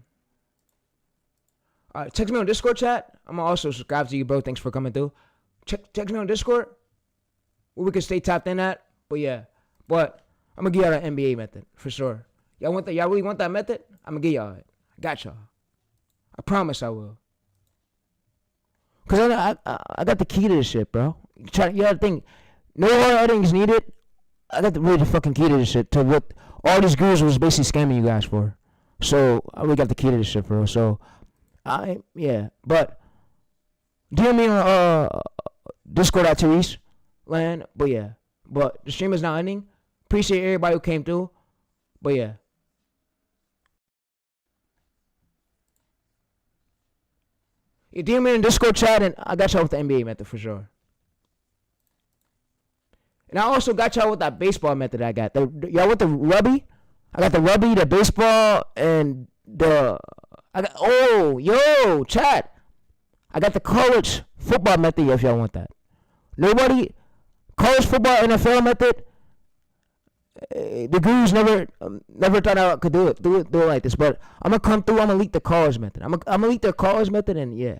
All right, text me on Discord, chat. I'm gonna also subscribe to you, bro. Thanks for coming through. Text me on Discord. Where we can stay tapped in at. But yeah, but I'm gonna give y'all an NBA method for sure. Y'all want that? Y'all really want that method? I'm gonna give y'all it. I got y'all. I promise I will. Cause I got the key to this shit, bro. You gotta think. No hard editing is needed. I got the fucking key to this shit. To what all these gurus was basically scamming you guys for. So I really got the key to this shit, bro. So yeah, but DM me on Discord at Tayreese land. But yeah, but the stream is not ending. Appreciate everybody who came through. But yeah. You DM me in Discord chat, and I got y'all with the NBA method for sure. And I also got y'all with that baseball method I got. Y'all with the rubby? I got the rubby, the baseball, and yo, chat. I got the college football method if y'all want that. College football NFL method. The gurus never thought I could do it like this, but I'm gonna come through. I'm gonna leak the college method. I'm gonna leak their college method, and yeah,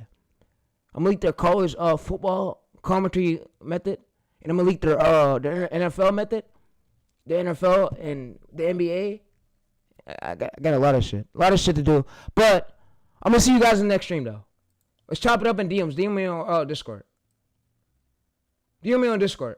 I'm gonna leak their college football commentary method, and I'm gonna leak their NFL method, the NFL and the NBA. I got a lot of shit to do, but I'm gonna see you guys in the next stream though. Let's chop it up in DMs. DM me on Discord. DM me on Discord.